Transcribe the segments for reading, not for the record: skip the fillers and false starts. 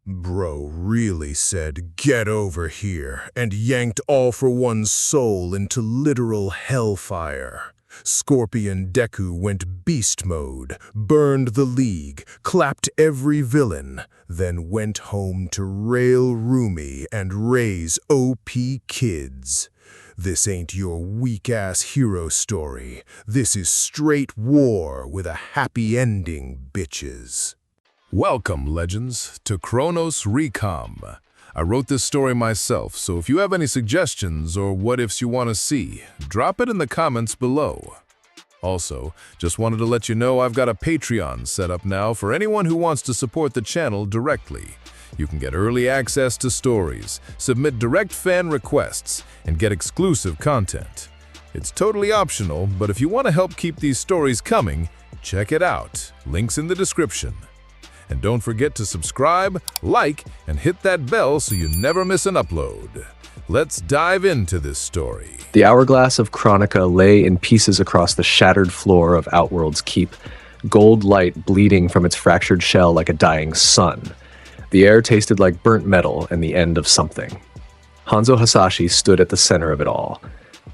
Bro really said, "Get over here," and yanked All for One's soul into literal hellfire. Scorpion Deku went beast mode, burned the League, clapped every villain, then went home to rail Rumi and raise OP kids. This ain't your weak-ass hero story. This is straight war with a happy ending, bitches. Welcome, legends, to Chronos Recom. I wrote this story myself, so if you have any suggestions or what-ifs you want to see, drop it in the comments below. Also, just wanted to let you know I've got a Patreon set up now for anyone who wants to support the channel directly. You can get early access to stories, submit direct fan requests, and get exclusive content. It's totally optional, but if you want to help keep these stories coming, check it out. Links in the description. And don't forget to subscribe, like, and hit that bell so you never miss an upload. Let's dive into this story. The hourglass of Chronica lay in pieces across the shattered floor of Outworld's keep, gold light bleeding from its fractured shell like a dying sun. The air tasted like burnt metal and the end of something. Hanzo Hasashi stood at the center of it all.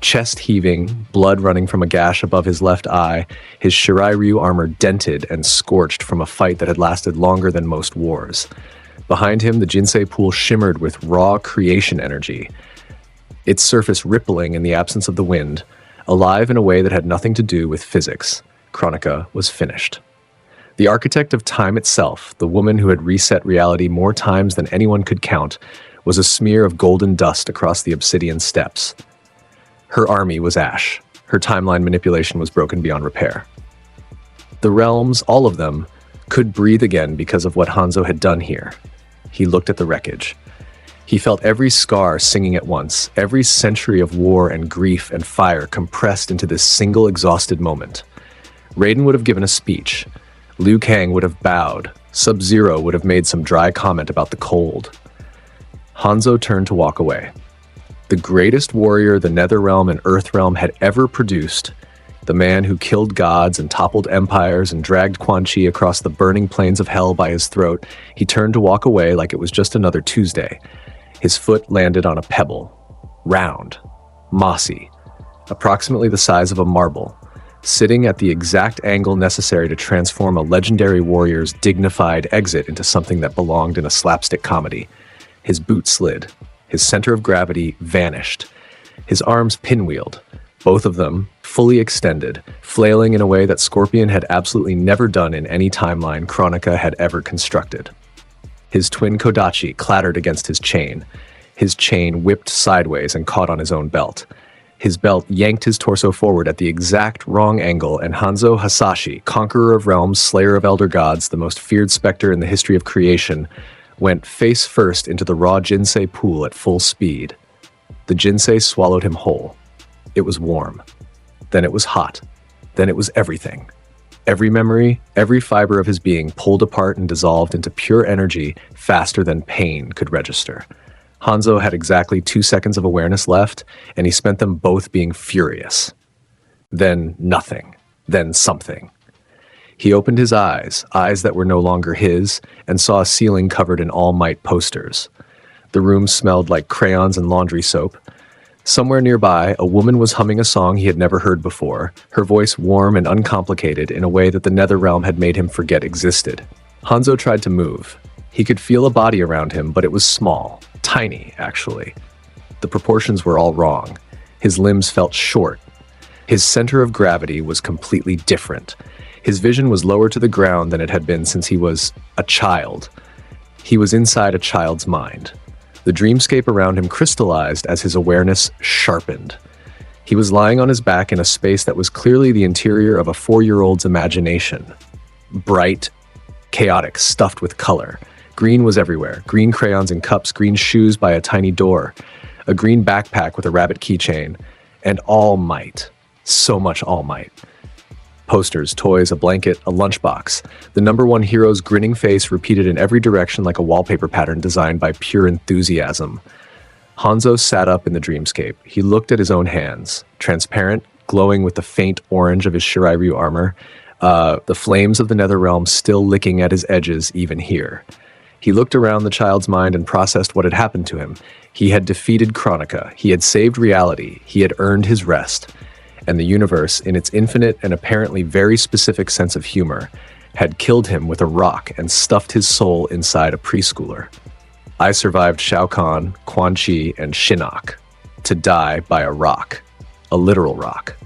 Chest heaving, blood running from a gash above his left eye, his Shirai-Ryu armor dented and scorched from a fight that had lasted longer than most wars. Behind him, the Jinsei pool shimmered with raw creation energy, its surface rippling in the absence of the wind, alive in a way that had nothing to do with physics. Chronica was finished. The architect of time itself, the woman who had reset reality more times than anyone could count, was a smear of golden dust across the obsidian steppes. Her army was ash. Her timeline manipulation was broken beyond repair. The realms, all of them, could breathe again because of what Hanzo had done here. He looked at the wreckage. He felt every scar singing at once, every century of war and grief and fire compressed into this single exhausted moment. Raiden would have given a speech. Liu Kang would have bowed. Sub-Zero would have made some dry comment about the cold. Hanzo turned to walk away. The greatest warrior the Netherrealm and Earthrealm had ever produced, the man who killed gods and toppled empires and dragged Quan Chi across the burning plains of hell by his throat, he turned to walk away like it was just another Tuesday. His foot landed on a pebble, round, mossy, approximately the size of a marble, sitting at the exact angle necessary to transform a legendary warrior's dignified exit into something that belonged in a slapstick comedy. His boot slid. His center of gravity vanished. His arms pinwheeled, both of them fully extended, flailing in a way that Scorpion had absolutely never done in any timeline Chronica had ever constructed. His twin Kodachi clattered against his chain. His chain whipped sideways and caught on his own belt. His belt yanked his torso forward at the exact wrong angle, and Hanzo Hasashi, conqueror of realms, slayer of elder gods, the most feared specter in the history of creation, went face first into the raw Jinsei pool at full speed. The Jinsei swallowed him whole. It was warm. Then it was hot. Then it was everything. Every memory, every fiber of his being pulled apart and dissolved into pure energy faster than pain could register. Hanzo had exactly 2 seconds of awareness left, and he spent them both being furious. Then nothing. Then something. He opened his eyes that were no longer his, and saw a ceiling covered in All Might posters. The room smelled like crayons and laundry soap. Somewhere nearby, a woman was humming a song he had never heard before, her voice warm and uncomplicated in a way that the Netherrealm had made him forget existed. Hanzo tried to move. He could feel a body around him, but it was small, tiny, actually. The proportions were all wrong. His limbs felt short. His center of gravity was completely different. His vision was lower to the ground than it had been since he was a child. He was inside a child's mind. The dreamscape around him crystallized as his awareness sharpened. He was lying on his back in a space that was clearly the interior of a 4-year-old's imagination. Bright, chaotic, stuffed with color. Green was everywhere. Green crayons in cups, green shoes by a tiny door, a green backpack with a rabbit keychain, and All Might. So much All Might. Posters, toys, a blanket, a lunchbox. The number one hero's grinning face repeated in every direction like a wallpaper pattern designed by pure enthusiasm. Hanzo sat up in the dreamscape. He looked at his own hands, transparent, glowing with the faint orange of his Shirai-Ryu armor, the flames of the Netherrealm still licking at his edges even here. He looked around the child's mind and processed what had happened to him. He had defeated Kronika. He had saved reality. He had earned his rest. And the universe, in its infinite and apparently very specific sense of humor, had killed him with a rock and stuffed his soul inside a preschooler. I survived Shao Kahn, Quan Chi, and Shinnok to die by a rock, a literal rock.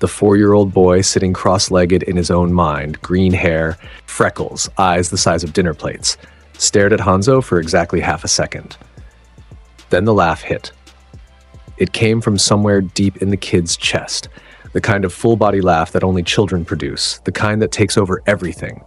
The 4-year-old boy sitting cross-legged in his own mind, green hair, freckles, eyes the size of dinner plates, stared at Hanzo for exactly half a second. Then the laugh hit. It came from somewhere deep in the kid's chest, the kind of full-body laugh that only children produce, the kind that takes over everything.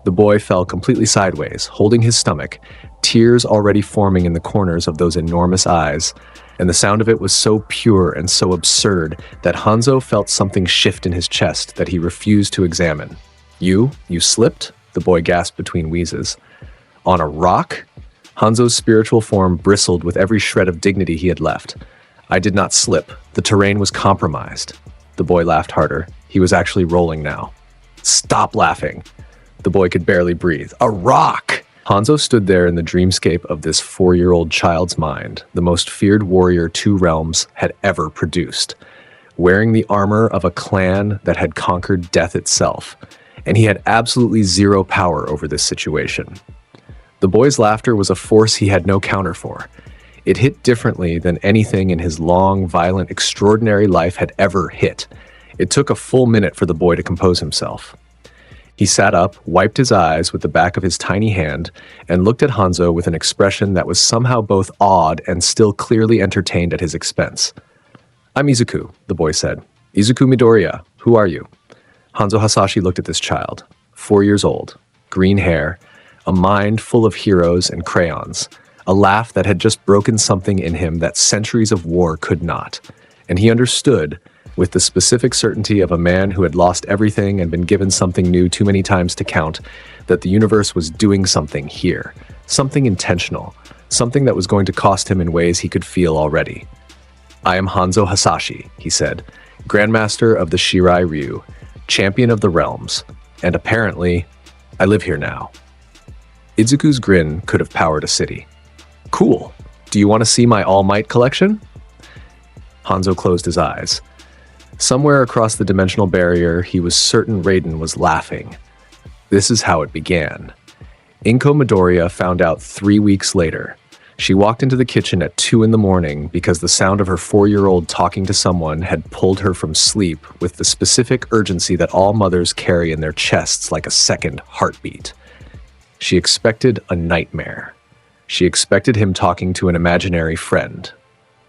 The boy fell completely sideways, holding his stomach, tears already forming in the corners of those enormous eyes, and the sound of it was so pure and so absurd that Hanzo felt something shift in his chest that he refused to examine. You slipped?" the boy gasped between wheezes. "On a rock?" Hanzo's spiritual form bristled with every shred of dignity he had left. "I did not slip. The terrain was compromised." The boy laughed harder. He was actually rolling now. "Stop laughing." The boy could barely breathe. "A rock!" Hanzo stood there in the dreamscape of this 4-year-old child's mind, the most feared warrior 2 realms had ever produced, wearing the armor of a clan that had conquered death itself, and he had absolutely zero power over this situation. The boy's laughter was a force he had no counter for. It hit differently than anything in his long, violent, extraordinary life had ever hit. It took a full minute for the boy to compose himself. He sat up, wiped his eyes with the back of his tiny hand, and looked at Hanzo with an expression that was somehow both awed and still clearly entertained at his expense. "I'm Izuku," the boy said. "Izuku Midoriya. Who are you?" Hanzo Hasashi looked at this child, 4 years old, green hair, a mind full of heroes and crayons, a laugh that had just broken something in him that centuries of war could not, and he understood, with the specific certainty of a man who had lost everything and been given something new too many times to count, that the universe was doing something here, something intentional, something that was going to cost him in ways he could feel already. "I am Hanzo Hasashi," he said, "Grandmaster of the Shirai Ryu, champion of the realms, and apparently, I live here now." Izuku's grin could have powered a city. "Cool. Do you want to see my All Might collection?" Hanzo closed his eyes. Somewhere across the dimensional barrier, he was certain Raiden was laughing. This is how it began. Izuku Midoriya found out 3 weeks later. She walked into the kitchen at 2 a.m. because the sound of her 4-year-old talking to someone had pulled her from sleep with the specific urgency that all mothers carry in their chests like a second heartbeat. She expected a nightmare. She expected him talking to an imaginary friend.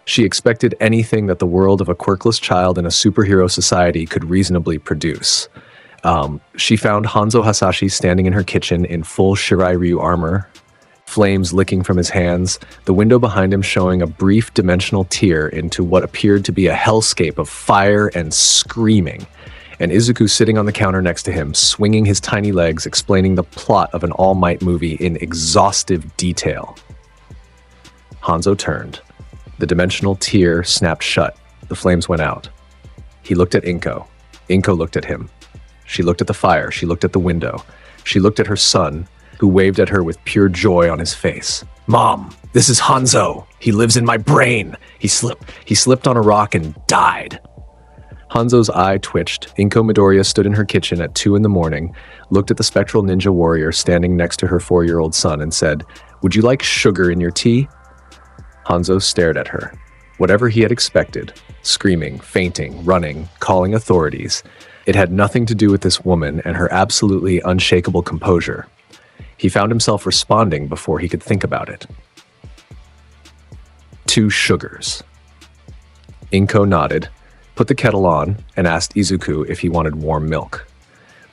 She expected anything that the world of a quirkless child in a superhero society could reasonably produce. She found Hanzo Hasashi standing in her kitchen in full Shirai Ryu armor, flames licking from his hands, the window behind him showing a brief dimensional tear into what appeared to be a hellscape of fire and screaming, and Izuku sitting on the counter next to him, swinging his tiny legs, explaining the plot of an All Might movie in exhaustive detail. Hanzo turned. The dimensional tear snapped shut. The flames went out. He looked at Inko. Inko looked at him. She looked at the fire. She looked at the window. She looked at her son, who waved at her with pure joy on his face. "Mom, this is Hanzo. He lives in my brain. He slipped on a rock and died." Hanzo's eye twitched. Izuku Midoriya stood in her kitchen at 2 a.m, looked at the spectral ninja warrior standing next to her 4-year-old son and said, "Would you like sugar in your tea?" Hanzo stared at her. Whatever he had expected, screaming, fainting, running, calling authorities, it had nothing to do with this woman and her absolutely unshakable composure. He found himself responding before he could think about it. 2 sugars. Inko nodded, put the kettle on, and asked Izuku if he wanted warm milk.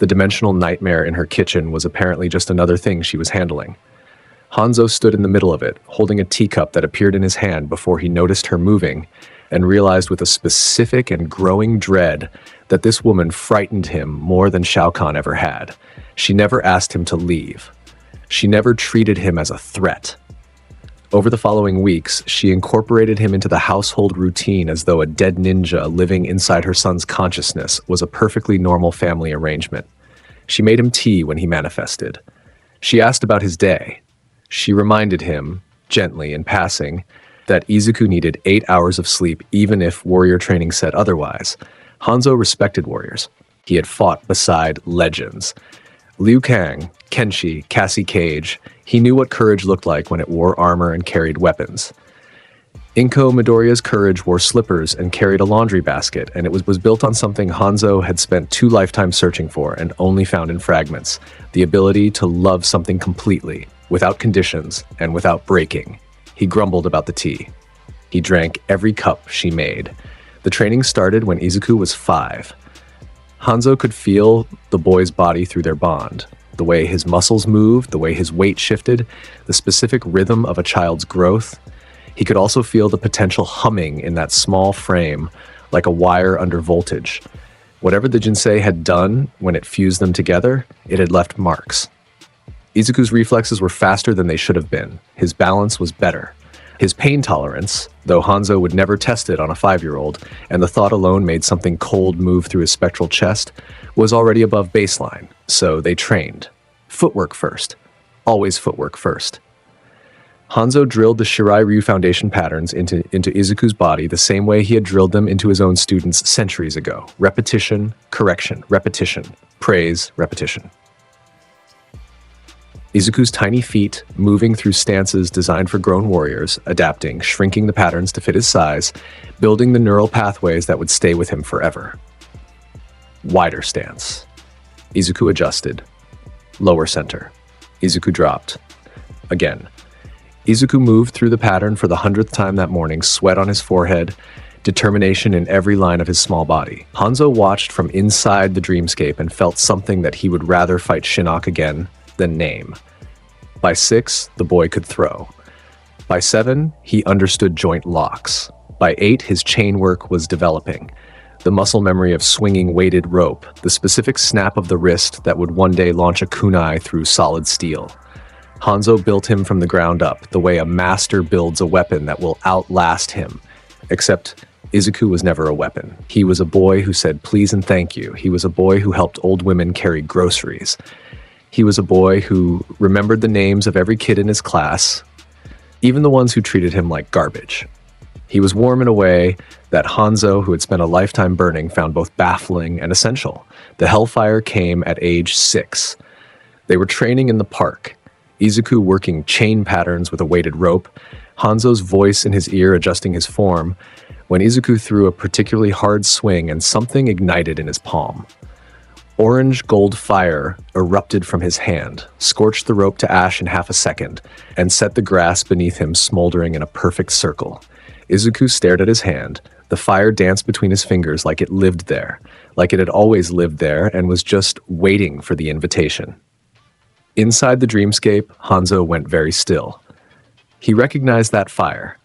The dimensional nightmare in her kitchen was apparently just another thing she was handling. Hanzo stood in the middle of it, holding a teacup that appeared in his hand before he noticed her moving, and realized with a specific and growing dread that this woman frightened him more than Shao Kahn ever had. She never asked him to leave. She never treated him as a threat. Over the following weeks, she incorporated him into the household routine as though a dead ninja living inside her son's consciousness was a perfectly normal family arrangement. She made him tea when he manifested. She asked about his day. She reminded him, gently in passing, that Izuku needed 8 hours of sleep even if warrior training said otherwise. Hanzo respected warriors. He had fought beside legends. Liu Kang, Kenshi, Cassie Cage, he knew what courage looked like when it wore armor and carried weapons. Izuku Midoriya's courage wore slippers and carried a laundry basket, and it was built on something Hanzo had spent 2 lifetimes searching for and only found in fragments: the ability to love something completely, without conditions, and without breaking. He grumbled about the tea. He drank every cup she made. The training started when Izuku was 5. Hanzo could feel the boy's body through their bond. The way his muscles moved, the way his weight shifted, the specific rhythm of a child's growth. He could also feel the potential humming in that small frame, like a wire under voltage. Whatever the Jinsei had done when it fused them together, it had left marks. Izuku's reflexes were faster than they should have been. His balance was better. His pain tolerance, though Hanzo would never test it on a 5-year-old, and the thought alone made something cold move through his spectral chest, was already above baseline, so they trained. Footwork first. Always footwork first. Hanzo drilled the Shirai Ryu Foundation patterns into Izuku's body the same way he had drilled them into his own students centuries ago. Repetition, correction, repetition, praise, repetition. Izuku's tiny feet, moving through stances designed for grown warriors, adapting, shrinking the patterns to fit his size, building the neural pathways that would stay with him forever. Wider stance. Izuku adjusted. Lower center. Izuku dropped. Again. Izuku moved through the pattern for the 100th time that morning, sweat on his forehead, determination in every line of his small body. Hanzo watched from inside the dreamscape and felt something that he would rather fight Shinnok again than name. By 6, the boy could throw. By 7, he understood joint locks. By 8, his chain work was developing. The muscle memory of swinging weighted rope, the specific snap of the wrist that would one day launch a kunai through solid steel. Hanzo built him from the ground up, the way a master builds a weapon that will outlast him. Except Izuku was never a weapon. He was a boy who said please and thank you. He was a boy who helped old women carry groceries. He was a boy who remembered the names of every kid in his class, even the ones who treated him like garbage. He was warm in a way that Hanzo, who had spent a lifetime burning, found both baffling and essential. The hellfire came at age 6. They were training in the park. Izuku working chain patterns with a weighted rope, Hanzo's voice in his ear adjusting his form, when Izuku threw a particularly hard swing and something ignited in his palm. Orange gold fire erupted from his hand, scorched the rope to ash in half a second, and set the grass beneath him smoldering in a perfect circle. Izuku stared at his hand. The fire danced between his fingers like it lived there, like it had always lived there and was just waiting for the invitation. Inside the dreamscape, Hanzo went very still. He recognized that fire.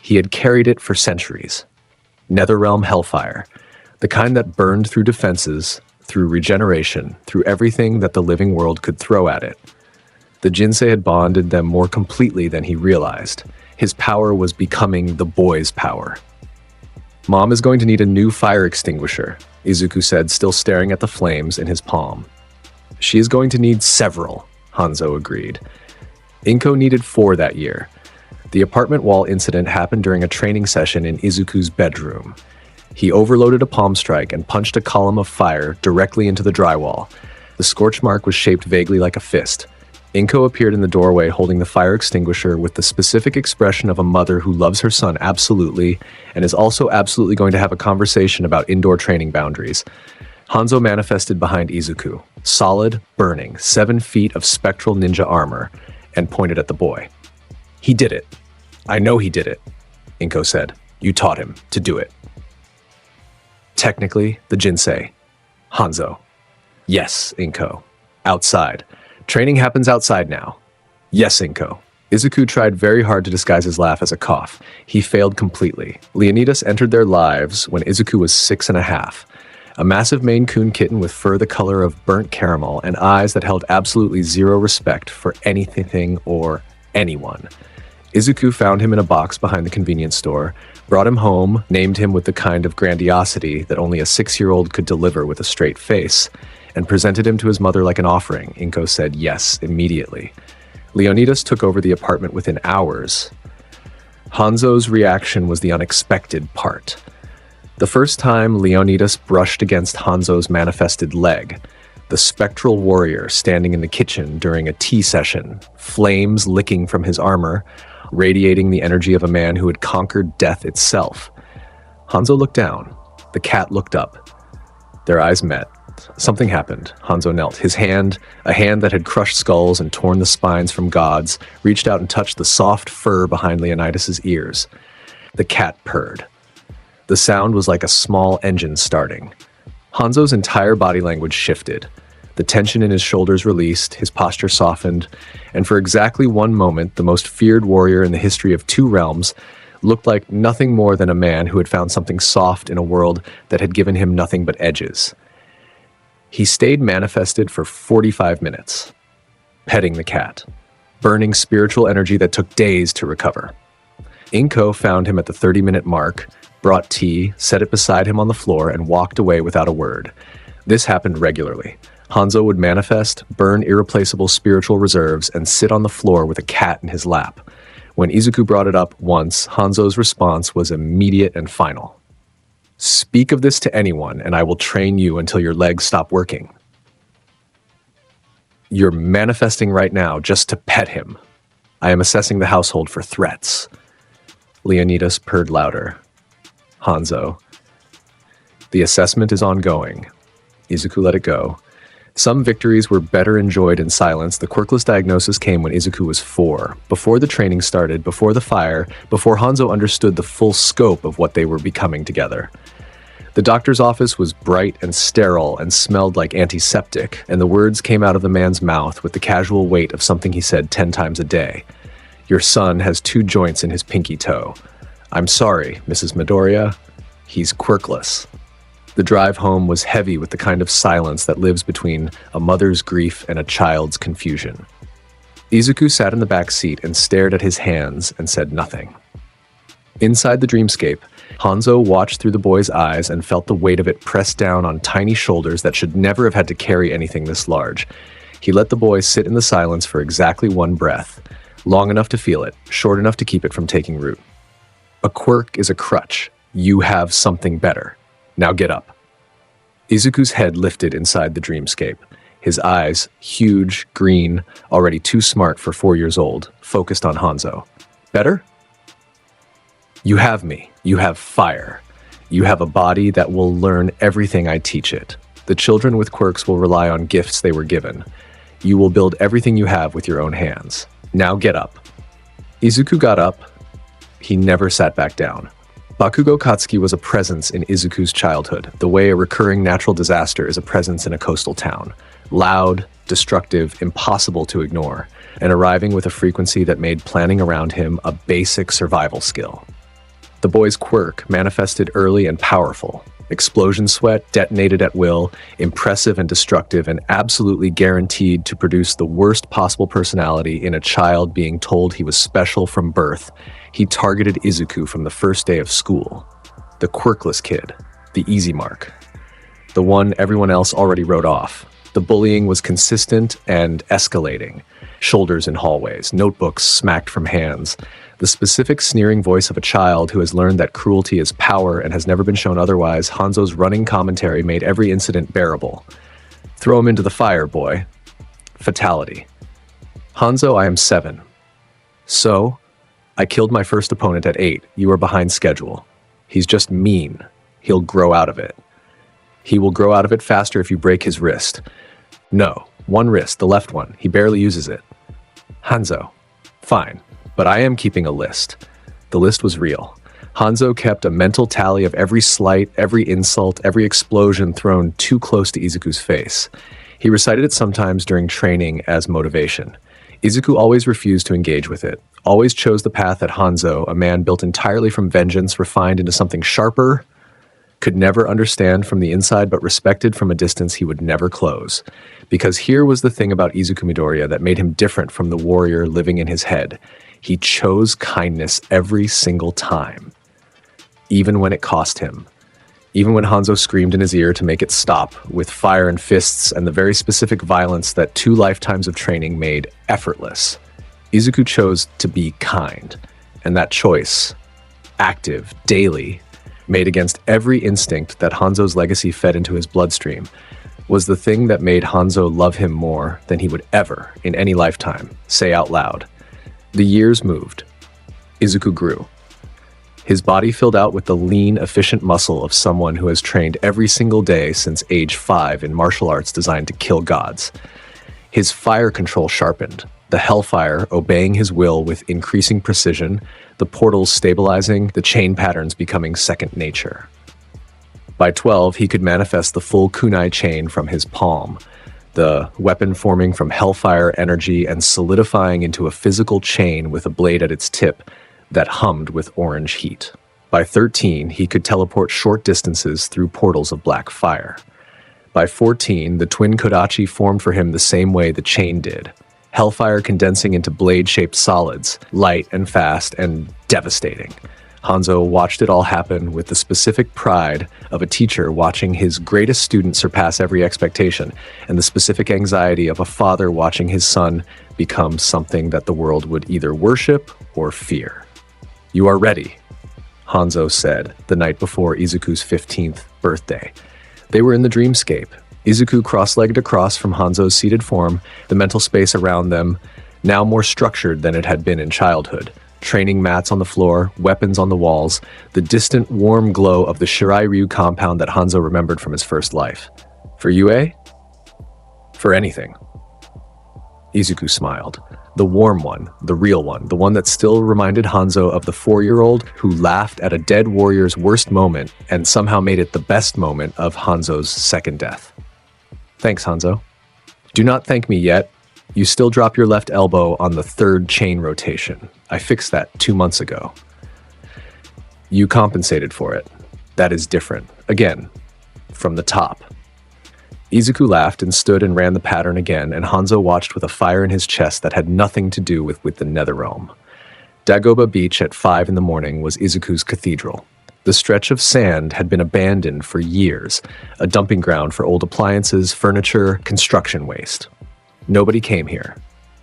He had carried it for centuries. Netherrealm hellfire, the kind that burned through defenses, through regeneration, through everything that the living world could throw at it. The Jinsei had bonded them more completely than he realized. His power was becoming the boy's power. Mom is going to need a new fire extinguisher, Izuku said, still staring at the flames in his palm. She is going to need several, Hanzo agreed. Inko needed 4 that year. The apartment wall incident happened during a training session in Izuku's bedroom. He overloaded a palm strike and punched a column of fire directly into the drywall. The scorch mark was shaped vaguely like a fist. Inko appeared in the doorway holding the fire extinguisher with the specific expression of a mother who loves her son absolutely and is also absolutely going to have a conversation about indoor training boundaries. Hanzo manifested behind Izuku, solid, burning, 7 feet of spectral ninja armor, and pointed at the boy. He did it. I know he did it, Inko said. You taught him to do it. Technically, the Jinsei. Hanzo. Yes, Inko. Outside. Training happens outside now. Yes, Inko. Izuku tried very hard to disguise his laugh as a cough. He failed completely. Leonidas entered their lives when Izuku was 6.5. A massive Maine Coon kitten with fur the color of burnt caramel and eyes that held absolutely zero respect for anything or anyone. Izuku found him in a box behind the convenience store, brought him home, named him with the kind of grandiosity that only a 6-year-old could deliver with a straight face, and presented him to his mother like an offering. Inko said yes immediately. Leonidas took over the apartment within hours. Hanzo's reaction was the unexpected part. The first time Leonidas brushed against Hanzo's manifested leg, the spectral warrior standing in the kitchen during a tea session, flames licking from his armor, radiating the energy of a man who had conquered death itself. Hanzo looked down. The cat looked up. Their eyes met. Something happened. Hanzo knelt. His hand, a hand that had crushed skulls and torn the spines from gods, reached out and touched the soft fur behind Leonidas's ears. The cat purred. The sound was like a small engine starting. Hanzo's entire body language shifted. The tension in his shoulders released, his posture softened, and for exactly one moment, the most feared warrior in the history of two realms looked like nothing more than a man who had found something soft in a world that had given him nothing but edges. He stayed manifested for 45 minutes, petting the cat, burning spiritual energy that took days to recover. Inko found him at the 30-minute mark, brought tea, set it beside him on the floor, and walked away without a word. This happened regularly. Hanzo would manifest, burn irreplaceable spiritual reserves, and sit on the floor with a cat in his lap. When Izuku brought it up once, Hanzo's response was immediate and final. Speak of this to anyone, and I will train you until your legs stop working. You're manifesting right now just to pet him. I am assessing the household for threats. Leonidas purred louder. Hanzo. The assessment is ongoing. Izuku let it go. Some victories were better enjoyed in silence. The Quirkless diagnosis came when Izuku was 4, before the training started, before the fire, before Hanzo understood the full scope of what they were becoming together. The doctor's office was bright and sterile and smelled like antiseptic, and the words came out of the man's mouth with the casual weight of something he said 10 times a day. Your son has 2 joints in his pinky toe. I'm sorry, Mrs. Midoriya. He's quirkless. The drive home was heavy with the kind of silence that lives between a mother's grief and a child's confusion. Izuku sat in the back seat and stared at his hands and said nothing. Inside the dreamscape, Hanzo watched through the boy's eyes and felt the weight of it pressed down on tiny shoulders that should never have had to carry anything this large. He let the boy sit in the silence for exactly 1 breath, long enough to feel it, short enough to keep it from taking root. A quirk is a crutch. You have something better. Now get up. Izuku's head lifted inside the dreamscape. His eyes, huge, green, already too smart for 4 years old, focused on Hanzo. Better? You have me. You have fire. You have a body that will learn everything I teach it. The children with quirks will rely on gifts they were given. You will build everything you have with your own hands. Now get up. Izuku got up. He never sat back down. Bakugo Katsuki was a presence in Izuku's childhood, the way a recurring natural disaster is a presence in a coastal town. Loud, destructive, impossible to ignore, and arriving with a frequency that made planning around him a basic survival skill. The boy's quirk manifested early and powerful. Explosion sweat detonated at will, impressive and destructive, and absolutely guaranteed to produce the worst possible personality in a child being told he was special from birth. He targeted Izuku from the first day of school. The quirkless kid, the easy mark. The one everyone else already wrote off. The bullying was consistent and escalating. Shoulders in hallways, notebooks smacked from hands. The specific sneering voice of a child who has learned that cruelty is power and has never been shown otherwise, Hanzo's running commentary made every incident bearable. Throw him into the fire, boy. Fatality. Hanzo, I am 7. So, I killed my first opponent at 8. You are behind schedule. He's just mean. He'll grow out of it. He will grow out of it faster if you break his wrist. No, 1 wrist, the left one. He barely uses it. Hanzo. Fine. But I am keeping a list. The list was real. Hanzo kept a mental tally of every slight, every insult, every explosion thrown too close to Izuku's face. He recited it sometimes during training as motivation. Izuku always refused to engage with it, always chose the path that Hanzo, a man built entirely from vengeance, refined into something sharper, could never understand from the inside but respected from a distance he would never close. Because here was the thing about Izuku Midoriya that made him different from the warrior living in his head. He chose kindness every single time, even when it cost him. Even when Hanzo screamed in his ear to make it stop, with fire and fists and the very specific violence that 2 lifetimes of training made effortless. Izuku chose to be kind, and that choice, active, daily, made against every instinct that Hanzo's legacy fed into his bloodstream, was the thing that made Hanzo love him more than he would ever, in any lifetime, say out loud. The years moved. Izuku grew. His body filled out with the lean, efficient muscle of someone who has trained every single day since age 5 in martial arts designed to kill gods. His fire control sharpened, the hellfire obeying his will with increasing precision, the portals stabilizing, the chain patterns becoming second nature. By 12, he could manifest the full kunai chain from his palm, the weapon forming from hellfire energy and solidifying into a physical chain with a blade at its tip that hummed with orange heat. By 13, he could teleport short distances through portals of black fire. By 14, the twin Kodachi formed for him the same way the chain did, hellfire condensing into blade-shaped solids, light and fast and devastating. Hanzo watched it all happen with the specific pride of a teacher watching his greatest student surpass every expectation, and the specific anxiety of a father watching his son become something that the world would either worship or fear. "You are ready," Hanzo said the night before Izuku's 15th birthday. They were in the dreamscape. Izuku cross-legged across from Hanzo's seated form, the mental space around them now more structured than it had been in childhood. Training mats on the floor, weapons on the walls, the distant warm glow of the Shirai-ryu compound that Hanzo remembered from his first life. "For you, eh?" "For anything." Izuku smiled. The warm one, the real one, the one that still reminded Hanzo of the 4-year-old who laughed at a dead warrior's worst moment and somehow made it the best moment of Hanzo's second death. "Thanks, Hanzo." "Do not thank me yet. You still drop your left elbow on the 3rd chain rotation. I fixed that 2 months ago." "You compensated for it. That is different. Again, from the top." Izuku laughed and stood and ran the pattern again, and Hanzo watched with a fire in his chest that had nothing to do with the Netherrealm. Dagoba Beach at 5 in the morning was Izuku's cathedral. The stretch of sand had been abandoned for years, a dumping ground for old appliances, furniture, construction waste. Nobody came here.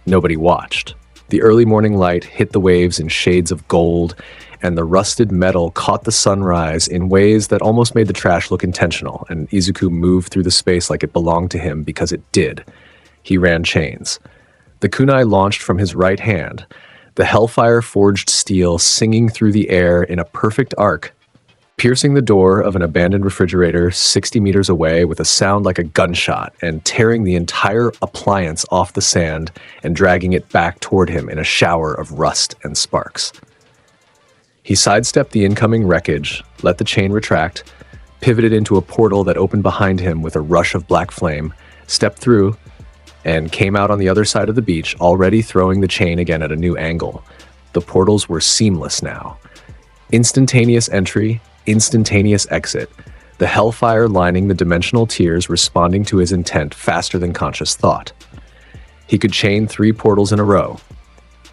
Nobody watched. The early morning light hit the waves in shades of gold, and the rusted metal caught the sunrise in ways that almost made the trash look intentional, and Izuku moved through the space like it belonged to him because it did. He ran chains. The kunai launched from his right hand, the hellfire-forged steel singing through the air in a perfect arc, piercing the door of an abandoned refrigerator 60 meters away with a sound like a gunshot and tearing the entire appliance off the sand and dragging it back toward him in a shower of rust and sparks. He sidestepped the incoming wreckage, let the chain retract, pivoted into a portal that opened behind him with a rush of black flame, stepped through, and came out on the other side of the beach, already throwing the chain again at a new angle. The portals were seamless now. Instantaneous entry, instantaneous exit, the hellfire lining the dimensional tiers responding to his intent faster than conscious thought. He could chain 3 portals in a row.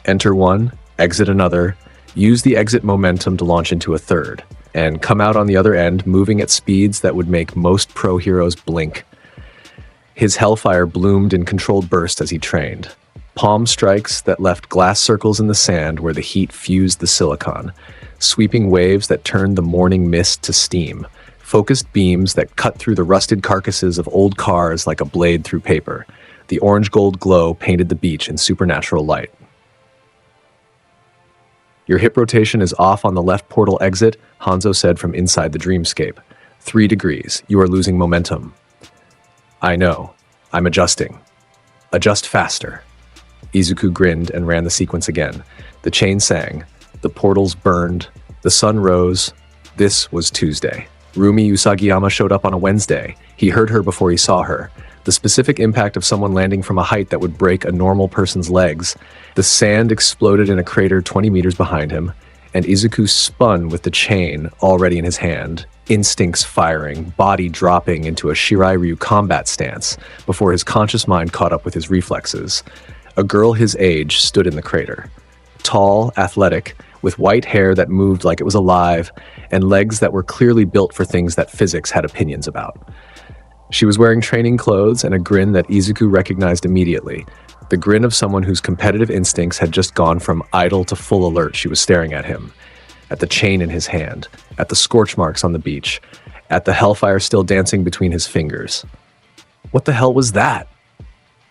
Enter one, exit another, use the exit momentum to launch into a third, and come out on the other end moving at speeds that would make most pro heroes blink. His hellfire bloomed in controlled bursts as he trained. Palm strikes that left glass circles in the sand where the heat fused the silicon, sweeping waves that turned the morning mist to steam, focused beams that cut through the rusted carcasses of old cars like a blade through paper. The orange-gold glow painted the beach in supernatural light. "Your hip rotation is off on the left portal exit," Hanzo said from inside the dreamscape. 3 degrees. You are losing momentum." "I know. I'm adjusting." "Adjust faster." Izuku grinned and ran the sequence again. The chain sang. The portals burned. The sun rose. This was Tuesday. Rumi Usagiyama showed up on a Wednesday. He heard her before he saw her. The specific impact of someone landing from a height that would break a normal person's legs. The sand exploded in a crater 20 meters behind him, and Izuku spun with the chain already in his hand, instincts firing, body dropping into a Shirai-ryu combat stance before his conscious mind caught up with his reflexes. A girl his age stood in the crater. Tall, athletic, with white hair that moved like it was alive, and legs that were clearly built for things that physics had opinions about. She was wearing training clothes and a grin that Izuku recognized immediately. The grin of someone whose competitive instincts had just gone from idle to full alert. She was staring at him, at the chain in his hand, at the scorch marks on the beach, at the hellfire still dancing between his fingers. "What the hell was that?"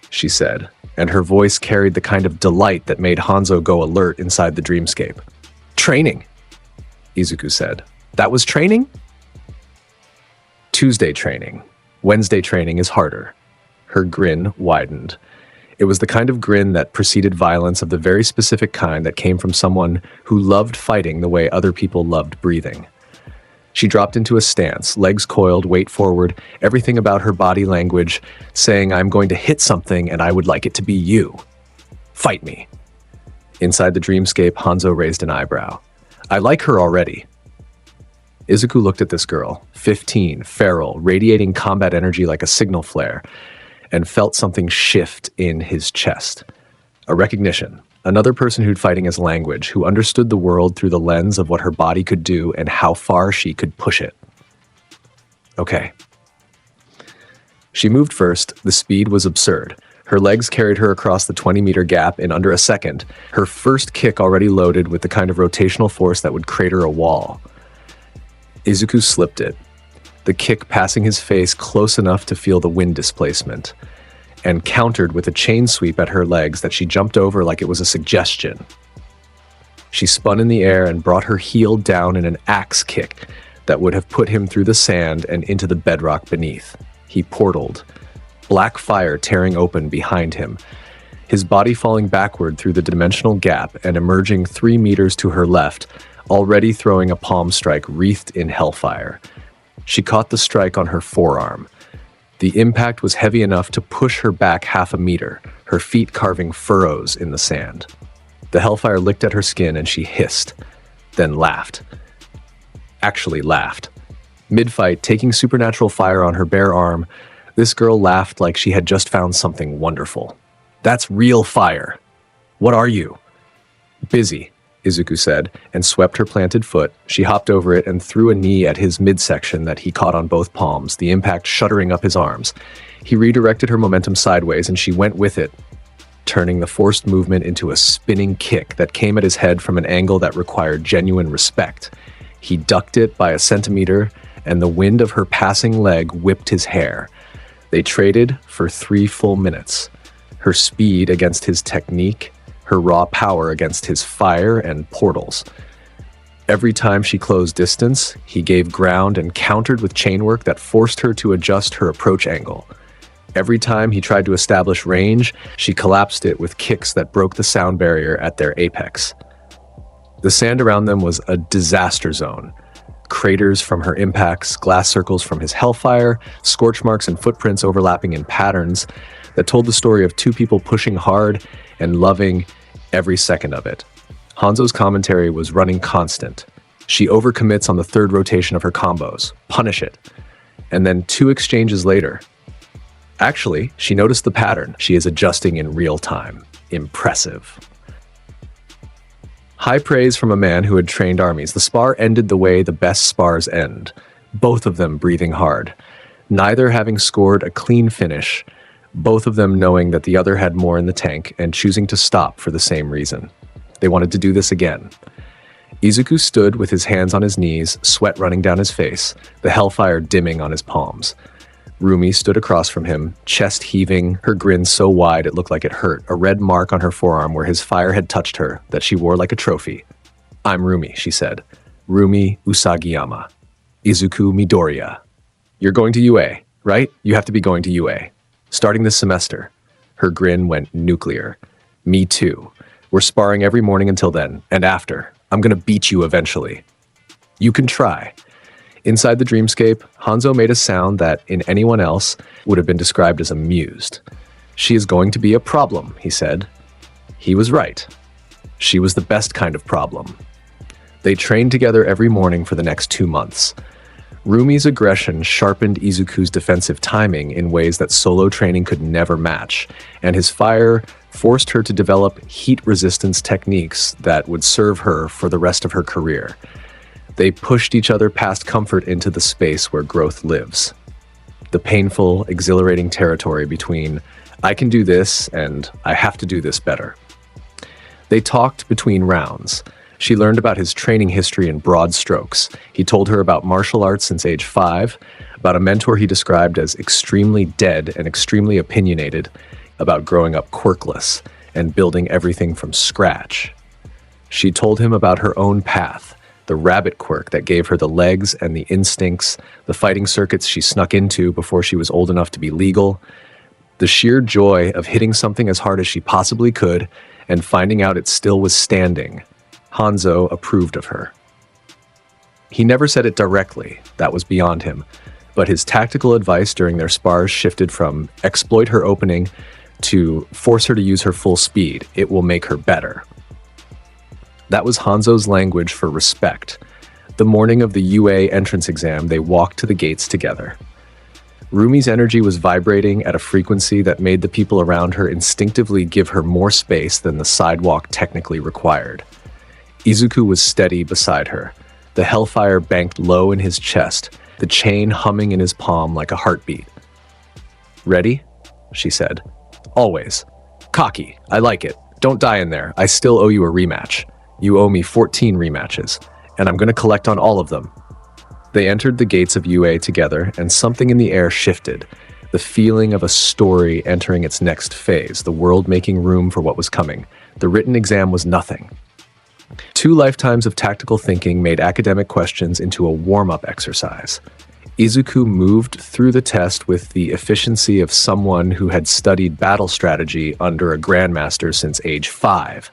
she said, and her voice carried the kind of delight that made Hanzo go alert inside the dreamscape. "Training," Izuku said. "That was training?" "Tuesday training. Wednesday training is harder." Her grin widened. It was the kind of grin that preceded violence of the very specific kind that came from someone who loved fighting the way other people loved breathing. She dropped into a stance, legs coiled, weight forward, everything about her body language saying, "I'm going to hit something and I would like it to be you. Fight me." Inside the dreamscape, Hanzo raised an eyebrow. "I like her already." Izuku looked at this girl, 15, feral, radiating combat energy like a signal flare, and felt something shift in his chest. A recognition. Another person who'd fighting as language, who understood the world through the lens of what her body could do and how far she could push it. Okay. She moved first. The speed was absurd. Her legs carried her across the 20-meter gap in under a second, her first kick already loaded with the kind of rotational force that would crater a wall. Izuku slipped it, the kick passing his face close enough to feel the wind displacement, and countered with a chain sweep at her legs that she jumped over like it was a suggestion. She spun in the air and brought her heel down in an axe kick that would have put him through the sand and into the bedrock beneath. He portaled, black fire tearing open behind him, his body falling backward through the dimensional gap and emerging 3 meters to her left, already throwing a palm strike wreathed in hellfire. She caught the strike on her forearm. The impact was heavy enough to push her back 0.5 meter, her feet carving furrows in the sand. The hellfire licked at her skin and she hissed, then laughed. Actually laughed. Mid-fight, taking supernatural fire on her bare arm, this girl laughed like she had just found something wonderful. "That's real fire. What are you?" "Busy," Izuku said, and swept her planted foot. She hopped over it and threw a knee at his midsection that he caught on both palms, the impact shuddering up his arms. He redirected her momentum sideways and she went with it, turning the forced movement into a spinning kick that came at his head from an angle that required genuine respect. He ducked it by 1 centimeter, and the wind of her passing leg whipped his hair. They traded for 3 full minutes. Her speed against his technique, her raw power against his fire and portals. Every time she closed distance, he gave ground and countered with chainwork that forced her to adjust her approach angle. Every time he tried to establish range, she collapsed it with kicks that broke the sound barrier at their apex. The sand around them was a disaster zone. Craters from her impacts, glass circles from his hellfire, scorch marks and footprints overlapping in patterns that told the story of 2 people pushing hard and loving every second of it. Hanzo's commentary was running constant. She overcommits on the 3rd rotation of her combos. Punish it. And then 2 exchanges later. Actually, she noticed the pattern. She is adjusting in real time. Impressive. High praise from a man who had trained armies. The spar ended the way the best spars end. Both of them breathing hard. Neither having scored a clean finish. Both of them knowing that the other had more in the tank and choosing to stop for the same reason. They wanted to do this again. Izuku stood with his hands on his knees, sweat running down his face, the hellfire dimming on his palms. Rumi stood across from him, chest heaving, her grin so wide it looked like it hurt, a red mark on her forearm where his fire had touched her that she wore like a trophy. "I'm Rumi," she said. "Rumi Usagiyama. Izuku Midoriya. You're going to UA, right? You have to be going to UA. Starting this semester." Her grin went nuclear. "Me too. We're sparring every morning until then, and after. I'm gonna beat you eventually." "You can try." Inside the dreamscape, Hanzo made a sound that, in anyone else, would have been described as amused. "She is going to be a problem," he said. He was right. She was the best kind of problem. They trained together every morning for the next 2 months. Rumi's aggression sharpened Izuku's defensive timing in ways that solo training could never match, and his fire forced her to develop heat resistance techniques that would serve her for the rest of her career. They pushed each other past comfort into the space where growth lives. the painful, exhilarating territory between I can do this and I have to do this better. They talked between rounds. She learned about his training history in broad strokes. He told her about martial arts since age 5, about a mentor he described as extremely dead and extremely opinionated, about growing up quirkless and building everything from scratch. She told him about her own path, the rabbit quirk that gave her the legs and the instincts, the fighting circuits she snuck into before she was old enough to be legal, the sheer joy of hitting something as hard as she possibly could and finding out it still was standing. Hanzo approved of her. He never said it directly, that was beyond him, but his tactical advice during their spars shifted from exploit her opening to force her to use her full speed. It will make her better. That was Hanzo's language for respect. The morning of the UA entrance exam, they walked to the gates together. Rumi's energy was vibrating at a frequency that made the people around her instinctively give her more space than the sidewalk technically required. Izuku was steady beside her, the hellfire banked low in his chest, the chain humming in his palm like a heartbeat. "Ready?" she said. "Always. Cocky. I like it. Don't die in there. I still owe you a rematch. You owe me 14 rematches, and I'm going to collect on all of them." They entered the gates of UA together, and something in the air shifted, the feeling of a story entering its next phase, the world making room for what was coming. The written exam was nothing. 2 lifetimes of tactical thinking made academic questions into a warm-up exercise. Izuku moved through the test with the efficiency of someone who had studied battle strategy under a grandmaster since age 5.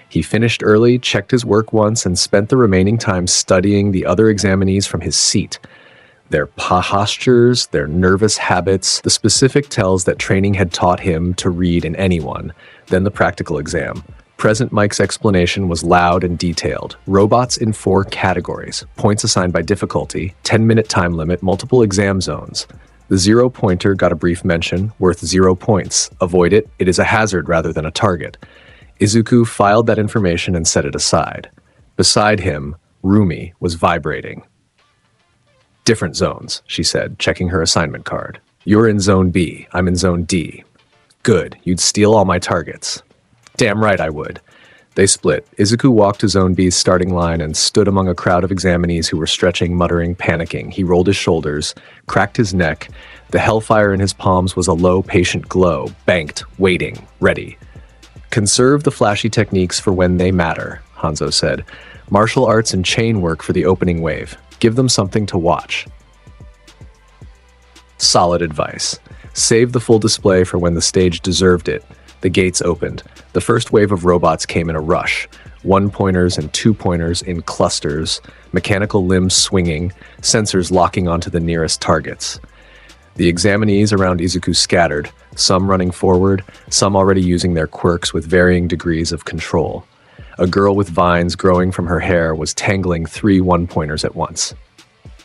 He finished early, checked his work once, and spent the remaining time studying the other examinees from his seat. Their postures, their nervous habits, the specific tells that training had taught him to read in anyone, then the practical exam. Present Mike's explanation was loud and detailed. Robots in 4 categories, points assigned by difficulty, 10-minute time limit, multiple exam zones. The 0-pointer got a brief mention, worth 0 points. Avoid it, it is a hazard rather than a target. Izuku filed that information and set it aside. Beside him, Rumi was vibrating. "Different zones," she said, checking her assignment card. "You're in Zone B, I'm in Zone D. Good, you'd steal all my targets." "Damn right I would." They split. Izuku walked to Zone B's starting line and stood among a crowd of examinees who were stretching, muttering, panicking. He rolled his shoulders, cracked his neck. The hellfire in his palms was a low, patient glow, banked, waiting, ready. "Conserve the flashy techniques for when they matter," Hanzo said. "Martial arts and chain work for the opening wave. Give them something to watch." Solid advice. Save the full display for when the stage deserved it. The gates opened. The first wave of robots came in a rush. 1-pointers and 2-pointers in clusters, mechanical limbs swinging, sensors locking onto the nearest targets. The examinees around Izuku scattered, some running forward, some already using their quirks with varying degrees of control. A girl with vines growing from her hair was tangling 3 1-pointers at once.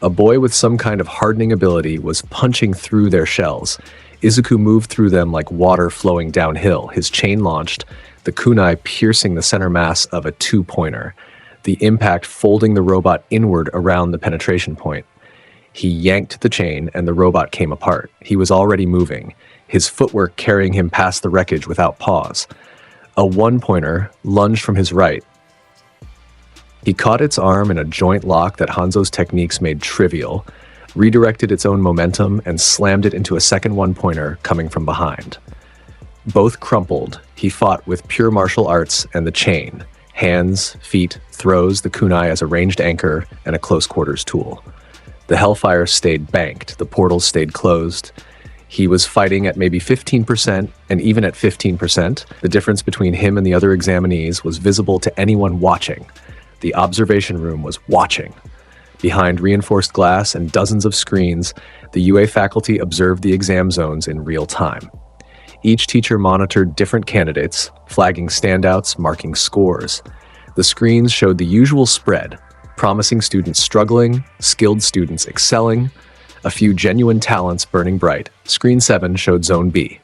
A boy with some kind of hardening ability was punching through their shells. Izuku moved through them like water flowing downhill, his chain launched, the kunai piercing the center mass of a 2-pointer, the impact folding the robot inward around the penetration point. He yanked the chain and the robot came apart. He was already moving, his footwork carrying him past the wreckage without pause. A 1-pointer lunged from his right. He caught its arm in a joint lock that Hanzo's techniques made trivial, redirected its own momentum, and slammed it into a second 1-pointer coming from behind. Both crumpled. He fought with pure martial arts and the chain. Hands, feet, throws, the kunai as a ranged anchor and a close-quarters tool. The hellfire stayed banked, the portals stayed closed. He was fighting at maybe 15%, and even at 15%, the difference between him and the other examinees was visible to anyone watching. The observation room was watching. Behind reinforced glass and dozens of screens, the UA faculty observed the exam zones in real time. Each teacher monitored different candidates, flagging standouts, marking scores. The screens showed the usual spread, promising students struggling, skilled students excelling, a few genuine talents burning bright. Screen 7 showed Zone B.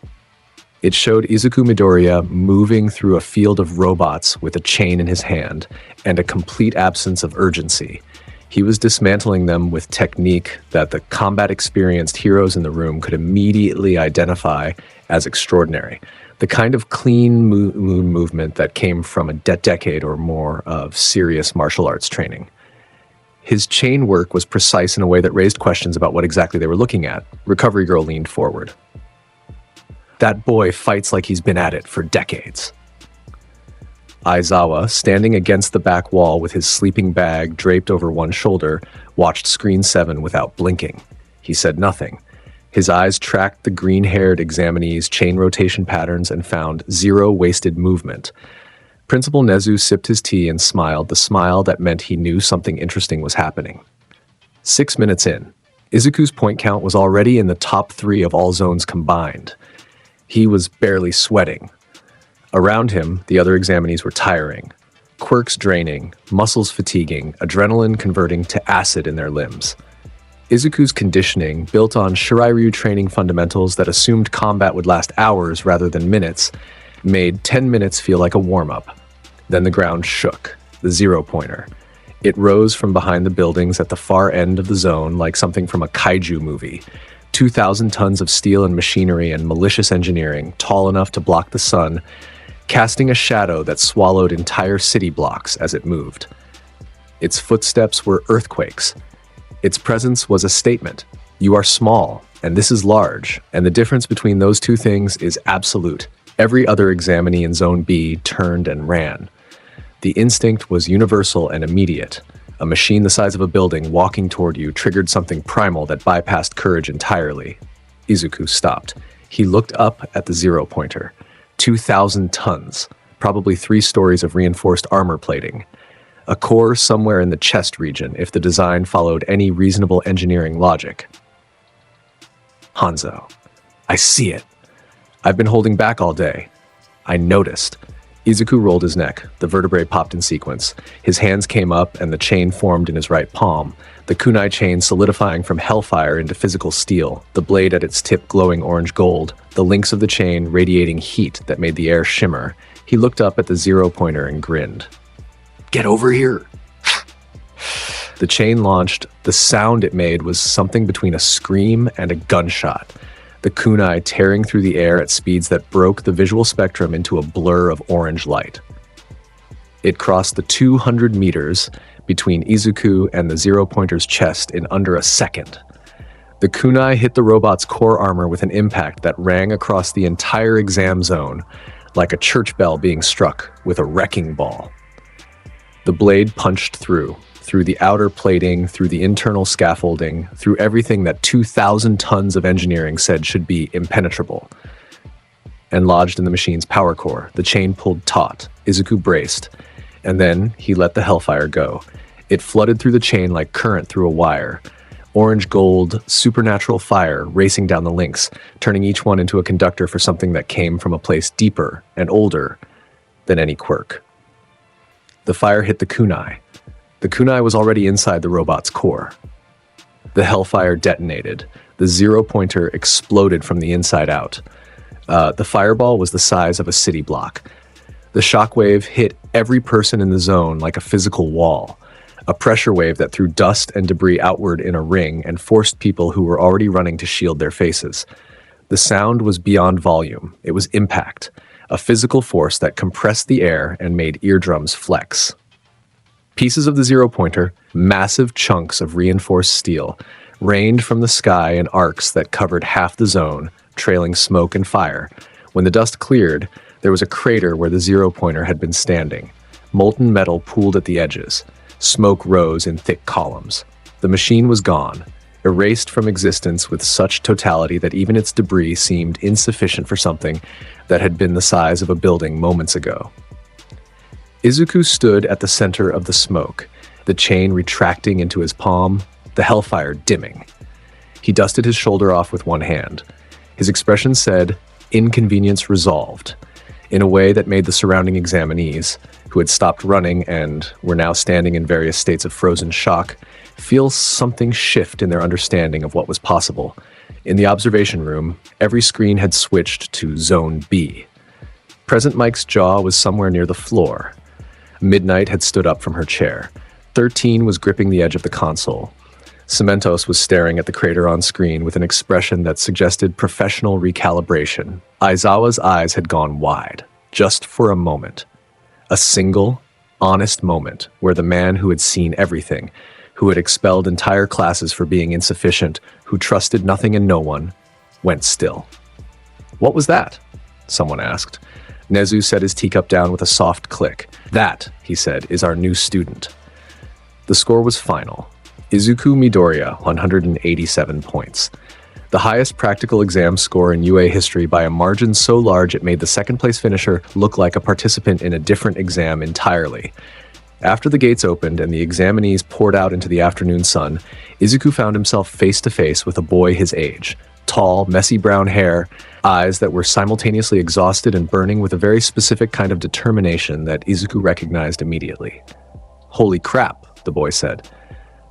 It showed Izuku Midoriya moving through a field of robots with a chain in his hand and a complete absence of urgency. He was dismantling them with technique that the combat-experienced heroes in the room could immediately identify as extraordinary. The kind of clean movement that came from a decade or more of serious martial arts training. His chain work was precise in a way that raised questions about what exactly they were looking at. Recovery Girl leaned forward. That boy fights like he's been at it for decades. Aizawa, standing against the back wall with his sleeping bag draped over one shoulder, watched Screen 7 without blinking. He said nothing. His eyes tracked the green-haired examinee's chain rotation patterns and found zero wasted movement. Principal Nezu sipped his tea and smiled, the smile that meant he knew something interesting was happening. 6 minutes in, Izuku's point count was already in the top 3 of all zones combined. He was barely sweating. Around him, the other examinees were tiring. Quirks draining, muscles fatiguing, adrenaline converting to acid in their limbs. Izuku's conditioning, built on Shirairyu training fundamentals that assumed combat would last hours rather than minutes, made 10 minutes feel like a warm-up. Then the ground shook, the zero-pointer. It rose from behind the buildings at the far end of the zone like something from a kaiju movie. 2,000 tons of steel and machinery and malicious engineering, tall enough to block the sun, casting a shadow that swallowed entire city blocks as it moved. Its footsteps were earthquakes. Its presence was a statement. You are small, and this is large, and the difference between those two things is absolute. Every other examinee in Zone B turned and ran. The instinct was universal and immediate. A machine the size of a building walking toward you triggered something primal that bypassed courage entirely. Izuku stopped. He looked up at the zero-pointer. 2,000 tons, probably 3 stories of reinforced armor plating. A core somewhere in the chest region if the design followed any reasonable engineering logic. Hanzo. I see it. I've been holding back all day. I noticed. Izuku rolled his neck. The vertebrae popped in sequence. His hands came up and the chain formed in his right palm, the kunai chain solidifying from hellfire into physical steel, the blade at its tip glowing orange gold, the links of the chain radiating heat that made the air shimmer. He looked up at the zero-pointer and grinned. Get over here! The chain launched. The sound it made was something between a scream and a gunshot. The kunai tearing through the air at speeds that broke the visual spectrum into a blur of orange light. It crossed the 200 meters between Izuku and the zero-pointer's chest in under a second. The kunai hit the robot's core armor with an impact that rang across the entire exam zone, like a church bell being struck with a wrecking ball. The blade punched through the outer plating, through the internal scaffolding, through everything that 2,000 tons of engineering said should be impenetrable. And lodged in the machine's power core, the chain pulled taut. Izuku braced, and then he let the hellfire go. It flooded through the chain like current through a wire. Orange gold, supernatural fire racing down the links, turning each one into a conductor for something that came from a place deeper and older than any quirk. The fire hit the kunai. The kunai was already inside the robot's core. The hellfire detonated. The zero-pointer exploded from the inside out. The fireball was the size of a city block. The shockwave hit every person in the zone like a physical wall, a pressure wave that threw dust and debris outward in a ring and forced people who were already running to shield their faces. The sound was beyond volume. It was impact, a physical force that compressed the air and made eardrums flex. Pieces of the zero-pointer, massive chunks of reinforced steel, rained from the sky in arcs that covered half the zone, trailing smoke and fire. When the dust cleared, there was a crater where the zero-pointer had been standing. Molten metal pooled at the edges. Smoke rose in thick columns. The machine was gone, erased from existence with such totality that even its debris seemed insufficient for something that had been the size of a building moments ago. Izuku stood at the center of the smoke, the chain retracting into his palm, the hellfire dimming. He dusted his shoulder off with one hand. His expression said, "Inconvenience resolved," in a way that made the surrounding examinees, who had stopped running and were now standing in various states of frozen shock, feel something shift in their understanding of what was possible. In the observation room, every screen had switched to Zone B. Present Mike's jaw was somewhere near the floor. Midnight had stood up from her chair. 13 was gripping the edge of the console. Cementos was staring at the crater on screen with an expression that suggested professional recalibration. Aizawa's eyes had gone wide, just for a moment. A single, honest moment where the man who had seen everything, who had expelled entire classes for being insufficient, who trusted nothing and no one, went still. "What was that?" someone asked. Nezu set his teacup down with a soft click. "That," he said, "is our new student." The score was final. Izuku Midoriya, 187 points. The highest practical exam score in UA history by a margin so large it made the second-place finisher look like a participant in a different exam entirely. After the gates opened and the examinees poured out into the afternoon sun, Izuku found himself face-to-face with a boy his age. Tall, messy brown hair, eyes that were simultaneously exhausted and burning with a very specific kind of determination that Izuku recognized immediately. "Holy crap," the boy said.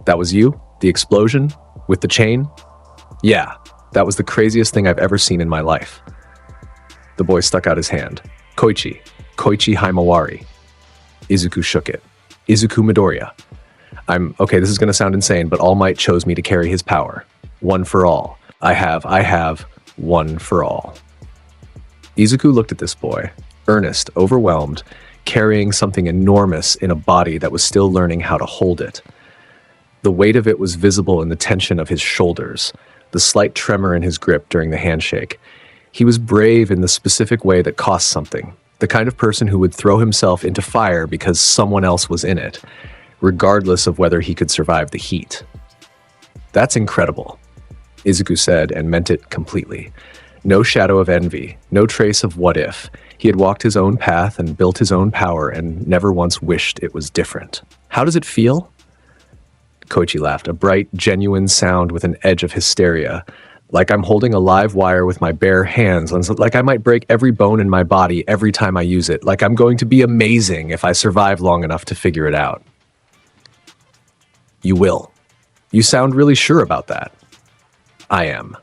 "That was you? The explosion? With the chain?" "Yeah, that was the craziest thing I've ever seen in my life." The boy stuck out his hand. Koichi Himawari." Izuku shook it. "Izuku Midoriya. Okay, this is going to sound insane, but All Might chose me to carry his power. One for all. I have one for all." Izuku looked at this boy, earnest, overwhelmed, carrying something enormous in a body that was still learning how to hold it. The weight of it was visible in the tension of his shoulders, the slight tremor in his grip during the handshake. He was brave in the specific way that cost something, the kind of person who would throw himself into fire because someone else was in it, regardless of whether he could survive the heat. "That's incredible," Izuku said, and meant it completely. No shadow of envy, no trace of what if. He had walked his own path and built his own power and never once wished it was different. "How does it feel?" Koichi laughed, a bright, genuine sound with an edge of hysteria. "Like I'm holding a live wire with my bare hands, like I might break every bone in my body every time I use it, like I'm going to be amazing if I survive long enough to figure it out." "You will. You sound really sure about that." "I am."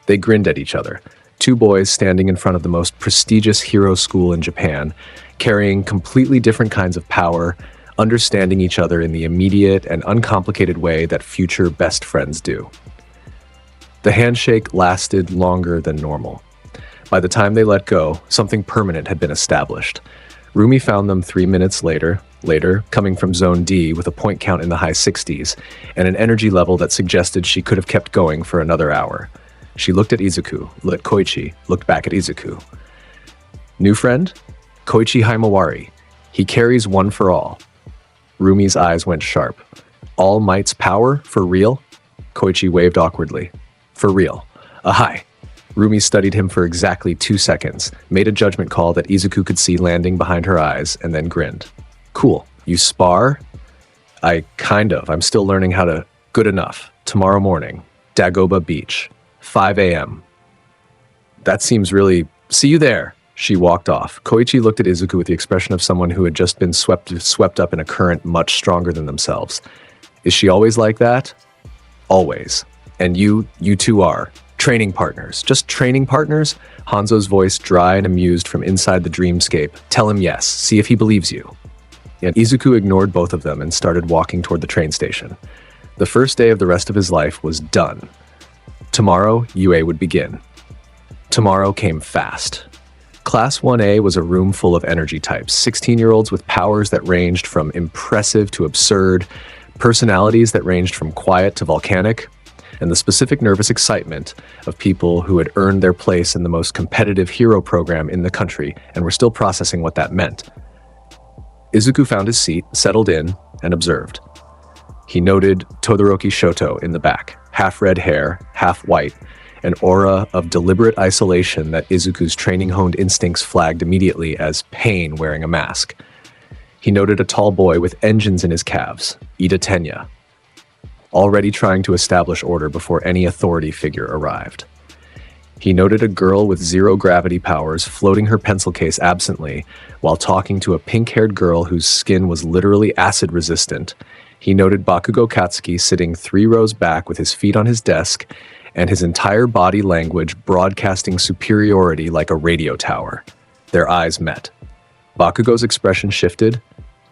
They grinned at each other, two boys standing in front of the most prestigious hero school in Japan, carrying completely different kinds of power, understanding each other in the immediate and uncomplicated way that future best friends do. The handshake lasted longer than normal. By the time they let go, something permanent had been established. Rumi found them 3 minutes later, coming from Zone D with a point count in the high 60s, and an energy level that suggested she could have kept going for another hour. She looked at Izuku, looked at Koichi, looked back at Izuku. "New friend? Koichi Himawari. He carries one for all." Rumi's eyes went sharp. "All Might's power? For real?" Koichi waved awkwardly. "For real. Hi." Rumi studied him for exactly 2 seconds, made a judgment call that Izuku could see landing behind her eyes, and then grinned. "Cool. You spar?" I'm still learning how to..." "Good enough. Tomorrow morning. Dagoba Beach. 5 a.m. "That seems really... See you there." She walked off. Koichi looked at Izuku with the expression of someone who had just been swept up in a current much stronger than themselves. "Is she always like that?" "Always. And you two are training partners." "Just training partners?" Hanzo's voice dry and amused from inside the dreamscape. "Tell him yes. See if he believes you." Yet Izuku ignored both of them and started walking toward the train station. The first day of the rest of his life was done. Tomorrow, UA would begin. Tomorrow came fast. Class 1A was a room full of energy types, 16-year-olds with powers that ranged from impressive to absurd, personalities that ranged from quiet to volcanic, and the specific nervous excitement of people who had earned their place in the most competitive hero program in the country and were still processing what that meant. Izuku found his seat, settled in, and observed. He noted Todoroki Shoto in the back, half red hair, half white, an aura of deliberate isolation that Izuku's training-honed instincts flagged immediately as pain wearing a mask. He noted a tall boy with engines in his calves, Ida Tenya, already trying to establish order before any authority figure arrived. He noted a girl with zero gravity powers floating her pencil case absently while talking to a pink-haired girl whose skin was literally acid-resistant. He noted Bakugo Katsuki sitting 3 rows back with his feet on his desk and his entire body language broadcasting superiority like a radio tower. Their eyes met. Bakugo's expression shifted,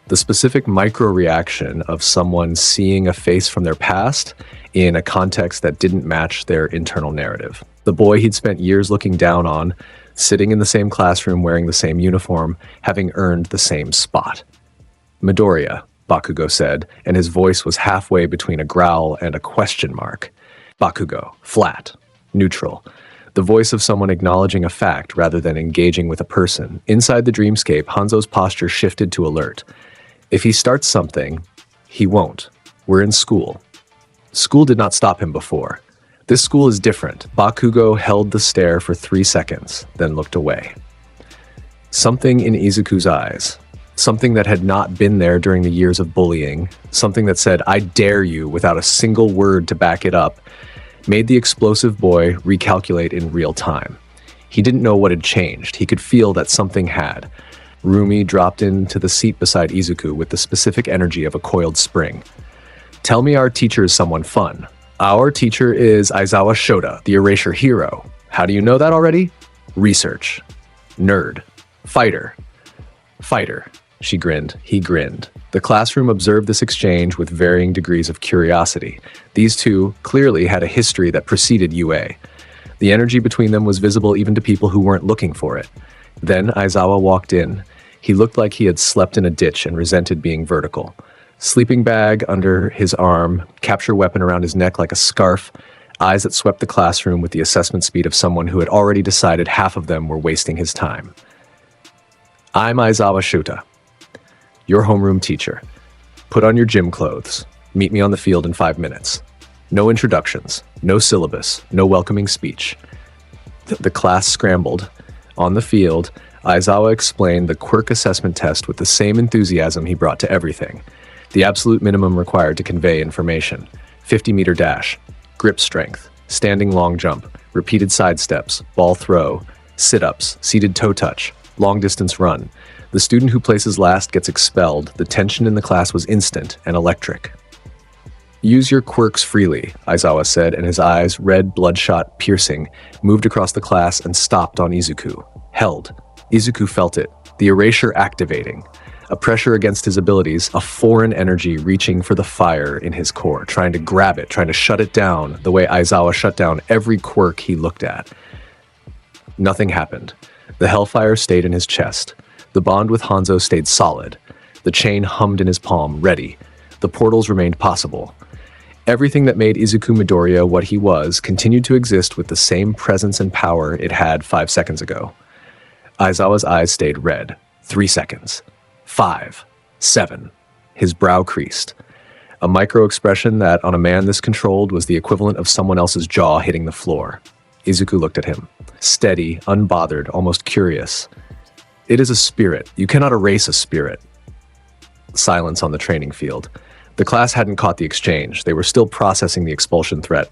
The specific micro-reaction of someone seeing a face from their past in a context that didn't match their internal narrative. The boy he'd spent years looking down on, sitting in the same classroom wearing the same uniform, having earned the same spot. "Midoriya," Bakugo said, and his voice was halfway between a growl and a question mark. Bakugo, flat, neutral. The voice of someone acknowledging a fact rather than engaging with a person. Inside the dreamscape, Hanzo's posture shifted to alert. If he starts something, he won't. We're in school. School did not stop him before. This school is different. Bakugo held the stare for 3 seconds, then looked away. Something in Izuku's eyes, something that had not been there during the years of bullying, something that said, "I dare you," without a single word to back it up, made the explosive boy recalculate in real time. He didn't know what had changed. He could feel that something had. Rumi dropped into the seat beside Izuku with the specific energy of a coiled spring. "Tell me our teacher is someone fun." "Our teacher is Aizawa Shota, the erasure hero." "How do you know that already?" "Research." "Nerd." "Fighter." "Fighter." She grinned. He grinned. The classroom observed this exchange with varying degrees of curiosity. These two clearly had a history that preceded UA. The energy between them was visible even to people who weren't looking for it. Then Aizawa walked in. He looked like he had slept in a ditch and resented being vertical. Sleeping bag under his arm, capture weapon around his neck like a scarf, eyes that swept the classroom with the assessment speed of someone who had already decided half of them were wasting his time. "I'm Aizawa Shota, your homeroom teacher. Put on your gym clothes. Meet me on the field in 5 minutes. No introductions, no syllabus, no welcoming speech." The class scrambled. On the field, Aizawa explained the quirk assessment test with the same enthusiasm he brought to everything. The absolute minimum required to convey information. 50-meter dash, grip strength, standing long jump, repeated side steps, ball throw, sit-ups, seated toe touch, long distance run. The student who places last gets expelled. The tension in the class was instant and electric. "Use your quirks freely," Aizawa said, and his eyes, red, bloodshot, piercing, moved across the class and stopped on Izuku. Held. Izuku felt it, the erasure activating. A pressure against his abilities, a foreign energy reaching for the fire in his core, trying to grab it, trying to shut it down, the way Aizawa shut down every quirk he looked at. Nothing happened. The hellfire stayed in his chest. The bond with Hanzo stayed solid. The chain hummed in his palm, ready. The portals remained possible. Everything that made Izuku Midoriya what he was continued to exist with the same presence and power it had 5 seconds ago. Aizawa's eyes stayed red. 3 seconds. 5. 7. His brow creased. A micro-expression that, on a man this controlled, was the equivalent of someone else's jaw hitting the floor. Izuku looked at him. Steady, unbothered, almost curious. "It is a spirit. You cannot erase a spirit." Silence on the training field. The class hadn't caught the exchange. They were still processing the expulsion threat.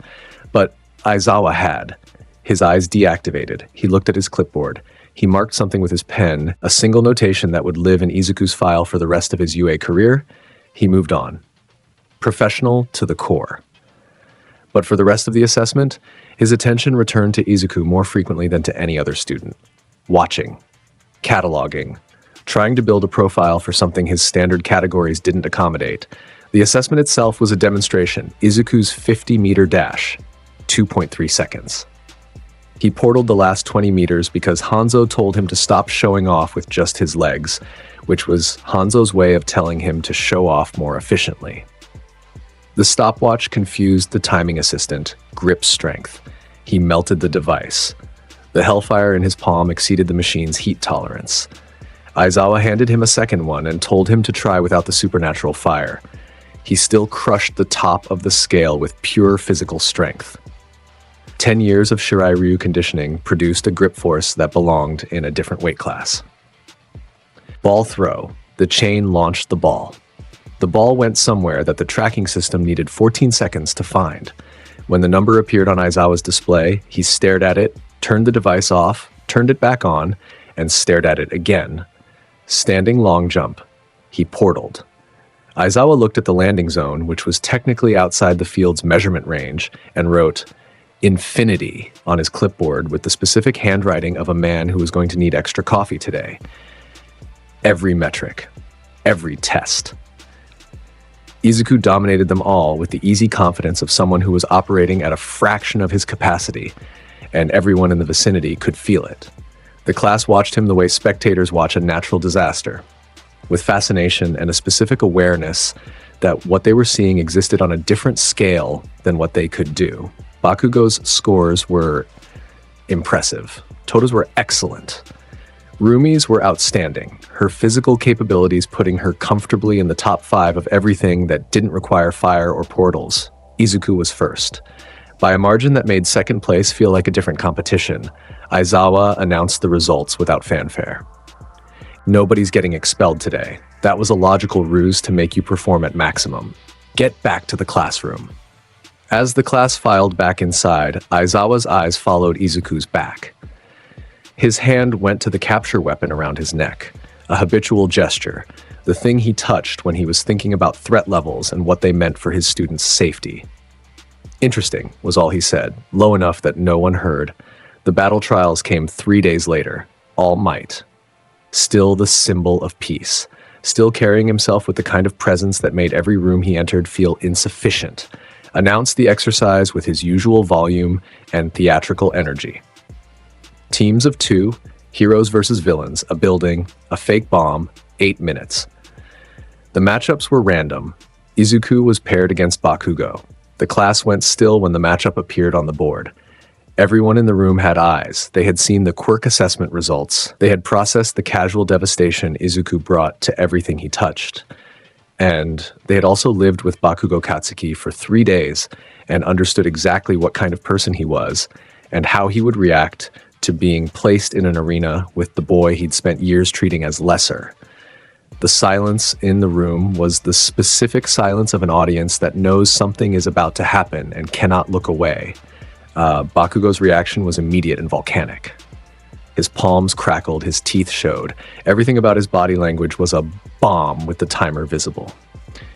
But Aizawa had. His eyes deactivated. He looked at his clipboard. He marked something with his pen, a single notation that would live in Izuku's file for the rest of his UA career. He moved on. Professional to the core. But for the rest of the assessment, his attention returned to Izuku more frequently than to any other student. Watching. Cataloging. Trying to build a profile for something his standard categories didn't accommodate. The assessment itself was a demonstration. Izuku's 50-meter dash. 2.3 seconds. He portaled the last 20 meters because Hanzo told him to stop showing off with just his legs, which was Hanzo's way of telling him to show off more efficiently. The stopwatch confused the timing assistant, grip strength. He melted the device. The hellfire in his palm exceeded the machine's heat tolerance. Aizawa handed him a second one and told him to try without the supernatural fire. He still crushed the top of the scale with pure physical strength. 10 years of Shirai-Ryu conditioning produced a grip force that belonged in a different weight class. Ball throw. The chain launched the ball. The ball went somewhere that the tracking system needed 14 seconds to find. When the number appeared on Aizawa's display, he stared at it, turned the device off, turned it back on, and stared at it again. Standing long jump. He portaled. Aizawa looked at the landing zone, which was technically outside the field's measurement range, and wrote "Infinity" on his clipboard with the specific handwriting of a man who was going to need extra coffee today. Every metric, every test. Izuku dominated them all with the easy confidence of someone who was operating at a fraction of his capacity, and everyone in the vicinity could feel it. The class watched him the way spectators watch a natural disaster, with fascination and a specific awareness that what they were seeing existed on a different scale than what they could do. Bakugo's scores were impressive. Tota's were excellent. Rumi's were outstanding, her physical capabilities putting her comfortably in the top 5 of everything that didn't require fire or portals. Izuku was first. By a margin that made second place feel like a different competition, Aizawa announced the results without fanfare. Nobody's getting expelled today. That was a logical ruse to make you perform at maximum. Get back to the classroom. As the class filed back inside, Aizawa's eyes followed Izuku's back. His hand went to the capture weapon around his neck, a habitual gesture, the thing he touched when he was thinking about threat levels and what they meant for his students' safety. Interesting, was all he said, low enough that no one heard. The battle trials came 3 days later, all might. Still the symbol of peace, still carrying himself with the kind of presence that made every room he entered feel insufficient, announced the exercise with his usual volume and theatrical energy. Teams of 2, heroes versus villains, a building, a fake bomb, 8 minutes. The matchups were random. Izuku was paired against Bakugo. The class went still when the matchup appeared on the board. Everyone in the room had eyes. They had seen the quirk assessment results. They had processed the casual devastation Izuku brought to everything he touched. And they had also lived with Bakugo Katsuki for 3 days and understood exactly what kind of person he was and how he would react to being placed in an arena with the boy he'd spent years treating as lesser. The silence in the room was the specific silence of an audience that knows something is about to happen and cannot look away. Bakugo's reaction was immediate and volcanic. His palms crackled, his teeth showed. Everything about his body language was a bomb with the timer visible.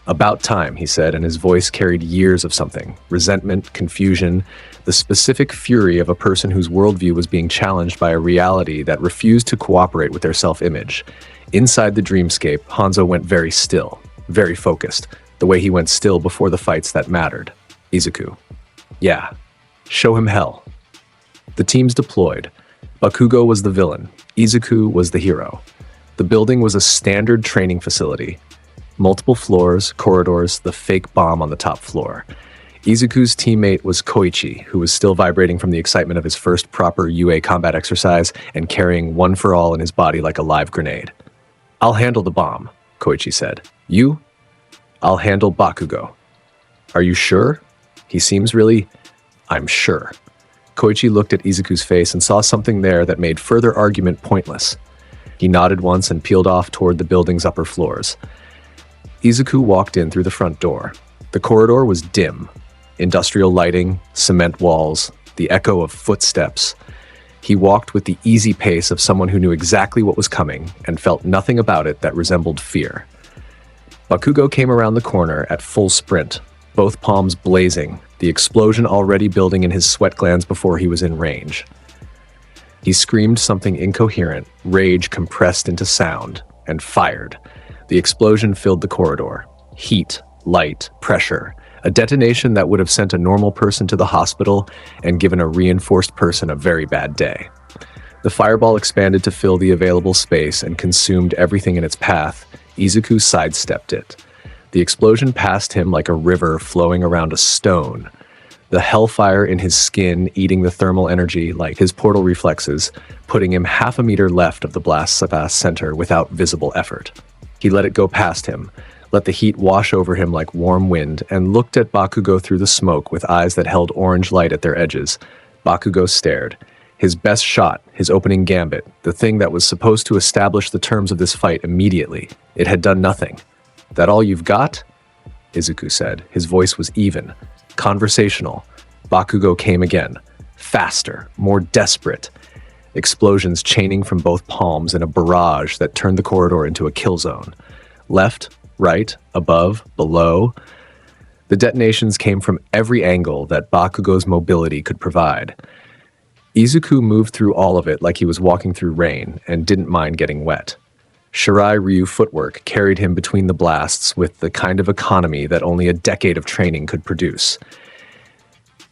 About time, he said, and his voice carried years of something. Resentment, confusion, the specific fury of a person whose worldview was being challenged by a reality that refused to cooperate with their self-image. Inside the dreamscape, Hanzo went very still, very focused, the way he went still before the fights that mattered. Izuku. Yeah. Show him hell. The teams deployed. Bakugo was the villain. Izuku was the hero. The building was a standard training facility. Multiple floors, corridors, the fake bomb on the top floor. Izuku's teammate was Koichi, who was still vibrating from the excitement of his first proper UA combat exercise and carrying one for all in his body like a live grenade. I'll handle the bomb, Koichi said. You? I'll handle Bakugo. Are you sure? He seems really... I'm sure. Koichi looked at Izuku's face and saw something there that made further argument pointless. He nodded once and peeled off toward the building's upper floors. Izuku walked in through the front door. The corridor was dim. Industrial lighting, cement walls, the echo of footsteps. He walked with the easy pace of someone who knew exactly what was coming and felt nothing about it that resembled fear. Bakugo came around the corner at full sprint, both palms blazing, the explosion already building in his sweat glands before he was in range. He screamed something incoherent, rage compressed into sound, and fired. The explosion filled the corridor. Heat, light, pressure, a detonation that would have sent a normal person to the hospital and given a reinforced person a very bad day. The fireball expanded to fill the available space and consumed everything in its path. Izuku sidestepped it. The explosion passed him like a river flowing around a stone. The hellfire in his skin eating the thermal energy like his portal reflexes, putting him half a meter left of the blast's center without visible effort. He let it go past him, let the heat wash over him like warm wind, and looked at Bakugo through the smoke with eyes that held orange light at their edges. Bakugo stared. His best shot, his opening gambit, the thing that was supposed to establish the terms of this fight immediately. It had done nothing. That all you've got? Izuku said. His voice was even, conversational. Bakugo came again. Faster, more desperate. Explosions chaining from both palms in a barrage that turned the corridor into a kill zone. Left, right, above, below. The detonations came from every angle that Bakugo's mobility could provide. Izuku moved through all of it like he was walking through rain and didn't mind getting wet. Shirai Ryu footwork carried him between the blasts with the kind of economy that only a decade of training could produce.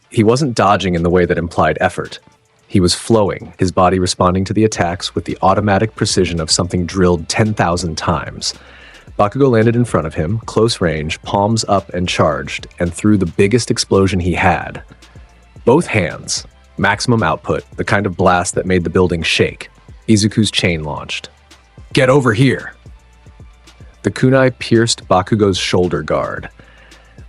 He wasn't dodging in the way that implied effort. He was flowing, his body responding to the attacks with the automatic precision of something drilled 10,000 times. Bakugo landed in front of him, close range, palms up and charged, and threw the biggest explosion he had. Both hands, maximum output, the kind of blast that made the building shake. Izuku's chain launched. "Get over here!" The kunai pierced Bakugo's shoulder guard.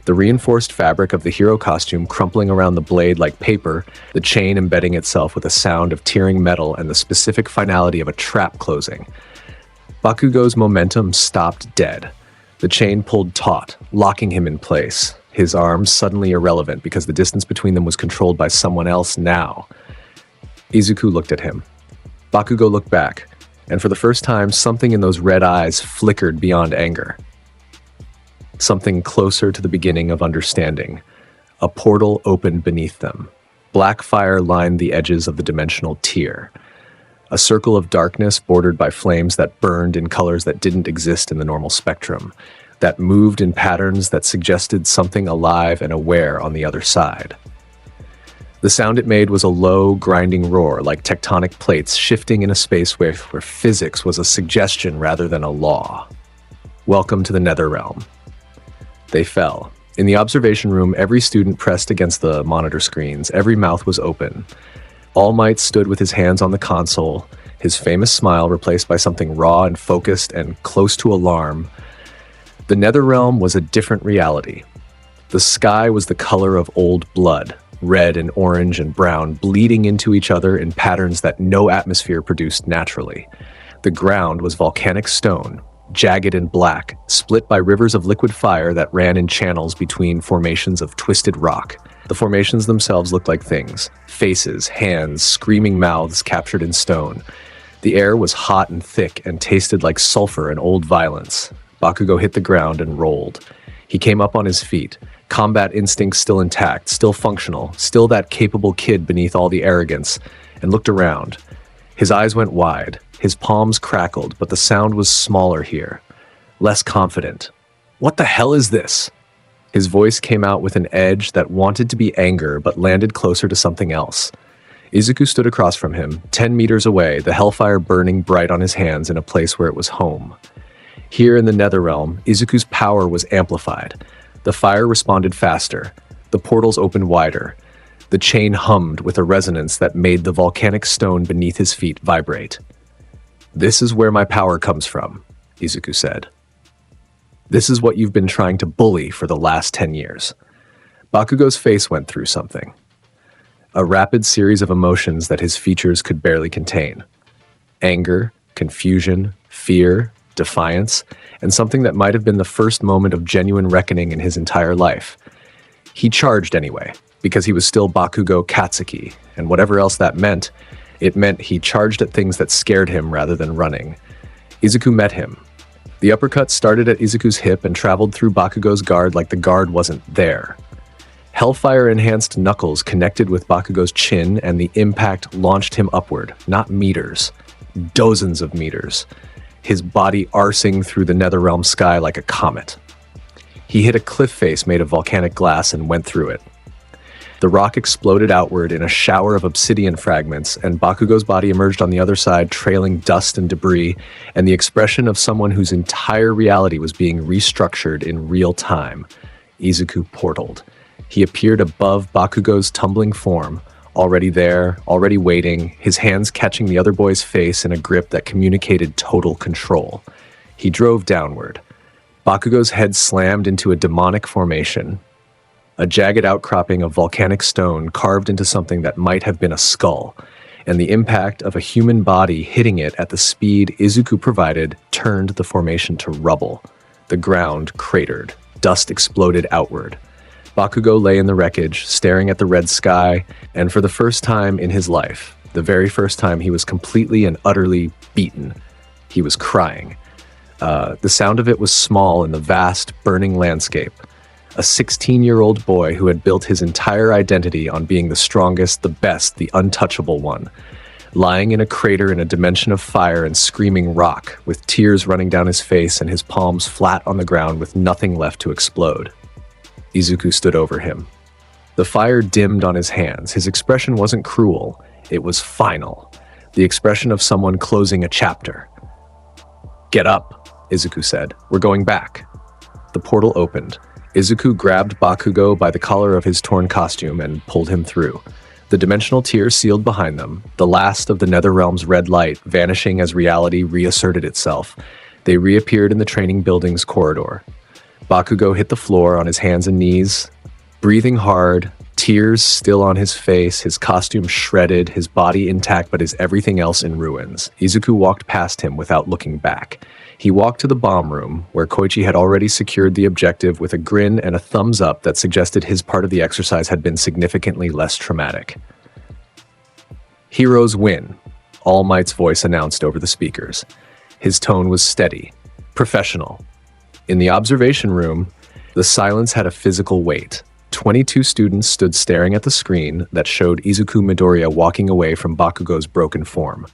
The reinforced fabric of the hero costume crumpling around the blade like paper, the chain embedding itself with a sound of tearing metal and the specific finality of a trap closing. Bakugo's momentum stopped dead. The chain pulled taut, locking him in place, his arms suddenly irrelevant because the distance between them was controlled by someone else now. Izuku looked at him. Bakugo looked back, and for the first time, something in those red eyes flickered beyond anger. Something closer to the beginning of understanding. A portal opened beneath them. Black fire lined the edges of the dimensional tier. A circle of darkness bordered by flames that burned in colors that didn't exist in the normal spectrum, that moved in patterns that suggested something alive and aware on the other side. The sound it made was a low, grinding roar, like tectonic plates shifting in a space where physics was a suggestion rather than a law. Welcome to the Netherrealm. They fell. In the observation room, every student pressed against the monitor screens, every mouth was open. All Might stood with his hands on the console, his famous smile replaced by something raw and focused and close to alarm. The Netherrealm was a different reality. The sky was the color of old blood, red and orange and brown, bleeding into each other in patterns that no atmosphere produced naturally. The ground was volcanic stone, jagged and black, split by rivers of liquid fire that ran in channels between formations of twisted rock. The formations themselves looked like things, faces, hands, screaming mouths captured in stone. The air was hot and thick and tasted like sulfur and old violence. Bakugo hit the ground and rolled. He came up on his feet, combat instincts still intact, still functional, still that capable kid beneath all the arrogance, and looked around. His eyes went wide, his palms crackled, but the sound was smaller here, less confident. "What the hell is this?" His voice came out with an edge that wanted to be anger but landed closer to something else. Izuku stood across from him, 10 meters away, the hellfire burning bright on his hands in a place where it was home. Here in the Netherrealm, Izuku's power was amplified. The fire responded faster. The portals opened wider. The chain hummed with a resonance that made the volcanic stone beneath his feet vibrate. "This is where my power comes from," Izuku said. "This is what you've been trying to bully for the last 10 years. Bakugo's face went through something. A rapid series of emotions that his features could barely contain. Anger, confusion, fear, defiance, and something that might have been the first moment of genuine reckoning in his entire life. He charged anyway, because he was still Bakugo Katsuki, and whatever else that meant, it meant he charged at things that scared him rather than running. Izuku met him. The uppercut started at Izuku's hip and traveled through Bakugo's guard like the guard wasn't there. Hellfire-enhanced knuckles connected with Bakugo's chin, and the impact launched him upward, not meters, dozens of meters, his body arsing through the Netherrealm sky like a comet. He hit a cliff face made of volcanic glass and went through it. The rock exploded outward in a shower of obsidian fragments, and Bakugo's body emerged on the other side, trailing dust and debris, and the expression of someone whose entire reality was being restructured in real time. Izuku portaled. He appeared above Bakugo's tumbling form, already there, already waiting, his hands catching the other boy's face in a grip that communicated total control. He drove downward. Bakugo's head slammed into a demonic formation, a jagged outcropping of volcanic stone carved into something that might have been a skull, and the impact of a human body hitting it at the speed Izuku provided turned the formation to rubble. The ground cratered. Dust exploded outward. Bakugo lay in the wreckage, staring at the red sky, and for the first time in his life, the very first time, he was completely and utterly beaten. He was crying. The sound of it was small in the vast, burning landscape. A 16-year-old boy who had built his entire identity on being the strongest, the best, the untouchable one. lying in a crater in a dimension of fire and screaming rock, with tears running down his face and his palms flat on the ground with nothing left to explode. Izuku stood over him. The fire dimmed on his hands. His expression wasn't cruel. It was final. The expression of someone closing a chapter. "Get up," Izuku said. "We're going back." The portal opened. Izuku grabbed Bakugo by the collar of his torn costume and pulled him through. The dimensional tier sealed behind them, the last of the Netherrealm's red light vanishing as reality reasserted itself. They reappeared in the training building's corridor. Bakugo hit the floor on his hands and knees, breathing hard, tears still on his face, his costume shredded, his body intact but his everything else in ruins. Izuku walked past him without looking back. He walked to the bomb room, where Koichi had already secured the objective with a grin and a thumbs up that suggested his part of the exercise had been significantly less traumatic. "Heroes win," All Might's voice announced over the speakers. His tone was steady, professional. In the observation room, the silence had a physical weight. 22 students stood staring at the screen that showed Izuku Midoriya walking away from Bakugo's broken form.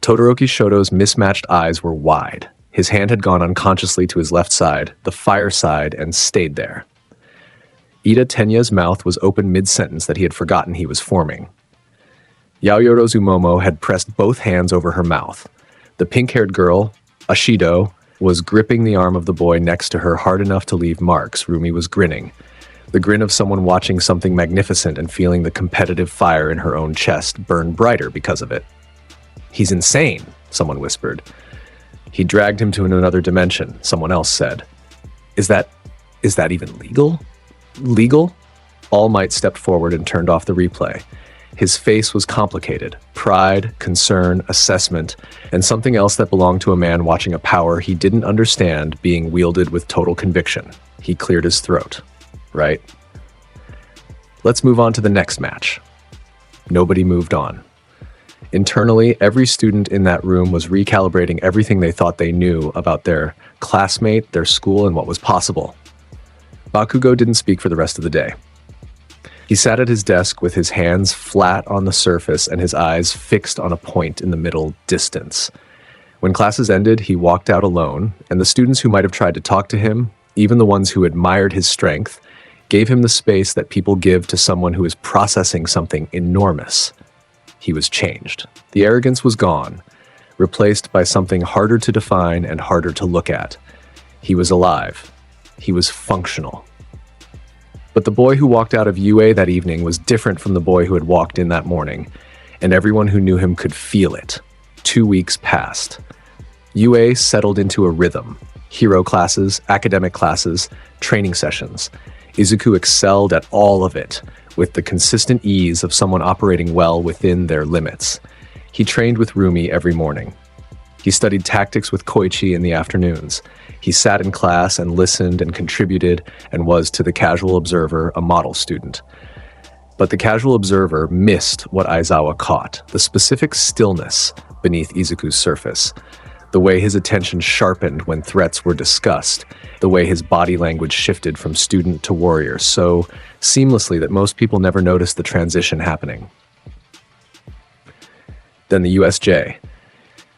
Todoroki Shoto's mismatched eyes were wide. His hand had gone unconsciously to his left side, the fire side, and stayed there. Ida Tenya's mouth was open mid-sentence that he had forgotten he was forming. Yaoyoro Zumomo had pressed both hands over her mouth. The pink-haired girl, Ashido, was gripping the arm of the boy next to her hard enough to leave marks. Rumi was grinning. The grin of someone watching something magnificent and feeling the competitive fire in her own chest burn brighter because of it. "He's insane," someone whispered. "He dragged him to another dimension," someone else said. Is that even legal? Legal? All Might stepped forward and turned off the replay. His face was complicated. Pride, concern, assessment, and something else that belonged to a man watching a power he didn't understand being wielded with total conviction. He cleared his throat. Right? Let's move on to the next match. Nobody moved on. Internally, every student in that room was recalibrating everything they thought they knew about their classmate, their school, and what was possible. Bakugo didn't speak for the rest of the day. He sat at his desk with his hands flat on the surface and his eyes fixed on a point in the middle distance. When classes ended, he walked out alone, and the students who might have tried to talk to him, even the ones who admired his strength, gave him the space that people give to someone who is processing something enormous. He was changed. The arrogance was gone, replaced by something harder to define and harder to look at. He was alive. He was functional. But the boy who walked out of UA that evening was different from the boy who had walked in that morning, and everyone who knew him could feel it. 2 weeks passed. UA settled into a rhythm. Hero classes, academic classes, training sessions. Izuku excelled at all of it, with the consistent ease of someone operating well within their limits. He trained with Rumi every morning. He studied tactics with Koichi in the afternoons. He sat in class and listened and contributed and was, to the casual observer, a model student. But the casual observer missed what Aizawa caught, the specific stillness beneath Izuku's surface. The way his attention sharpened when threats were discussed, the way his body language shifted from student to warrior so seamlessly that most people never noticed the transition happening. Then the USJ.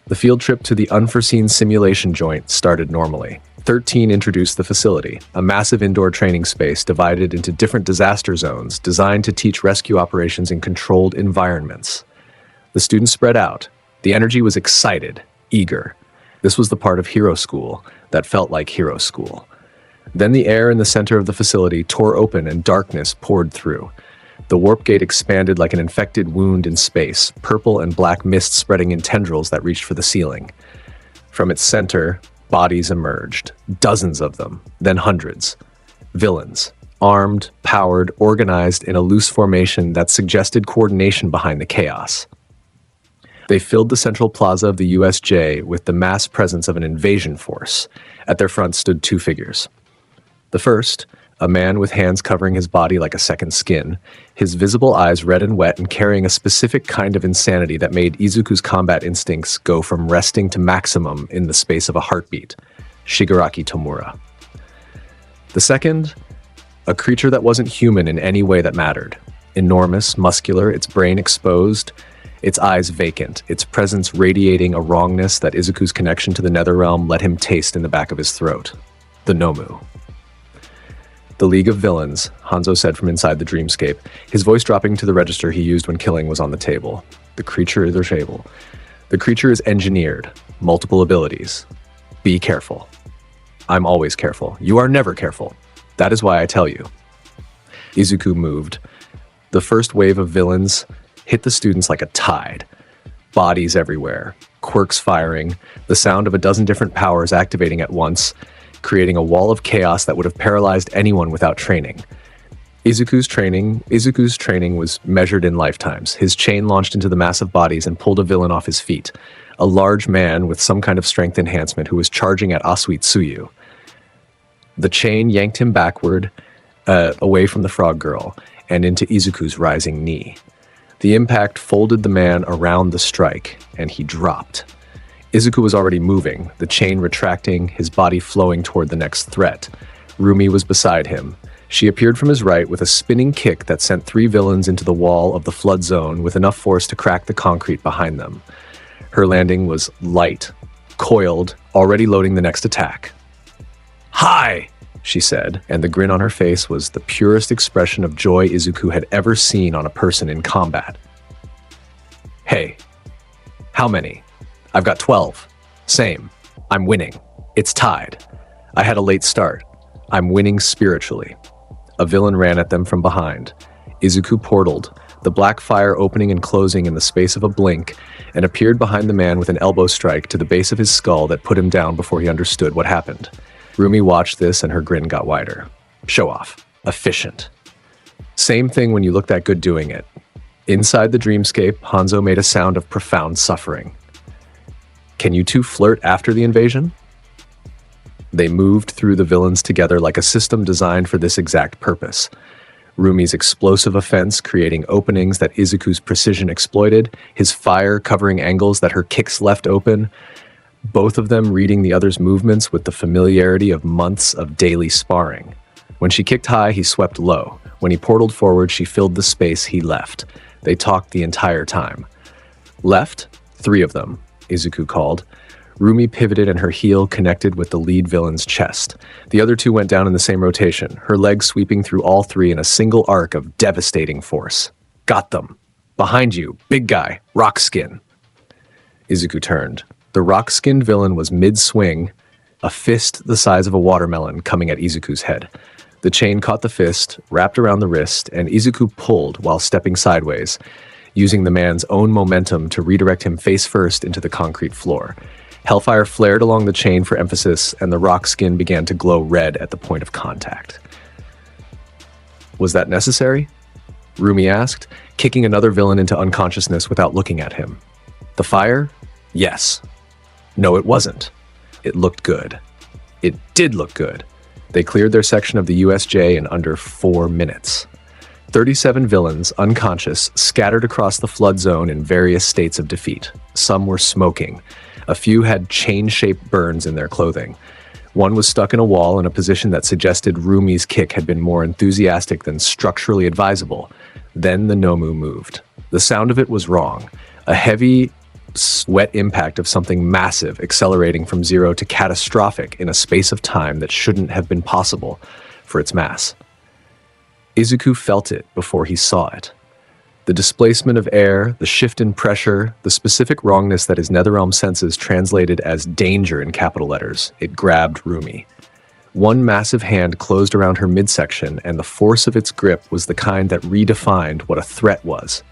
The field trip to the unforeseen simulation joint started normally. 13 introduced the facility, a massive indoor training space divided into different disaster zones designed to teach rescue operations in controlled environments. The students spread out. The energy was excited, eager. This was the part of Hero School that felt like Hero School. Then the air in the center of the facility tore open and darkness poured through. The warp gate expanded like an infected wound in space, purple and black mist spreading in tendrils that reached for the ceiling. From its center, bodies emerged, dozens of them, then hundreds. Villains, armed, powered, organized in a loose formation that suggested coordination behind the chaos. They filled the central plaza of the USJ with the mass presence of an invasion force. At their front stood 2 figures. The first, a man with hands covering his body like a second skin, his visible eyes red and wet and carrying a specific kind of insanity that made Izuku's combat instincts go from resting to maximum in the space of a heartbeat, Shigaraki Tomura. The second, a creature that wasn't human in any way that mattered. Enormous, muscular, its brain exposed, its eyes vacant, its presence radiating a wrongness that Izuku's connection to the Netherrealm let him taste in the back of his throat. The Nomu. The League of Villains, Hanzo said from inside the dreamscape, his voice dropping to the register he used when killing was on the table. The creature is table. The creature is engineered, multiple abilities. Be careful. I'm always careful. You are never careful. That is why I tell you. Izuku moved. The first wave of villains hit the students like a tide. Bodies everywhere, quirks firing, the sound of a dozen different powers activating at once, creating a wall of chaos that would have paralyzed anyone without training. Izuku's training was measured in lifetimes. His chain launched into the massive bodies and pulled a villain off his feet. A large man with some kind of strength enhancement who was charging at Asui Tsuyu. The chain yanked him backward, away from the frog girl, and into Izuku's rising knee. The impact folded the man around the strike, and he dropped. Izuku was already moving, the chain retracting, his body flowing toward the next threat. Rumi was beside him. She appeared from his right with a spinning kick that sent 3 villains into the wall of the flood zone with enough force to crack the concrete behind them. Her landing was light, coiled, already loading the next attack. "Hi!" she said, and the grin on her face was the purest expression of joy Izuku had ever seen on a person in combat. "Hey, how many?" "I've got 12. Same. I'm winning. It's tied. I had a late start. I'm winning spiritually." A villain ran at them from behind. Izuku portaled, the black fire opening and closing in the space of a blink, and appeared behind the man with an elbow strike to the base of his skull that put him down before he understood what happened. Rumi watched this and her grin got wider. Show off. Efficient. Same thing when you look that good doing it. Inside the dreamscape, Hanzo made a sound of profound suffering. "Can you two flirt after the invasion?" They moved through the villains together like a system designed for this exact purpose. Rumi's explosive offense creating openings that Izuku's precision exploited, his fire covering angles that her kicks left open, both of them reading the other's movements with the familiarity of months of daily sparring. When she kicked high, he swept low. When he portaled forward, she filled the space he left. They talked the entire time. "Left? 3 of them," Izuku called. Rumi pivoted and her heel connected with the lead villain's chest. The other 2 went down in the same rotation, her legs sweeping through all 3 in a single arc of devastating force. "Got them. Behind you, big guy, rock skin." Izuku turned. The rock-skinned villain was mid-swing, a fist the size of a watermelon coming at Izuku's head. The chain caught the fist, wrapped around the wrist, and Izuku pulled while stepping sideways, using the man's own momentum to redirect him face first into the concrete floor. Hellfire flared along the chain for emphasis, and the rock skin began to glow red at the point of contact. "Was that necessary?" Rumi asked, kicking another villain into unconsciousness without looking at him. "The fire? Yes. No, it wasn't. It looked good. It did look good." They cleared their section of the USJ in under 4 minutes. 37 villains, unconscious, scattered across the flood zone in various states of defeat. Some were smoking. A few had chain-shaped burns in their clothing. One was stuck in a wall in a position that suggested Rumi's kick had been more enthusiastic than structurally advisable. Then the Nomu moved. The sound of it was wrong. A heavy, wet impact of something massive accelerating from 0 to catastrophic in a space of time that shouldn't have been possible for its mass. Izuku felt it before he saw it. The displacement of air, the shift in pressure, the specific wrongness that his Netherrealm senses translated as danger in capital letters. It grabbed Rumi. One massive hand closed around her midsection, and the force of its grip was the kind that redefined what a threat was.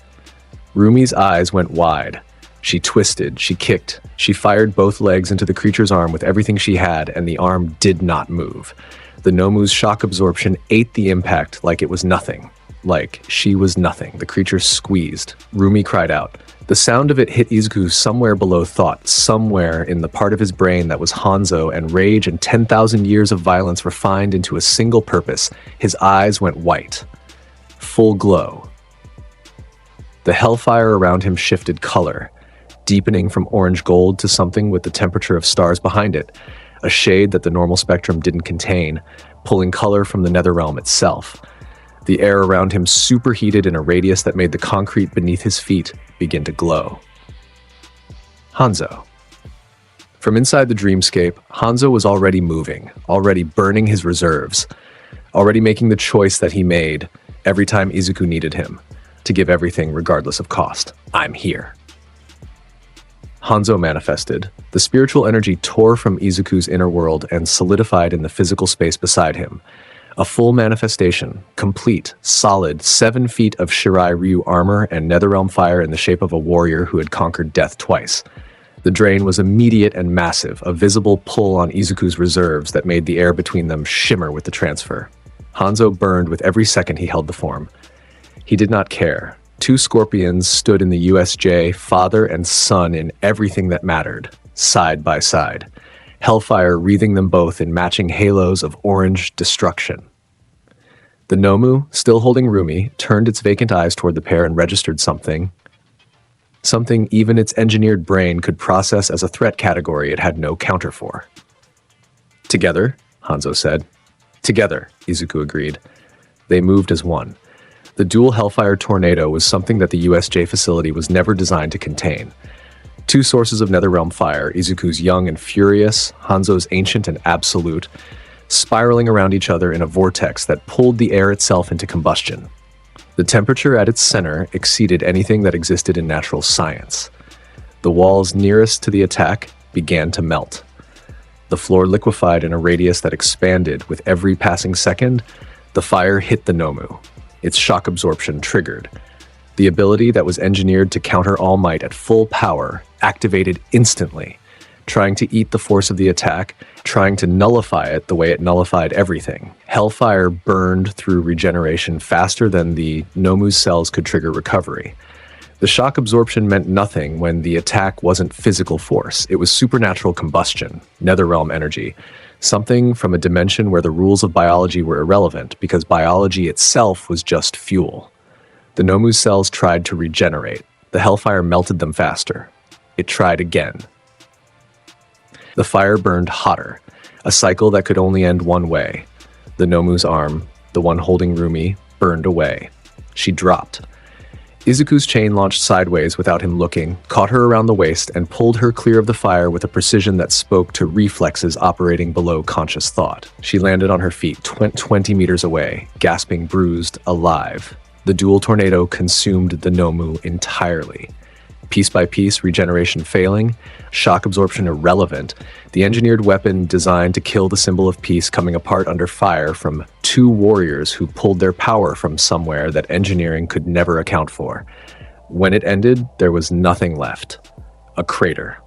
Rumi's eyes went wide. She twisted, she kicked, she fired both legs into the creature's arm with everything she had, and the arm did not move. The Nomu's shock absorption ate the impact like it was nothing. Like she was nothing. The creature squeezed. Rumi cried out. The sound of it hit Izuku somewhere below thought, somewhere in the part of his brain that was Hanzo, and rage and 10,000 years of violence refined into a single purpose. His eyes went white. Full glow. The hellfire around him shifted color, deepening from orange gold to something with the temperature of stars behind it, a shade that the normal spectrum didn't contain, pulling color from the Netherrealm itself. The air around him superheated in a radius that made the concrete beneath his feet begin to glow. Hanzo. From inside the dreamscape, Hanzo was already moving, already burning his reserves, already making the choice that he made every time Izuku needed him, to give everything regardless of cost. I'm here. Hanzo manifested. The spiritual energy tore from Izuku's inner world and solidified in the physical space beside him. A full manifestation, complete, solid, 7 feet of Shirai Ryu armor and Netherrealm fire in the shape of a warrior who had conquered death twice. The drain was immediate and massive, a visible pull on Izuku's reserves that made the air between them shimmer with the transfer. Hanzo burned with every second he held the form. He did not care. 2 scorpions stood in the USJ, father and son in everything that mattered, side by side. Hellfire wreathing them both in matching halos of orange destruction. The Nomu, still holding Rumi, turned its vacant eyes toward the pair and registered something. Something even its engineered brain could process as a threat category it had no counter for. Together, Hanzo said. Together, Izuku agreed. They moved as one. The dual Hellfire tornado was something that the USJ facility was never designed to contain. 2 sources of Netherrealm fire, Izuku's young and furious, Hanzo's ancient and absolute, spiraling around each other in a vortex that pulled the air itself into combustion. The temperature at its center exceeded anything that existed in natural science. The walls nearest to the attack began to melt. The floor liquefied in a radius that expanded with every passing second. The fire hit the Nomu. Its shock absorption triggered. The ability that was engineered to counter All Might at full power activated instantly, trying to eat the force of the attack, trying to nullify it the way it nullified everything. Hellfire burned through regeneration faster than the Nomu's cells could trigger recovery. The shock absorption meant nothing when the attack wasn't physical force. It was supernatural combustion, Netherrealm energy, something from a dimension where the rules of biology were irrelevant because biology itself was just fuel. The Nomu's cells tried to regenerate. The Hellfire melted them faster. It tried again. The fire burned hotter, a cycle that could only end one way. The Nomu's arm, the one holding Rumi, burned away. She dropped. Izuku's chain launched sideways without him looking, caught her around the waist, and pulled her clear of the fire with a precision that spoke to reflexes operating below conscious thought. She landed on her feet 20 meters away, gasping, bruised, alive. The dual tornado consumed the Nomu entirely. Piece by piece, regeneration failing, shock absorption irrelevant, the engineered weapon designed to kill the symbol of peace coming apart under fire from 2 warriors who pulled their power from somewhere that engineering could never account for. When it ended, there was nothing left. A crater.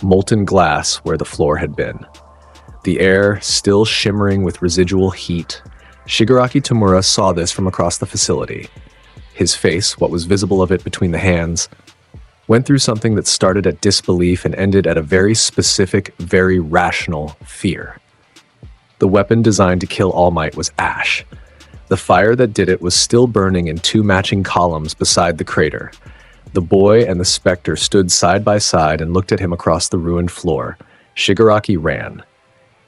Molten glass where the floor had been. The air still shimmering with residual heat. Shigaraki Tamura saw this from across the facility. His face, what was visible of it between the hands, went through something that started at disbelief and ended at a very specific, very rational fear. The weapon designed to kill All Might was ash. The fire that did it was still burning in 2 matching columns beside the crater. The boy and the specter stood side by side and looked at him across the ruined floor. Shigaraki ran.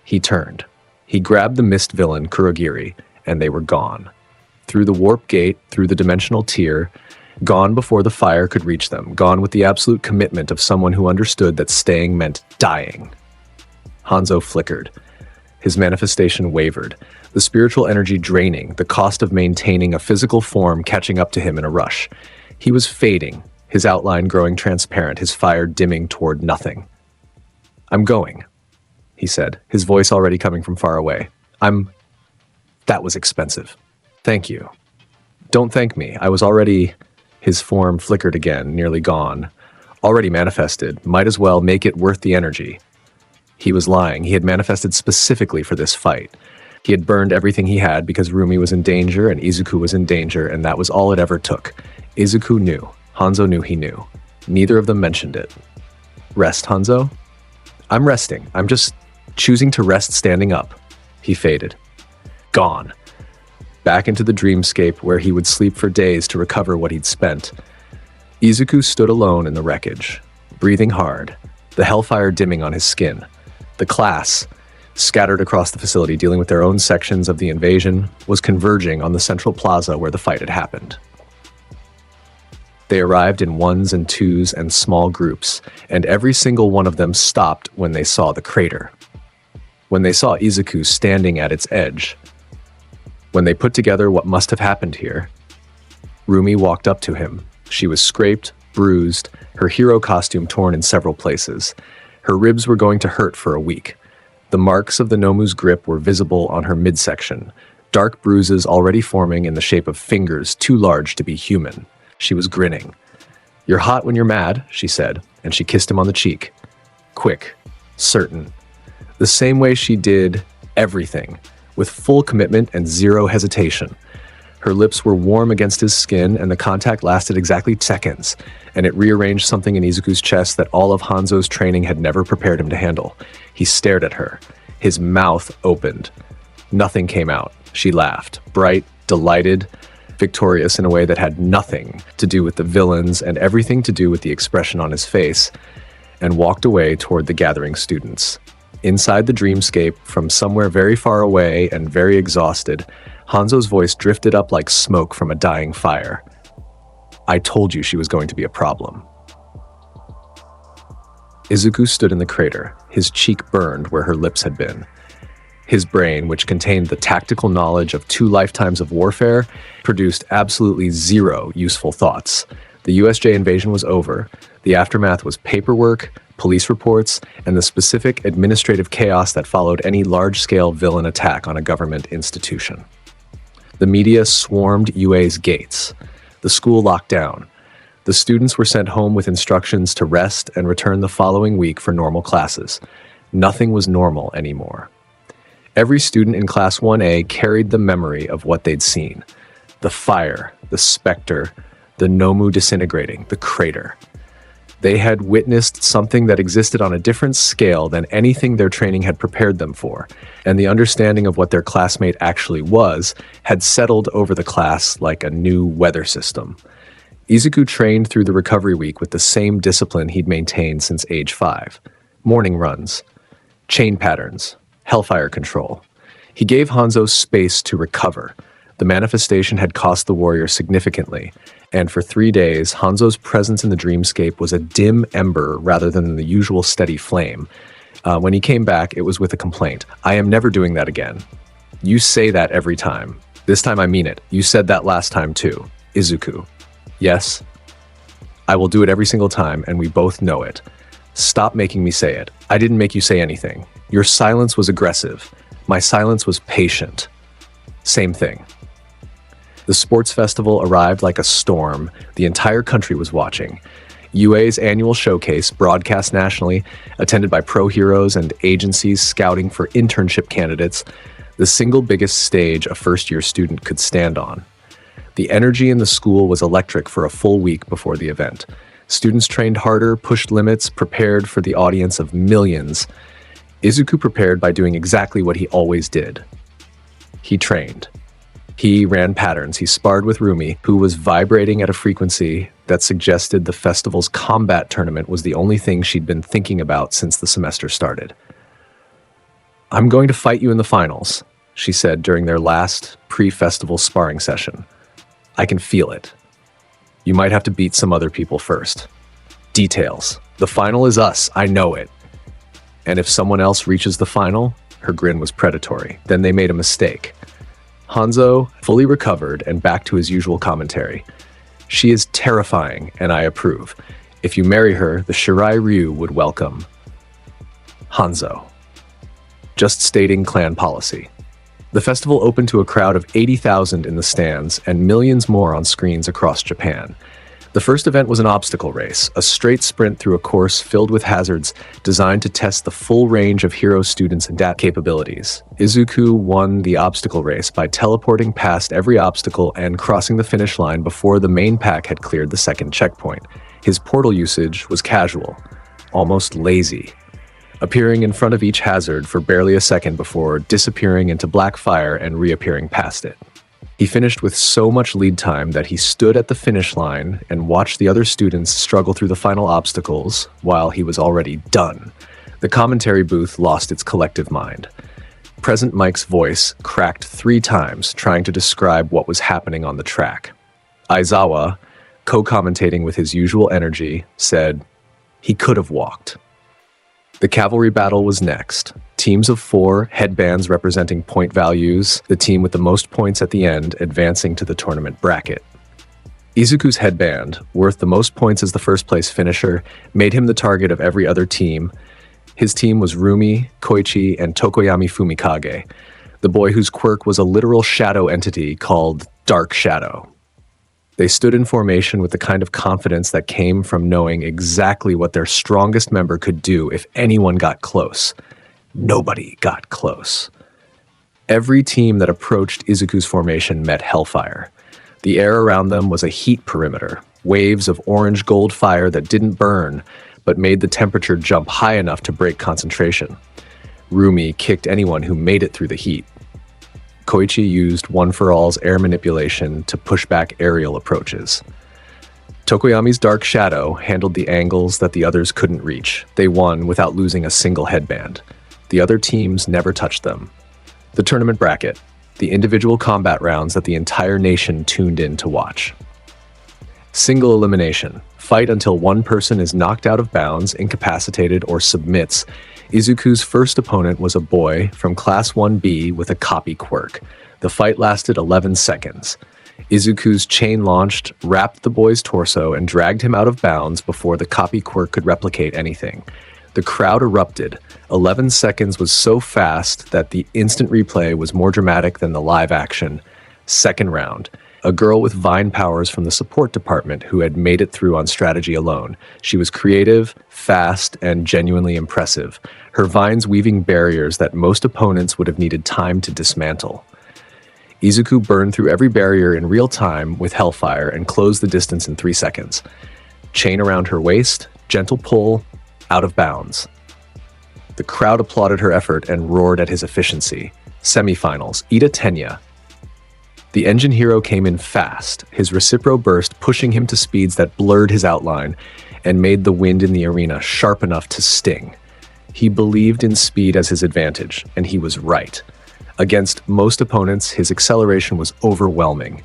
He turned. He grabbed the mist villain, Kurogiri, and they were gone. Through the warp gate, through the dimensional tier, gone before the fire could reach them, gone with the absolute commitment of someone who understood that staying meant dying. Hanzo flickered. His manifestation wavered, the spiritual energy draining, the cost of maintaining a physical form catching up to him in a rush. He was fading, his outline growing transparent, his fire dimming toward nothing. "I'm going," he said, his voice already coming from far away. That was expensive. Thank you. Don't thank me. I was already... His form flickered again, nearly gone. Already manifested. Might as well make it worth the energy. He was lying. He had manifested specifically for this fight. He had burned everything he had because Rumi was in danger and Izuku was in danger, and that was all it ever took. Izuku knew. Hanzo knew he knew. Neither of them mentioned it. Rest, Hanzo? I'm resting. I'm just choosing to rest standing up. He faded. Gone. Back into the dreamscape where he would sleep for days to recover what he'd spent. Izuku stood alone in the wreckage, breathing hard, the hellfire dimming on his skin. The class, scattered across the facility dealing with their own sections of the invasion, was converging on the central plaza where the fight had happened. They arrived in ones and twos and small groups, and every single one of them stopped when they saw the crater. When they saw Izuku standing at its edge. When they put together what must have happened here, Rumi walked up to him. She was scraped, bruised, her hero costume torn in several places. Her ribs were going to hurt for a week. The marks of the Nomu's grip were visible on her midsection, dark bruises already forming in the shape of fingers too large to be human. She was grinning. "You're hot when you're mad," she said, and she kissed him on the cheek. Quick, certain. The same way she did everything, with full commitment and zero hesitation. Her lips were warm against his skin, and the contact lasted exactly seconds, and it rearranged something in Izuku's chest that all of Hanzo's training had never prepared him to handle. He stared at her. His mouth opened. Nothing came out. She laughed, bright, delighted, victorious in a way that had nothing to do with the villains and everything to do with the expression on his face, and walked away toward the gathering students. Inside the dreamscape, from somewhere very far away and very exhausted, Hanzo's voice drifted up like smoke from a dying fire. "I told you she was going to be a problem." Izuku stood in the crater, his cheek burned where her lips had been. His brain, which contained the tactical knowledge of 2 lifetimes of warfare, produced absolutely zero useful thoughts. The USJ invasion was over. The aftermath was paperwork, police reports, and the specific administrative chaos that followed any large-scale villain attack on a government institution. The media swarmed UA's gates. The school locked down. The students were sent home with instructions to rest and return the following week for normal classes. Nothing was normal anymore. Every student in Class 1A carried the memory of what they'd seen. The fire, the specter, the Nomu disintegrating, the crater. They had witnessed something that existed on a different scale than anything their training had prepared them for, and the understanding of what their classmate actually was had settled over the class like a new weather system. Izuku trained through the recovery week with the same discipline he'd maintained since age 5. Morning runs, chain patterns, hellfire control. He gave Hanzo space to recover. The manifestation had cost the warrior significantly, and for 3 days, Hanzo's presence in the dreamscape was a dim ember rather than the usual steady flame. When he came back, it was with a complaint. "I am never doing that again." "You say that every time. This time I mean it. You said that last time too." "Izuku." "Yes." "I will do it every single time, and we both know it. Stop making me say it. I didn't make you say anything. Your silence was aggressive. My silence was patient." "Same thing." The sports festival arrived like a storm. The entire country was watching. UA's annual showcase, broadcast nationally, attended by pro heroes and agencies scouting for internship candidates, the single biggest stage a first-year student could stand on. The energy in the school was electric for a full week before the event. Students trained harder, pushed limits, prepared for the audience of millions. Izuku prepared by doing exactly what he always did. He trained. He ran patterns. He sparred with Rumi, who was vibrating at a frequency that suggested the festival's combat tournament was the only thing she'd been thinking about since the semester started. "I'm going to fight you in the finals," she said during their last pre-festival sparring session. "I can feel it. You might have to beat some other people first. Details. The final is us. I know it. And if someone else reaches the final," her grin was predatory, "then they made a mistake." Hanzo fully recovered and back to his usual commentary. "She is terrifying, and I approve. If you marry her, the Shirai Ryu would welcome." Hanzo. Just stating clan policy. The festival opened to a crowd of 80,000 in the stands and millions more on screens across Japan. The first event was an obstacle race, a straight sprint through a course filled with hazards designed to test the full range of hero students' and DAT capabilities. Izuku won the obstacle race by teleporting past every obstacle and crossing the finish line before the main pack had cleared the second checkpoint. His portal usage was casual, almost lazy, appearing in front of each hazard for barely a second before disappearing into black fire and reappearing past it. He finished with so much lead time that he stood at the finish line and watched the other students struggle through the final obstacles while he was already done. The commentary booth lost its collective mind. Present Mike's voice cracked 3 times, trying to describe what was happening on the track. Aizawa, co-commentating with his usual energy, said, "He could have walked." The cavalry battle was next. Teams of 4, headbands representing point values, the team with the most points at the end advancing to the tournament bracket. Izuku's headband, worth the most points as the first-place finisher, made him the target of every other team. His team was Rumi, Koichi, and Tokoyami Fumikage, the boy whose quirk was a literal shadow entity called Dark Shadow. They stood in formation with the kind of confidence that came from knowing exactly what their strongest member could do if anyone got close. Nobody got close. Every team that approached Izuku's formation met hellfire. The air around them was a heat perimeter, waves of orange-gold fire that didn't burn, but made the temperature jump high enough to break concentration. Rumi kicked anyone who made it through the heat. Koichi used One for All's air manipulation to push back aerial approaches. Tokoyami's Dark Shadow handled the angles that the others couldn't reach. They won without losing a single headband. The other teams never touched them. The tournament bracket, the individual combat rounds that the entire nation tuned in to watch. Single elimination. Fight until one person is knocked out of bounds, incapacitated, or submits. Izuku's first opponent was a boy from Class 1B with a copy quirk. The fight lasted 11 seconds. Izuku's chain launched, wrapped the boy's torso, and dragged him out of bounds before the copy quirk could replicate anything. The crowd erupted. 11 seconds was so fast that the instant replay was more dramatic than the live action. Second round. A girl with vine powers from the support department who had made it through on strategy alone. She was creative, fast, and genuinely impressive, her vines weaving barriers that most opponents would have needed time to dismantle. Izuku burned through every barrier in real time with hellfire and closed the distance in 3 seconds. Chain around her waist, gentle pull, out of bounds. The crowd applauded her effort and roared at his efficiency. Semifinals, Ida Tenya. The engine hero came in fast, his recipro burst pushing him to speeds that blurred his outline and made the wind in the arena sharp enough to sting. He believed in speed as his advantage, and he was right. Against most opponents, his acceleration was overwhelming.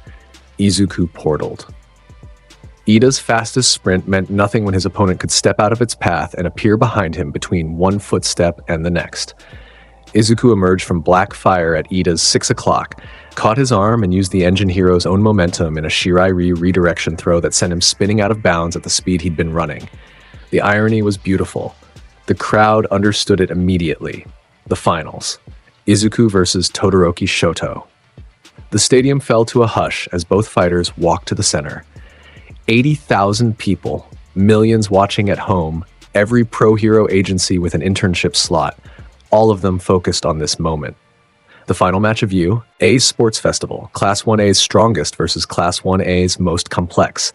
Izuku portaled. Ida's fastest sprint meant nothing when his opponent could step out of its path and appear behind him between one footstep and the next. Izuku emerged from black fire at Ida's 6 o'clock, caught his arm and used the engine hero's own momentum in a Shirai-Ri redirection throw that sent him spinning out of bounds at the speed he'd been running. The irony was beautiful. The crowd understood it immediately. The finals. Izuku versus Todoroki Shoto. The stadium fell to a hush as both fighters walked to the center. 80,000 people, millions watching at home, every pro-hero agency with an internship slot, all of them focused on this moment. The final match of you, A's Sports Festival, Class 1A's strongest versus Class 1A's most complex.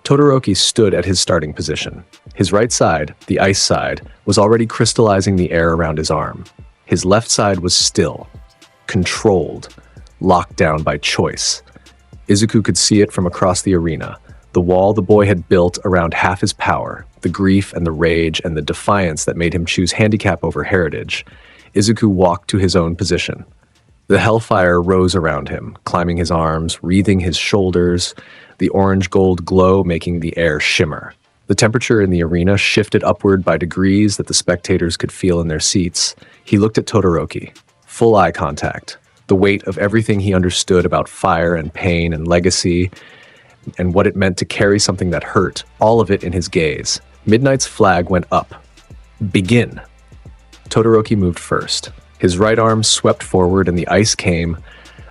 Todoroki stood at his starting position. His right side, the ice side, was already crystallizing the air around his arm. His left side was still, controlled, locked down by choice. Izuku could see it from across the arena. The wall the boy had built around half his power, the grief and the rage and the defiance that made him choose handicap over heritage. Izuku walked to his own position. The hellfire rose around him, climbing his arms, wreathing his shoulders, the orange-gold glow making the air shimmer. The temperature in the arena shifted upward by degrees that the spectators could feel in their seats. He looked at Todoroki. Full eye contact. The weight of everything he understood about fire and pain and legacy, and what it meant to carry something that hurt, all of it in his gaze. Midnight's flag went up. Begin. Todoroki moved first. His right arm swept forward and the ice came,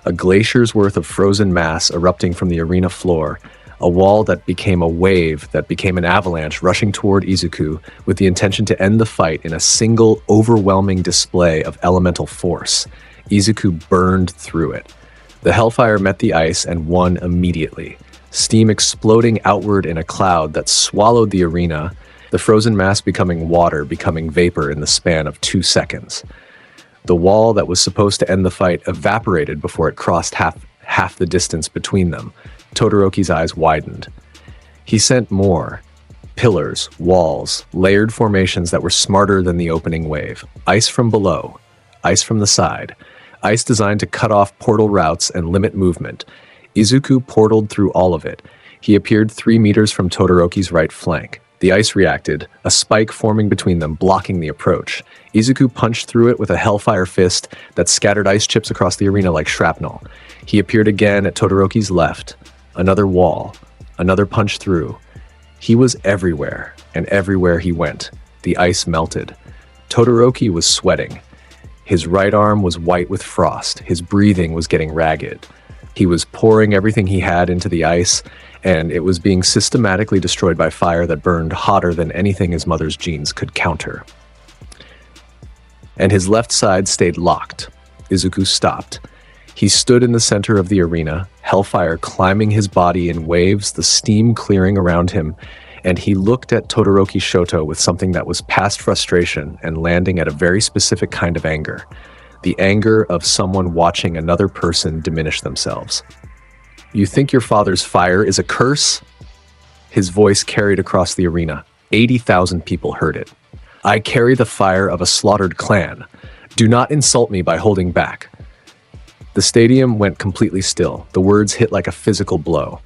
a glacier's worth of frozen mass erupting from the arena floor, a wall that became a wave that became an avalanche rushing toward Izuku with the intention to end the fight in a single, overwhelming display of elemental force. Izuku burned through it. The hellfire met the ice and won immediately. Steam exploding outward in a cloud that swallowed the arena, the frozen mass becoming water, becoming vapor in the span of 2 seconds. The wall that was supposed to end the fight evaporated before it crossed half the distance between them. Todoroki's eyes widened. He sent more. Pillars, walls, layered formations that were smarter than the opening wave. Ice from below, ice from the side, ice designed to cut off portal routes and limit movement. Izuku portaled through all of it. He appeared 3 meters from Todoroki's right flank. The ice reacted, a spike forming between them, blocking the approach. Izuku punched through it with a hellfire fist that scattered ice chips across the arena like shrapnel. He appeared again at Todoroki's left. Another wall, another punch through. He was everywhere, and everywhere he went, the ice melted. Todoroki was sweating. His right arm was white with frost. His breathing was getting ragged. He was pouring everything he had into the ice, and it was being systematically destroyed by fire that burned hotter than anything his mother's genes could counter. And his left side stayed locked. Izuku stopped. He stood in the center of the arena, hellfire climbing his body in waves, the steam clearing around him, and he looked at Todoroki Shoto with something that was past frustration and landing at a very specific kind of anger. The anger of someone watching another person diminish themselves. "You think your father's fire is a curse?" His voice carried across the arena. 80,000 people heard it. "I carry the fire of a slaughtered clan. Do not insult me by holding back." The stadium went completely still. The words hit like a physical blow.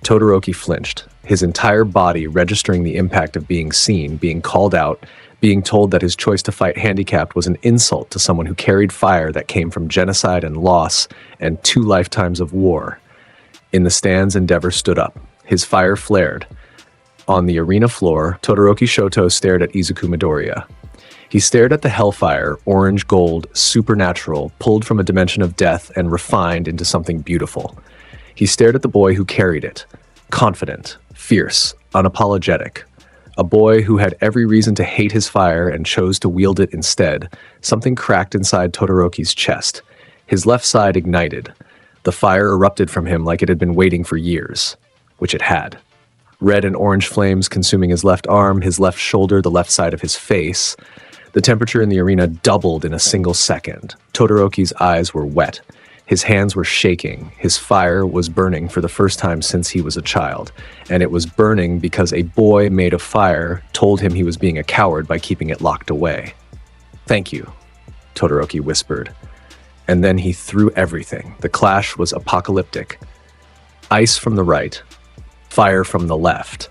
Todoroki flinched, his entire body registering the impact of being seen, being called out, being told that his choice to fight handicapped was an insult to someone who carried fire that came from genocide and loss and 2 lifetimes of war. In the stands, Endeavor stood up. His fire flared. On the arena floor, Todoroki Shoto stared at Izuku Midoriya. He stared at the hellfire, orange gold, supernatural, pulled from a dimension of death and refined into something beautiful. He stared at the boy who carried it, confident, fierce, unapologetic. A boy who had every reason to hate his fire and chose to wield it instead. Something cracked inside Todoroki's chest. His left side ignited. The fire erupted from him like it had been waiting for years, which it had. Red and orange flames consuming his left arm, his left shoulder, the left side of his face. The temperature in the arena doubled in a single second. Todoroki's eyes were wet. His hands were shaking. His fire was burning for the first time since he was a child. And it was burning because a boy made of fire told him he was being a coward by keeping it locked away. "Thank you," Todoroki whispered. And then he threw everything. The clash was apocalyptic. Ice from the right, fire from the left.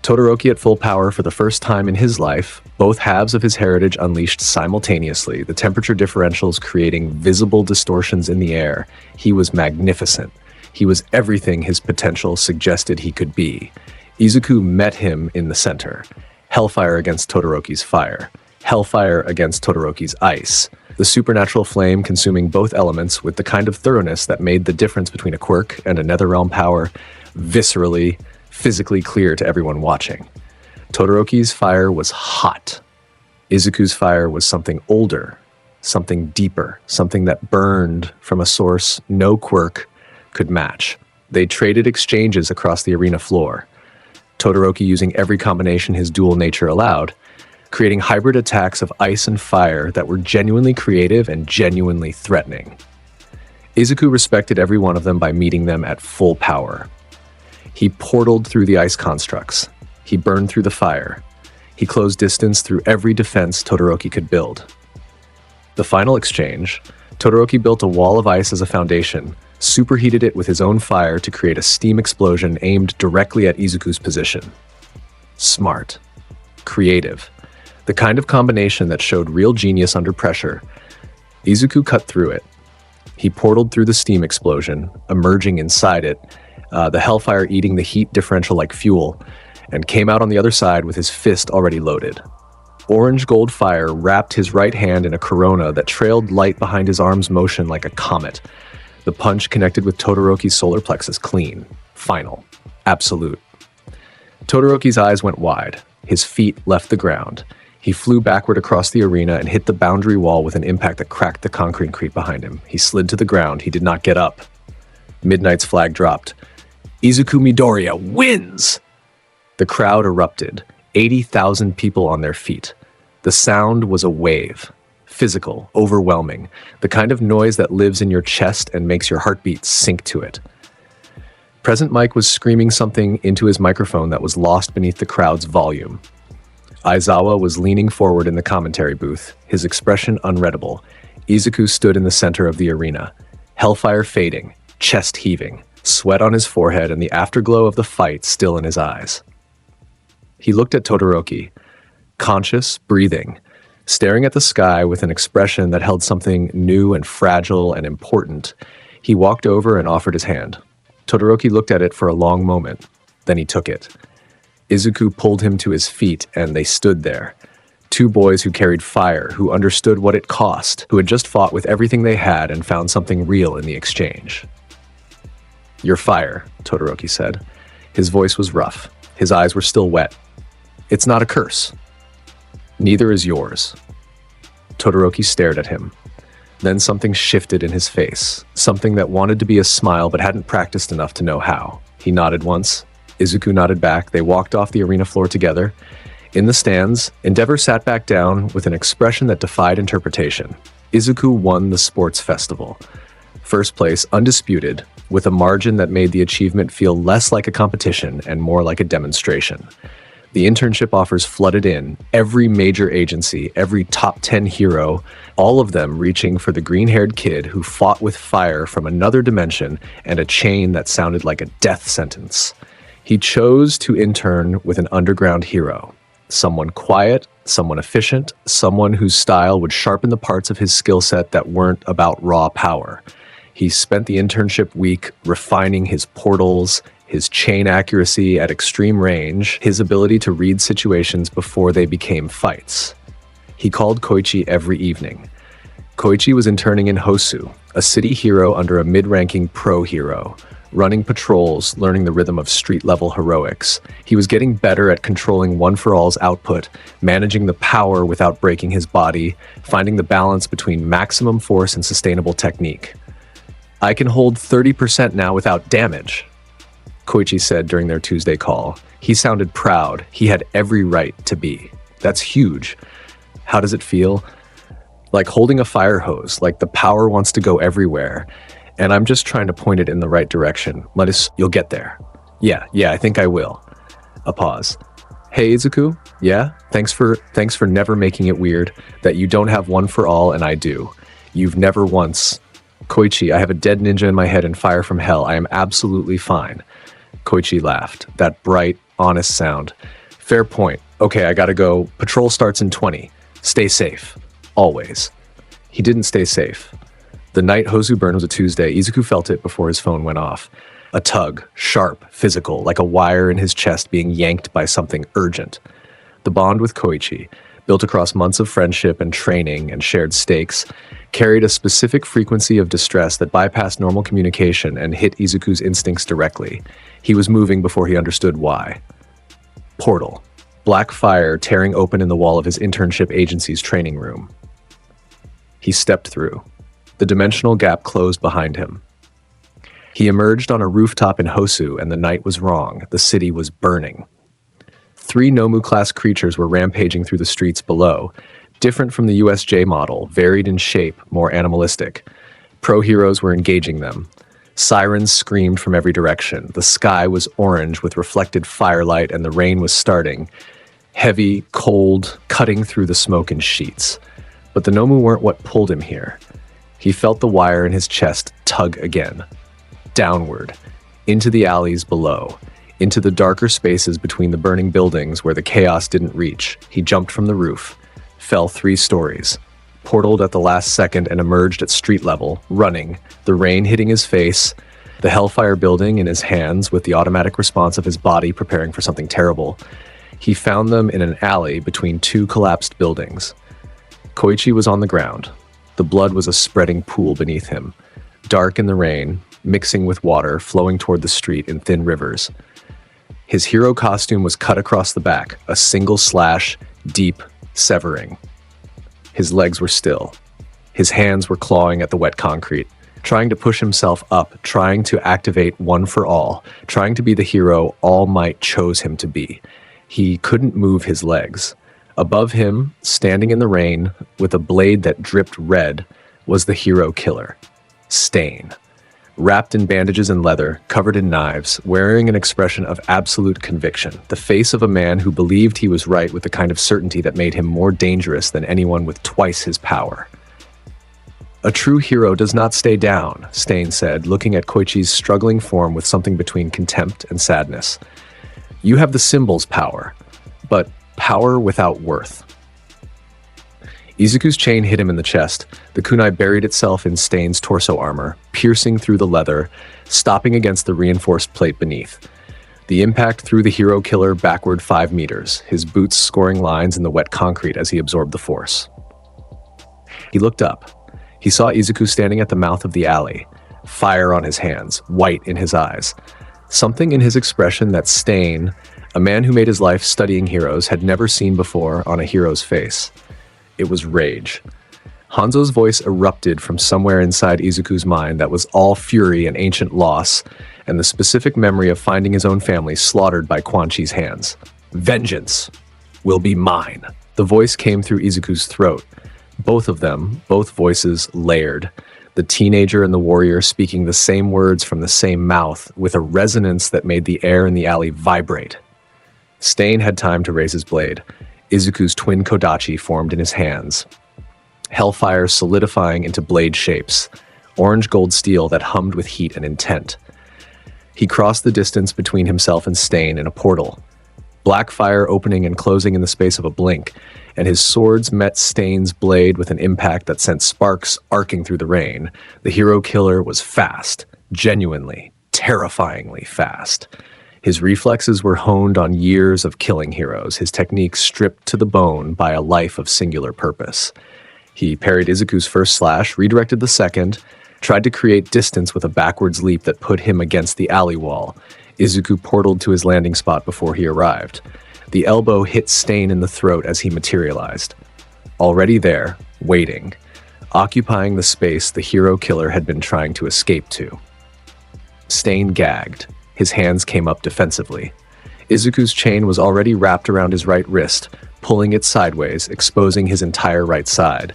Todoroki at full power for the first time in his life, both halves of his heritage unleashed simultaneously, the temperature differentials creating visible distortions in the air. He was magnificent. He was everything his potential suggested he could be. Izuku met him in the center. Hellfire against Todoroki's fire. Hellfire against Todoroki's ice. The supernatural flame consuming both elements with the kind of thoroughness that made the difference between a quirk and a Netherrealm power viscerally, physically clear to everyone watching. Todoroki's fire was hot. Izuku's fire was something older, something deeper, something that burned from a source no quirk could match. They traded exchanges across the arena floor. Todoroki using every combination his dual nature allowed, creating hybrid attacks of ice and fire that were genuinely creative and genuinely threatening. Izuku respected every one of them by meeting them at full power. He portaled through the ice constructs. He burned through the fire. He closed distance through every defense Todoroki could build. The final exchange, Todoroki built a wall of ice as a foundation, superheated it with his own fire to create a steam explosion aimed directly at Izuku's position. Smart. Creative. The kind of combination that showed real genius under pressure. Izuku cut through it. He portaled through the steam explosion, emerging inside it, the hellfire eating the heat differential like fuel, and came out on the other side with his fist already loaded. Orange gold fire wrapped his right hand in a corona that trailed light behind his arm's motion like a comet. The punch connected with Todoroki's solar plexus clean, final, absolute. Todoroki's eyes went wide. His feet left the ground. He flew backward across the arena and hit the boundary wall with an impact that cracked the concrete behind him. He slid to the ground. He did not get up. Midnight's flag dropped. Izuku Midoriya wins! The crowd erupted, 80,000 people on their feet. The sound was a wave, physical, overwhelming, the kind of noise that lives in your chest and makes your heartbeat sink to it. Present Mike was screaming something into his microphone that was lost beneath the crowd's volume. Aizawa was leaning forward in the commentary booth, his expression unreadable. Izuku stood in the center of the arena, hellfire fading, chest heaving, sweat on his forehead and the afterglow of the fight still in his eyes. He looked at Todoroki, conscious, breathing, staring at the sky with an expression that held something new and fragile and important. He walked over and offered his hand. Todoroki looked at it for a long moment. Then he took it. Izuku pulled him to his feet, and they stood there. Two boys who carried fire, who understood what it cost, who had just fought with everything they had and found something real in the exchange. "Your fire," Todoroki said. His voice was rough. His eyes were still wet. "It's not a curse. Neither is yours." Todoroki stared at him. Then something shifted in his face, something that wanted to be a smile but hadn't practiced enough to know how. He nodded once. Izuku nodded back. They walked off the arena floor together. In the stands, Endeavor sat back down with an expression that defied interpretation. Izuku won the sports festival. First place, undisputed, with a margin that made the achievement feel less like a competition and more like a demonstration. The internship offers flooded in, every major agency, every top 10 hero, all of them reaching for the green-haired kid who fought with fire from another dimension and a chain that sounded like a death sentence. He chose to intern with an underground hero. Someone quiet, someone efficient, someone whose style would sharpen the parts of his skill set that weren't about raw power. He spent the internship week refining his portals, his chain accuracy at extreme range, his ability to read situations before they became fights. He called Koichi every evening. Koichi was interning in Hosu, a city hero under a mid-ranking pro hero, running patrols, learning the rhythm of street-level heroics. He was getting better at controlling One For All's output, managing the power without breaking his body, finding the balance between maximum force and sustainable technique. "I can hold 30% now without damage," Koichi said during their Tuesday call. He sounded proud. He had every right to be. "That's huge. How does it feel?" "Like holding a fire hose, like the power wants to go everywhere. And I'm just trying to point it in the right direction. You'll get there." Yeah, I think I will." A pause. "Hey, Izuku? Yeah? Thanks for never making it weird that you don't have One For All and I do. You've never once..." "Koichi, I have a dead ninja in my head and fire from hell. I am absolutely fine." Koichi laughed. That bright, honest sound. "Fair point. Okay, I gotta go. Patrol starts in 20. Stay safe. Always." He didn't stay safe. The night Hosu burn was a Tuesday. Izuku felt it before his phone went off. A tug, sharp, physical, like a wire in his chest being yanked by something urgent. The bond with Koichi, built across months of friendship and training and shared stakes, carried a specific frequency of distress that bypassed normal communication and hit Izuku's instincts directly. He was moving before he understood why. Portal. Black fire tearing open in the wall of his internship agency's training room. He stepped through. The dimensional gap closed behind him. He emerged on a rooftop in Hosu, and the night was wrong. The city was burning. 3 Nomu-class creatures were rampaging through the streets below, different from the USJ model, varied in shape, more animalistic. Pro heroes were engaging them. Sirens screamed from every direction. The sky was orange with reflected firelight, and the rain was starting. Heavy, cold, cutting through the smoke in sheets. But the Nomu weren't what pulled him here. He felt the wire in his chest tug again. Downward, into the alleys below, into the darker spaces between the burning buildings where the chaos didn't reach. He jumped from the roof, fell 3 stories, portaled at the last second and emerged at street level, running, the rain hitting his face, the hellfire building in his hands with the automatic response of his body preparing for something terrible. He found them in an alley between 2 collapsed buildings. Koichi was on the ground. The blood was a spreading pool beneath him, dark in the rain, mixing with water, flowing toward the street in thin rivers. His hero costume was cut across the back, a single slash, deep, severing. His legs were still. His hands were clawing at the wet concrete, trying to push himself up, trying to activate One For All, trying to be the hero All Might chose him to be. He couldn't move his legs. Above him, standing in the rain, with a blade that dripped red, was the hero killer, Stain. Wrapped in bandages and leather, covered in knives, wearing an expression of absolute conviction, the face of a man who believed he was right with the kind of certainty that made him more dangerous than anyone with twice his power. "A true hero does not stay down," Stain said, looking at Koichi's struggling form with something between contempt and sadness. "You have the symbol's power, but power without worth." Izuku's chain hit him in the chest. The kunai buried itself in Stain's torso armor, piercing through the leather, stopping against the reinforced plate beneath. The impact threw the hero killer backward 5 meters, his boots scoring lines in the wet concrete as he absorbed the force. He looked up. He saw Izuku standing at the mouth of the alley, fire on his hands, white in his eyes. Something in his expression that Stain, a man who made his life studying heroes, had never seen before on a hero's face. It was rage. Hanzo's voice erupted from somewhere inside Izuku's mind that was all fury and ancient loss, and the specific memory of finding his own family slaughtered by Quan Chi's hands. "Vengeance will be mine." The voice came through Izuku's throat. Both of them, both voices layered. The teenager and the warrior speaking the same words from the same mouth, with a resonance that made the air in the alley vibrate. Stain had time to raise his blade. Izuku's twin kodachi formed in his hands. Hellfire solidifying into blade shapes, orange-gold steel that hummed with heat and intent. He crossed the distance between himself and Stain in a portal. Black fire opening and closing in the space of a blink, and his swords met Stain's blade with an impact that sent sparks arcing through the rain. The hero killer was fast, genuinely, terrifyingly fast. His reflexes were honed on years of killing heroes, his techniques stripped to the bone by a life of singular purpose. He parried Izuku's first slash, redirected the second, tried to create distance with a backwards leap that put him against the alley wall. Izuku portaled to his landing spot before he arrived. The elbow hit Stain in the throat as he materialized. Already there, waiting, occupying the space the hero killer had been trying to escape to. Stain gagged. His hands came up defensively. Izuku's chain was already wrapped around his right wrist, pulling it sideways, exposing his entire right side.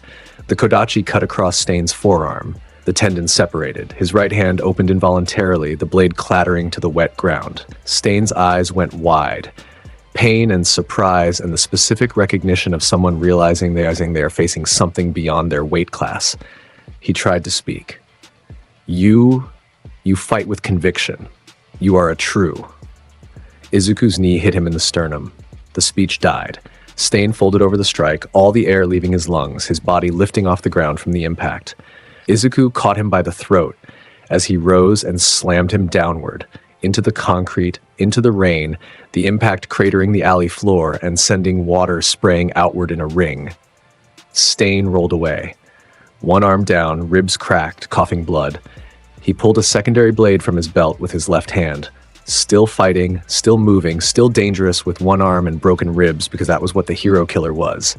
The kodachi cut across Stain's forearm. The tendon separated. His right hand opened involuntarily, the blade clattering to the wet ground. Stain's eyes went wide. Pain and surprise and the specific recognition of someone realizing they are facing something beyond their weight class. He tried to speak. You fight with conviction. You are a true." Izuku's knee hit him in the sternum. The speech died. Stain folded over the strike, all the air leaving his lungs, his body lifting off the ground from the impact. Izuku caught him by the throat as he rose and slammed him downward, into the concrete, into the rain, the impact cratering the alley floor and sending water spraying outward in a ring. Stain rolled away. One arm down, ribs cracked, coughing blood. He pulled a secondary blade from his belt with his left hand. Still fighting, still moving, still dangerous with one arm and broken ribs because that was what the hero killer was.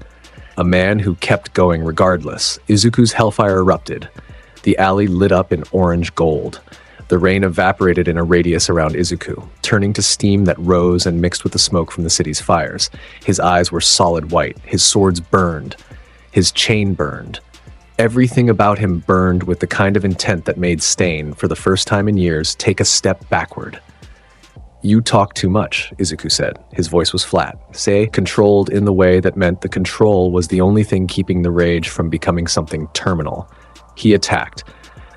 A man who kept going regardless. Izuku's hellfire erupted. The alley lit up in orange gold. The rain evaporated in a radius around Izuku, turning to steam that rose and mixed with the smoke from the city's fires. His eyes were solid white. His swords burned. His chain burned. Everything about him burned with the kind of intent that made Stain, for the first time in years, take a step backward. "You talk too much," Izuku said. His voice was flat. Say, controlled in the way that meant the control was the only thing keeping the rage from becoming something terminal. He attacked.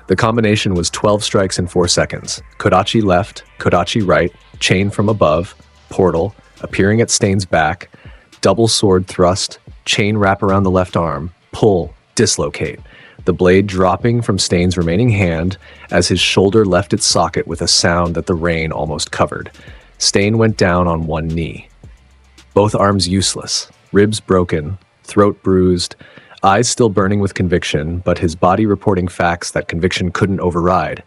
The combination was 12 strikes in 4 seconds. Kodachi left, Kodachi right, chain from above, portal, appearing at Stain's back, double sword thrust, chain wrap around the left arm, pull, dislocate, the blade dropping from Stain's remaining hand as his shoulder left its socket with a sound that the rain almost covered. Stain went down on one knee. Both arms useless, ribs broken, throat bruised, eyes still burning with conviction, but his body reporting facts that conviction couldn't override.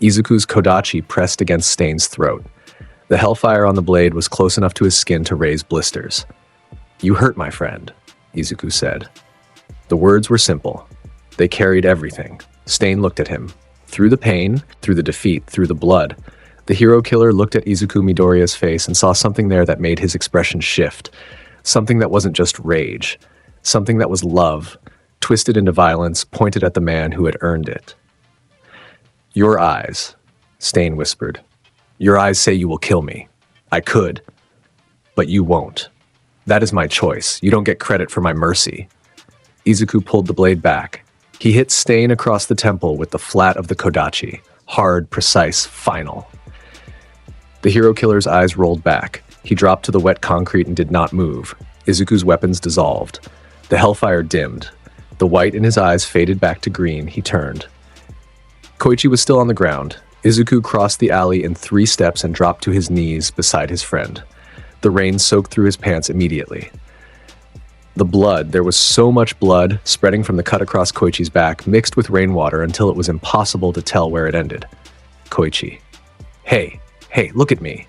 Izuku's kodachi pressed against Stain's throat. The hellfire on the blade was close enough to his skin to raise blisters. "You hurt my friend," Izuku said. The words were simple. They carried everything. Stain looked at him. Through the pain, through the defeat, through the blood. The hero killer looked at Izuku Midoriya's face and saw something there that made his expression shift. Something that wasn't just rage. Something that was love, twisted into violence, pointed at the man who had earned it. Your eyes, Stain whispered. Your eyes say you will kill me. I could, but you won't. That is my choice. You don't get credit for my mercy. Izuku pulled the blade back. He hit Stain across the temple with the flat of the kodachi. Hard, precise, final. The hero killer's eyes rolled back. He dropped to the wet concrete and did not move. Izuku's weapons dissolved. The hellfire dimmed. The white in his eyes faded back to green. He turned. Koichi was still on the ground. Izuku crossed the alley in 3 steps and dropped to his knees beside his friend. The rain soaked through his pants immediately. The blood, there was so much blood spreading from the cut across Koichi's back, mixed with rainwater until it was impossible to tell where it ended. Koichi. Hey, look at me.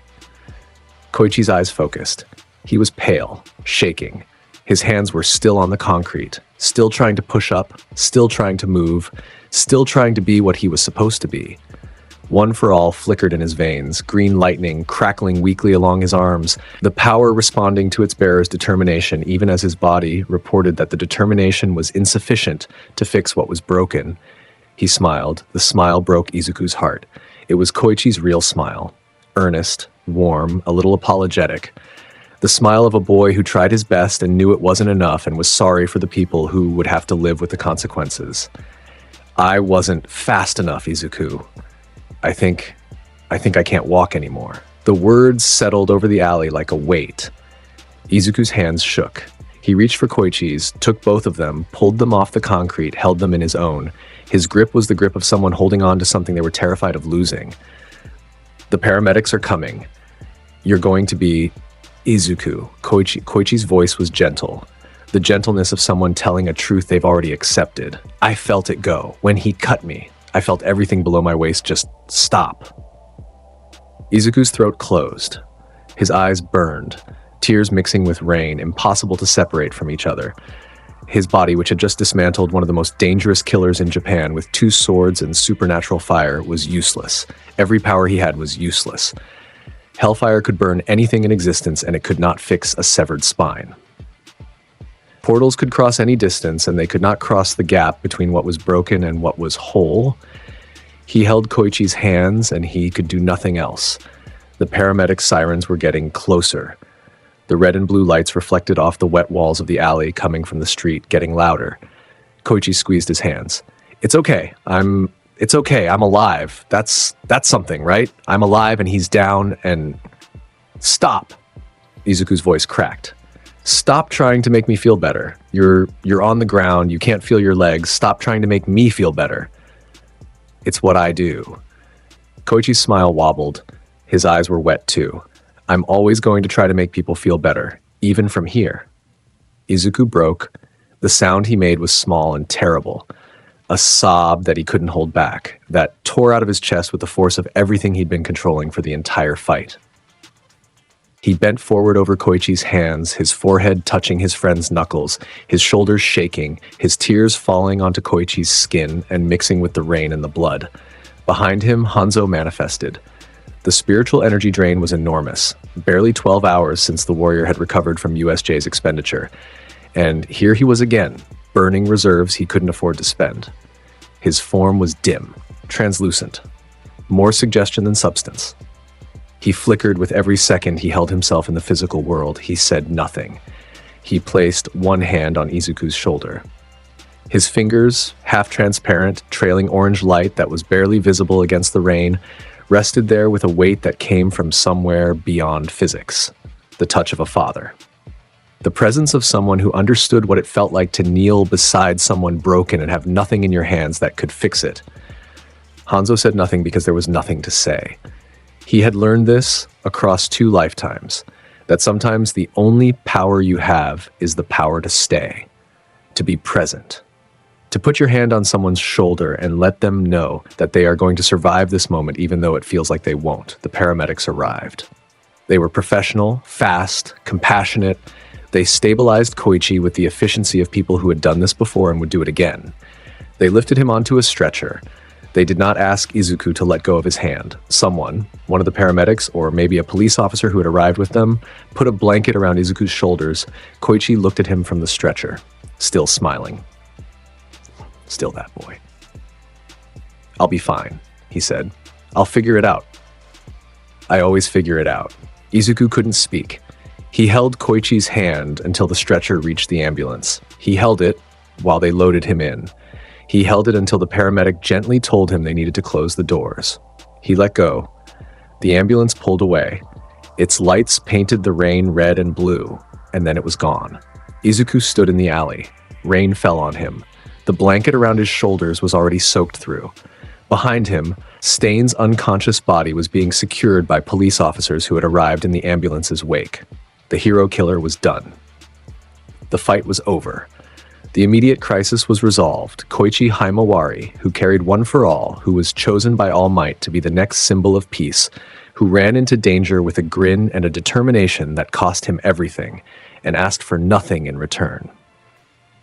Koichi's eyes focused. He was pale, shaking. His hands were still on the concrete, still trying to push up, still trying to move, still trying to be what he was supposed to be. One for all flickered in his veins, green lightning crackling weakly along his arms, the power responding to its bearer's determination, even as his body reported that the determination was insufficient to fix what was broken. He smiled. The smile broke Izuku's heart. It was Koichi's real smile. Earnest, warm, a little apologetic. The smile of a boy who tried his best and knew it wasn't enough and was sorry for the people who would have to live with the consequences. I wasn't fast enough, Izuku. I think I can't walk anymore. The words settled over the alley like a weight. Izuku's hands shook. He reached for Koichi's, took both of them, pulled them off the concrete, held them in his own. His grip was the grip of someone holding on to something they were terrified of losing. The paramedics are coming. You're going to be Izuku. Koichi's voice was gentle. The gentleness of someone telling a truth they've already accepted. I felt it go. When he cut me, I felt everything below my waist just stop. Izuku's throat closed. His eyes burned, tears mixing with rain, impossible to separate from each other. His body, which had just dismantled one of the most dangerous killers in Japan with 2 swords and supernatural fire, was useless. Every power he had was useless. Hellfire could burn anything in existence, and it could not fix a severed spine. Portals could cross any distance, and they could not cross the gap between what was broken and what was whole. He held Koichi's hands, and he could do nothing else. The paramedic sirens were getting closer. The red and blue lights reflected off the wet walls of the alley coming from the street, getting louder. Koichi squeezed his hands. It's okay. I'm alive. That's something, right? I'm alive and he's down and... Stop! Izuku's voice cracked. Stop trying to make me feel better. You're on the ground, you can't feel your legs. Stop trying to make me feel better. It's what I do. Koichi's smile wobbled. His eyes were wet too. I'm always going to try to make people feel better, even from here. Izuku broke. The sound he made was small and terrible. A sob that he couldn't hold back, that tore out of his chest with the force of everything he'd been controlling for the entire fight. He bent forward over Koichi's hands, his forehead touching his friend's knuckles, his shoulders shaking, his tears falling onto Koichi's skin and mixing with the rain and the blood. Behind him, Hanzo manifested. The spiritual energy drain was enormous, barely 12 hours since the warrior had recovered from USJ's expenditure. And here he was again, burning reserves he couldn't afford to spend. His form was dim, translucent, more suggestion than substance. He flickered with every second he held himself in the physical world. He said nothing. He placed one hand on Izuku's shoulder. His fingers, half transparent, trailing orange light that was barely visible against the rain, rested there with a weight that came from somewhere beyond physics, the touch of a father. The presence of someone who understood what it felt like to kneel beside someone broken and have nothing in your hands that could fix it. Hanzo said nothing because there was nothing to say. He had learned this across 2 lifetimes, that sometimes the only power you have is the power to stay, to be present, to put your hand on someone's shoulder and let them know that they are going to survive this moment even though it feels like they won't. The paramedics arrived. They were professional, fast, compassionate. They stabilized Koichi with the efficiency of people who had done this before and would do it again. They lifted him onto a stretcher. They did not ask Izuku to let go of his hand. Someone, one of the paramedics or maybe a police officer who had arrived with them, put a blanket around Izuku's shoulders. Koichi looked at him from the stretcher, still smiling. Still that boy. I'll be fine. he said. "I'll figure it out." I always figure it out. Izuku couldn't speak. He held Koichi's hand until the stretcher reached the ambulance. He held it while they loaded him in. He held it until the paramedic gently told him they needed to close the doors. He let go. The ambulance pulled away. Its lights painted the rain red and blue, and then it was gone. Izuku stood in the alley. Rain fell on him. The blanket around his shoulders was already soaked through. Behind him, Stain's unconscious body was being secured by police officers who had arrived in the ambulance's wake. The hero killer was done. The fight was over. The immediate crisis was resolved. Koichi Himawari, who carried One for All, who was chosen by All Might to be the next symbol of peace, who ran into danger with a grin and a determination that cost him everything, and asked for nothing in return,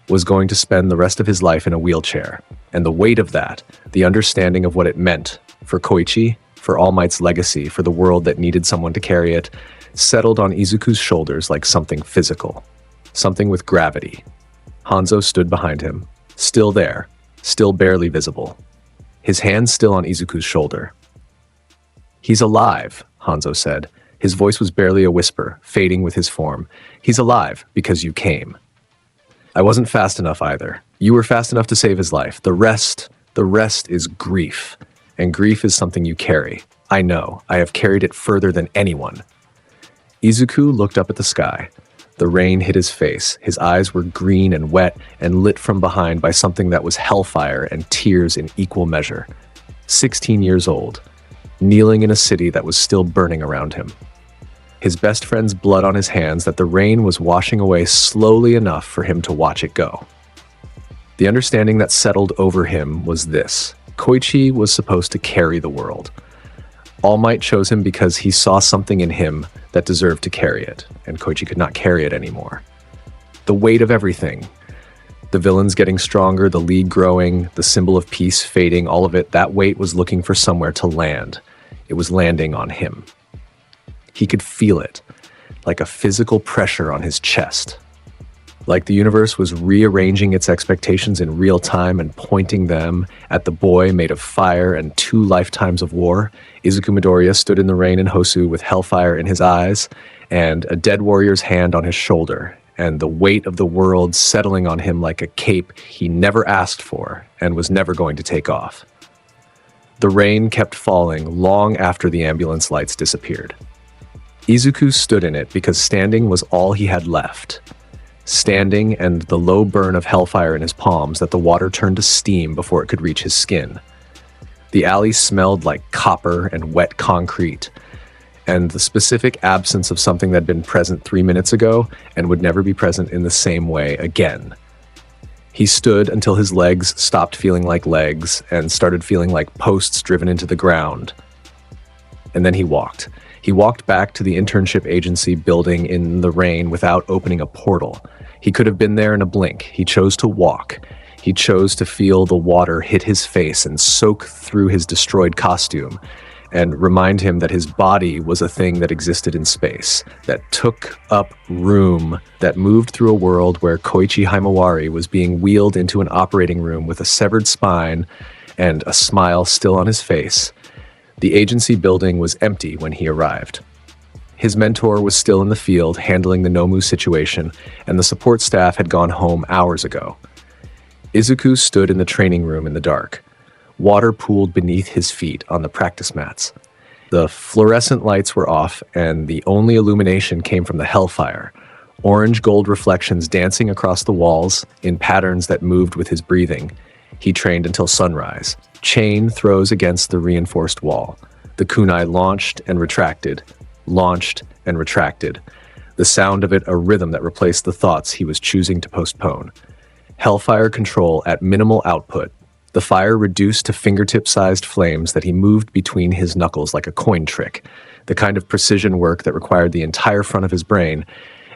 was going to spend the rest of his life in a wheelchair. And the weight of that, the understanding of what it meant for Koichi, for All Might's legacy, for the world that needed someone to carry it, settled on Izuku's shoulders like something physical, something with gravity. Hanzo stood behind him, still there, still barely visible, his hand still on Izuku's shoulder. "He's alive," Hanzo said. His voice was barely a whisper, fading with his form. "He's alive because you came." "I wasn't fast enough either. You were fast enough to save his life. The rest is grief. And grief is something you carry. I know. I have carried it further than anyone." Izuku looked up at the sky. The rain hit his face. His eyes were green and wet and lit from behind by something that was hellfire and tears in equal measure. 16 years old, kneeling in a city that was still burning around him. His best friend's blood on his hands that the rain was washing away slowly enough for him to watch it go. The understanding that settled over him was this: Koichi was supposed to carry the world. All Might chose him because he saw something in him that deserved to carry it, and Koichi could not carry it anymore. The weight of everything, the villains getting stronger, the league growing, the symbol of peace fading, all of it, that weight was looking for somewhere to land. It was landing on him. He could feel it, like a physical pressure on his chest. Like the universe was rearranging its expectations in real time and pointing them at the boy made of fire and 2 lifetimes of war. Izuku Midoriya stood in the rain in Hosu with hellfire in his eyes and a dead warrior's hand on his shoulder, and the weight of the world settling on him like a cape he never asked for and was never going to take off. The rain kept falling long after the ambulance lights disappeared. Izuku stood in it because standing was all he had left. Standing and the low burn of hellfire in his palms that the water turned to steam before it could reach his skin. The alley smelled like copper and wet concrete, and the specific absence of something that had been present 3 minutes ago and would never be present in the same way again. He stood until his legs stopped feeling like legs and started feeling like posts driven into the ground. And then he walked. He walked back to the internship agency building in the rain without opening a portal. He could have been there in a blink. He chose to walk. He chose to feel the water hit his face and soak through his destroyed costume and remind him that his body was a thing that existed in space, that took up room, that moved through a world where Koichi Himawari was being wheeled into an operating room with a severed spine and a smile still on his face. The agency building was empty when he arrived. His mentor was still in the field handling the Nomu situation, and the support staff had gone home hours ago. Izuku stood in the training room in the dark. Water pooled beneath his feet on the practice mats. The fluorescent lights were off, and the only illumination came from the hellfire, orange-gold reflections dancing across the walls in patterns that moved with his breathing. He trained until sunrise. Chain throws against the reinforced wall. The kunai launched and retracted, launched and retracted. The sound of it a rhythm that replaced the thoughts he was choosing to postpone. Hellfire control at minimal output. The fire reduced to fingertip-sized flames that he moved between his knuckles like a coin trick, the kind of precision work that required the entire front of his brain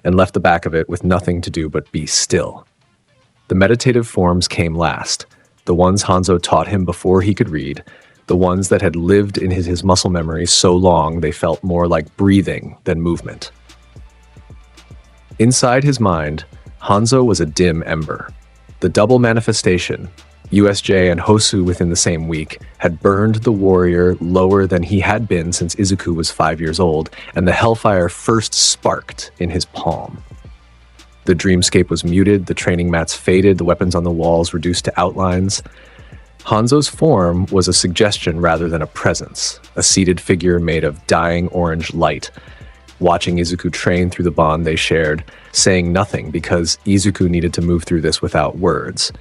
and left the back of it with nothing to do but be still. The meditative forms came last. The ones Hanzo taught him before he could read, the ones that had lived in his muscle memory so long they felt more like breathing than movement. Inside his mind, Hanzo was a dim ember. The double manifestation, USJ and Hosu within the same week had burned the warrior lower than he had been since Izuku was 5 years old, and the hellfire first sparked in his palm. The dreamscape was muted, the training mats faded, the weapons on the walls reduced to outlines. Hanzo's form was a suggestion rather than a presence, a seated figure made of dying orange light, watching Izuku train through the bond they shared, saying nothing because Izuku needed to move through this without words.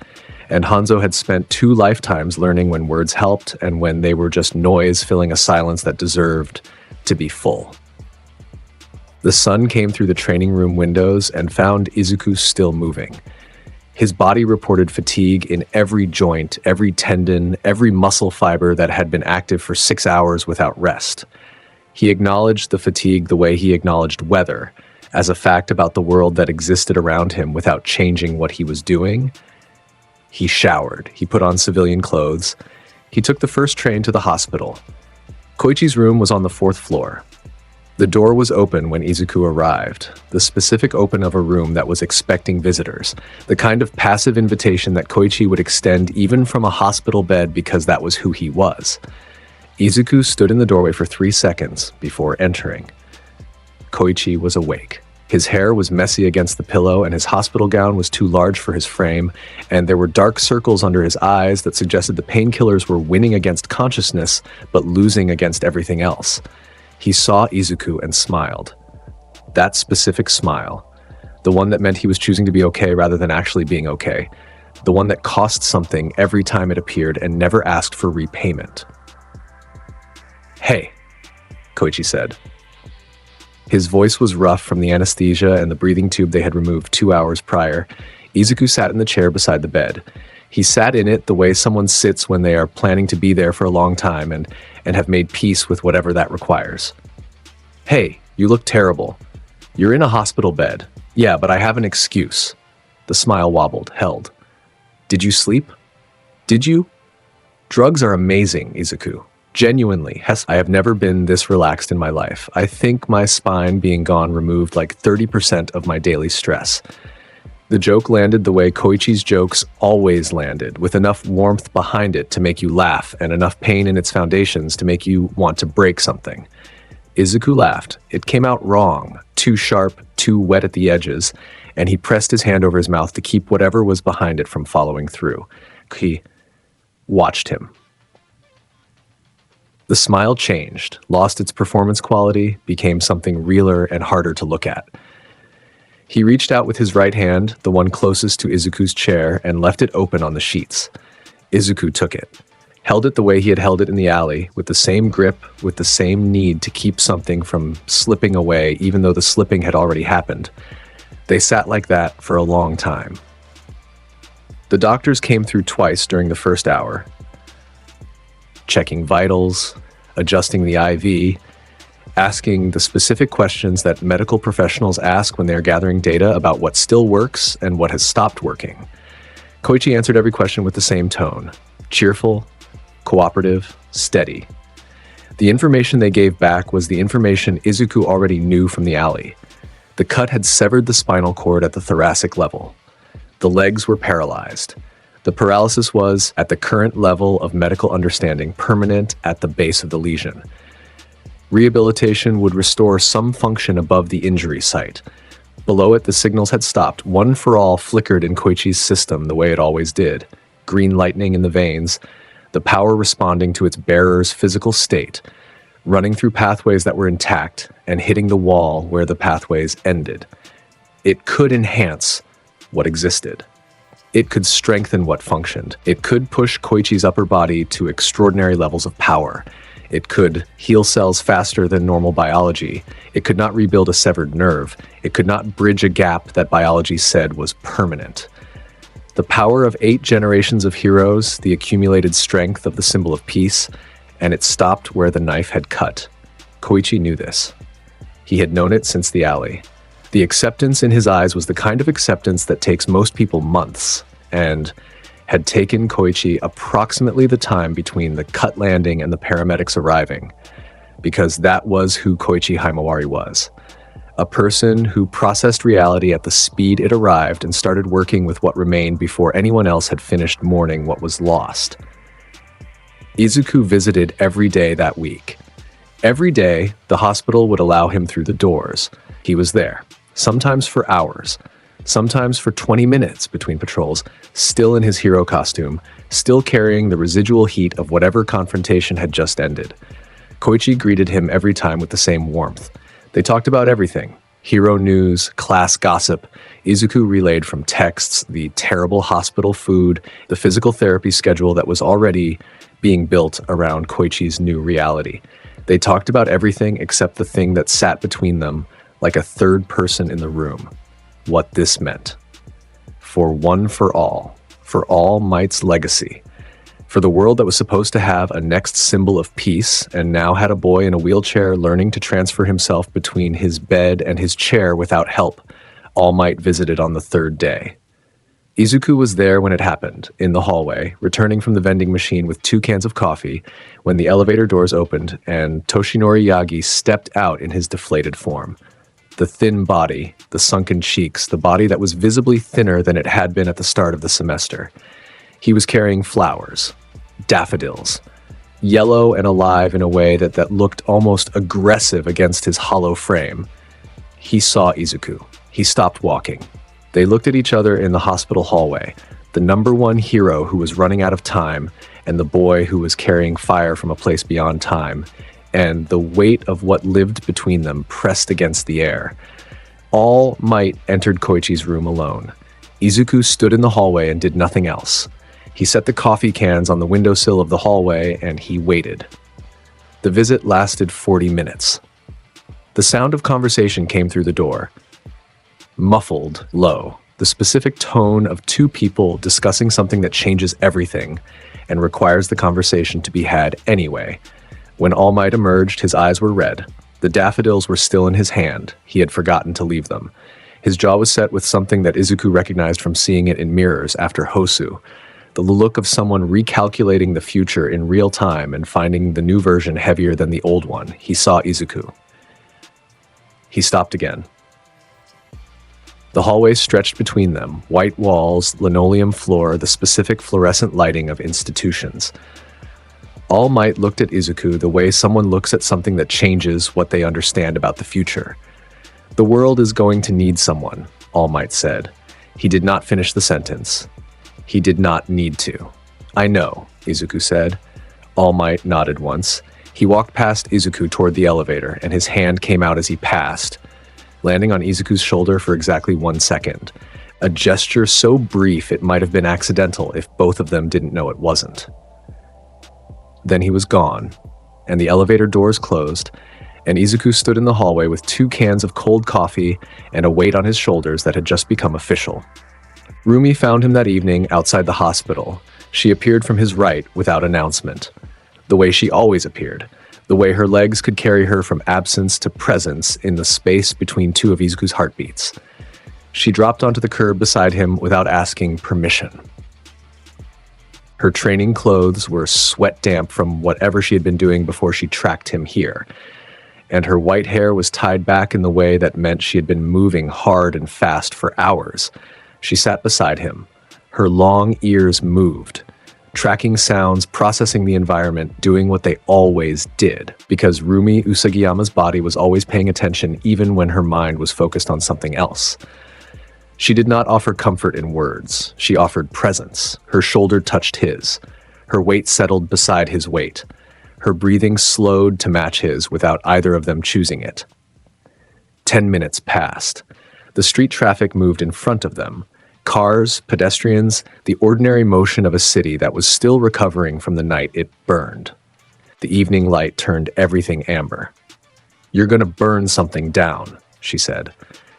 And Hanzo had spent 2 lifetimes learning when words helped and when they were just noise filling a silence that deserved to be full. The sun came through the training room windows and found Izuku still moving. His body reported fatigue in every joint, every tendon, every muscle fiber that had been active for 6 hours without rest. He acknowledged the fatigue the way he acknowledged weather, as a fact about the world that existed around him without changing what he was doing. He showered. He put on civilian clothes. He took the first train to the hospital. Koichi's room was on the 4th floor. The door was open when Izuku arrived, the specific open of a room that was expecting visitors, the kind of passive invitation that Koichi would extend even from a hospital bed because that was who he was. Izuku stood in the doorway for 3 seconds before entering. Koichi was awake. His hair was messy against the pillow, and his hospital gown was too large for his frame, and there were dark circles under his eyes that suggested the painkillers were winning against consciousness, but losing against everything else. He saw Izuku and smiled. That specific smile, the one that meant he was choosing to be okay rather than actually being okay, the one that cost something every time it appeared and never asked for repayment. "Hey," Koichi said. His voice was rough from the anesthesia and the breathing tube they had removed 2 hours prior. Izuku sat in the chair beside the bed. He sat in it the way someone sits when they are planning to be there for a long time and have made peace with whatever that requires. "Hey, you look terrible. You're in a hospital bed. Yeah, but I have an excuse." The smile wobbled, held. "Did you sleep? Did you? Drugs are amazing, Izuku. Genuinely, I have never been this relaxed in my life. I think my spine being gone removed like 30% of my daily stress." The joke landed the way Koichi's jokes always landed, with enough warmth behind it to make you laugh and enough pain in its foundations to make you want to break something. Izuku laughed. It came out wrong, too sharp, too wet at the edges, and he pressed his hand over his mouth to keep whatever was behind it from following through. He watched him. The smile changed, lost its performance quality, became something realer and harder to look at. He reached out with his right hand, the one closest to Izuku's chair, and left it open on the sheets. Izuku took it, held it the way he had held it in the alley, with the same grip, with the same need to keep something from slipping away, even though the slipping had already happened. They sat like that for a long time. The doctors came through twice during the first hour, checking vitals, adjusting the IV, asking the specific questions that medical professionals ask when they are gathering data about what still works and what has stopped working. Koichi answered every question with the same tone, cheerful, cooperative, steady. The information they gave back was the information Izuku already knew from the alley. The cut had severed the spinal cord at the thoracic level. The legs were paralyzed. The paralysis was, at the current level of medical understanding, permanent at the base of the lesion. Rehabilitation would restore some function above the injury site. Below it, the signals had stopped. One for all flickered in Koichi's system the way it always did. Green lightning in the veins, the power responding to its bearer's physical state, running through pathways that were intact and hitting the wall where the pathways ended. It could enhance what existed. It could strengthen what functioned. It could push Koichi's upper body to extraordinary levels of power. It could heal cells faster than normal biology. It could not rebuild a severed nerve. It could not bridge a gap that biology said was permanent. The power of 8 generations of heroes, the accumulated strength of the symbol of peace, and it stopped where the knife had cut. Koichi knew this. He had known it since the alley. The acceptance in his eyes was the kind of acceptance that takes most people months, and had taken Koichi approximately the time between the cut landing and the paramedics arriving, because that was who Koichi Himawari was. a person who processed reality at the speed it arrived and started working with what remained before anyone else had finished mourning what was lost. Izuku visited every day that week. Every day, the hospital would allow him through the doors. He was there, sometimes for hours, sometimes for 20 minutes between patrols, still in his hero costume, still carrying the residual heat of whatever confrontation had just ended. Koichi greeted him every time with the same warmth. They talked about everything: hero news, class gossip. Izuku relayed from texts the terrible hospital food, the physical therapy schedule that was already being built around Koichi's new reality. They talked about everything except the thing that sat between them like a third person in the room: what this meant. For All Might's legacy. For the world that was supposed to have a next symbol of peace and now had a boy in a wheelchair learning to transfer himself between his bed and his chair without help. All Might visited on the third day. Izuku was there when it happened, in the hallway, returning from the vending machine with 2 cans of coffee, when the elevator doors opened and Toshinori Yagi stepped out in his deflated form. The thin body, the sunken cheeks, the body that was visibly thinner than it had been at the start of the semester. He was carrying flowers, daffodils, yellow and alive in a way that looked almost aggressive against his hollow frame. He saw Izuku. He stopped walking. They looked at each other in the hospital hallway, the number one hero who was running out of time, and the boy who was carrying fire from a place beyond time, and the weight of what lived between them pressed against the air. All Might entered Koichi's room alone. Izuku stood in the hallway and did nothing else. He set the coffee cans on the windowsill of the hallway and he waited. The visit lasted 40 minutes. The sound of conversation came through the door. Muffled, low, the specific tone of 2 people discussing something that changes everything and requires the conversation to be had anyway. When All Might emerged, his eyes were red. The daffodils were still in his hand. He had forgotten to leave them. His jaw was set with something that Izuku recognized from seeing it in mirrors after Hosu. The look of someone recalculating the future in real time and finding the new version heavier than the old one. He saw Izuku. He stopped again. The hallway stretched between them, white walls, linoleum floor, the specific fluorescent lighting of institutions. All Might looked at Izuku the way someone looks at something that changes what they understand about the future. The world is going to need someone, All Might said. He did not finish the sentence. He did not need to. I know, Izuku said. All Might nodded once. He walked past Izuku toward the elevator, and his hand came out as he passed, landing on Izuku's shoulder for exactly 1 second. A gesture so brief it might have been accidental if both of them didn't know it wasn't. Then he was gone, and the elevator doors closed, and Izuku stood in the hallway with 2 cans of cold coffee and a weight on his shoulders that had just become official. Rumi found him that evening outside the hospital. She appeared from his right without announcement. The way she always appeared. The way her legs could carry her from absence to presence in the space between 2 of Izuku's heartbeats. She dropped onto the curb beside him without asking permission. Her training clothes were sweat damp from whatever she had been doing before she tracked him here. And her white hair was tied back in the way that meant she had been moving hard and fast for hours. She sat beside him. Her long ears moved, tracking sounds, processing the environment, doing what they always did, because Rumi Usagiyama's body was always paying attention even when her mind was focused on something else. She did not offer comfort in words. She offered presence. Her shoulder touched his. Her weight settled beside his weight. Her breathing slowed to match his without either of them choosing it. 10 minutes passed. The street traffic moved in front of them. Cars, pedestrians, the ordinary motion of a city that was still recovering from the night it burned. The evening light turned everything amber. "You're gonna burn something down," she said.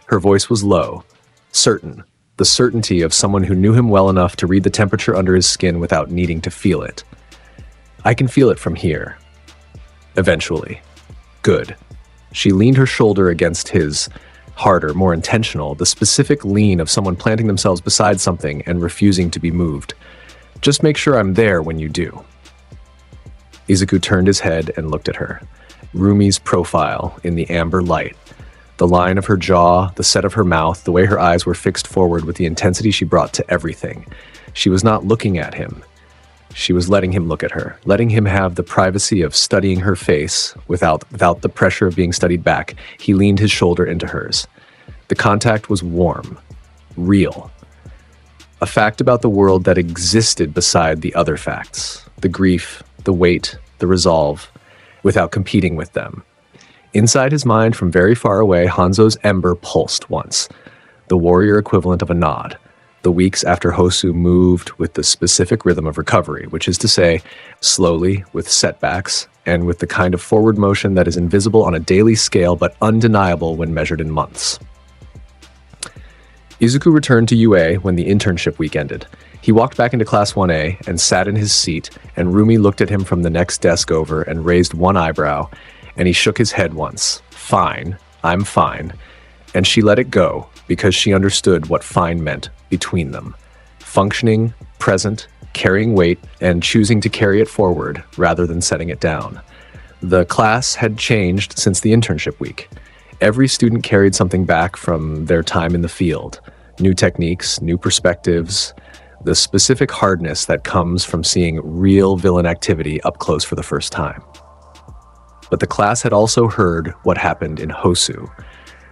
Her voice was low, certain, the certainty of someone who knew him well enough to read the temperature under his skin without needing to feel it. "I can feel it from here. Eventually." "Good." She leaned her shoulder against his, harder, more intentional, the specific lean of someone planting themselves beside something and refusing to be moved. "Just make sure I'm there when you do." Izuku turned his head and looked at her. Rumi's profile in the amber light. The line of her jaw, the set of her mouth, the way her eyes were fixed forward with the intensity she brought to everything. She was not looking at him. She was letting him look at her, letting him have the privacy of studying her face without the pressure of being studied back. He leaned his shoulder into hers. The contact was warm, real. A fact about the world that existed beside the other facts, the grief, the weight, the resolve, without competing with them. Inside his mind, from very far away, Hanzo's ember pulsed once, the warrior equivalent of a nod, the weeks after Hosu moved with the specific rhythm of recovery, which is to say, slowly, with setbacks, and with the kind of forward motion that is invisible on a daily scale but undeniable when measured in months. Izuku returned to UA when the internship week ended. He walked back into Class 1A and sat in his seat, and Rumi looked at him from the next desk over and raised one eyebrow, and he shook his head once. Fine, I'm fine. And she let it go because she understood what fine meant between them. Functioning, present, carrying weight, and choosing to carry it forward rather than setting it down. The class had changed since the internship week. Every student carried something back from their time in the field. New techniques, new perspectives, the specific hardness that comes from seeing real villain activity up close for the first time. But the class had also heard what happened in Hosu.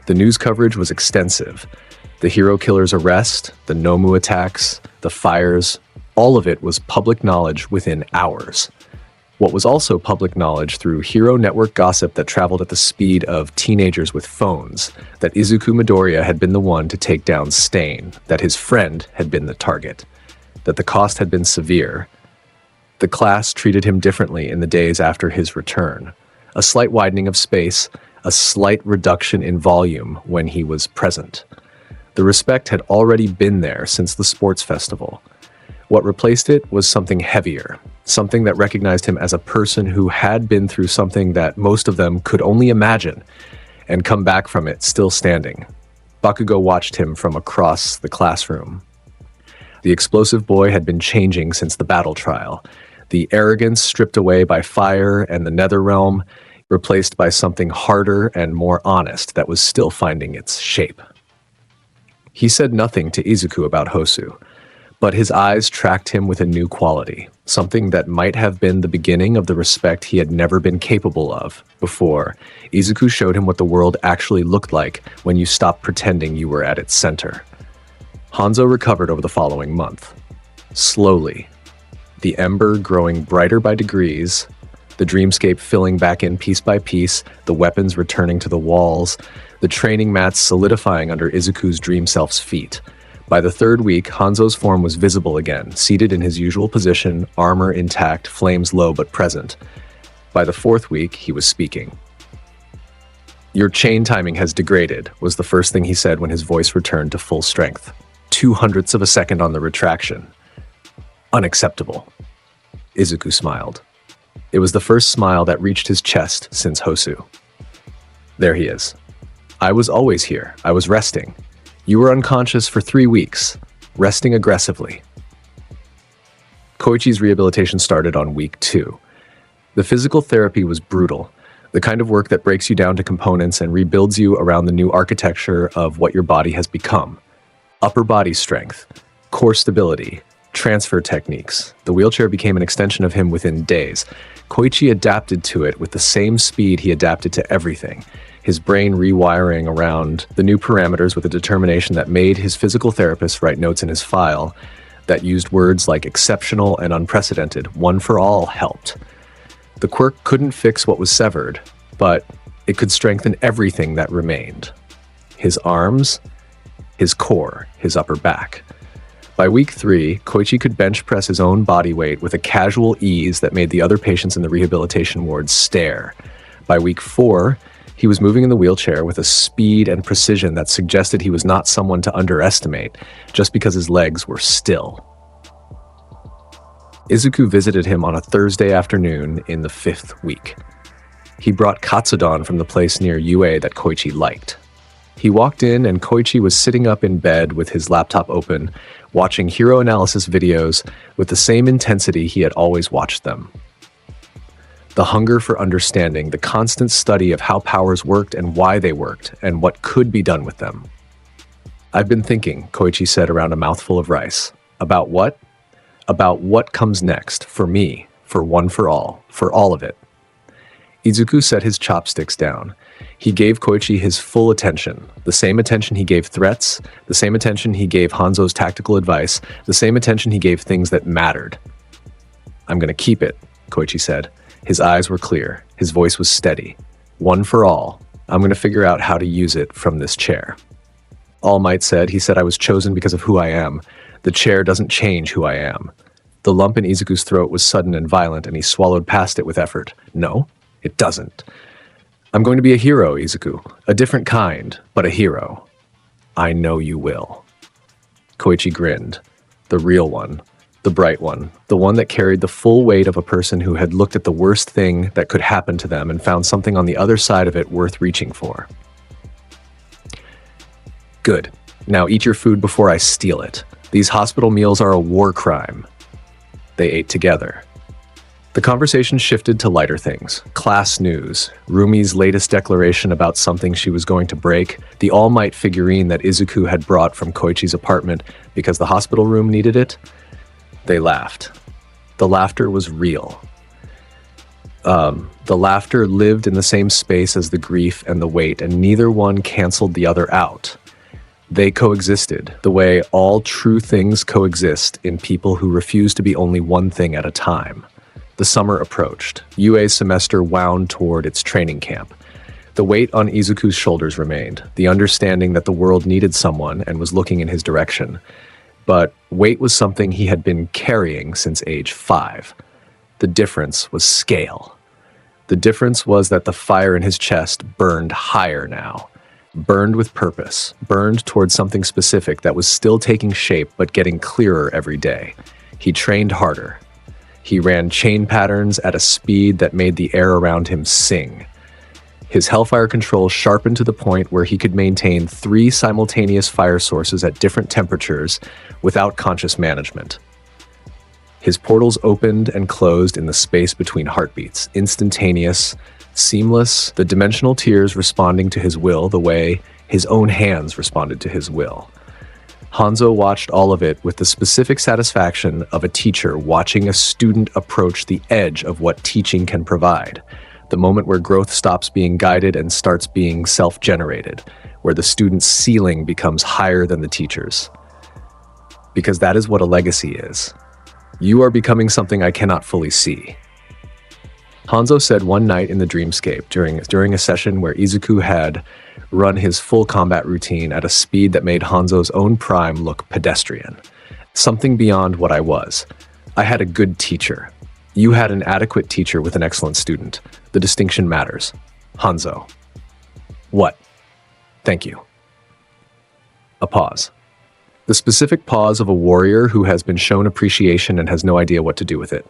The news coverage was extensive. The hero killer's arrest, the Nomu attacks, the fires, all of it was public knowledge within hours. What was also public knowledge through hero network gossip that traveled at the speed of teenagers with phones, that Izuku Midoriya had been the one to take down Stain, that his friend had been the target, that the cost had been severe. The class treated him differently in the days after his return. A slight widening of space, a slight reduction in volume when he was present. The respect had already been there since the sports festival. What replaced it was something heavier, something that recognized him as a person who had been through something that most of them could only imagine, and come back from it still standing. Bakugo watched him from across the classroom. The explosive boy had been changing since the battle trial, the arrogance stripped away by fire and the Netherrealm, replaced by something harder and more honest that was still finding its shape. He said nothing to Izuku about Hosu, but his eyes tracked him with a new quality, something that might have been the beginning of the respect he had never been capable of before. Izuku showed him what the world actually looked like when you stopped pretending you were at its center. Hanzo recovered over the following month. Slowly, the ember growing brighter by degrees, the dreamscape filling back in piece by piece, the weapons returning to the walls, the training mats solidifying under Izuku's dream self's feet. By the third week, Hanzo's form was visible again, seated in his usual position, armor intact, flames low but present. By the fourth week, he was speaking. "Your chain timing has degraded," was the first thing he said when his voice returned to full strength. 0.02 of a second on the retraction. Unacceptable. Izuku smiled. It was the first smile that reached his chest since Hosu. "There he is. I was always here. I was resting. You were unconscious for 3 weeks, resting aggressively." Koichi's rehabilitation started on week 2. The physical therapy was brutal, the kind of work that breaks you down to components and rebuilds you around the new architecture of what your body has become. Upper body strength, core stability, transfer techniques. The wheelchair became an extension of him within days. Koichi adapted to it with the same speed he adapted to everything, his brain rewiring around the new parameters with a determination that made his physical therapist write notes in his file that used words like exceptional and unprecedented. One for all helped. The quirk couldn't fix what was severed, but it could strengthen everything that remained. His arms, his core, his upper back. By week 3, Koichi could bench press his own body weight with a casual ease that made the other patients in the rehabilitation ward stare. By week 4, he was moving in the wheelchair with a speed and precision that suggested he was not someone to underestimate just because his legs were still. Izuku visited him on a Thursday afternoon in the 5th week. He brought katsudon from the place near UA that Koichi liked. He walked in and Koichi was sitting up in bed with his laptop open, watching hero analysis videos with the same intensity he had always watched them. The hunger for understanding, the constant study of how powers worked and why they worked, and what could be done with them. "I've been thinking," Koichi said around a mouthful of rice. "About what? About what comes next, for me, for all of it." Izuku set his chopsticks down. He gave Koichi his full attention, the same attention he gave threats, the same attention he gave Hanzo's tactical advice, the same attention he gave things that mattered. "I'm going to keep it," Koichi said. His eyes were clear. His voice was steady. "One for all. I'm going to figure out how to use it from this chair." All Might said, "He said I was chosen because of who I am. The chair doesn't change who I am." The lump in Izuku's throat was sudden and violent, and he swallowed past it with effort. "No, it doesn't. I'm going to be a hero, Izuku. A different kind, but a hero." "I know you will." Koichi grinned. The real one. The bright one. The one that carried the full weight of a person who had looked at the worst thing that could happen to them and found something on the other side of it worth reaching for. "Good. Now eat your food before I steal it. These hospital meals are a war crime." They ate together. The conversation shifted to lighter things. Class news, Rumi's latest declaration about something she was going to break, the All Might figurine that Izuku had brought from Koichi's apartment because the hospital room needed it. They laughed. The laughter was real. The laughter lived in the same space as the grief and the weight, and neither one canceled the other out. They coexisted, the way all true things coexist in people who refuse to be only one thing at a time. The summer approached. UA's semester wound toward its training camp. The weight on Izuku's shoulders remained, the understanding that the world needed someone and was looking in his direction. But weight was something he had been carrying since age 5. The difference was scale. The difference was that the fire in his chest burned higher now. Burned with purpose, burned towards something specific that was still taking shape but getting clearer every day. He trained harder. He ran chain patterns at a speed that made the air around him sing. His hellfire control sharpened to the point where he could maintain 3 simultaneous fire sources at different temperatures without conscious management. His portals opened and closed in the space between heartbeats, instantaneous, seamless, the dimensional tiers responding to his will the way his own hands responded to his will. Hanzo watched all of it with the specific satisfaction of a teacher watching a student approach the edge of what teaching can provide, the moment where growth stops being guided and starts being self-generated, where the student's ceiling becomes higher than the teacher's. Because that is what a legacy is. You are becoming something I cannot fully see. Hanzo said one night in the dreamscape during a session where Izuku had run his full combat routine at a speed that made Hanzo's own prime look pedestrian. Something beyond what I was. I had a good teacher. You had an adequate teacher with an excellent student. The distinction matters. Hanzo. What? Thank you. A pause. The specific pause of a warrior who has been shown appreciation and has no idea what to do with it.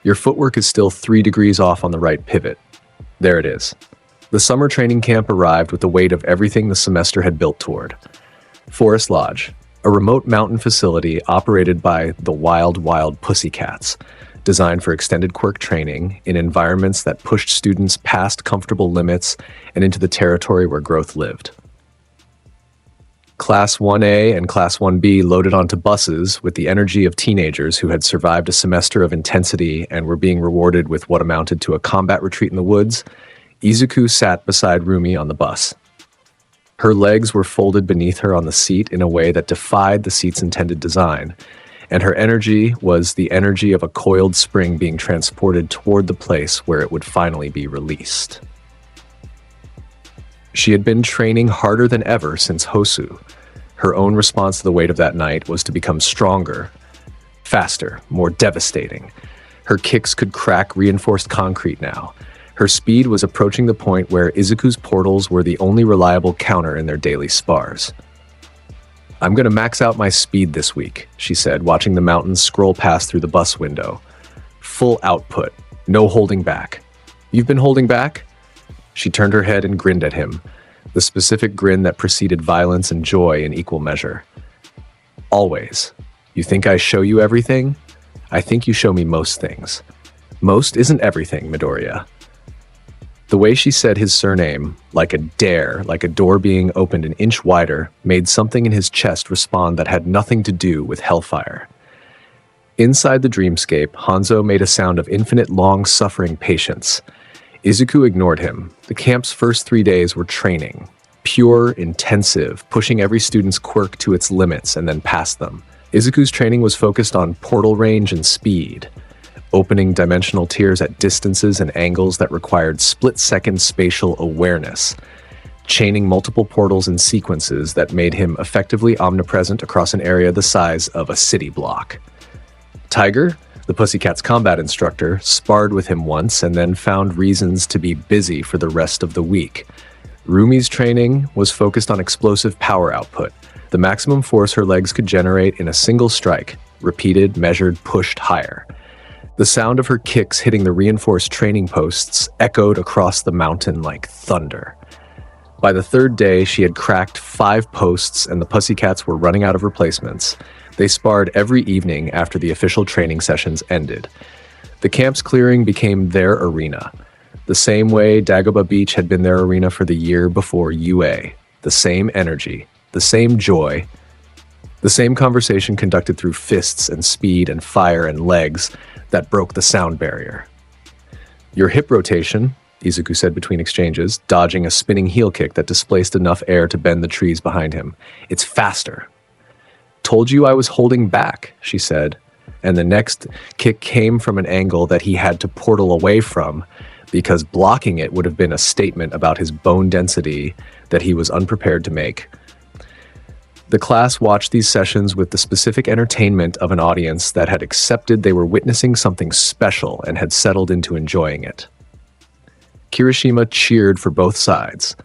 Your footwork is still 3 degrees off on the right pivot. There it is. The summer training camp arrived with the weight of everything the semester had built toward. Forest Lodge, a remote mountain facility operated by the Wild Pussycats, designed for extended quirk training in environments that pushed students past comfortable limits and into the territory where growth lived. Class 1A and Class 1B loaded onto buses with the energy of teenagers who had survived a semester of intensity and were being rewarded with what amounted to a combat retreat in the woods. Izuku sat beside Rumi on the bus. Her legs were folded beneath her on the seat in a way that defied the seat's intended design, and her energy was the energy of a coiled spring being transported toward the place where it would finally be released. She had been training harder than ever since Hosu. Her own response to the weight of that night was to become stronger, faster, more devastating. Her kicks could crack reinforced concrete now. Her speed was approaching the point where Izuku's portals were the only reliable counter in their daily spars. "I'm going to max out my speed this week," she said, watching the mountains scroll past through the bus window. "Full output, no holding back." "You've been holding back?" She turned her head and grinned at him, the specific grin that preceded violence and joy in equal measure. "Always. You think I show you everything? I think you show me most things. Most isn't everything, Midoriya. The way she said his surname, like a dare, like a door being opened an inch wider, made something in his chest respond that had nothing to do with hellfire. Inside the dreamscape, Hanzo made a sound of infinite long-suffering patience. Izuku ignored him. The camp's first 3 days were training. Pure, intensive, pushing every student's quirk to its limits and then past them. Izuku's training was focused on portal range and speed, opening dimensional tiers at distances and angles that required split-second spatial awareness, chaining multiple portals in sequences that made him effectively omnipresent across an area the size of a city block. Tiger, the Pussycat's combat instructor, sparred with him once and then found reasons to be busy for the rest of the week. Rumi's training was focused on explosive power output, the maximum force her legs could generate in a single strike, repeated, measured, pushed higher. The sound of her kicks hitting the reinforced training posts echoed across the mountain like thunder. By the third day, she had cracked 5 posts and the Pussycats were running out of replacements. They sparred every evening after the official training sessions ended. The camp's clearing became their arena, the same way Dagobah Beach had been their arena for the year before UA. The same energy, the same joy, the same conversation conducted through fists and speed and fire and legs that broke the sound barrier. "Your hip rotation," Izuku said between exchanges, dodging a spinning heel kick that displaced enough air to bend the trees behind him. "It's faster." "Told you I was holding back," she said, and the next kick came from an angle that he had to portal away from because blocking it would have been a statement about his bone density that he was unprepared to make. The class watched these sessions with the specific entertainment of an audience that had accepted they were witnessing something special and had settled into enjoying it. Kirishima cheered for both sides.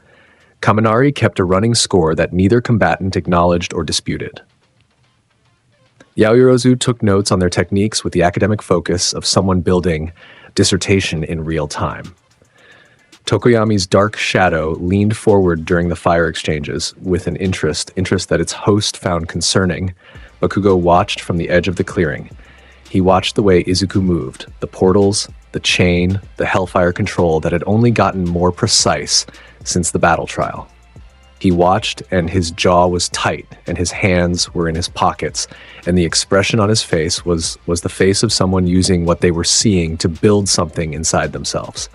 Kaminari kept a running score that neither combatant acknowledged or disputed. Yaoyorozu took notes on their techniques with the academic focus of someone building dissertation in real time. Tokoyami's dark shadow leaned forward during the fire exchanges with an interest that its host found concerning. Bakugo watched from the edge of the clearing. He watched the way Izuku moved, the portals, the chain, the hellfire control that had only gotten more precise since the battle trial. He watched, and his jaw was tight, and his hands were in his pockets, and the expression on his face was the face of someone using what they were seeing to build something inside themselves.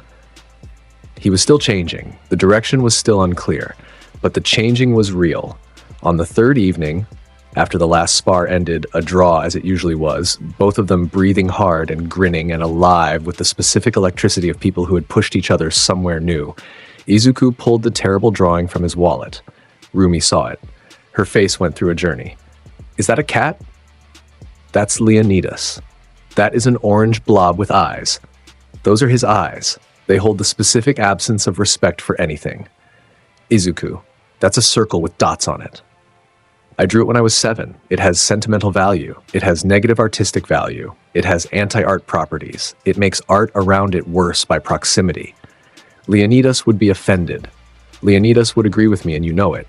He was still changing. The direction was still unclear, but the changing was real. On the third evening, after the last spar ended, a draw as it usually was, both of them breathing hard and grinning and alive with the specific electricity of people who had pushed each other somewhere new, Izuku pulled the terrible drawing from his wallet. Rumi saw it. Her face went through a journey. "Is that a cat?" "That's Leonidas. That is an orange blob with eyes. Those are his eyes. They hold the specific absence of respect for anything." "Izuku, that's a circle with dots on it." "I drew it when I was 7. It has sentimental value. It has negative artistic value. It has anti-art properties. It makes art around it worse by proximity." Leonidas would be offended. Leonidas would agree with me, and you know it.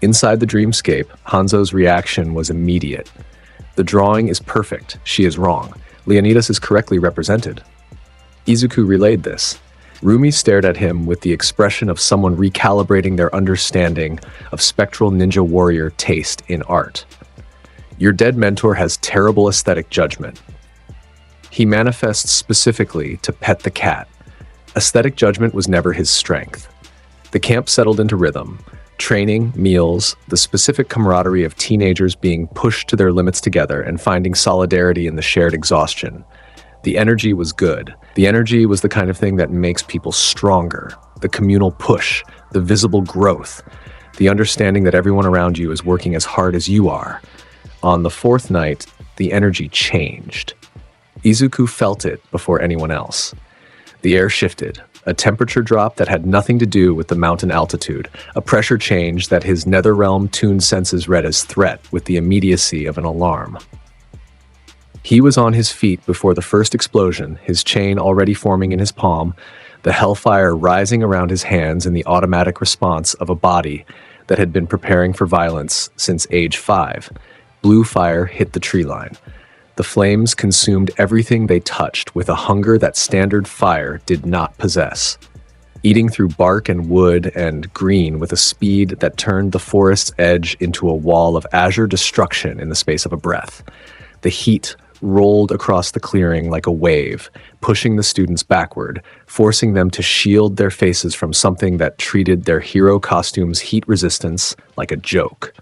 Inside the dreamscape, Hanzo's reaction was immediate. "The drawing is perfect. She is wrong. Leonidas is correctly represented." Izuku relayed this. Rumi stared at him with the expression of someone recalibrating their understanding of spectral ninja warrior taste in art. "Your dead mentor has terrible aesthetic judgment. He manifests specifically to pet the cat. Aesthetic judgment was never his strength." The camp settled into rhythm. Training, meals, the specific camaraderie of teenagers being pushed to their limits together and finding solidarity in the shared exhaustion. The energy was good. The energy was the kind of thing that makes people stronger. The communal push, the visible growth, the understanding that everyone around you is working as hard as you are. On the fourth night, the energy changed. Izuku felt it before anyone else. The air shifted, a temperature drop that had nothing to do with the mountain altitude, a pressure change that his Netherrealm tuned senses read as threat with the immediacy of an alarm. He was on his feet before the first explosion, his chain already forming in his palm, the hellfire rising around his hands in the automatic response of a body that had been preparing for violence since age 5. Blue fire hit the tree line. The flames consumed everything they touched with a hunger that standard fire did not possess. eating through bark and wood and green with a speed that turned the forest's edge into a wall of azure destruction in the space of a breath. The heat rolled across the clearing like a wave, pushing the students backward, forcing them to shield their faces from something that treated their hero costumes' heat resistance like a joke.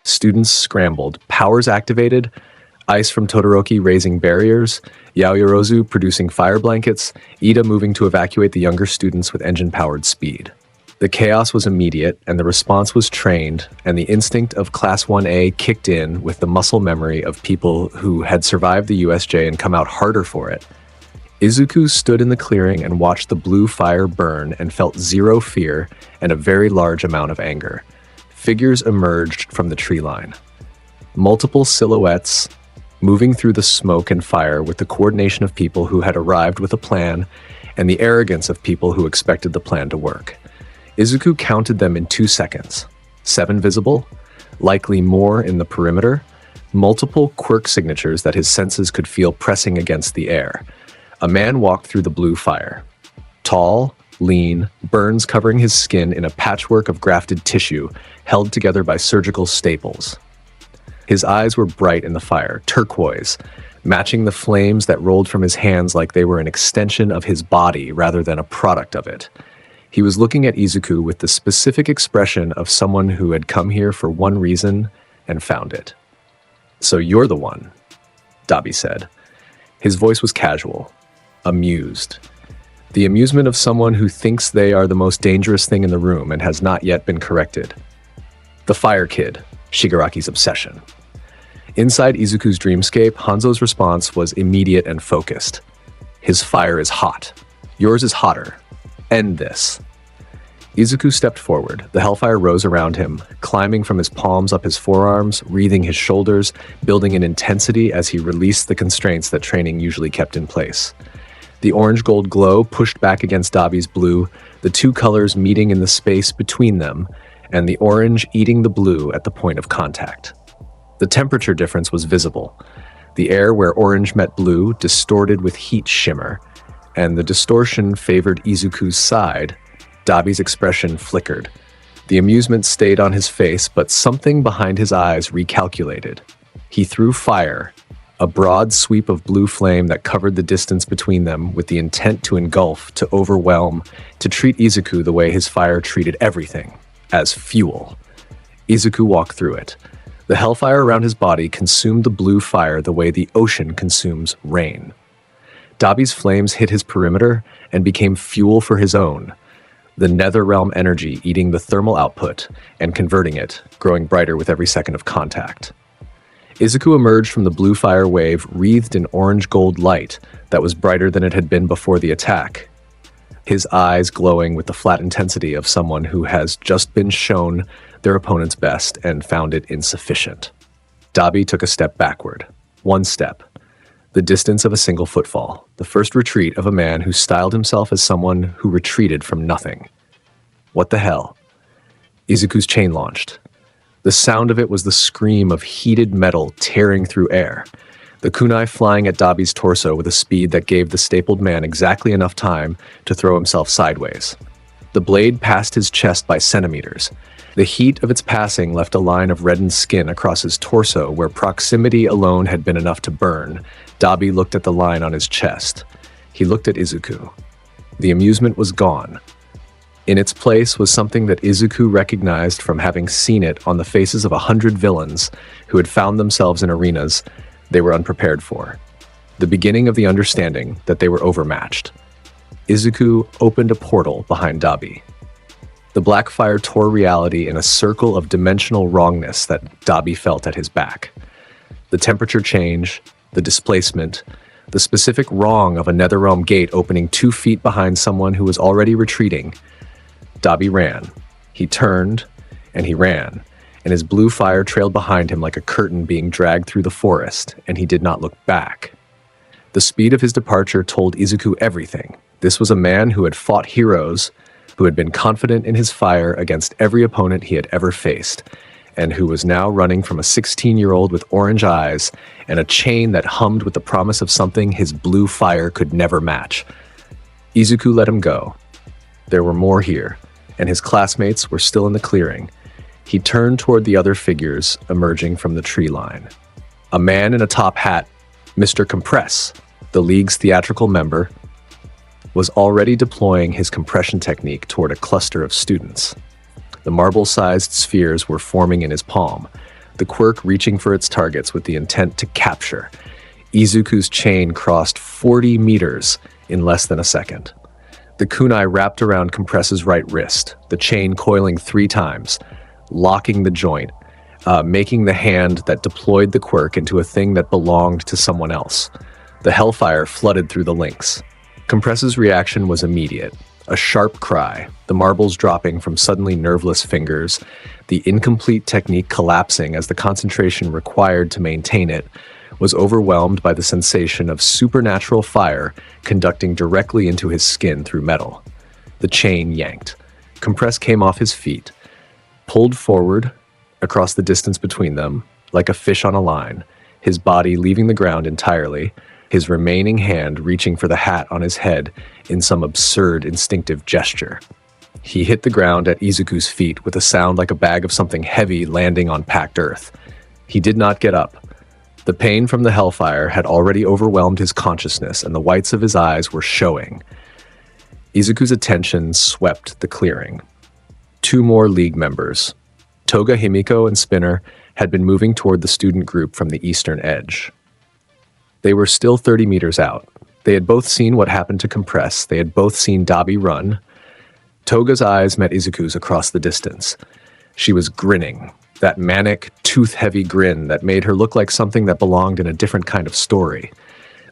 Students scrambled, powers activated, ice from Todoroki raising barriers, Yaoyorozu producing fire blankets, Ida moving to evacuate the younger students with engine-powered speed. The chaos was immediate, and the response was trained, and the instinct of Class 1A kicked in with the muscle memory of people who had survived the USJ and come out harder for it. Izuku stood in the clearing and watched the blue fire burn and felt zero fear and a very large amount of anger. Figures emerged from the tree line. Multiple silhouettes moving through the smoke and fire with the coordination of people who had arrived with a plan and the arrogance of people who expected the plan to work. Izuku counted them in 2 seconds. 7 visible, likely more in the perimeter, multiple quirk signatures that his senses could feel pressing against the air. A man walked through the blue fire. Tall, lean, burns covering his skin in a patchwork of grafted tissue held together by surgical staples. His eyes were bright in the fire, turquoise, matching the flames that rolled from his hands like they were an extension of his body rather than a product of it. He was looking at Izuku with the specific expression of someone who had come here for one reason and found it. "So you're the one," Dabi said. His voice was casual, amused. The amusement of someone who thinks they are the most dangerous thing in the room and has not yet been corrected. The Fire Kid, Shigaraki's obsession. Inside Izuku's dreamscape, Hanzo's response was immediate and focused. "His fire is hot. Yours is hotter. End this." Izuku stepped forward. The hellfire rose around him, climbing from his palms up his forearms, wreathing his shoulders, building in intensity as he released the constraints that training usually kept in place. The orange-gold glow pushed back against Dabi's blue, the two colors meeting in the space between them, and the orange eating the blue at the point of contact. The temperature difference was visible. The air where orange met blue distorted with heat shimmer, and the distortion favored Izuku's side. Dabi's expression flickered. The amusement stayed on his face, but something behind his eyes recalculated. He threw fire, a broad sweep of blue flame that covered the distance between them with the intent to engulf, to overwhelm, to treat Izuku the way his fire treated everything, as fuel. Izuku walked through it. The hellfire around his body consumed the blue fire the way the ocean consumes rain. Dabi's flames hit his perimeter and became fuel for his own, the Netherrealm energy eating the thermal output and converting it, growing brighter with every second of contact. Izuku emerged from the blue fire wave wreathed in orange-gold light that was brighter than it had been before the attack, his eyes glowing with the flat intensity of someone who has just been shown their opponent's best and found it insufficient. Dabi took a step backward. 1 step. The distance of a single footfall. The first retreat of a man who styled himself as someone who retreated from nothing. What the hell? Izuku's chain launched. The sound of it was the scream of heated metal tearing through air. The kunai flying at Dabi's torso with a speed that gave the stapled man exactly enough time to throw himself sideways. The blade passed his chest by centimeters. The heat of its passing left a line of reddened skin across his torso where proximity alone had been enough to burn. Dabi looked at the line on his chest. He looked at Izuku. The amusement was gone. In its place was something that Izuku recognized from having seen it on the faces of 100 villains who had found themselves in arenas they were unprepared for. The beginning of the understanding that they were overmatched. Izuku opened a portal behind Dabi. The black fire tore reality in a circle of dimensional wrongness that Dabi felt at his back. The temperature change, the displacement, the specific wrong of a Netherrealm gate opening 2 feet behind someone who was already retreating. Dabi ran. He turned, and he ran, and his blue fire trailed behind him like a curtain being dragged through the forest, and he did not look back. The speed of his departure told Izuku everything. This was a man who had fought heroes, who had been confident in his fire against every opponent he had ever faced, and who was now running from a 16-year-old with orange eyes and a chain that hummed with the promise of something his blue fire could never match. Izuku let him go. There were more here, and his classmates were still in the clearing. He turned toward the other figures emerging from the tree line. A man in a top hat, Mr. Compress, the League's theatrical member, was already deploying his compression technique toward a cluster of students. The marble-sized spheres were forming in his palm, the quirk reaching for its targets with the intent to capture. Izuku's chain crossed 40 meters in less than a second. The kunai wrapped around Compress's right wrist, the chain coiling 3 times, locking the joint, making the hand that deployed the quirk into a thing that belonged to someone else. The hellfire flooded through the links. Compress's reaction was immediate. A sharp cry, the marbles dropping from suddenly nerveless fingers, the incomplete technique collapsing as the concentration required to maintain it, was overwhelmed by the sensation of supernatural fire conducting directly into his skin through metal. The chain yanked. Compress came off his feet, pulled forward across the distance between them, like a fish on a line, his body leaving the ground entirely, his remaining hand reaching for the hat on his head in some absurd instinctive gesture. He hit the ground at Izuku's feet with a sound like a bag of something heavy landing on packed earth. He did not get up. The pain from the hellfire had already overwhelmed his consciousness, and the whites of his eyes were showing. Izuku's attention swept the clearing. 2 more League members, Toga, Himiko, and Spinner, had been moving toward the student group from the eastern edge. They were still 30 meters out. They had both seen what happened to Compress. They had both seen Dabi run. Toga's eyes met Izuku's across the distance. She was grinning, that manic, tooth-heavy grin that made her look like something that belonged in a different kind of story.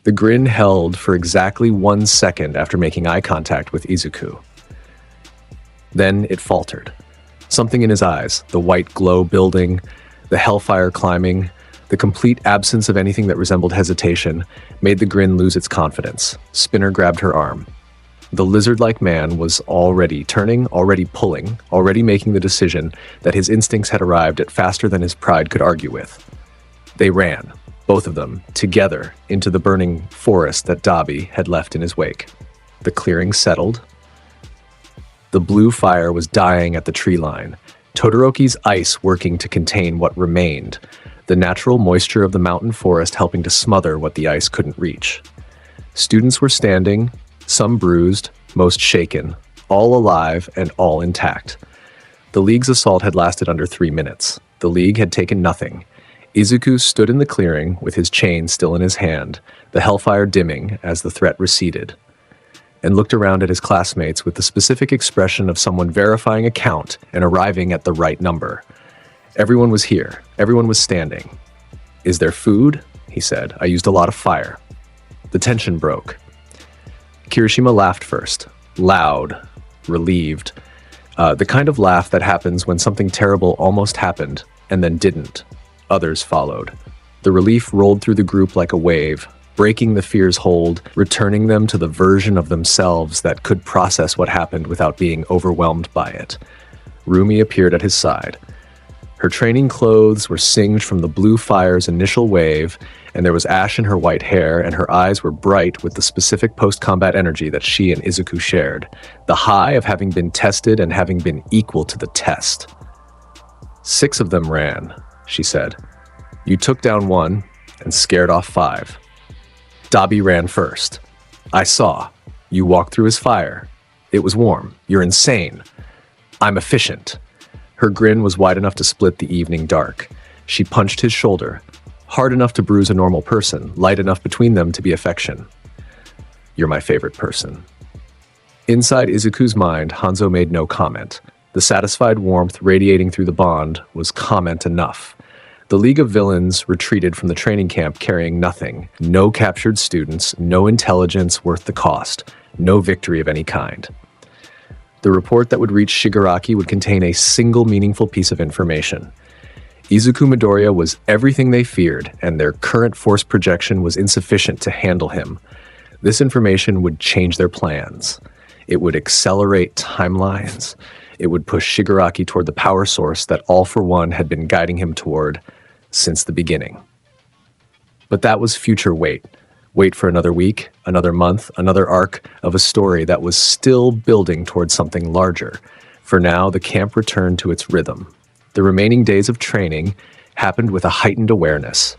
The grin held for exactly 1 second after making eye contact with Izuku. Then it faltered. Something in his eyes, the white glow building, the hellfire climbing, the complete absence of anything that resembled hesitation, made the grin lose its confidence. Spinner grabbed her arm. The lizard-like man was already turning, already pulling, already making the decision that his instincts had arrived at faster than his pride could argue with. They ran, both of them, together into the burning forest that Dabi had left in his wake. The clearing settled. The blue fire was dying at the tree line, Todoroki's ice working to contain what remained, the natural moisture of the mountain forest helping to smother what the ice couldn't reach. Students were standing, some bruised, most shaken, all alive and all intact. The League's assault had lasted under 3 minutes. The League had taken nothing. Izuku stood in the clearing with his chain still in his hand, the hellfire dimming as the threat receded, and looked around at his classmates with the specific expression of someone verifying a count and arriving at the right number. Everyone was here. Everyone was standing. "Is there food?" he said. "I used a lot of fire." The tension broke. Kirishima laughed first, loud, relieved, the kind of laugh that happens when something terrible almost happened and then didn't. Others followed. The relief rolled through the group like a wave, breaking the fear's hold, returning them to the version of themselves that could process what happened without being overwhelmed by it. Rumi appeared at his side. Her training clothes were singed from the blue fire's initial wave, and there was ash in her white hair, and her eyes were bright with the specific post-combat energy that she and Izuku shared, the high of having been tested and having been equal to the test. "6 of them ran," she said. "You took down 1 and scared off 5. Dabi ran first. I saw. You walked through his fire. It was warm. You're insane. I'm efficient." Her grin was wide enough to split the evening dark. She punched his shoulder, hard enough to bruise a normal person, light enough between them to be affection. "You're my favorite person." Inside Izuku's mind, Hanzo made no comment. The satisfied warmth radiating through the bond was comment enough. The League of Villains retreated from the training camp carrying nothing. No captured students, no intelligence worth the cost, no victory of any kind. The report that would reach Shigaraki would contain a single meaningful piece of information. Izuku Midoriya was everything they feared, and their current force projection was insufficient to handle him. This information would change their plans. It would accelerate timelines. It would push Shigaraki toward the power source that All for One had been guiding him toward since the beginning. But that was future weight. Wait for another week, another month, another arc of a story that was still building towards something larger. For now, the camp returned to its rhythm. The remaining days of training happened with a heightened awareness,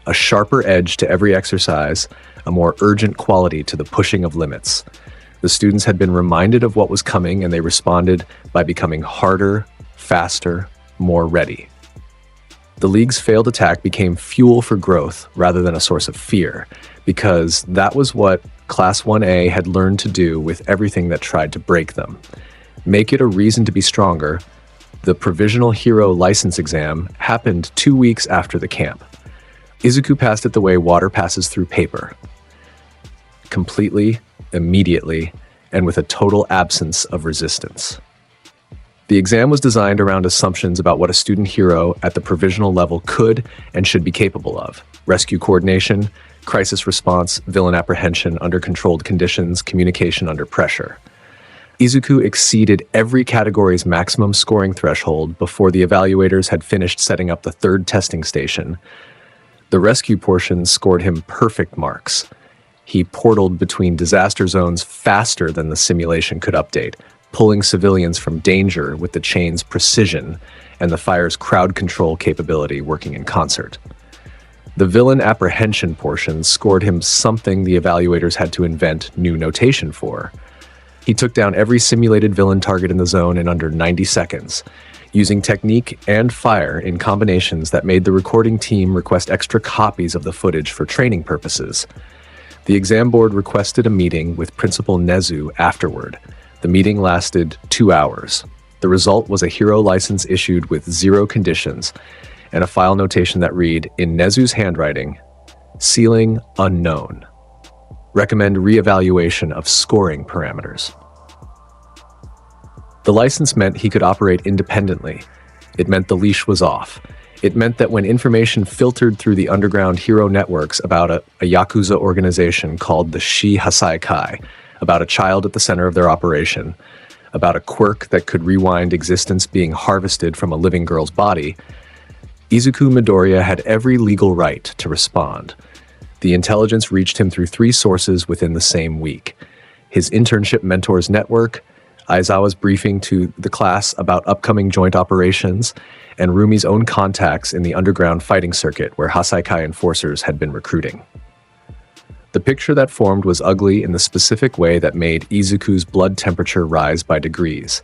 a sharper edge to every exercise, a more urgent quality to the pushing of limits. The students had been reminded of what was coming, and they responded by becoming harder, faster, more ready. The League's failed attack became fuel for growth rather than a source of fear, because that was what Class 1A had learned to do with everything that tried to break them. Make it a reason to be stronger. The Provisional Hero License exam happened 2 weeks after the camp. Izuku passed it the way water passes through paper. Completely, immediately, and with a total absence of resistance. The exam was designed around assumptions about what a student hero at the provisional level could and should be capable of. Rescue coordination, crisis response, villain apprehension under controlled conditions, communication under pressure. Izuku exceeded every category's maximum scoring threshold before the evaluators had finished setting up the third testing station. The rescue portion scored him perfect marks. He portaled between disaster zones faster than the simulation could update, pulling civilians from danger with the chain's precision and the fire's crowd control capability working in concert. The villain apprehension portion scored him something the evaluators had to invent new notation for. He took down every simulated villain target in the zone in under 90 seconds, using technique and fire in combinations that made the recording team request extra copies of the footage for training purposes. The exam board requested a meeting with Principal Nezu afterward. The meeting lasted 2 hours. The result was a hero license issued with 0 conditions and a file notation that read, in Nezu's handwriting, ceiling unknown. Recommend reevaluation of scoring parameters. The license meant he could operate independently. It meant the leash was off. It meant that when information filtered through the underground hero networks about a Yakuza organization called the Shi Hasai Kai, about a child at the center of their operation, about a quirk that could rewind existence being harvested from a living girl's body, Izuku Midoriya had every legal right to respond. The intelligence reached him through 3 sources within the same week: his internship mentor's network, Aizawa's briefing to the class about upcoming joint operations, and Rumi's own contacts in the underground fighting circuit where Hasaikai enforcers had been recruiting. The picture that formed was ugly in the specific way that made Izuku's blood temperature rise by degrees.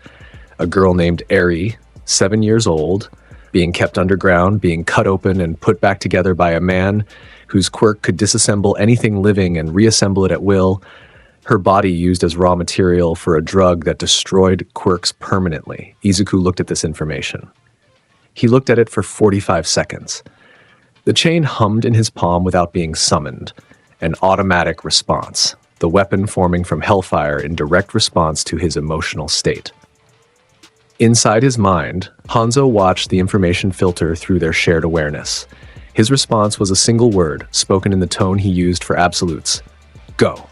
A girl named Eri, 7 years old, being kept underground, being cut open and put back together by a man whose quirk could disassemble anything living and reassemble it at will, her body used as raw material for a drug that destroyed quirks permanently. Izuku looked at this information. He looked at it for 45 seconds. The chain hummed in his palm without being summoned. An automatic response, the weapon forming from hellfire in direct response to his emotional state. Inside his mind, Hanzo watched the information filter through their shared awareness. His response was a single word, spoken in the tone he used for absolutes. Go.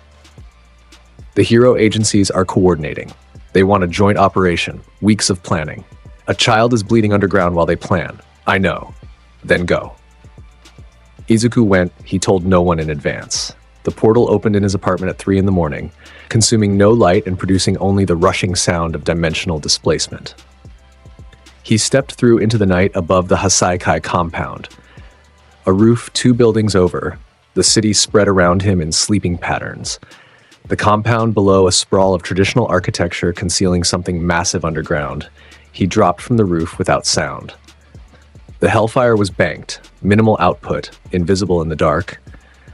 The hero agencies are coordinating. They want a joint operation, weeks of planning. A child is bleeding underground while they plan. I know. Then go. Izuku went, he told no one in advance. The portal opened in his apartment at 3 in the morning, consuming no light and producing only the rushing sound of dimensional displacement. He stepped through into the night above the Hasaikai compound. A roof 2 buildings over, the city spread around him in sleeping patterns. The compound below a sprawl of traditional architecture concealing something massive underground. He dropped from the roof without sound. The hellfire was banked, minimal output, invisible in the dark.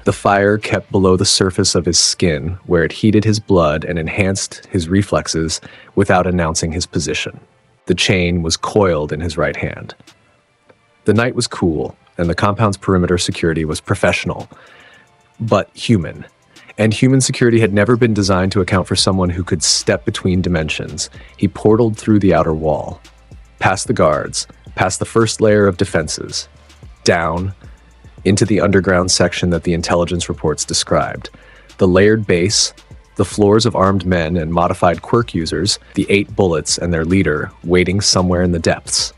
The fire kept below the surface of his skin, where it heated his blood and enhanced his reflexes without announcing his position. The chain was coiled in his right hand. The night was cool, and the compound's perimeter security was professional, but human. And human security had never been designed to account for someone who could step between dimensions. He portaled through the outer wall, past the guards, past the first layer of defenses, down, into the underground section that the intelligence reports described. The layered base, the floors of armed men and modified quirk users, the 8 bullets and their leader waiting somewhere in the depths.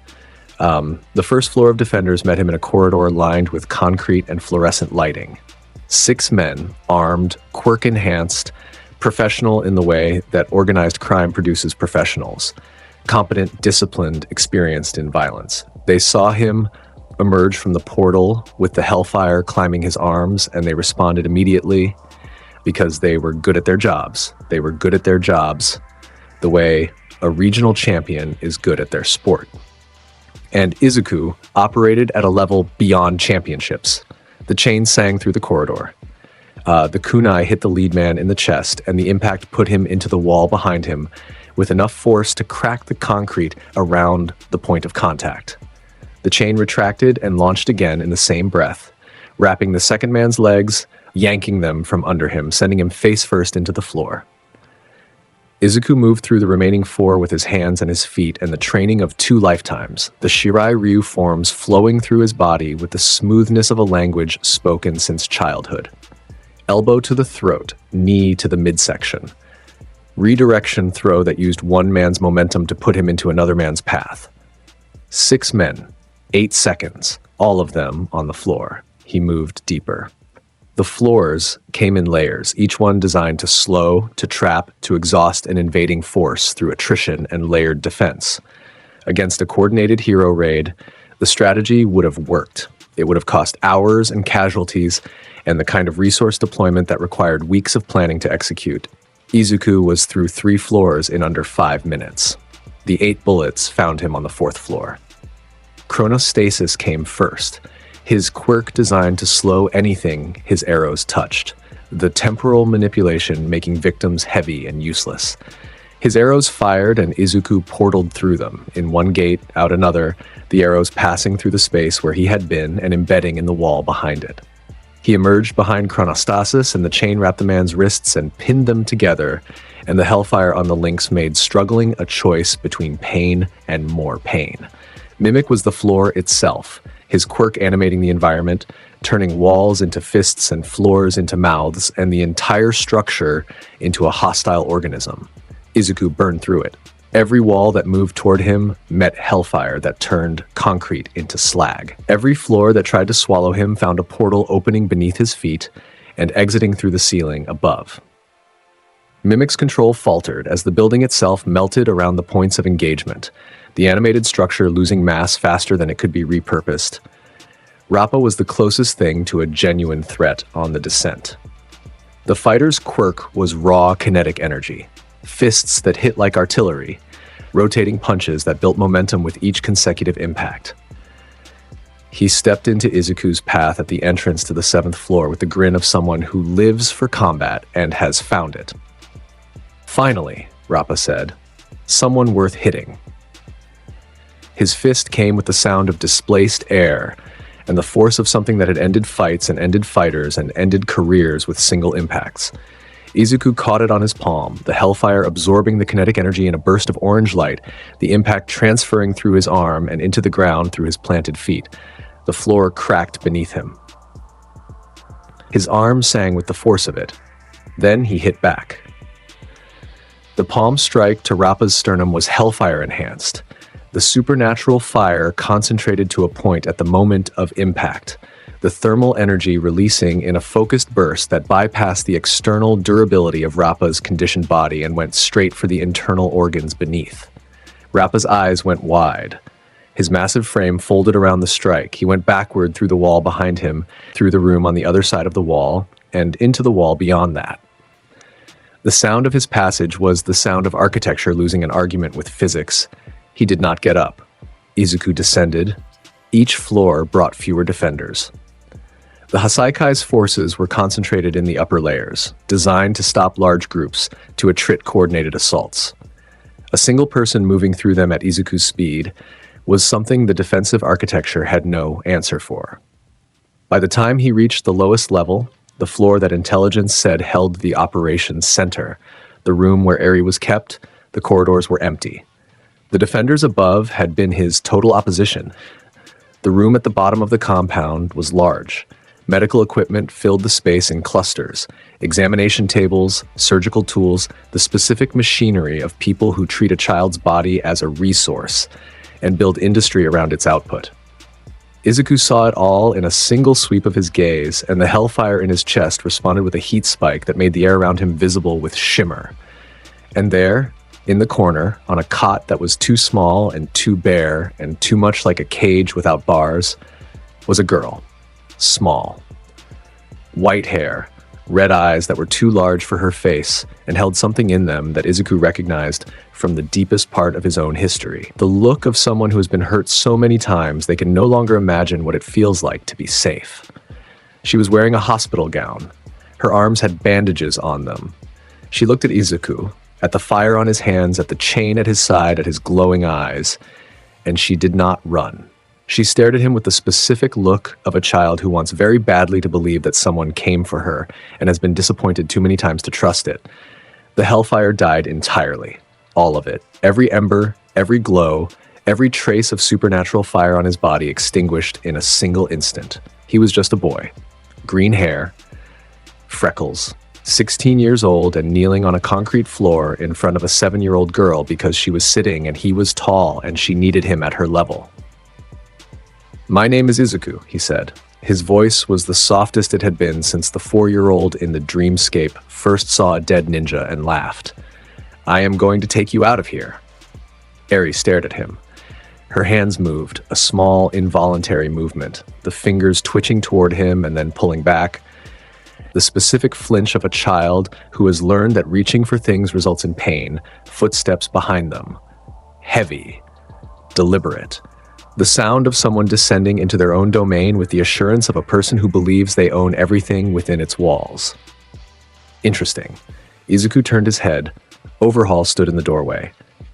The first floor of defenders met him in a corridor lined with concrete and fluorescent lighting. 6 men, armed, quirk-enhanced, professional in the way that organized crime produces professionals. Competent, disciplined, experienced in violence. They saw him emerge from the portal with the hellfire climbing his arms, and they responded immediately because they were good at their jobs. They were good at their jobs the way a regional champion is good at their sport. And Izuku operated at a level beyond championships. The chain sang through the corridor. The kunai hit the lead man in the chest, and the impact put him into the wall behind him with enough force to crack the concrete around the point of contact. The chain retracted and launched again in the same breath, wrapping the second man's legs, yanking them from under him, sending him face first into the floor. Izuku moved through the remaining 4 with his hands and his feet and the training of 2 lifetimes, the Shirai Ryu forms flowing through his body with the smoothness of a language spoken since childhood. Elbow to the throat, knee to the midsection. Redirection throw that used one man's momentum to put him into another man's path. 6 men, 8 seconds, all of them on the floor. He moved deeper. The floors came in layers, each one designed to slow, to trap, to exhaust an invading force through attrition and layered defense. Against a coordinated hero raid, the strategy would have worked. It would have cost hours and casualties and the kind of resource deployment that required weeks of planning to execute. Izuku was through 3 floors in under 5 minutes. The 8 bullets found him on the 4th floor. Chronostasis came first. His quirk designed to slow anything his arrows touched, the temporal manipulation making victims heavy and useless. His arrows fired and Izuku portaled through them, in one gate, out another, the arrows passing through the space where he had been and embedding in the wall behind it. He emerged behind Chronostasis and the chain wrapped the man's wrists and pinned them together, and the hellfire on the links made struggling a choice between pain and more pain. Mimic was the floor itself, his quirk animating the environment, turning walls into fists and floors into mouths, and the entire structure into a hostile organism. Izuku burned through it. Every wall that moved toward him met hellfire that turned concrete into slag. Every floor that tried to swallow him found a portal opening beneath his feet and exiting through the ceiling above. Mimic's control faltered as the building itself melted around the points of engagement, the animated structure losing mass faster than it could be repurposed. Rappa was the closest thing to a genuine threat on the descent. The fighter's quirk was raw kinetic energy, fists that hit like artillery, rotating punches that built momentum with each consecutive impact. He stepped into Izuku's path at the entrance to the 7th floor with the grin of someone who lives for combat and has found it. Finally, Rappa said, someone worth hitting. His fist came with the sound of displaced air and the force of something that had ended fights and ended fighters and ended careers with single impacts. Izuku caught it on his palm, the hellfire absorbing the kinetic energy in a burst of orange light, the impact transferring through his arm and into the ground through his planted feet. The floor cracked beneath him. His arm sang with the force of it. Then he hit back. The palm strike to Rappa's sternum was hellfire enhanced. The supernatural fire concentrated to a point at the moment of impact, the thermal energy releasing in a focused burst that bypassed the external durability of Rappa's conditioned body and went straight for the internal organs beneath. Rappa's eyes went wide. His massive frame folded around the strike. He went backward through the wall behind him, through the room on the other side of the wall, and into the wall beyond that. The sound of his passage was the sound of architecture losing an argument with physics. He did not get up. Izuku descended. Each floor brought fewer defenders. The Hasaikai's forces were concentrated in the upper layers, designed to stop large groups, to attrit coordinated assaults. A single person moving through them at Izuku's speed was something the defensive architecture had no answer for. By the time he reached the lowest level, the floor that intelligence said held the operations center, the room where Eri was kept, the corridors were empty. The defenders above had been his total opposition. The room at the bottom of the compound was large. Medical equipment filled the space in clusters, examination tables, surgical tools, the specific machinery of people who treat a child's body as a resource and build industry around its output. Izuku saw it all in a single sweep of his gaze, and the hellfire in his chest responded with a heat spike that made the air around him visible with shimmer. And there, in the corner, on a cot that was too small and too bare and too much like a cage without bars, was a girl. Small. White hair, red eyes that were too large for her face and held something in them that Izuku recognized from the deepest part of his own history. The look of someone who has been hurt so many times they can no longer imagine what it feels like to be safe. She was wearing a hospital gown. Her arms had bandages on them. She looked at Izuku, at the fire on his hands, at the chain at his side, at his glowing eyes, and she did not run. She stared at him with the specific look of a child who wants very badly to believe that someone came for her and has been disappointed too many times to trust it. The hellfire died entirely. All of it. Every ember, every glow, every trace of supernatural fire on his body extinguished in a single instant. He was just a boy. Green hair, freckles, 16 years old and kneeling on a concrete floor in front of a 7-year-old girl because she was sitting and he was tall and she needed him at her level. "My name is Izuku," he said. His voice was the softest it had been since the 4-year-old in the dreamscape first saw a dead ninja and laughed. "I am going to take you out of here." Eri stared at him. Her hands moved, a small, involuntary movement, the fingers twitching toward him and then pulling back. The specific flinch of a child who has learned that reaching for things results in pain, footsteps behind them. Heavy, deliberate. The sound of someone descending into their own domain with the assurance of a person who believes they own everything within its walls. Interesting. Izuku turned his head. Overhaul stood in the doorway.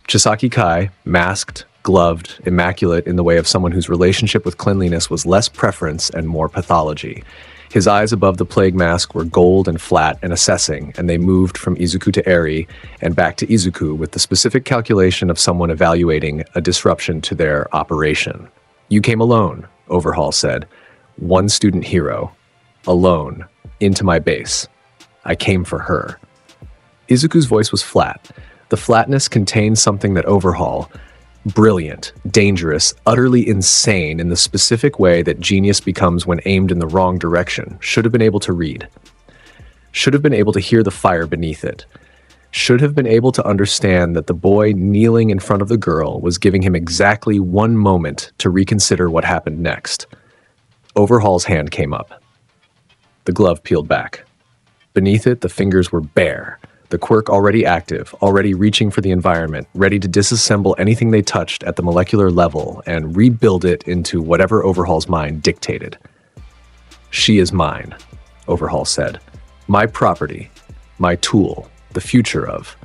Chisaki Kai, masked, gloved, immaculate in the way of someone whose relationship with cleanliness was less preference and more pathology. His eyes above the plague mask were gold and flat and assessing, and they moved from Izuku to Eri and back to Izuku with the specific calculation of someone evaluating a disruption to their operation. "You came alone," Overhaul said. "One student hero. Alone. Into my base. I came for her." Izuku's voice was flat. The flatness contained something that Overhaul, brilliant, dangerous, utterly insane in the specific way that genius becomes when aimed in the wrong direction, should have been able to read. Should have been able to hear the fire beneath it. Should have been able to understand that the boy kneeling in front of the girl was giving him exactly one moment to reconsider what happened next. Overhaul's hand came up. The glove peeled back. Beneath it, the fingers were bare. The quirk already active, already reaching for the environment, ready to disassemble anything they touched at the molecular level and rebuild it into whatever Overhaul's mind dictated. "She is mine," Overhaul said. "My property, my tool, the future of."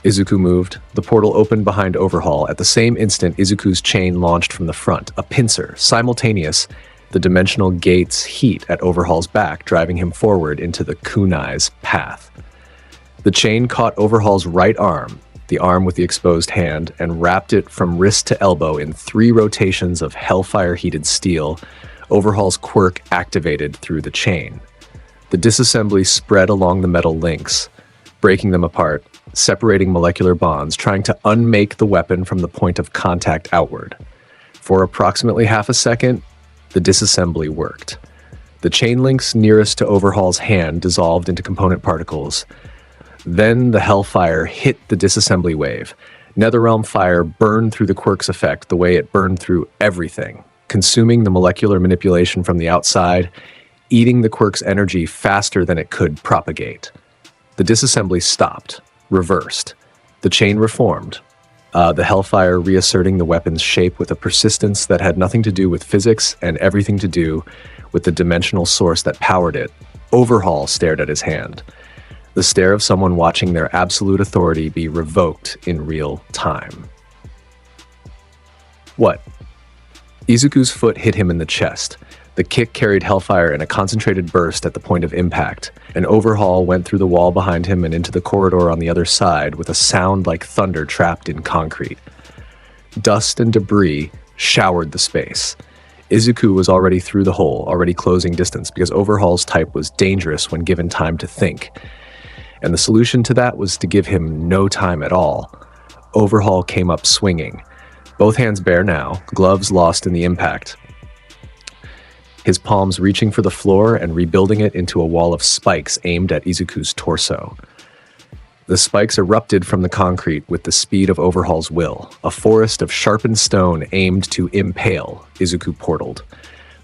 Izuku moved. The portal opened behind Overhaul. At the same instant, Izuku's chain launched from the front, a pincer, simultaneous, the dimensional gate's heat at Overhaul's back, driving him forward into the kunai's path. The chain caught Overhaul's right arm, the arm with the exposed hand, and wrapped it from wrist to elbow in 3 rotations of hellfire-heated steel. Overhaul's quirk activated through the chain. The disassembly spread along the metal links, breaking them apart, separating molecular bonds, trying to unmake the weapon from the point of contact outward. For approximately half a second, the disassembly worked. The chain links nearest to Overhaul's hand dissolved into component particles. Then the hellfire hit the disassembly wave. Netherrealm fire burned through the quirk's effect the way it burned through everything, consuming the molecular manipulation from the outside, eating the quirk's energy faster than it could propagate. The disassembly stopped, reversed. The chain reformed, the hellfire reasserting the weapon's shape with a persistence that had nothing to do with physics and everything to do with the dimensional source that powered it. Overhaul stared at his hand. The stare of someone watching their absolute authority be revoked in real time. "What?" Izuku's foot hit him in the chest. The kick carried hellfire in a concentrated burst at the point of impact. An Overhaul went through the wall behind him and into the corridor on the other side with a sound like thunder trapped in concrete. Dust and debris showered the space. Izuku was already through the hole, already closing distance, because Overhaul's type was dangerous when given time to think. And the solution to that was to give him no time at all. Overhaul came up swinging. Both hands bare now, gloves lost in the impact. his palms reaching for the floor and rebuilding it into a wall of spikes aimed at Izuku's torso. The spikes erupted from the concrete with the speed of Overhaul's will, a forest of sharpened stone aimed to impale Izuku portaled.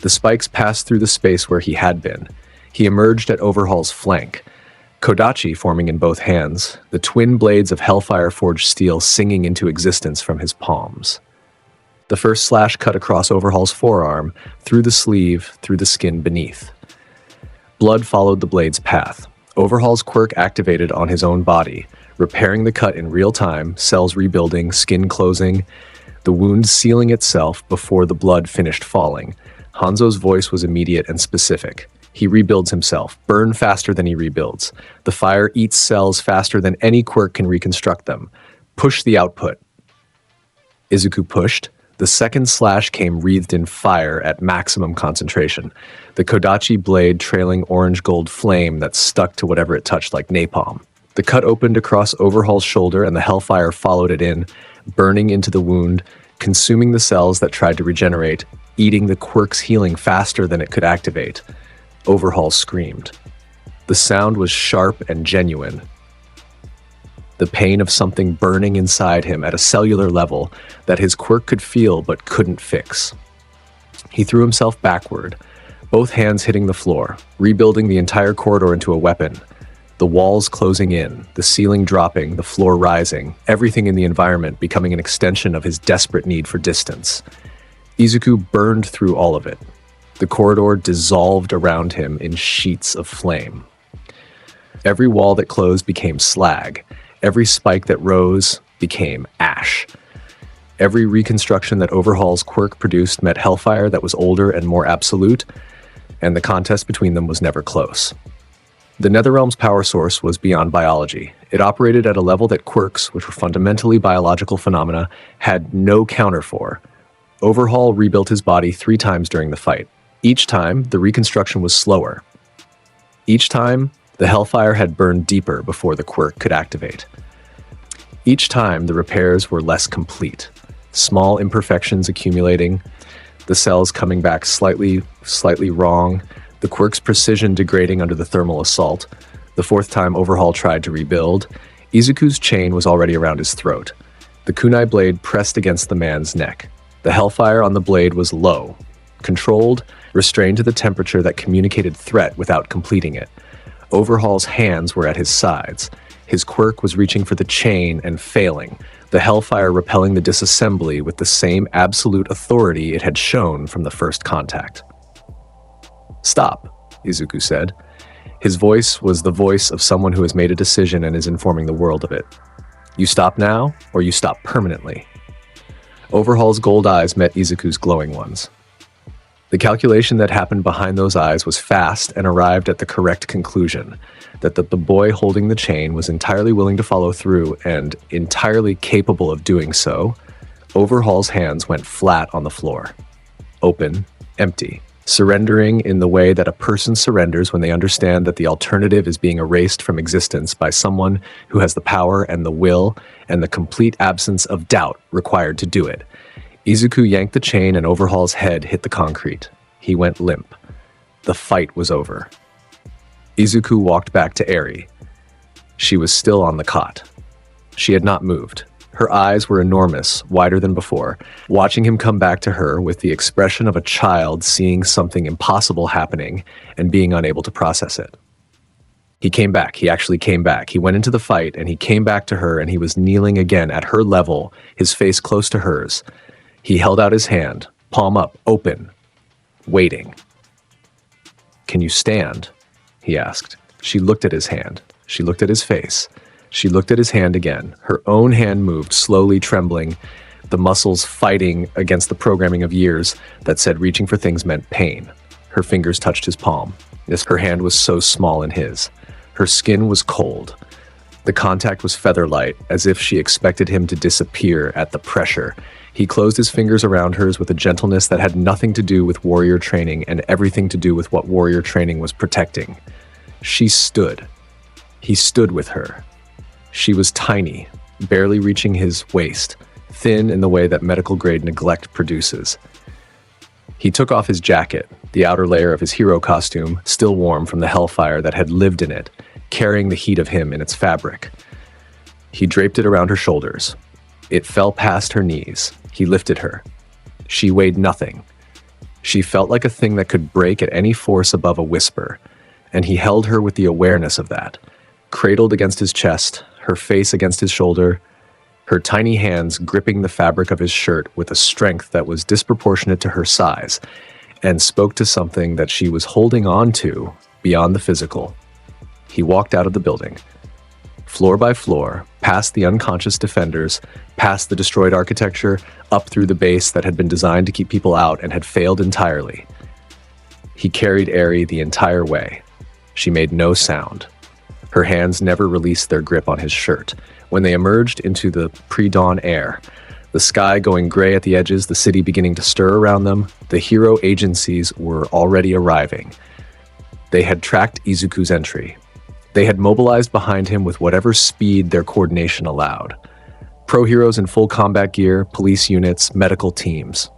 The spikes passed through the space where he had been. He emerged at Overhaul's flank, Kodachi forming in both hands, the twin blades of hellfire forged steel singing into existence from his palms. The first slash cut across Overhaul's forearm, through the sleeve, through the skin beneath. Blood followed the blade's path. Overhaul's quirk activated on his own body, repairing the cut in real time, cells rebuilding, skin closing, the wound sealing itself before the blood finished falling. Hanzo's voice was immediate and specific. He rebuilds himself, burn faster than he rebuilds. The fire eats cells faster than any quirk can reconstruct them. Push the output. Izuku pushed. The second slash came wreathed in fire at maximum concentration, the Kodachi blade trailing orange-gold flame that stuck to whatever it touched like napalm. The cut opened across Overhaul's shoulder and the hellfire followed it in, burning into the wound, consuming the cells that tried to regenerate, eating the quirk's healing faster than it could activate. Overhaul screamed. The sound was sharp and genuine. The pain of something burning inside him at a cellular level that his quirk could feel but couldn't fix. He threw himself backward, both hands hitting the floor, rebuilding the entire corridor into a weapon. The walls closing in, the ceiling dropping, the floor rising, everything in the environment becoming an extension of his desperate need for distance. Izuku burned through all of it. The corridor dissolved around him in sheets of flame. Every wall that closed became slag. Every spike that rose became ash. Every reconstruction that Overhaul's quirk produced met hellfire that was older and more absolute, and the contest between them was never close. The Netherrealm's power source was beyond biology. It operated at a level that quirks, which were fundamentally biological phenomena, had no counter for. Overhaul rebuilt his body 3 times during the fight. Each time, the reconstruction was slower. Each time, the hellfire had burned deeper before the quirk could activate. Each time, the repairs were less complete. Small imperfections accumulating, the cells coming back slightly wrong, the quirk's precision degrading under the thermal assault. The 4th time Overhaul tried to rebuild, Izuku's chain was already around his throat. The kunai blade pressed against the man's neck. The hellfire on the blade was low, controlled, restrained to the temperature that communicated threat without completing it. Overhaul's hands were at his sides. His quirk was reaching for the chain and failing, the hellfire repelling the disassembly with the same absolute authority it had shown from the first contact. "Stop," Izuku said. His voice was the voice of someone who has made a decision and is informing the world of it. "You stop now, or you stop permanently." Overhaul's gold eyes met Izuku's glowing ones. The calculation that happened behind those eyes was fast and arrived at the correct conclusion, that the boy holding the chain was entirely willing to follow through and entirely capable of doing so. Overhaul's hands went flat on the floor. Open, empty, surrendering in the way that a person surrenders when they understand that the alternative is being erased from existence by someone who has the power and the will and the complete absence of doubt required to do it. Izuku yanked the chain and Overhaul's head hit the concrete. He went limp. The fight was over. Izuku walked back to Eri. She was still on the cot. She had not moved. Her eyes were enormous, wider than before, watching him come back to her with the expression of a child seeing something impossible happening and being unable to process it. He came back. He actually came back. He went into the fight and he came back to her and he was kneeling again at her level, his face close to hers. He held out his hand, palm up, open, waiting. "Can you stand?" he asked. She looked at his hand. She looked at his face. She looked at his hand again. Her own hand moved, slowly trembling, the muscles fighting against the programming of years that said reaching for things meant pain. Her fingers touched his palm. Her hand was so small in his. Her skin was cold. The contact was feather-light, as if she expected him to disappear at the pressure. He closed his fingers around hers with a gentleness that had nothing to do with warrior training and everything to do with what warrior training was protecting. She stood. He stood with her. She was tiny, barely reaching his waist, thin in the way that medical-grade neglect produces. He took off his jacket, the outer layer of his hero costume still warm from the hellfire that had lived in it, carrying the heat of him in its fabric. He draped it around her shoulders. It fell past her knees. He lifted her. She weighed nothing. She felt like a thing that could break at any force above a whisper, and he held her with the awareness of that, cradled against his chest, her face against his shoulder, her tiny hands gripping the fabric of his shirt with a strength that was disproportionate to her size, and spoke to something that she was holding on to beyond the physical. He walked out of the building, floor by floor, past the unconscious defenders, past the destroyed architecture, up through the base that had been designed to keep people out and had failed entirely. He carried Eri the entire way. She made no sound. Her hands never released their grip on his shirt. When they emerged into the pre-dawn air, the sky going gray at the edges, the city beginning to stir around them, the hero agencies were already arriving. They had tracked Izuku's entry. They had mobilized behind him with whatever speed their coordination allowed. Pro heroes in full combat gear, police units, medical teams.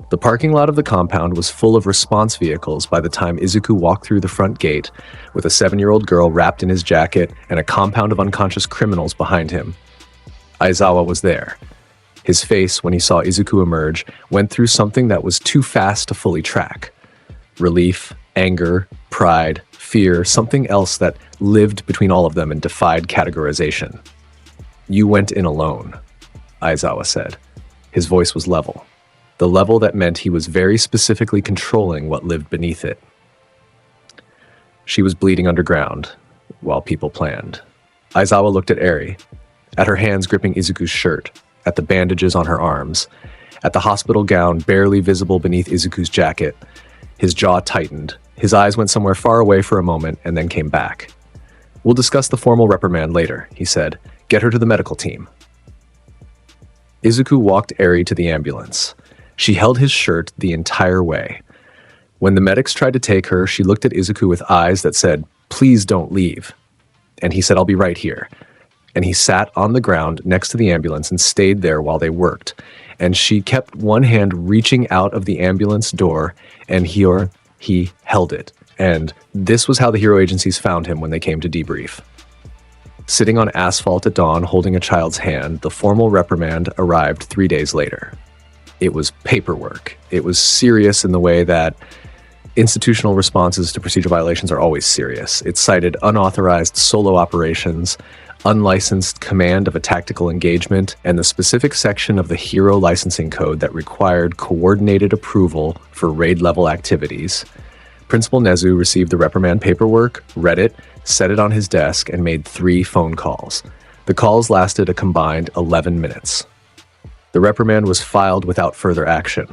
The parking lot of the compound was full of response vehicles by the time Izuku walked through the front gate with a 7-year-old girl wrapped in his jacket and a compound of unconscious criminals behind him. Aizawa was there. His face, when he saw Izuku emerge, went through something that was too fast to fully track. Relief, anger, pride, fear, something else that lived between all of them and defied categorization. "You went in alone," Aizawa said. His voice was level. The level that meant he was very specifically controlling what lived beneath it. She was bleeding underground, while people planned. Aizawa looked at Eri, at her hands gripping Izuku's shirt, at the bandages on her arms, at the hospital gown barely visible beneath Izuku's jacket. His jaw tightened. His eyes went somewhere far away for a moment and then came back. "We'll discuss the formal reprimand later," he said. "Get her to the medical team." Izuku walked Eri to the ambulance. She held his shirt the entire way. When the medics tried to take her, she looked at Izuku with eyes that said, "Please don't leave." And he said, "I'll be right here." And he sat on the ground next to the ambulance and stayed there while they worked. And she kept one hand reaching out of the ambulance door, and he held it. And this was how the hero agencies found him when they came to debrief. Sitting on asphalt at dawn, holding a child's hand, the formal reprimand arrived 3 days later. It was paperwork. It was serious in the way that institutional responses to procedure violations are always serious. It cited unauthorized solo operations, unlicensed command of a tactical engagement, and the specific section of the hero licensing code that required coordinated approval for raid-level activities. Principal Nezu received the reprimand paperwork, read it, set it on his desk, and made 3 phone calls. The calls lasted a combined 11 minutes. The reprimand was filed without further action.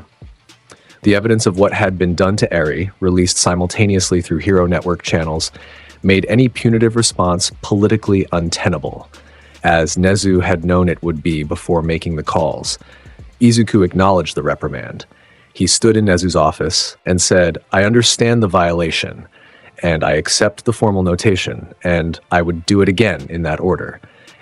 The evidence of what had been done to Eri, released simultaneously through Hero Network channels, made any punitive response politically untenable, as Nezu had known it would be before making the calls. Izuku acknowledged the reprimand. He stood in Nezu's office and said, "I understand the violation, and I accept the formal notation, and I would do it again in that order."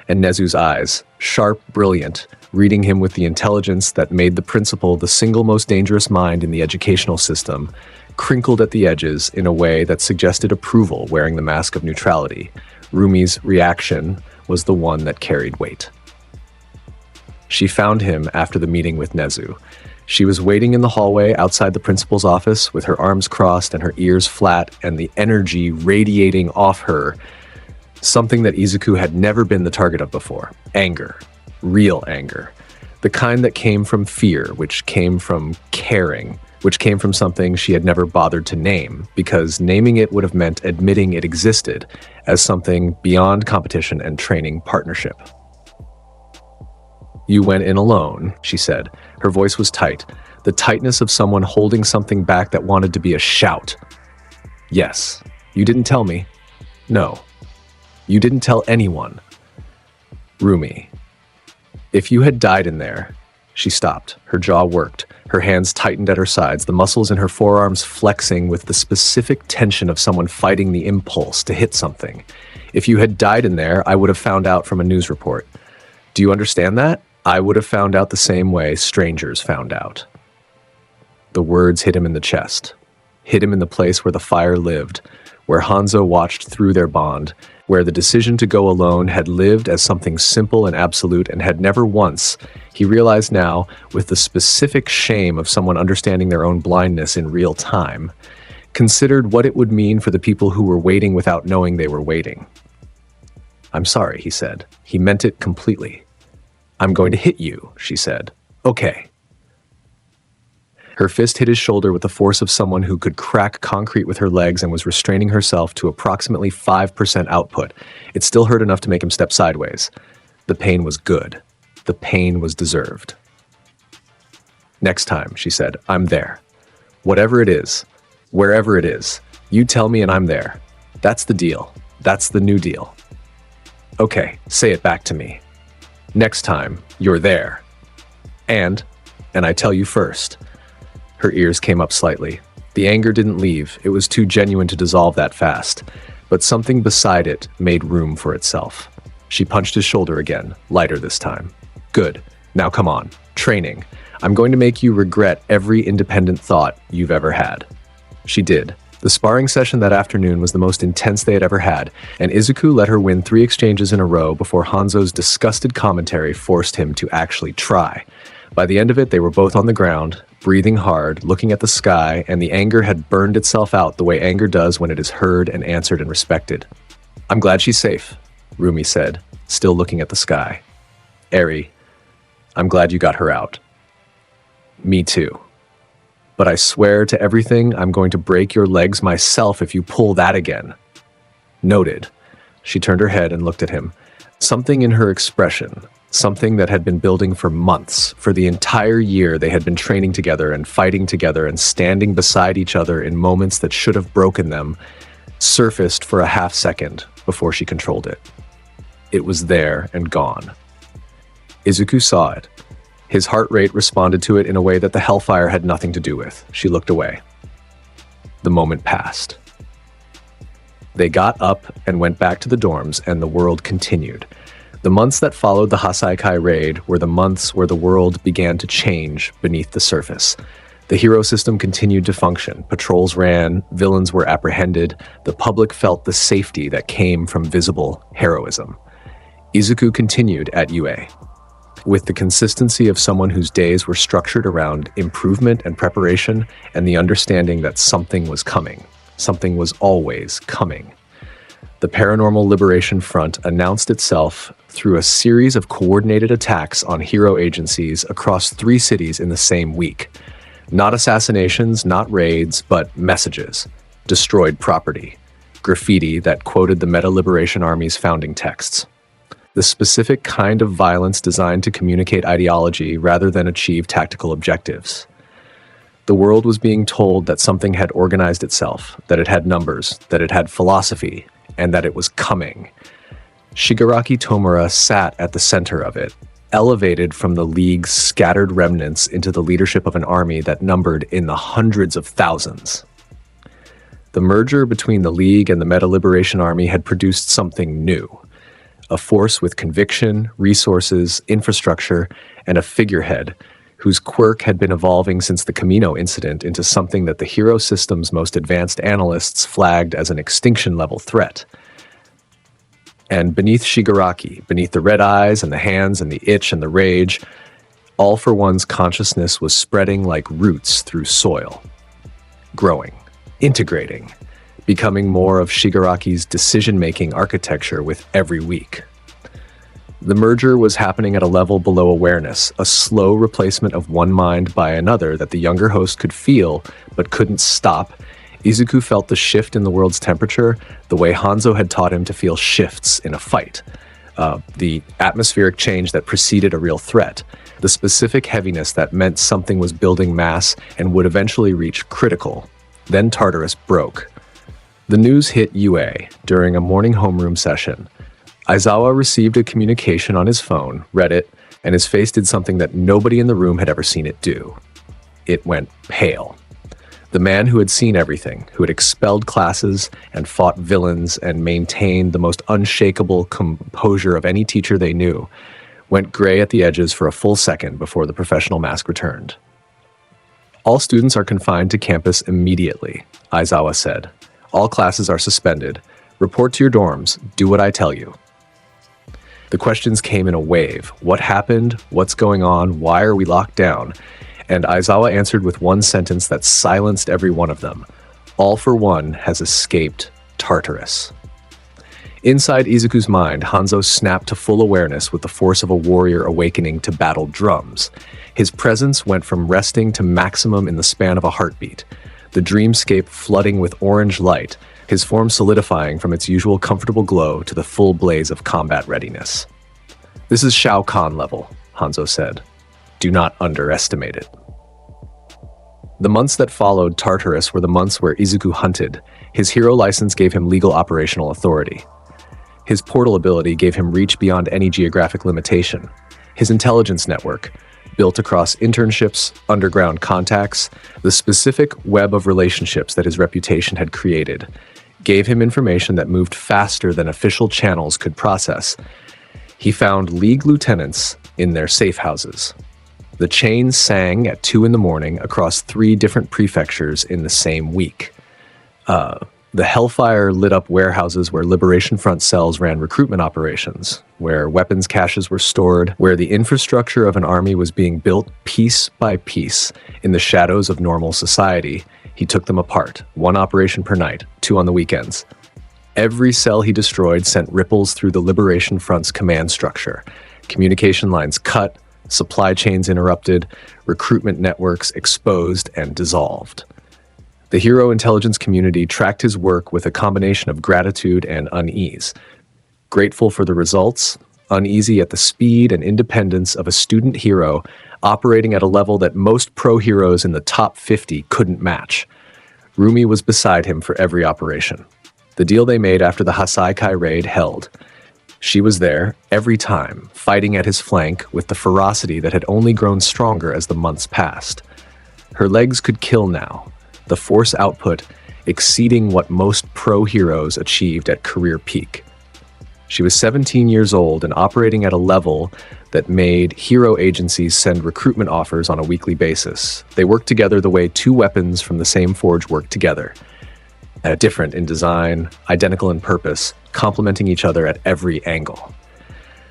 And Nezu's eyes, sharp, brilliant, reading him with the intelligence that made the principal the single most dangerous mind in the educational system, crinkled at the edges in a way that suggested approval wearing the mask of neutrality. Rumi's reaction was the one that carried weight. She found him after the meeting with Nezu. She was waiting in the hallway outside the principal's office with her arms crossed and her ears flat and the energy radiating off her, something that Izuku had never been the target of before. Anger. Real anger. The kind that came from fear, which came from caring, which came from something she had never bothered to name, because naming it would have meant admitting it existed as something beyond competition and training partnership. "You went in alone," she said. Her voice was tight, the tightness of someone holding something back that wanted to be a shout. "Yes. You didn't tell me." "No. You didn't tell anyone." "Rumi, if you had died in there..." She stopped. Her jaw worked. Her hands tightened at her sides, the muscles in her forearms flexing with the specific tension of someone fighting the impulse to hit something. "If you had died in there, I would have found out from a news report. Do you understand that? I would have found out the same way strangers found out." The words hit him in the chest. hit him in the place where the fire lived, where Hanzo watched through their bond, where the decision to go alone had lived as something simple and absolute and had never once, he realized now, with the specific shame of someone understanding their own blindness in real time, considered what it would mean for the people who were waiting without knowing they were waiting. "I'm sorry," he said. He meant it completely. "I'm going to hit you," she said. "Okay." Her fist hit his shoulder with the force of someone who could crack concrete with her legs and was restraining herself to approximately 5% output. It still hurt enough to make him step sideways. The pain was good. The pain was deserved. "Next time," she said, "I'm there. Whatever it is, wherever it is, you tell me and I'm there. That's the deal. That's the new deal." "Okay, say it back to me. Next time, you're there. And I tell you first." Her ears came up slightly. The anger didn't leave. It was too genuine to dissolve that fast. But something beside it made room for itself. She punched his shoulder again, lighter this time. "Good. Now come on. Training. I'm going to make you regret every independent thought you've ever had." She did. The sparring session that afternoon was the most intense they had ever had, and Izuku let her win 3 exchanges in a row before Hanzo's disgusted commentary forced him to actually try. By the end of it, they were both on the ground, breathing hard, looking at the sky, and the anger had burned itself out the way anger does when it is heard and answered and respected. "I'm glad she's safe," Rumi said, still looking at the sky. "Eri, I'm glad you got her out." "Me too. But I swear to everything, I'm going to break your legs myself if you pull that again." "Noted." She turned her head and looked at him. Something in her expression, something that had been building for months, for the entire year they had been training together and fighting together and standing beside each other in moments that should have broken them, surfaced for a half second before she controlled it. It was there and gone. Izuku saw it. His heart rate responded to it in a way that the hellfire had nothing to do with. She looked away. The moment passed. They got up and went back to the dorms, and the world continued. The months that followed the Hasaikai raid were the months where the world began to change beneath the surface. The hero system continued to function. Patrols ran, villains were apprehended, the public felt the safety that came from visible heroism. Izuku continued at UA. With the consistency of someone whose days were structured around improvement and preparation and the understanding that something was coming. Something was always coming. The Paranormal Liberation Front announced itself through a series of coordinated attacks on hero agencies across 3 cities in the same week. Not assassinations, not raids, but messages. Destroyed property. Graffiti that quoted the Meta Liberation Army's founding texts. The specific kind of violence designed to communicate ideology rather than achieve tactical objectives. The world was being told that something had organized itself, that it had numbers, that it had philosophy, and that it was coming. Shigaraki Tomura sat at the center of it, elevated from the League's scattered remnants into the leadership of an army that numbered in the hundreds of thousands. The merger between the League and the Meta Liberation Army had produced something new. A force with conviction, resources, infrastructure, and a figurehead whose quirk had been evolving since the Camino incident into something that the hero system's most advanced analysts flagged as an extinction-level threat. And beneath Shigaraki, beneath the red eyes and the hands and the itch and the rage, all for one's consciousness was spreading like roots through soil. Growing, integrating, becoming more of Shigaraki's decision-making architecture with every week. The merger was happening at a level below awareness, a slow replacement of one mind by another that the younger host could feel but couldn't stop. Izuku felt the shift in the world's temperature the way Hanzo had taught him to feel shifts in a fight. The atmospheric change that preceded a real threat. The specific heaviness that meant something was building mass and would eventually reach critical. Then Tartarus broke. The news hit UA during a morning homeroom session. Aizawa received a communication on his phone, read it, and his face did something that nobody in the room had ever seen it do. It went pale. The man who had seen everything, who had expelled classes and fought villains and maintained the most unshakable composure of any teacher they knew, went gray at the edges for a full second before the professional mask returned. All students are confined to campus immediately, Aizawa said. All classes are suspended. Report to your dorms. Do what I tell you. The questions came in a wave. What happened? What's going on? Why are we locked down? And Aizawa answered with one sentence that silenced every one of them. All for one has escaped Tartarus. Inside Izuku's mind, Hanzo snapped to full awareness with the force of a warrior awakening to battle drums. His presence went from resting to maximum in the span of a heartbeat, the dreamscape flooding with orange light, his form solidifying from its usual comfortable glow to the full blaze of combat readiness. This is Shao Kahn level, Hanzo said. Do not underestimate it. The months that followed Tartarus were the months where Izuku hunted. His hero license gave him legal operational authority. His portal ability gave him reach beyond any geographic limitation. His intelligence network, built across internships, underground contacts, the specific web of relationships that his reputation had created, gave him information that moved faster than official channels could process. He found League lieutenants in their safe houses. The chain sang at 2 a.m. across 3 different prefectures in the same week. The hellfire lit up warehouses where Liberation Front cells ran recruitment operations, where weapons caches were stored, where the infrastructure of an army was being built piece by piece in the shadows of normal society. He took them apart, 1 operation per night, 2 on the weekends. Every cell he destroyed sent ripples through the Liberation Front's command structure. Communication lines cut, supply chains interrupted, recruitment networks exposed and dissolved. The hero intelligence community tracked his work with a combination of gratitude and unease. Grateful for the results, uneasy at the speed and independence of a student hero operating at a level that most pro heroes in the top 50 couldn't match. Rumi was beside him for every operation. The deal they made after the Hasaikai raid held. She was there, every time, fighting at his flank with the ferocity that had only grown stronger as the months passed. Her legs could kill now, the force output exceeding what most pro heroes achieved at career peak. She was 17 years old and operating at a level that made hero agencies send recruitment offers on a weekly basis. They worked together the way 2 weapons from the same forge work together. Different in design, identical in purpose, complementing each other at every angle.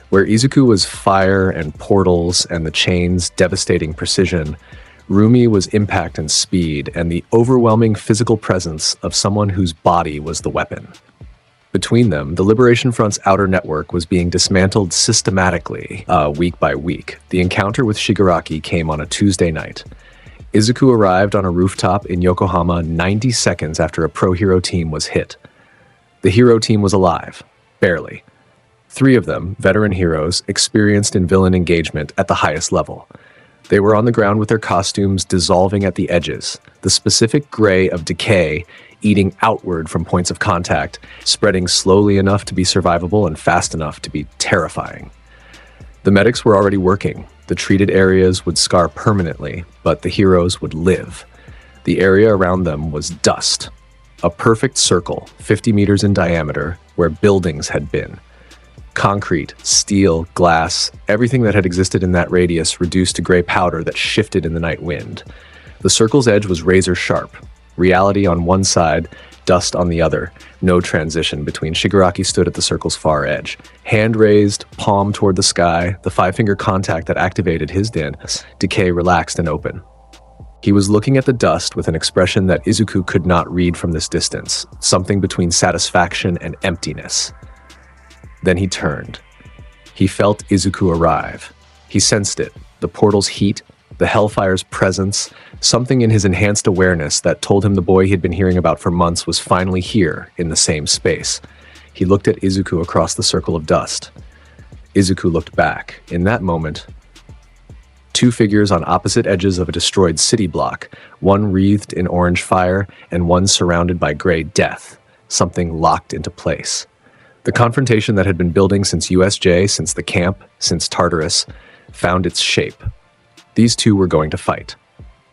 Where Izuku was fire and portals and the chain's devastating precision, Rumi was impact and speed and the overwhelming physical presence of someone whose body was the weapon. Between them, the Liberation Front's outer network was being dismantled systematically, week by week. The encounter with Shigaraki came on a Tuesday night. Izuku arrived on a rooftop in Yokohama 90 seconds after a pro-hero team was hit. The hero team was alive, barely. 3 of them, veteran heroes, experienced in villain engagement at the highest level. They were on the ground with their costumes dissolving at the edges, the specific gray of decay eating outward from points of contact, spreading slowly enough to be survivable and fast enough to be terrifying. The medics were already working. The treated areas would scar permanently, but the heroes would live. The area around them was dust. A perfect circle, 50 meters in diameter, where buildings had been. Concrete, steel, glass, everything that had existed in that radius reduced to gray powder that shifted in the night wind. The circle's edge was razor sharp. Reality on one side, dust on the other. No transition between. Shigaraki stood at the circle's far edge. Hand raised, palm toward the sky, the 5-finger contact that activated his dance. Decay relaxed and open. He was looking at the dust with an expression that Izuku could not read from this distance, something between satisfaction and emptiness. Then he turned. He felt Izuku arrive. He sensed it, the portal's heat, the hellfire's presence, something in his enhanced awareness that told him the boy he had been hearing about for months was finally here in the same space. He looked at Izuku across the circle of dust. Izuku looked back. In that moment, 2 figures on opposite edges of a destroyed city block, one wreathed in orange fire and one surrounded by gray death, something locked into place. The confrontation that had been building since USJ, since the camp, since Tartarus, found its shape. These 2 were going to fight.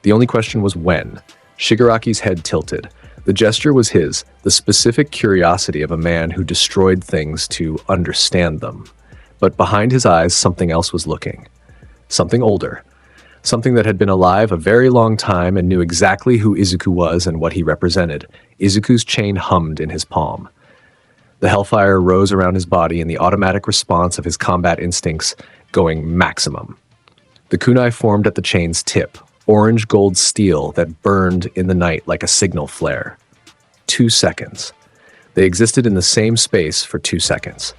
The only question was when. Shigaraki's head tilted. The gesture was his, the specific curiosity of a man who destroyed things to understand them. But behind his eyes, something else was looking. Something older. something that had been alive a very long time and knew exactly who Izuku was and what he represented. Izuku's chain hummed in his palm. The hellfire rose around his body in the automatic response of his combat instincts going maximum. The kunai formed at the chain's tip, orange-gold steel that burned in the night like a signal flare. 2 seconds. They existed in the same space for 2 seconds.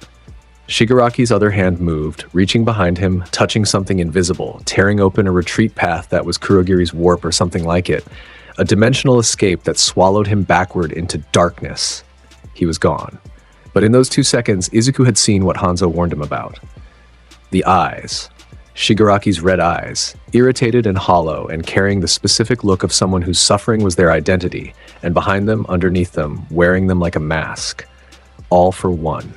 Shigaraki's other hand moved, reaching behind him, touching something invisible, tearing open a retreat path that was Kurogiri's warp or something like it, a dimensional escape that swallowed him backward into darkness. He was gone. But in those 2 seconds, Izuku had seen what Hanzo warned him about. The eyes. Shigaraki's red eyes, irritated and hollow and carrying the specific look of someone whose suffering was their identity, and behind them, underneath them, wearing them like a mask. All for one.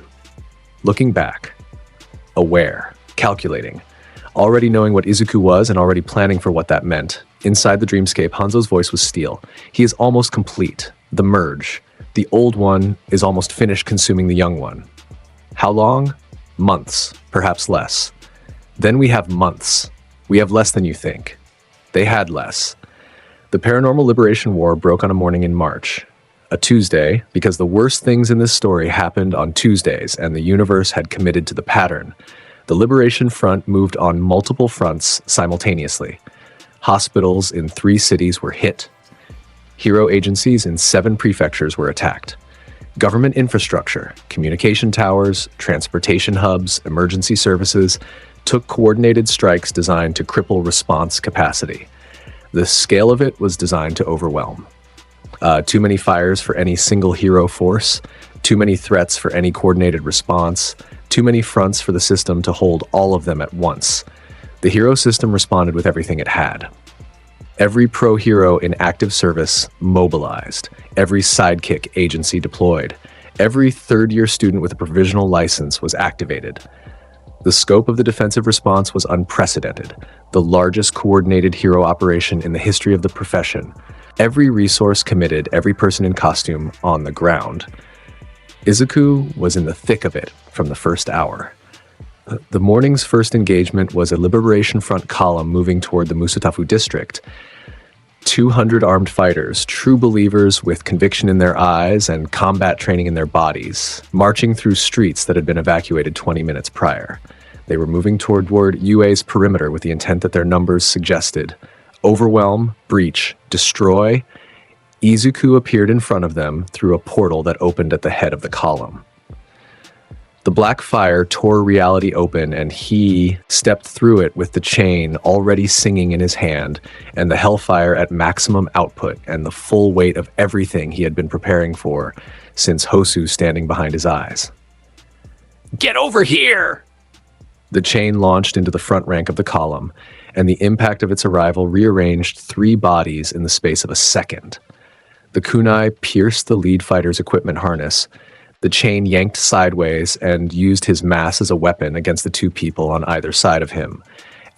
Looking back. Aware. Calculating. Already knowing what Izuku was and already planning for what that meant. Inside the dreamscape, Hanzo's voice was steel. He is almost complete. The merge. The old one is almost finished consuming the young one. How long? Months. Perhaps less. Then we have months. We have less than you think. They had less. The Paranormal Liberation War broke on a morning in March. A Tuesday, because the worst things in this story happened on Tuesdays and the universe had committed to the pattern. The Liberation Front moved on multiple fronts simultaneously. Hospitals in 3 cities were hit. Hero agencies in 7 prefectures were attacked. Government infrastructure, communication towers, transportation hubs, emergency services, took coordinated strikes designed to cripple response capacity. The scale of it was designed to overwhelm. Too many fires for any single hero force, too many threats for any coordinated response, too many fronts for the system to hold all of them at once. The hero system responded with everything it had. Every pro hero in active service mobilized, every sidekick agency deployed, every third-year student with a provisional license was activated. The scope of the defensive response was unprecedented, the largest coordinated hero operation in the history of the profession. Every resource committed, every person in costume on the ground. Izuku was in the thick of it from the first hour. The morning's first engagement was a Liberation Front column moving toward the Musutafu district. 200 armed fighters, true believers with conviction in their eyes and combat training in their bodies, marching through streets that had been evacuated 20 minutes prior. They were moving toward UA's perimeter with the intent that their numbers suggested. Overwhelm, breach, destroy. Izuku appeared in front of them through a portal that opened at the head of the column. The black fire tore reality open, and he stepped through it with the chain already singing in his hand, and the hellfire at maximum output, and the full weight of everything he had been preparing for since Hosu standing behind his eyes. "Get over here!" The chain launched into the front rank of the column, and the impact of its arrival rearranged 3 bodies in the space of a second. The kunai pierced the lead fighter's equipment harness. The chain yanked sideways and used his mass as a weapon against the 2 people on either side of him.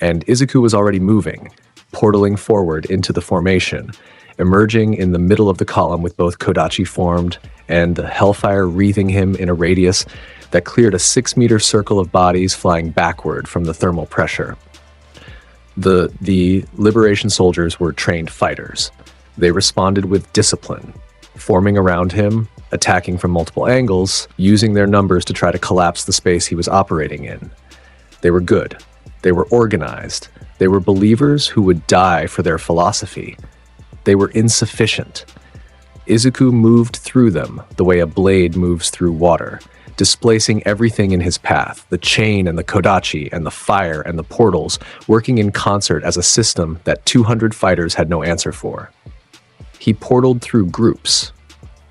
And Izuku was already moving, portaling forward into the formation, emerging in the middle of the column with both Kodachi formed and the hellfire wreathing him in a radius that cleared a 6-meter circle of bodies flying backward from the thermal pressure. The Liberation soldiers were trained fighters. They responded with discipline, forming around him, attacking from multiple angles, using their numbers to try to collapse the space he was operating in. They were good. They were organized. They were believers who would die for their philosophy. They were insufficient. Izuku moved through them the way a blade moves through water, displacing everything in his path, the chain and the Kodachi and the fire and the portals, working in concert as a system that 200 fighters had no answer for. He portaled through groups,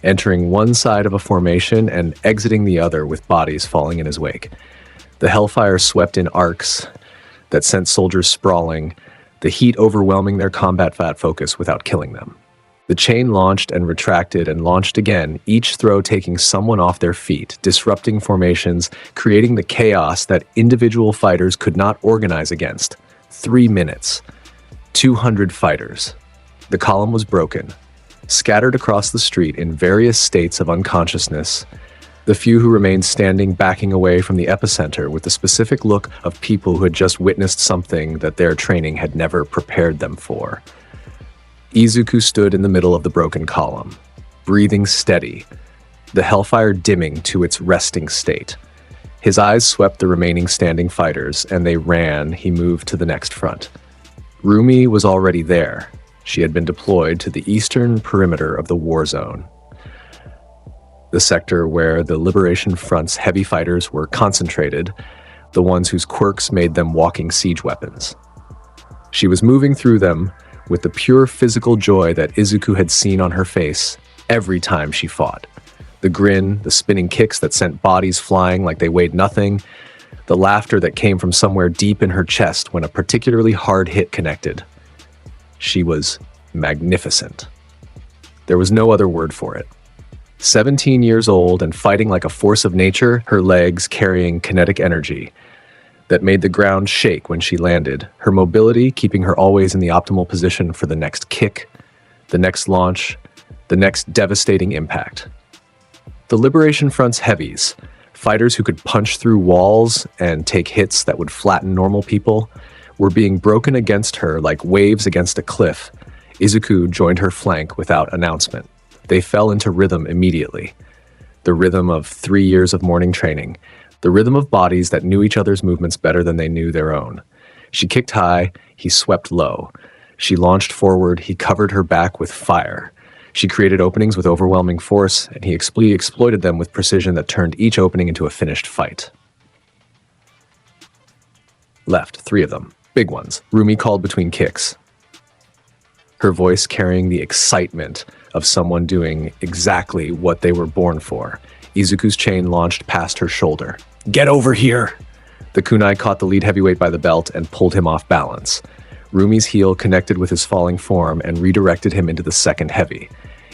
entering one side of a formation and exiting the other with bodies falling in his wake. The hellfire swept in arcs that sent soldiers sprawling, the heat overwhelming their combat focus without killing them. The chain launched and retracted and launched again, each throw taking someone off their feet, disrupting formations, creating the chaos that individual fighters could not organize against. 3 minutes. 200 fighters. The column was broken. Scattered across the street in various states of unconsciousness, The few who remained standing backing away from the epicenter with the specific look of people who had just witnessed something that their training had never prepared them for. Izuku stood in the middle of the broken column, breathing steady, the hellfire dimming to its resting state. His eyes swept the remaining standing fighters, and they ran. He moved to the next front. Rumi was already there. She had been deployed to the eastern perimeter of the war zone, the sector where the Liberation Front's heavy fighters were concentrated, the ones whose quirks made them walking siege weapons. She was moving through them with the pure physical joy that Izuku had seen on her face every time she fought. The grin, the spinning kicks that sent bodies flying like they weighed nothing, the laughter that came from somewhere deep in her chest when a particularly hard hit connected. She was magnificent. There was no other word for it. 17 years old and fighting like a force of nature, her legs carrying kinetic energy that made the ground shake when she landed, her mobility keeping her always in the optimal position for the next kick, the next launch, the next devastating impact. The Liberation Front's heavies, fighters who could punch through walls and take hits that would flatten normal people, were being broken against her like waves against a cliff. Izuku joined her flank without announcement. They fell into rhythm immediately. The rhythm of 3 years of morning training. The rhythm of bodies that knew each other's movements better than they knew their own. She kicked high, he swept low. She launched forward, he covered her back with fire. She created openings with overwhelming force, and he exploited them with precision that turned each opening into a finished fight. Left, 3 of them. Big ones. Rumi called between kicks, her voice carrying the excitement of someone doing exactly what they were born for. Izuku's chain launched past her shoulder. "Get over here!" The kunai caught the lead heavyweight by the belt and pulled him off balance. Rumi's heel connected with his falling form and redirected him into the second heavy.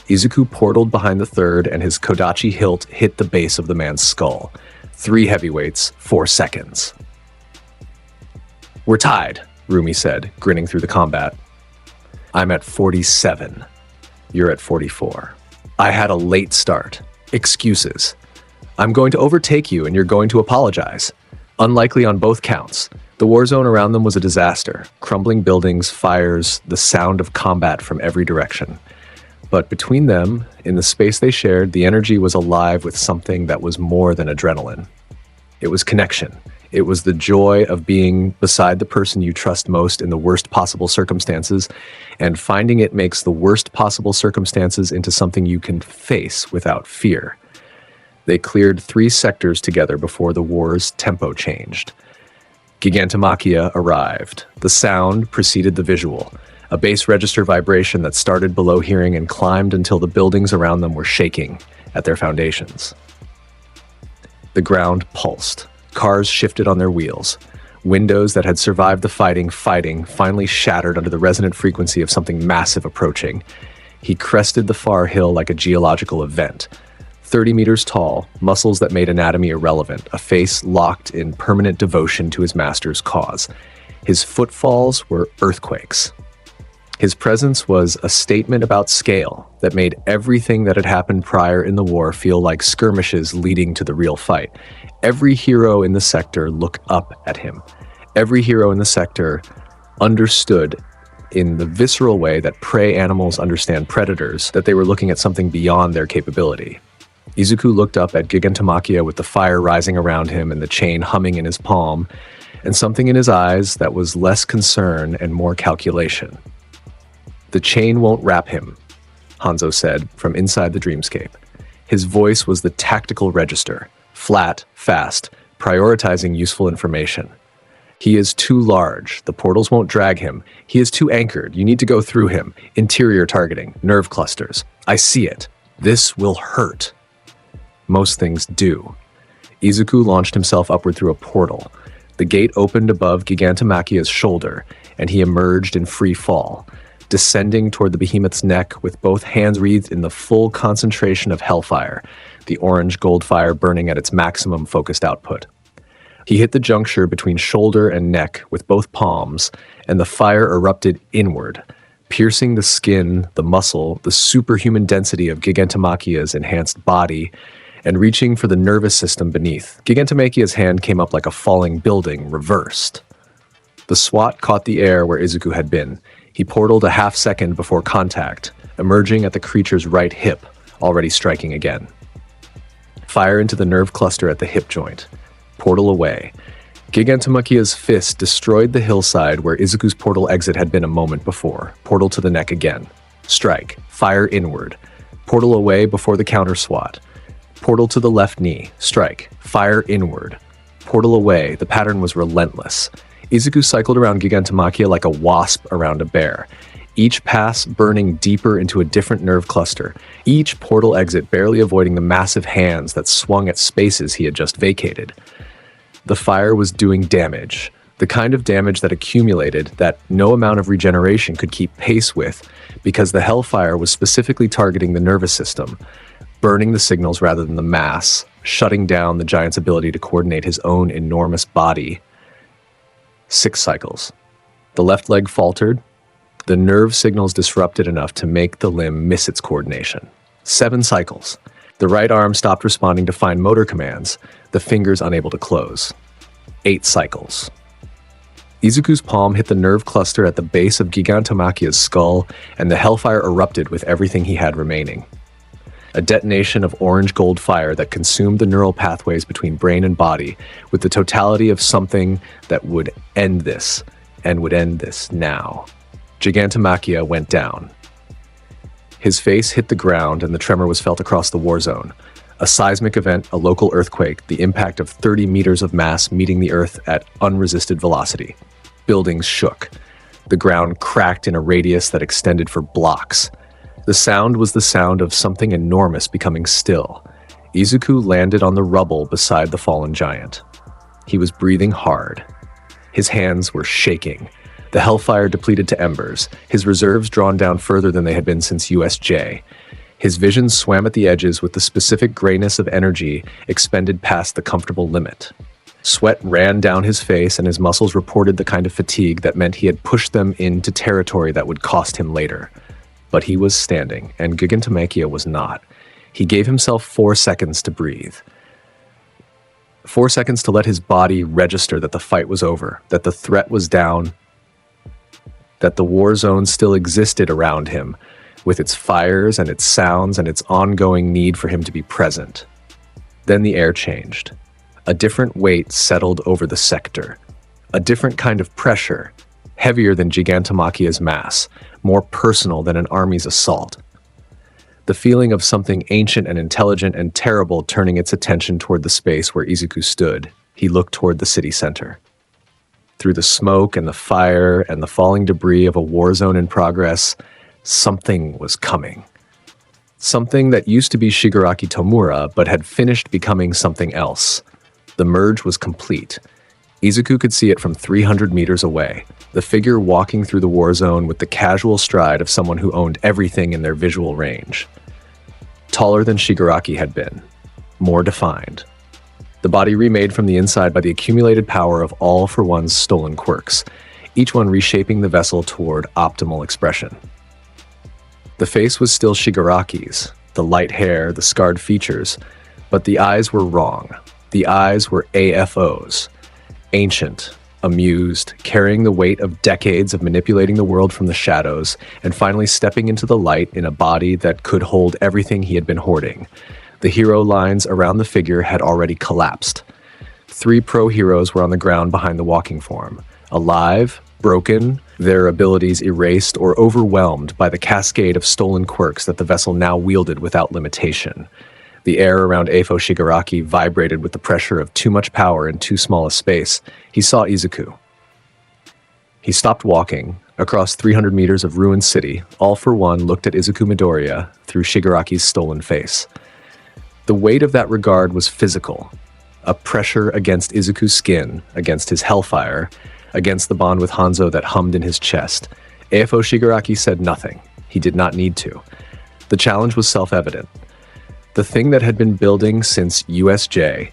Izuku portaled behind the third, and his kodachi hilt hit the base of the man's skull. 3 heavyweights, 4 seconds. "We're tied," Rumi said, grinning through the combat. "I'm at 47. You're at 44. I had a late start. Excuses. I'm going to overtake you and you're going to apologize. Unlikely on both counts." The war zone around them was a disaster. Crumbling buildings, fires, the sound of combat from every direction. But between them, in the space they shared, the energy was alive with something that was more than adrenaline. It was connection. It was the joy of being beside the person you trust most in the worst possible circumstances, and finding it makes the worst possible circumstances into something you can face without fear. They cleared 3 sectors together before the war's tempo changed. Gigantomachia arrived. The sound preceded the visual, a bass register vibration that started below hearing and climbed until the buildings around them were shaking at their foundations. The ground pulsed. Cars shifted on their wheels. Windows that had survived the fighting finally shattered under the resonant frequency of something massive approaching. He crested the far hill like a geological event. 30 meters tall, muscles that made anatomy irrelevant, a face locked in permanent devotion to his master's cause. His footfalls were earthquakes. His presence was a statement about scale that made everything that had happened prior in the war feel like skirmishes leading to the real fight. Every hero in the sector looked up at him. Every hero in the sector understood in the visceral way that prey animals understand predators, that they were looking at something beyond their capability. Izuku looked up at Gigantomachia with the fire rising around him and the chain humming in his palm, and something in his eyes that was less concern and more calculation. "The chain won't wrap him," Hanzo said from inside the dreamscape. His voice was the tactical register, flat, fast, prioritizing useful information. "He is too large. The portals won't drag him. He is too anchored. You need to go through him. Interior targeting, nerve clusters. I see it. This will hurt." Most things do. Izuku launched himself upward through a portal. The gate opened above Gigantomachia's shoulder, and he emerged in free fall, descending toward the behemoth's neck with both hands wreathed in the full concentration of hellfire, the orange gold fire burning at its maximum focused output. He hit the juncture between shoulder and neck with both palms, and the fire erupted inward, piercing the skin, the muscle, the superhuman density of Gigantomachia's enhanced body, and reaching for the nervous system beneath. Gigantomachia's hand came up like a falling building, reversed. The swat caught the air where Izuku had been. He portaled a half-second before contact, emerging at the creature's right hip, already striking again. Fire into the nerve cluster at the hip joint. Portal away. Gigantomachia's fist destroyed the hillside where Izuku's portal exit had been a moment before. Portal to the neck again. Strike. Fire inward. Portal away before the counter swat. Portal to the left knee. Strike. Fire inward. Portal away. The pattern was relentless. Izuku cycled around Gigantomachia like a wasp around a bear. Each pass burning deeper into a different nerve cluster. Each portal exit barely avoiding the massive hands that swung at spaces he had just vacated. The fire was doing damage. The kind of damage that accumulated that no amount of regeneration could keep pace with, because the hellfire was specifically targeting the nervous system, burning the signals rather than the mass, shutting down the giant's ability to coordinate his own enormous body. 6 cycles. The left leg faltered. The nerve signals disrupted enough to make the limb miss its coordination. 7 cycles. The right arm stopped responding to fine motor commands, the fingers unable to close. 8 cycles. Izuku's palm hit the nerve cluster at the base of Gigantomachia's skull, and the hellfire erupted with everything he had remaining. A detonation of orange-gold fire that consumed the neural pathways between brain and body, with the totality of something that would end this, and would end this now. Gigantomachia went down. His face hit the ground and the tremor was felt across the war zone. A seismic event, a local earthquake, the impact of 30 meters of mass meeting the earth at unresisted velocity. Buildings shook. The ground cracked in a radius that extended for blocks. The sound was the sound of something enormous becoming still. Izuku landed on the rubble beside the fallen giant. He was breathing hard. His hands were shaking. The hellfire depleted to embers, his reserves drawn down further than they had been since USJ. His vision swam at the edges with the specific grayness of energy expended past the comfortable limit. Sweat ran down his face and his muscles reported the kind of fatigue that meant he had pushed them into territory that would cost him later. But he was standing, and Gigantomachia was not. He gave himself 4 seconds to breathe. 4 seconds to let his body register that the fight was over, that the threat was down, that the war zone still existed around him, with its fires and its sounds and its ongoing need for him to be present. Then the air changed. A different weight settled over the sector. A different kind of pressure, heavier than Gigantomachia's mass, more personal than an army's assault. The feeling of something ancient and intelligent and terrible turning its attention toward the space where Izuku stood. He looked toward the city center. Through the smoke and the fire and the falling debris of a war zone in progress, something was coming. Something that used to be Shigaraki Tomura, but had finished becoming something else. The merge was complete. Izuku could see it from 300 meters away, the figure walking through the war zone with the casual stride of someone who owned everything in their visual range. Taller than Shigaraki had been, more defined. The body remade from the inside by the accumulated power of all for one's stolen quirks, each one reshaping the vessel toward optimal expression. The face was still Shigaraki's, the light hair, the scarred features, but the eyes were wrong. The eyes were AFO's, ancient, amused, carrying the weight of decades of manipulating the world from the shadows, and finally stepping into the light in a body that could hold everything he had been hoarding. The hero lines around the figure had already collapsed. 3 pro heroes were on the ground behind the walking form, alive, broken, their abilities erased or overwhelmed by the cascade of stolen quirks that the vessel now wielded without limitation. The air around Afo Shigaraki vibrated with the pressure of too much power in too small a space. He saw Izuku. He stopped walking. Across 300 meters of ruined city, all for one looked at Izuku Midoriya through Shigaraki's stolen face. The weight of that regard was physical, a pressure against Izuku's skin, against his hellfire, against the bond with Hanzo that hummed in his chest. Afo Shigaraki said nothing. He did not need to. The challenge was self-evident. The thing that had been building since USJ,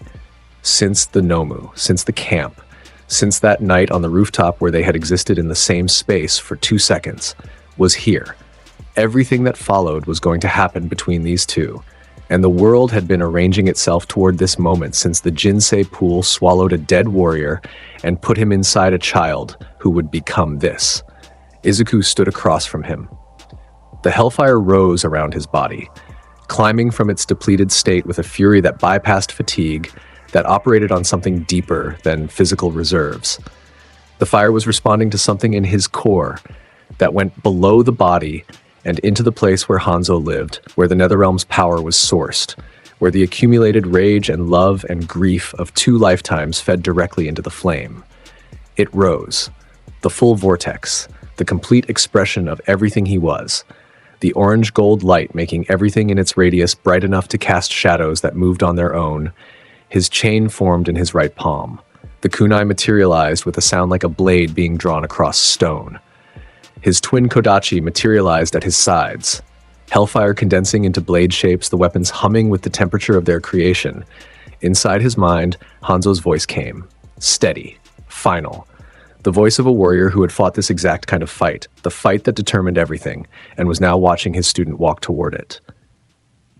since the Nomu, since the camp, since that night on the rooftop where they had existed in the same space for 2 seconds, was here. Everything that followed was going to happen between these two, and the world had been arranging itself toward this moment since the Jinsei pool swallowed a dead warrior and put him inside a child who would become this. Izuku stood across from him. The hellfire rose around his body, climbing from its depleted state with a fury that bypassed fatigue, that operated on something deeper than physical reserves. The fire was responding to something in his core that went below the body and into the place where Hanzo lived, where the Netherrealm's power was sourced, where the accumulated rage and love and grief of 2 lifetimes fed directly into the flame. It rose, the full vortex, the complete expression of everything he was, the orange-gold light making everything in its radius bright enough to cast shadows that moved on their own. His chain formed in his right palm. The kunai materialized with a sound like a blade being drawn across stone. His twin kodachi materialized at his sides, hellfire condensing into blade shapes, the weapons humming with the temperature of their creation. Inside his mind, Hanzo's voice came, steady, final. The voice of a warrior who had fought this exact kind of fight, the fight that determined everything, and was now watching his student walk toward it.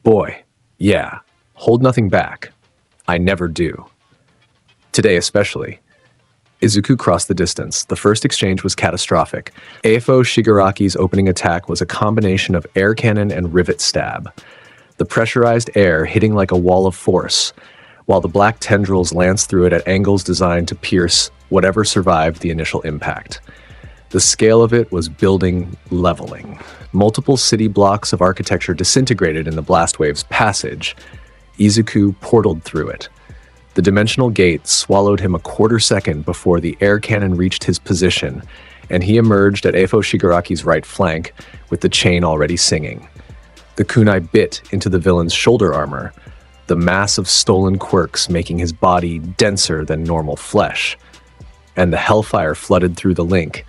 Boy, yeah, hold nothing back. I never do. Today especially. Izuku crossed the distance. The first exchange was catastrophic. AFO Shigaraki's opening attack was a combination of air cannon and rivet stab. The pressurized air hitting like a wall of force, while the black tendrils lanced through it at angles designed to pierce whatever survived the initial impact. The scale of it was building leveling. Multiple city blocks of architecture disintegrated in the blast wave's passage. Izuku portaled through it. The dimensional gate swallowed him a quarter second before the air cannon reached his position, and he emerged at Afo Shigaraki's right flank with the chain already singing. The kunai bit into the villain's shoulder armor, the mass of stolen quirks making his body denser than normal flesh. And the hellfire flooded through the link.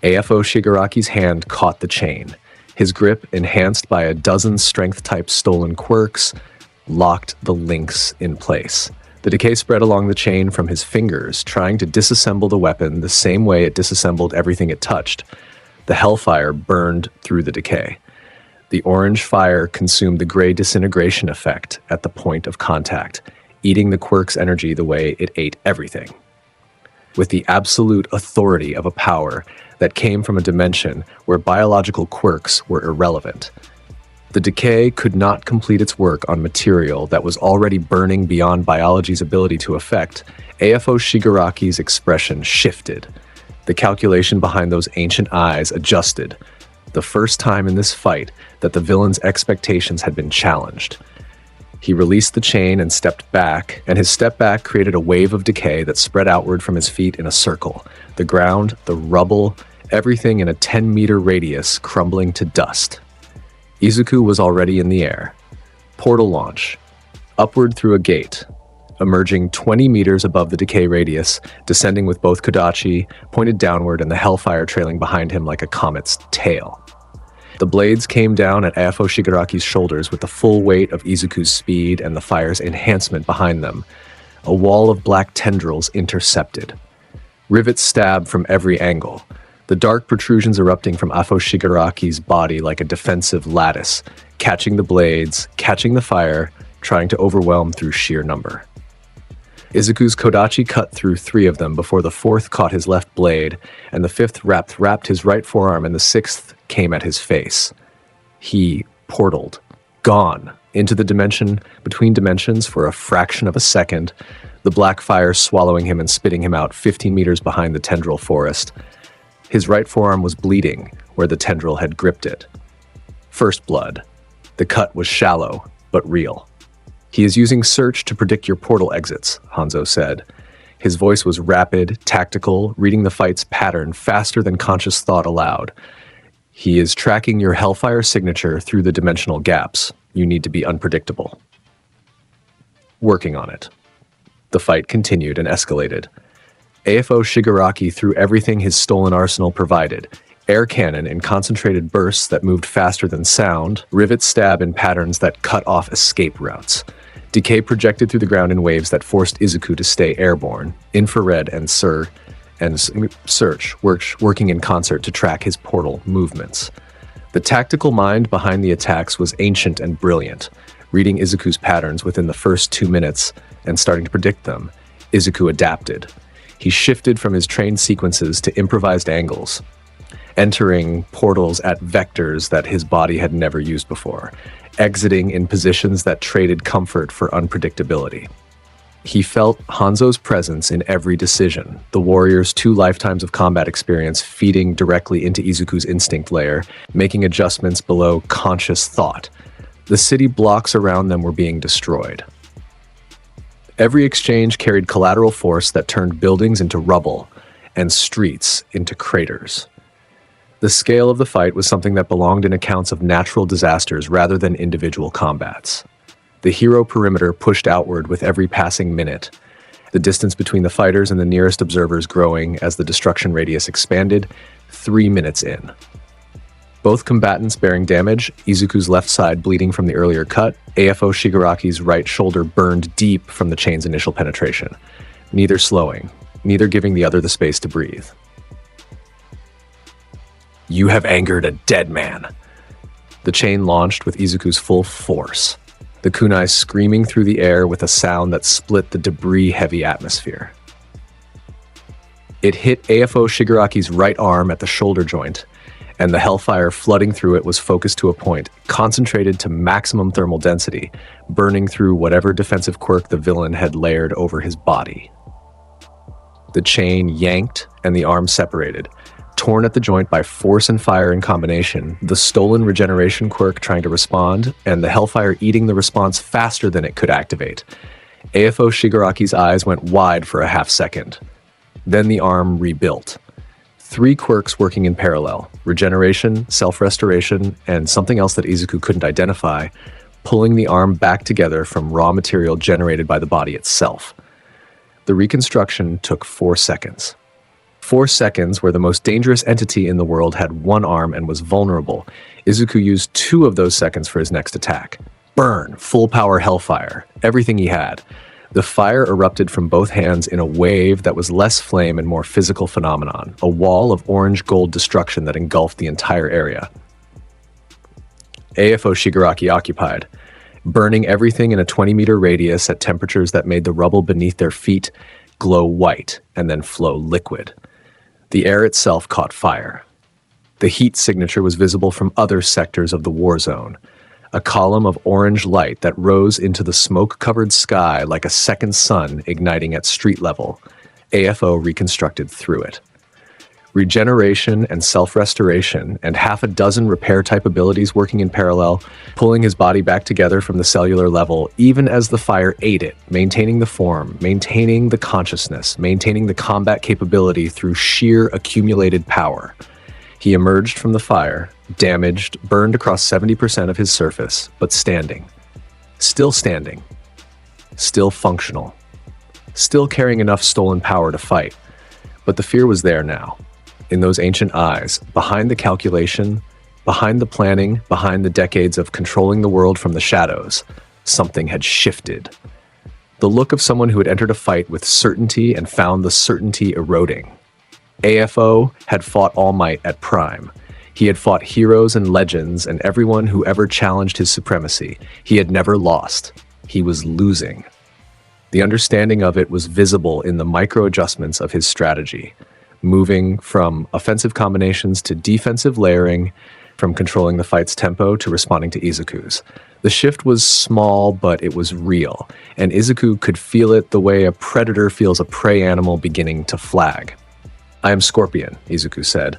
AFO Shigaraki's hand caught the chain. His grip, enhanced by a dozen strength-type stolen quirks, locked the links in place. The decay spread along the chain from his fingers, trying to disassemble the weapon the same way it disassembled everything it touched. The hellfire burned through the decay. The orange fire consumed the gray disintegration effect at the point of contact, eating the quirk's energy the way it ate everything. With the absolute authority of a power that came from a dimension where biological quirks were irrelevant. The decay could not complete its work on material that was already burning beyond biology's ability to affect. AFO Shigaraki's expression shifted. The calculation behind those ancient eyes adjusted. The first time in this fight that the villain's expectations had been challenged. He released the chain and stepped back, and his step back created a wave of decay that spread outward from his feet in a circle. The ground, the rubble, everything in a 10-meter radius crumbling to dust. Izuku was already in the air. Portal launch. Upward through a gate. Emerging 20 meters above the decay radius, descending with both kodachi pointed downward and the hellfire trailing behind him like a comet's tail. The blades came down at Afo Shigaraki's shoulders with the full weight of Izuku's speed and the fire's enhancement behind them. A wall of black tendrils intercepted. Rivets stabbed from every angle. The dark protrusions erupting from Afo Shigaraki's body like a defensive lattice, catching the blades, catching the fire, trying to overwhelm through sheer number. Izuku's kodachi cut through 3 of them before the 4th caught his left blade, and the 5th wrapped his right forearm, and the 6th came at his face. He portaled, gone, into the dimension between dimensions for a fraction of a second, the black fire swallowing him and spitting him out 15 meters behind the tendril forest. His right forearm was bleeding where the tendril had gripped it. First blood. The cut was shallow, but real. He is using search to predict your portal exits, Hanzo said. His voice was rapid, tactical, reading the fight's pattern faster than conscious thought allowed. He is tracking your hellfire signature through the dimensional gaps. You need to be unpredictable. Working on it. The fight continued and escalated. Afo Shigaraki threw everything his stolen arsenal provided. Air cannon in concentrated bursts that moved faster than sound, rivet stab in patterns that cut off escape routes. Decay projected through the ground in waves that forced Izuku to stay airborne. Infrared and search working in concert to track his portal movements. The tactical mind behind the attacks was ancient and brilliant. Reading Izuku's patterns within the first 2 minutes and starting to predict them, Izuku adapted. He shifted from his trained sequences to improvised angles, entering portals at vectors that his body had never used before, exiting in positions that traded comfort for unpredictability. He felt Hanzo's presence in every decision, the warrior's 2 lifetimes of combat experience feeding directly into Izuku's instinct layer, making adjustments below conscious thought. The city blocks around them were being destroyed. Every exchange carried collateral force that turned buildings into rubble and streets into craters. The scale of the fight was something that belonged in accounts of natural disasters rather than individual combats. The hero perimeter pushed outward with every passing minute, the distance between the fighters and the nearest observers growing as the destruction radius expanded, 3 minutes in. Both combatants bearing damage, Izuku's left side bleeding from the earlier cut, AFO Shigaraki's right shoulder burned deep from the chain's initial penetration, neither slowing, neither giving the other the space to breathe. "You have angered a dead man." The chain launched with Izuku's full force, the kunai screaming through the air with a sound that split the debris-heavy atmosphere. It hit AFO Shigaraki's right arm at the shoulder joint, and the hellfire flooding through it was focused to a point, concentrated to maximum thermal density, burning through whatever defensive quirk the villain had layered over his body. The chain yanked and the arm separated, torn at the joint by force and fire in combination, the stolen regeneration quirk trying to respond, and the hellfire eating the response faster than it could activate. AFO Shigaraki's eyes went wide for a half second. Then the arm rebuilt. 3 quirks working in parallel: regeneration, self-restoration, and something else that Izuku couldn't identify, pulling the arm back together from raw material generated by the body itself. The reconstruction took 4 seconds. 4 seconds where the most dangerous entity in the world had 1 arm and was vulnerable. Izuku used 2 of those seconds for his next attack. Burn, full power hellfire, everything he had. The fire erupted from both hands in a wave that was less flame and more physical phenomenon, a wall of orange-gold destruction that engulfed the entire area. AFO Shigaraki occupied, burning everything in a 20-meter radius at temperatures that made the rubble beneath their feet glow white and then flow liquid. The air itself caught fire. The heat signature was visible from other sectors of the war zone, a column of orange light that rose into the smoke-covered sky like a second sun igniting at street level. AFO reconstructed through it. Regeneration and self-restoration and half a dozen repair-type abilities working in parallel, pulling his body back together from the cellular level, even as the fire ate it, maintaining the form, maintaining the consciousness, maintaining the combat capability through sheer accumulated power. He emerged from the fire, damaged, burned across 70% of his surface, but standing. Still standing. Still functional. Still carrying enough stolen power to fight. But the fear was there now. In those ancient eyes, behind the calculation, behind the planning, behind the decades of controlling the world from the shadows, something had shifted. The look of someone who had entered a fight with certainty and found the certainty eroding. AFO had fought All Might at Prime. He had fought heroes and legends and everyone who ever challenged his supremacy. He had never lost. He was losing. The understanding of it was visible in the micro-adjustments of his strategy, moving from offensive combinations to defensive layering, from controlling the fight's tempo to responding to Izuku's. The shift was small, but it was real, and Izuku could feel it the way a predator feels a prey animal beginning to flag. "I am Scorpion," Izuku said.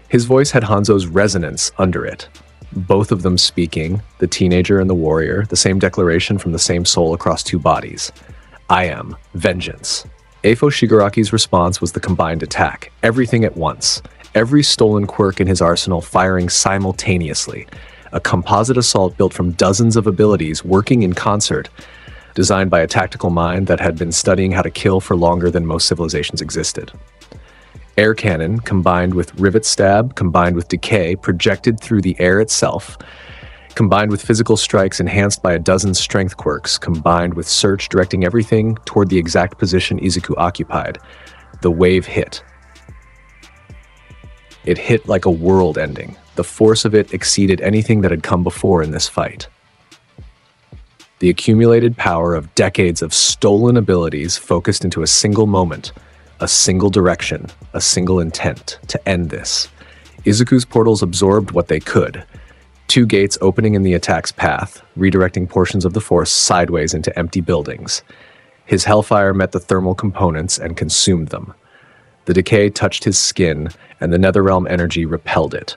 His voice had Hanzo's resonance under it. Both of them speaking, the teenager and the warrior, the same declaration from the same soul across 2 bodies. "I am vengeance." AFO Shigaraki's response was the combined attack, everything at once, every stolen quirk in his arsenal firing simultaneously, a composite assault built from dozens of abilities working in concert, designed by a tactical mind that had been studying how to kill for longer than most civilizations existed. Air cannon, combined with rivet stab, combined with decay, projected through the air itself, combined with physical strikes enhanced by a dozen strength quirks, combined with search directing everything toward the exact position Izuku occupied. The wave hit. It hit like a world ending. The force of it exceeded anything that had come before in this fight. The accumulated power of decades of stolen abilities focused into a single moment, a single direction, a single intent to end this. Izuku's portals absorbed what they could. 2 gates opening in the attack's path, redirecting portions of the force sideways into empty buildings. His hellfire met the thermal components and consumed them. The decay touched his skin, and the Netherrealm energy repelled it.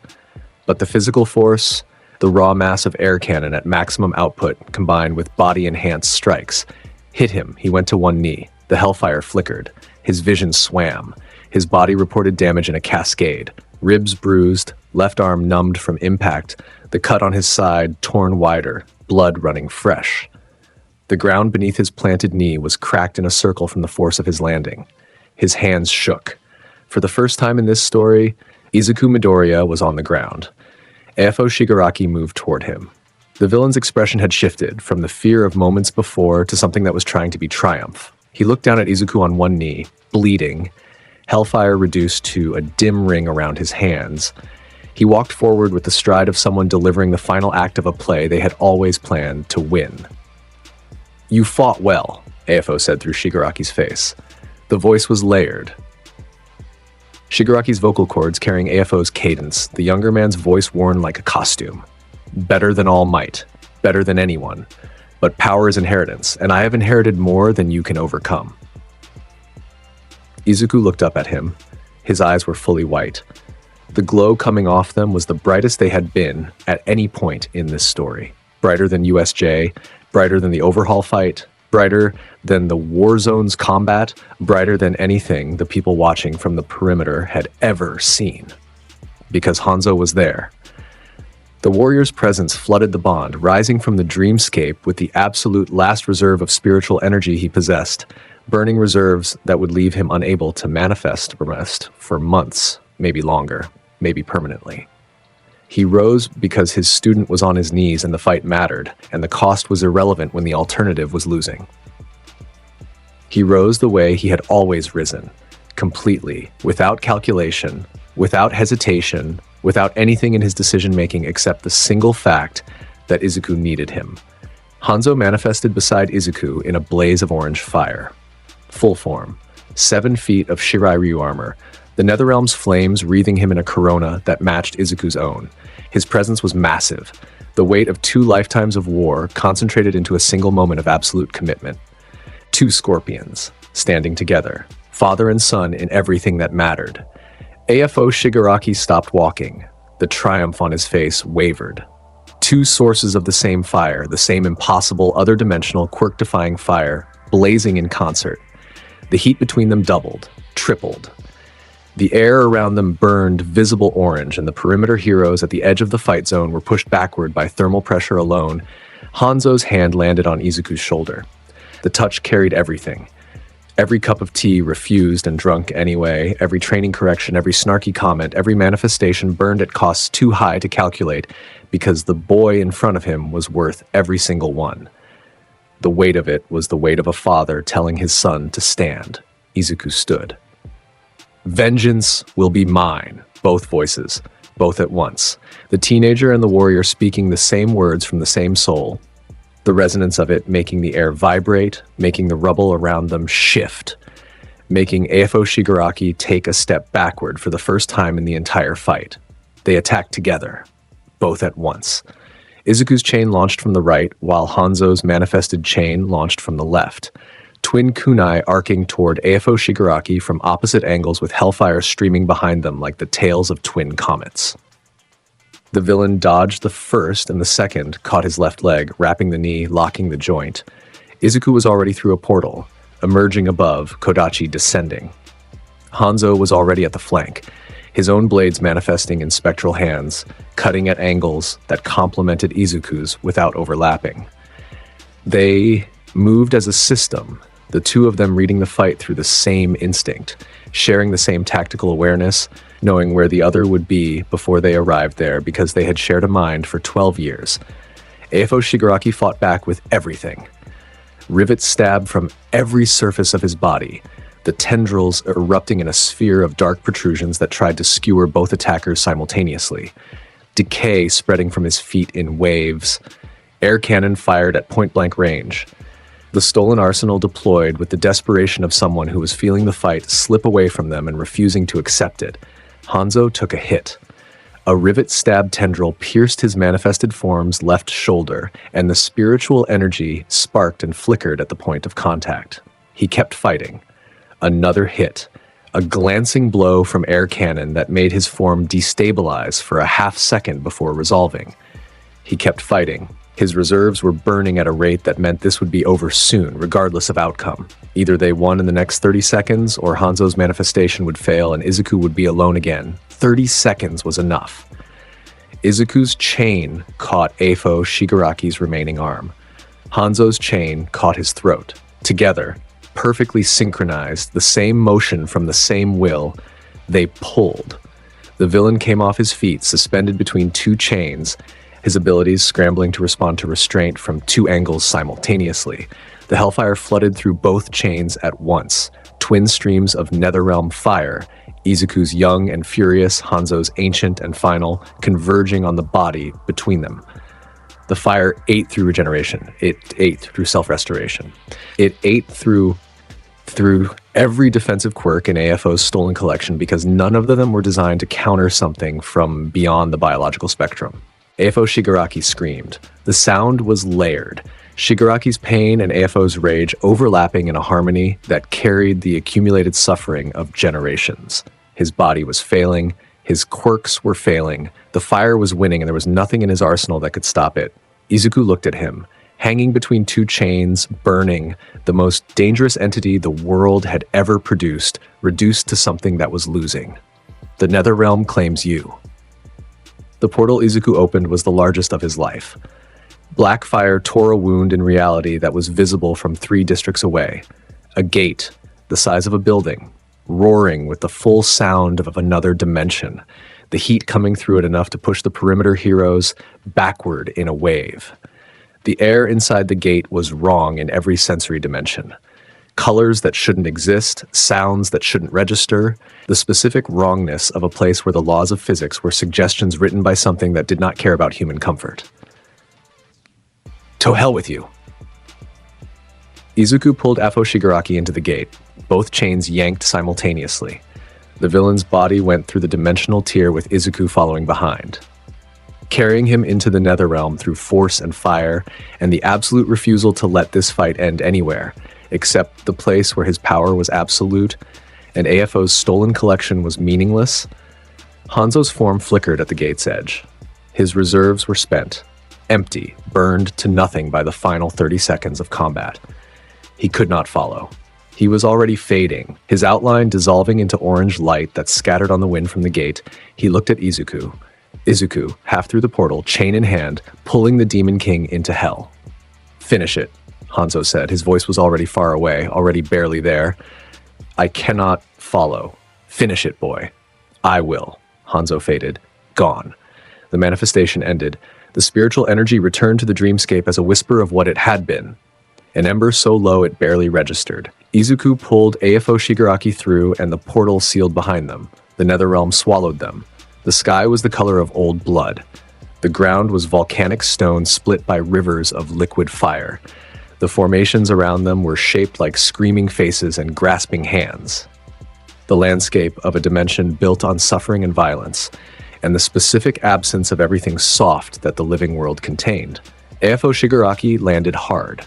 But the physical force, the raw mass of air cannon at maximum output combined with body-enhanced strikes, hit him. He went to one knee. The hellfire flickered. His vision swam. His body reported damage in a cascade. Ribs bruised, left arm numbed from impact, the cut on his side torn wider, blood running fresh. The ground beneath his planted knee was cracked in a circle from the force of his landing. His hands shook. For the first time in this story, Izuku Midoriya was on the ground. AFO Shigaraki moved toward him. The villain's expression had shifted from the fear of moments before to something that was trying to be triumph. He looked down at Izuku on one knee, bleeding, hellfire reduced to a dim ring around his hands. He walked forward with the stride of someone delivering the final act of a play they had always planned to win. "You fought well," AFO said through Shigaraki's face. The voice was layered. Shigaraki's vocal cords carrying AFO's cadence, the younger man's voice worn like a costume. "Better than all might, better than anyone. But power is inheritance, and I have inherited more than you can overcome." Izuku looked up at him. His eyes were fully white. The glow coming off them was the brightest they had been at any point in this story. Brighter than USJ, brighter than the overhaul fight, brighter than the war zone's combat, brighter than anything the people watching from the perimeter had ever seen. Because Hanzo was there. The warrior's presence flooded the bond, rising from the dreamscape with the absolute last reserve of spiritual energy he possessed, burning reserves that would leave him unable to manifest rest for months, maybe longer, maybe permanently. He rose because his student was on his knees and the fight mattered, and the cost was irrelevant when the alternative was losing. He rose the way he had always risen, completely, without calculation, without hesitation, without anything in his decision-making except the single fact that Izuku needed him. Hanzo manifested beside Izuku in a blaze of orange fire. Full form, 7 feet of Shirai Ryu armor, the Netherrealm's flames wreathing him in a corona that matched Izuku's own. His presence was massive, the weight of 2 lifetimes of war concentrated into a single moment of absolute commitment. 2 scorpions, standing together, father and son in everything that mattered. AFO Shigaraki stopped walking. The triumph on his face wavered. 2 sources of the same fire, the same impossible, other-dimensional, quirk-defying fire, blazing in concert. The heat between them doubled, tripled. The air around them burned visible orange, and the perimeter heroes at the edge of the fight zone were pushed backward by thermal pressure alone. Hanzo's hand landed on Izuku's shoulder. The touch carried everything. Every cup of tea refused and drunk anyway, every training correction, every snarky comment, every manifestation burned at costs too high to calculate because the boy in front of him was worth every single one. The weight of it was the weight of a father telling his son to stand. Izuku stood. "Vengeance will be mine," both voices, both at once. The teenager and the warrior speaking the same words from the same soul. The resonance of it making the air vibrate, making the rubble around them shift, making AFO Shigaraki take a step backward for the first time in the entire fight. They attacked together, both at once. Izuku's chain launched from the right, while Hanzo's manifested chain launched from the left. Twin kunai arcing toward AFO Shigaraki from opposite angles with hellfire streaming behind them like the tails of twin comets. The villain dodged the first, and the second caught his left leg, wrapping the knee, locking the joint. Izuku was already through a portal, emerging above, Kodachi descending. Hanzo was already at the flank, his own blades manifesting in spectral hands, cutting at angles that complemented Izuku's without overlapping. They moved as a system, the 2 of them reading the fight through the same instinct, sharing the same tactical awareness, knowing where the other would be before they arrived there because they had shared a mind for 12 years. AFO Shigaraki fought back with everything. Rivets stabbed from every surface of his body, the tendrils erupting in a sphere of dark protrusions that tried to skewer both attackers simultaneously. Decay spreading from his feet in waves. Air cannon fired at point-blank range. The stolen arsenal deployed with the desperation of someone who was feeling the fight slip away from them and refusing to accept it. Hanzo took a hit. A rivet-stabbed tendril pierced his manifested form's left shoulder, and the spiritual energy sparked and flickered at the point of contact. He kept fighting. Another hit. A glancing blow from air cannon that made his form destabilize for a half-second before resolving. He kept fighting. His reserves were burning at a rate that meant this would be over soon, regardless of outcome. Either they won in the next 30 seconds, or Hanzo's manifestation would fail and Izuku would be alone again. 30 seconds was enough. Izuku's chain caught Afo Shigaraki's remaining arm. Hanzo's chain caught his throat. Together, perfectly synchronized, the same motion from the same will, they pulled. The villain came off his feet, suspended between two chains, his abilities scrambling to respond to restraint from two angles simultaneously. The hellfire flooded through both chains at once, twin streams of Netherrealm fire, Izuku's young and furious, Hanzo's ancient and final, converging on the body between them. The fire ate through regeneration. It ate through self-restoration. It ate through every defensive quirk in AFO's stolen collection because none of them were designed to counter something from beyond the biological spectrum. AFO Shigaraki screamed. The sound was layered. Shigaraki's pain and AFO's rage overlapping in a harmony that carried the accumulated suffering of generations. His body was failing. His quirks were failing. The fire was winning and there was nothing in his arsenal that could stop it. Izuku looked at him, hanging between two chains, burning, the most dangerous entity the world had ever produced, reduced to something that was losing. The Netherrealm claims you. The portal Izuku opened was the largest of his life. Black fire tore a wound in reality that was visible from 3 districts away. A gate, the size of a building, roaring with the full sound of another dimension, the heat coming through it enough to push the perimeter heroes backward in a wave. The air inside the gate was wrong in every sensory dimension. Colors that shouldn't exist, sounds that shouldn't register, the specific wrongness of a place where the laws of physics were suggestions written by something that did not care about human comfort. To hell with you. Izuku pulled Afo Shigaraki into the gate. Both chains yanked simultaneously. The villain's body went through the dimensional tier with Izuku following behind, carrying him into the Netherrealm through force and fire, and the absolute refusal to let this fight end anywhere, except the place where his power was absolute, and AFO's stolen collection was meaningless. Hanzo's form flickered at the gate's edge. His reserves were spent, empty, burned to nothing by the final 30 seconds of combat. He could not follow. He was already fading, his outline dissolving into orange light that scattered on the wind from the gate. He looked at Izuku. Izuku, half through the portal, chain in hand, pulling the Demon King into hell. Finish it, Hanzo said. His voice was already far away, already barely there. I cannot follow. Finish it, boy. I will. Hanzo faded. Gone. The manifestation ended. The spiritual energy returned to the dreamscape as a whisper of what it had been. An ember so low it barely registered. Izuku pulled AFO Shigaraki through and the portal sealed behind them. The Netherrealm swallowed them. The sky was the color of old blood. The ground was volcanic stone split by rivers of liquid fire. The formations around them were shaped like screaming faces and grasping hands. The landscape of a dimension built on suffering and violence, and the specific absence of everything soft that the living world contained. AFO Shigaraki landed hard.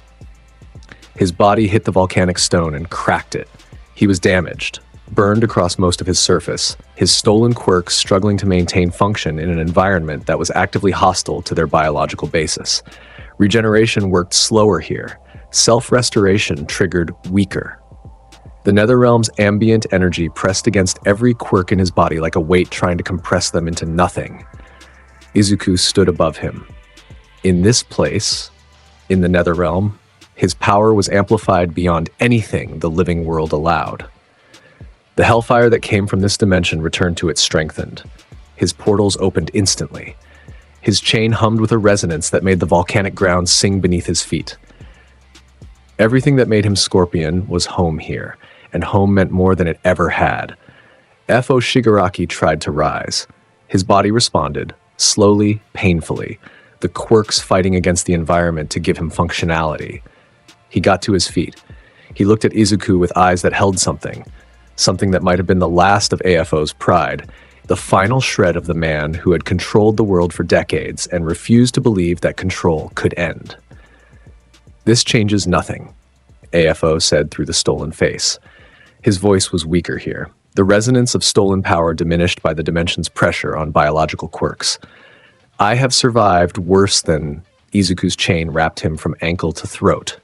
His body hit the volcanic stone and cracked it. He was damaged, burned across most of his surface, his stolen quirks struggling to maintain function in an environment that was actively hostile to their biological basis. Regeneration worked slower here. Self-restoration triggered weaker. The Netherrealm's ambient energy pressed against every quirk in his body like a weight trying to compress them into nothing. Izuku stood above him. In this place, in the Netherrealm, his power was amplified beyond anything the living world allowed. The hellfire that came from this dimension returned to it strengthened. His portals opened instantly. His chain hummed with a resonance that made the volcanic ground sing beneath his feet. Everything that made him Scorpion was home here, and home meant more than it ever had. Afo Shigaraki tried to rise. His body responded, slowly, painfully. the quirks fighting against the environment to give him functionality. He got to his feet. He looked at Izuku with eyes that held something that might have been the last of AFO's pride, the final shred of the man who had controlled the world for decades and refused to believe that control could end. "This changes nothing," AFO said through the stolen face. His voice was weaker here, the resonance of stolen power diminished by the dimension's pressure on biological quirks. "I have survived worse than..." Izuku's chain wrapped him from ankle to throat.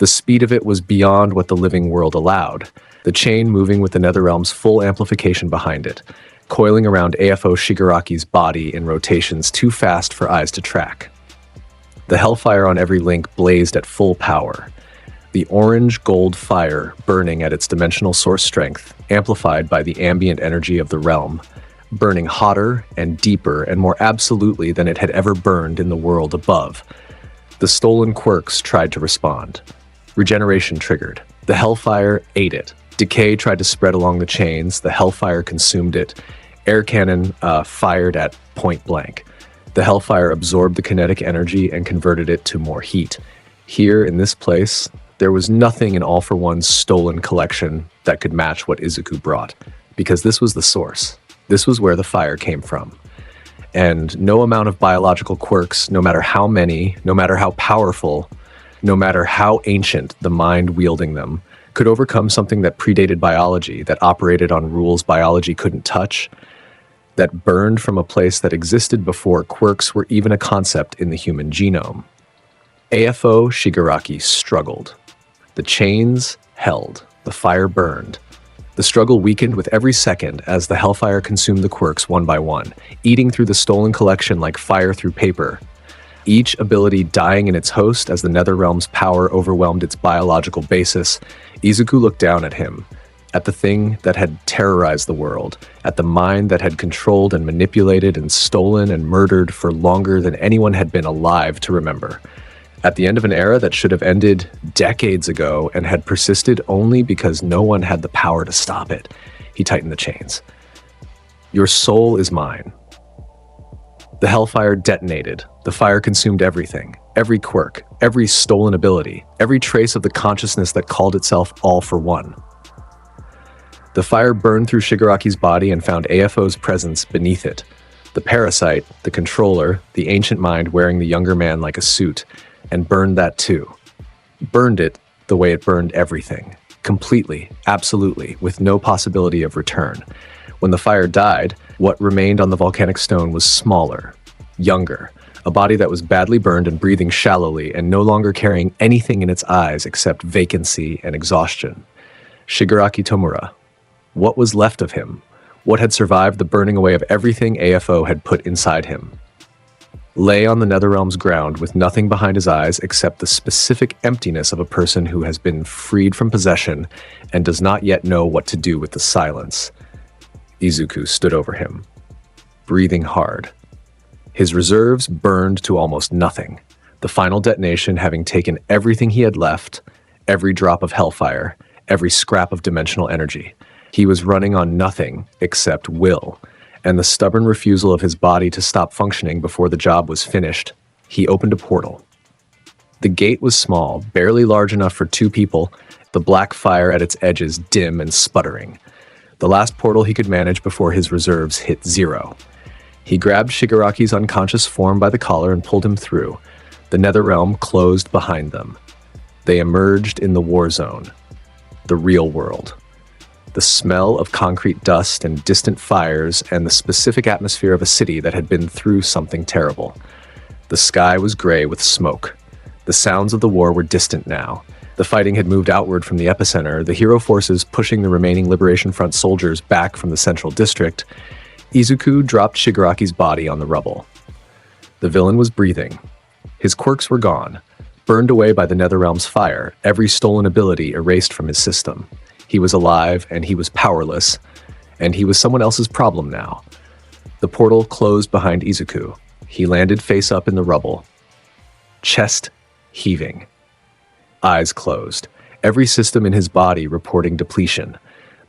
The speed of it was beyond what the living world allowed, the chain moving with the Netherrealm's full amplification behind it, coiling around AFO Shigaraki's body in rotations too fast for eyes to track. The hellfire on every link blazed at full power, the orange-gold fire burning at its dimensional source strength, amplified by the ambient energy of the realm, burning hotter and deeper and more absolutely than it had ever burned in the world above. The stolen quirks tried to respond. Regeneration triggered. The hellfire ate it. Decay tried to spread along the chains. The hellfire consumed it. Air cannon fired at point blank. The hellfire absorbed the kinetic energy and converted it to more heat. Here, in this place, there was nothing in All for One's stolen collection that could match what Izuku brought, because this was the source. This was where the fire came from. And no amount of biological quirks, no matter how many, no matter how powerful, no matter how ancient the mind wielding them, could overcome something that predated biology, that operated on rules biology couldn't touch, that burned from a place that existed before quirks were even a concept in the human genome. AFO Shigaraki struggled. The chains held, the fire burned. The struggle weakened with every second as the hellfire consumed the quirks one by one, eating through the stolen collection like fire through paper. Each ability dying in its host as the Netherrealm's power overwhelmed its biological basis. Izuku looked down at him, at the thing that had terrorized the world, at the mind that had controlled and manipulated and stolen and murdered for longer than anyone had been alive to remember. At the end of an era that should have ended decades ago and had persisted only because no one had the power to stop it, he tightened the chains. "Your soul is mine." The hellfire detonated. The fire consumed everything, every quirk, every stolen ability, every trace of the consciousness that called itself All for One. The fire burned through Shigaraki's body and found AFO's presence beneath it. The parasite, the controller, the ancient mind wearing the younger man like a suit, and burned that too. Burned it the way it burned everything, completely, absolutely, with no possibility of return. When the fire died, what remained on the volcanic stone was smaller, younger, a body that was badly burned and breathing shallowly and no longer carrying anything in its eyes except vacancy and exhaustion. Shigaraki Tomura. What was left of him? What had survived the burning away of everything AFO had put inside him? Lay on the Netherrealm's ground with nothing behind his eyes except the specific emptiness of a person who has been freed from possession and does not yet know what to do with the silence. Izuku stood over him, breathing hard. His reserves burned to almost nothing, the final detonation having taken everything he had left, every drop of hellfire, every scrap of dimensional energy. He was running on nothing except will, and the stubborn refusal of his body to stop functioning before the job was finished. He opened a portal. The gate was small, barely large enough for two people, the black fire at its edges dim and sputtering. The last portal he could manage before his reserves hit zero. He grabbed Shigaraki's unconscious form by the collar and pulled him through. The Netherrealm closed behind them. They emerged in the war zone, the real world. The smell of concrete dust and distant fires and the specific atmosphere of a city that had been through something terrible. The sky was gray with smoke. The sounds of the war were distant now. The fighting had moved outward from the epicenter, the hero forces pushing the remaining Liberation Front soldiers back from the central district. Izuku dropped Shigaraki's body on the rubble. The villain was breathing. His quirks were gone, burned away by the Netherrealm's fire, every stolen ability erased from his system. He was alive, and he was powerless, and he was someone else's problem now. The portal closed behind Izuku. He landed face up in the rubble, chest heaving. Eyes closed, every system in his body reporting depletion.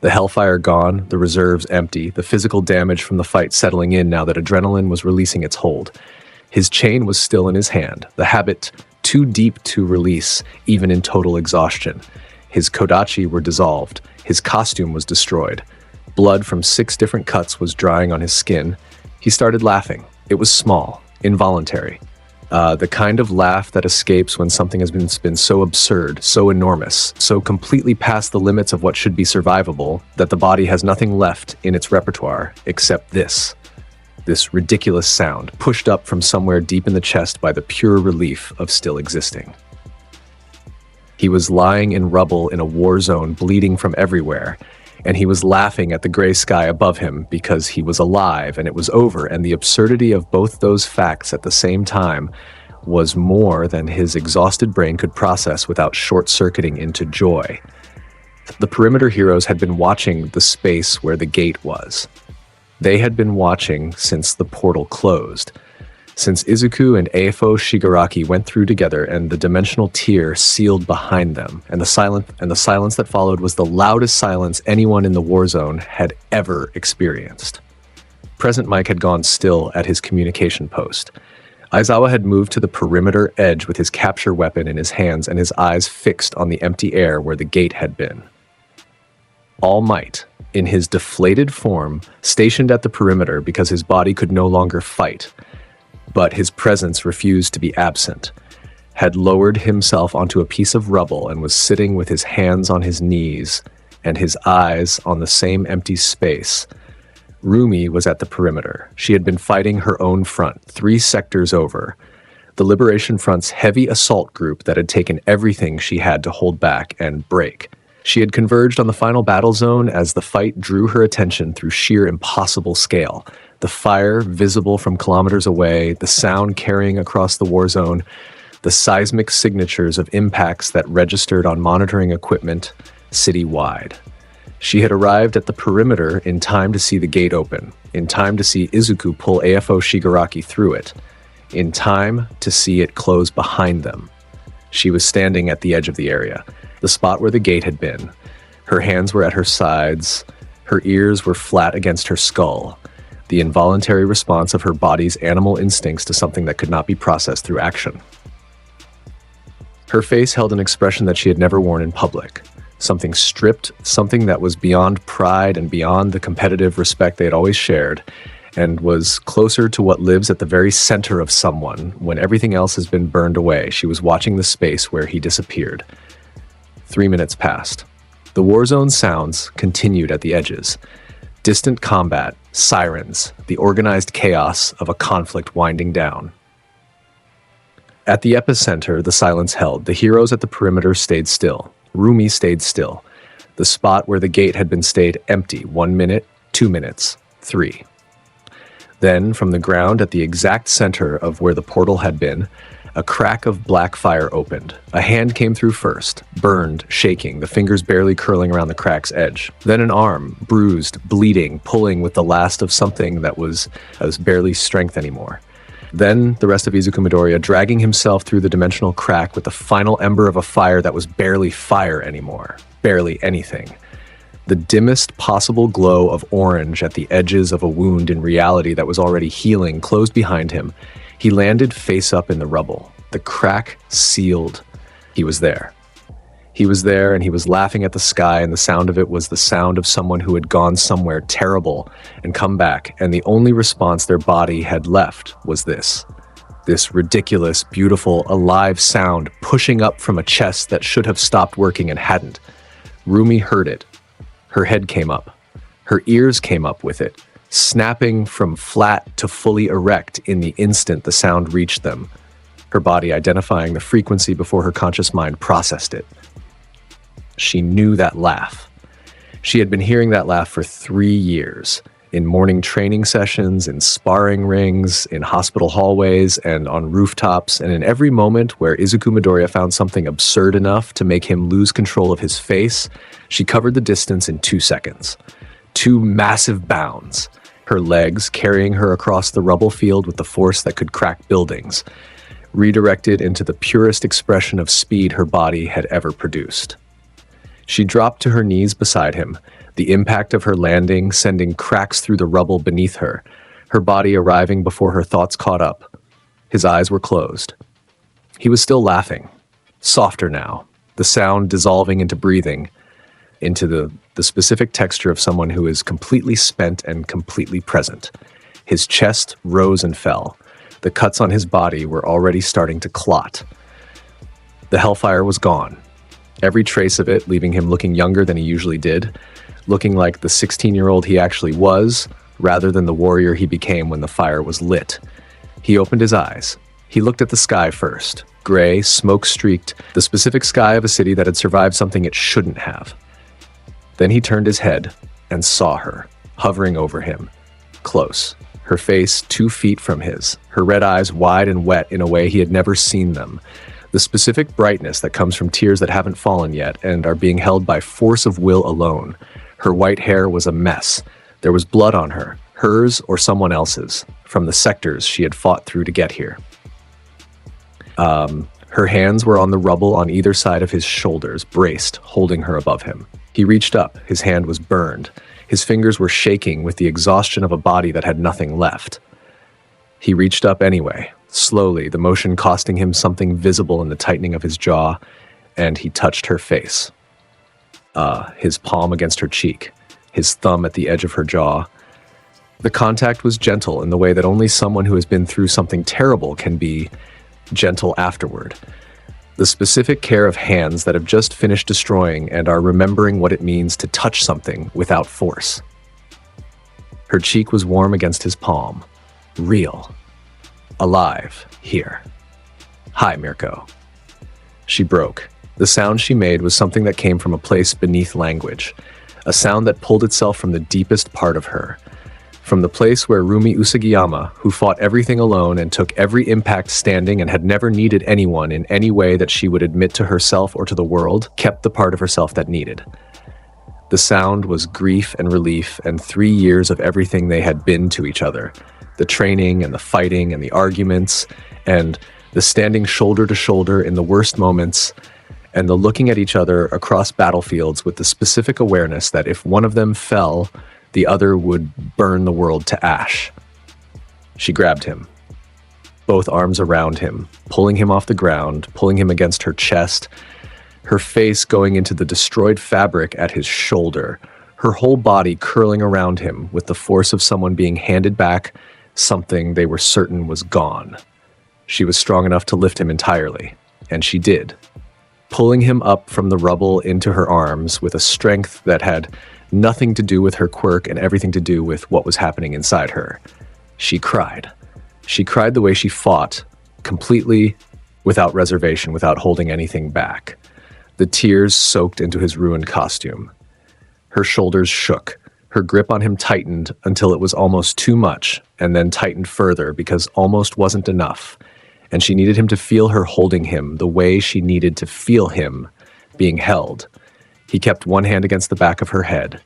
The hellfire gone, the reserves empty, the physical damage from the fight settling in now that adrenaline was releasing its hold. His chain was still in his hand, the habit too deep to release, even in total exhaustion. His kodachi were dissolved. His costume was destroyed. Blood from 6 different cuts was drying on his skin. He started laughing. It was small, involuntary. The kind of laugh that escapes when something has been so absurd, so enormous, so completely past the limits of what should be survivable, that the body has nothing left in its repertoire except this ridiculous sound, pushed up from somewhere deep in the chest by the pure relief of still existing. He was lying in rubble in a war zone, bleeding from everywhere, and he was laughing at the gray sky above him because he was alive and it was over, and the absurdity of both those facts at the same time was more than his exhausted brain could process without short-circuiting into joy. The perimeter heroes had been watching the space where the gate was. They had been watching since the portal closed, since Izuku and Eifo Shigaraki went through together and the dimensional tier sealed behind them, and the silence that followed was the loudest silence anyone in the war zone had ever experienced. Present Mike had gone still at his communication post. Aizawa had moved to the perimeter edge with his capture weapon in his hands and his eyes fixed on the empty air where the gate had been. All Might, in his deflated form, stationed at the perimeter because his body could no longer fight, but his presence refused to be absent, had lowered himself onto a piece of rubble and was sitting with his hands on his knees and his eyes on the same empty space. Rumi was at the perimeter. She had been fighting her own front, 3 sectors over, the Liberation Front's heavy assault group that had taken everything she had to hold back and break. She had converged on the final battle zone as the fight drew her attention through sheer impossible scale. The fire visible from kilometers away, the sound carrying across the war zone, the seismic signatures of impacts that registered on monitoring equipment city-wide. She had arrived at the perimeter in time to see the gate open, in time to see Izuku pull Eifo Shigaraki through it, in time to see it close behind them. She was standing at the edge of the area, the spot where the gate had been. Her hands were at her sides, her ears were flat against her skull, the involuntary response of her body's animal instincts to something that could not be processed through action. Her face held an expression that she had never worn in public, something stripped, something that was beyond pride and beyond the competitive respect they had always shared, and was closer to what lives at the very center of someone when everything else has been burned away. She was watching the space where he disappeared. 3 minutes passed. The war zone sounds continued at the edges. Distant combat, sirens, the organized chaos of a conflict winding down. At the epicenter, the silence held. The heroes at the perimeter stayed still. Rumi stayed still. The spot where the gate had been stayed empty. 1 minute, 2 minutes, 3. Then, from the ground at the exact center of where the portal had been, a crack of black fire opened. A hand came through first, burned, shaking, the fingers barely curling around the crack's edge. Then an arm, bruised, bleeding, pulling with the last of something that was barely strength anymore. Then the rest of Izuku Midoriya dragging himself through the dimensional crack with the final ember of a fire that was barely fire anymore. Barely anything. The dimmest possible glow of orange at the edges of a wound in reality that was already healing closed behind him. He landed face up in the rubble. The crack sealed. He was there. He was there, and he was laughing at the sky, and the sound of it was the sound of someone who had gone somewhere terrible and come back, and the only response their body had left was this ridiculous, beautiful, alive sound pushing up from a chest that should have stopped working and hadn't. Rumi heard it. Her head came up. Her ears came up with it, snapping from flat to fully erect in the instant the sound reached them, her body identifying the frequency before her conscious mind processed it. She knew that laugh. She had been hearing that laugh for 3 years, in morning training sessions, in sparring rings, in hospital hallways, and on rooftops, and in every moment where Izuku Midoriya found something absurd enough to make him lose control of his face, she covered the distance in 2 seconds. 2 massive bounds, her legs carrying her across the rubble field with the force that could crack buildings, redirected into the purest expression of speed her body had ever produced. She dropped to her knees beside him, the impact of her landing sending cracks through the rubble beneath her, her body arriving before her thoughts caught up. His eyes were closed. He was still laughing, softer now, the sound dissolving into breathing, into the specific texture of someone who is completely spent and completely present. His chest rose and fell. The cuts on his body were already starting to clot. The hellfire was gone, every trace of it leaving him looking younger than he usually did, looking like the 16-year-old he actually was, rather than the warrior he became when the fire was lit. He opened his eyes. He looked at the sky first, gray, smoke-streaked, the specific sky of a city that had survived something it shouldn't have. Then he turned his head and saw her, hovering over him, close, her face 2 feet from his, her red eyes wide and wet in a way he had never seen them, the specific brightness that comes from tears that haven't fallen yet and are being held by force of will alone. Her white hair was a mess. There was blood on her, hers or someone else's, from the sectors she had fought through to get here. Her hands were on the rubble on either side of his shoulders, braced, holding her above him. He reached up, his hand was burned. His fingers were shaking with the exhaustion of a body that had nothing left. He reached up anyway, slowly, the motion costing him something visible in the tightening of his jaw, and he touched her face. His palm against her cheek, his thumb at the edge of her jaw. The contact was gentle in the way that only someone who has been through something terrible can be gentle afterward. The specific care of hands that have just finished destroying and are remembering what it means to touch something without force. Her cheek was warm against his palm. Real. Alive. Here. Hi, Mirko. She broke. The sound she made was something that came from a place beneath language. A sound that pulled itself from the deepest part of her. From the place where Rumi Usagiyama, who fought everything alone and took every impact standing and had never needed anyone in any way that she would admit to herself or to the world, kept the part of herself that needed. The sound was grief and relief and 3 years of everything they had been to each other. The training and the fighting and the arguments and the standing shoulder to shoulder in the worst moments and the looking at each other across battlefields with the specific awareness that if one of them fell, the other would burn the world to ash. She grabbed him, both arms around him, pulling him off the ground, pulling him against her chest, her face going into the destroyed fabric at his shoulder, her whole body curling around him with the force of someone being handed back something they were certain was gone. She was strong enough to lift him entirely, and she did, pulling him up from the rubble into her arms with a strength that had nothing to do with her quirk and everything to do with what was happening inside her. She cried. She cried the way she fought, completely, without reservation, without holding anything back. The tears soaked into his ruined costume. Her shoulders shook. Her grip on him tightened until it was almost too much, and then tightened further because almost wasn't enough. And she needed him to feel her holding him the way she needed to feel him being held. He kept one hand against the back of her head,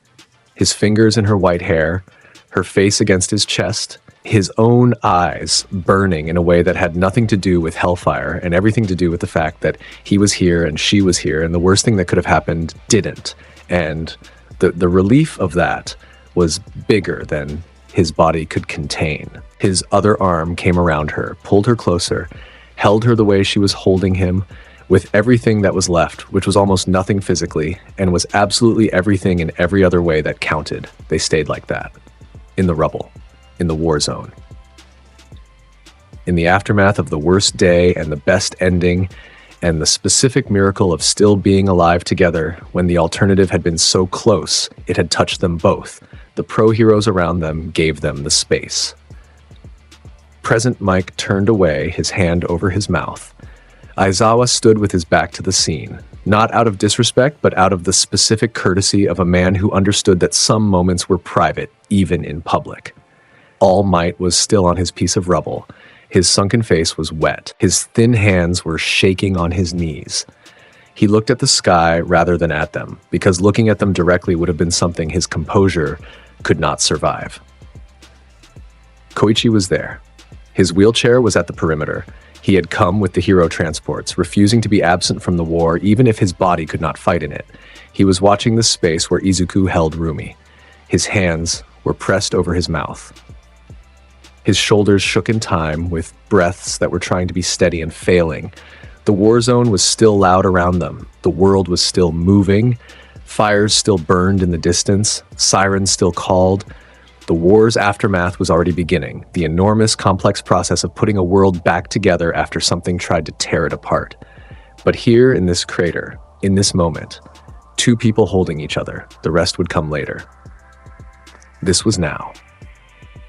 his fingers in her white hair, her face against his chest, his own eyes burning in a way that had nothing to do with hellfire and everything to do with the fact that he was here and she was here and the worst thing that could have happened didn't. And the relief of that was bigger than his body could contain. His other arm came around her, pulled her closer, held her the way she was holding him, with everything that was left, which was almost nothing physically, and was absolutely everything in every other way that counted. They stayed like that. In the rubble. In the war zone. In the aftermath of the worst day and the best ending, and the specific miracle of still being alive together when the alternative had been so close, it had touched them both. The pro-heroes around them gave them the space. Present Mike turned away, his hand over his mouth. Aizawa stood with his back to the scene, not out of disrespect, but out of the specific courtesy of a man who understood that some moments were private, even in public. All might was still on his piece of rubble. His sunken face was wet. His thin hands were shaking on his knees. He looked at the sky rather than at them, because looking at them directly would have been something his composure could not survive. Koichi was there. His wheelchair was at the perimeter. He had come with the hero transports, refusing to be absent from the war even if his body could not fight in it. He was watching the space where Izuku held Rumi. His hands were pressed over his mouth. His shoulders shook in time with breaths that were trying to be steady and failing. The war zone was still loud around them. The world was still moving. Fires still burned in the distance. Sirens still called. The war's aftermath was already beginning, the enormous, complex process of putting a world back together after something tried to tear it apart. But here in this crater, in this moment, two people holding each other. The rest would come later. This was now.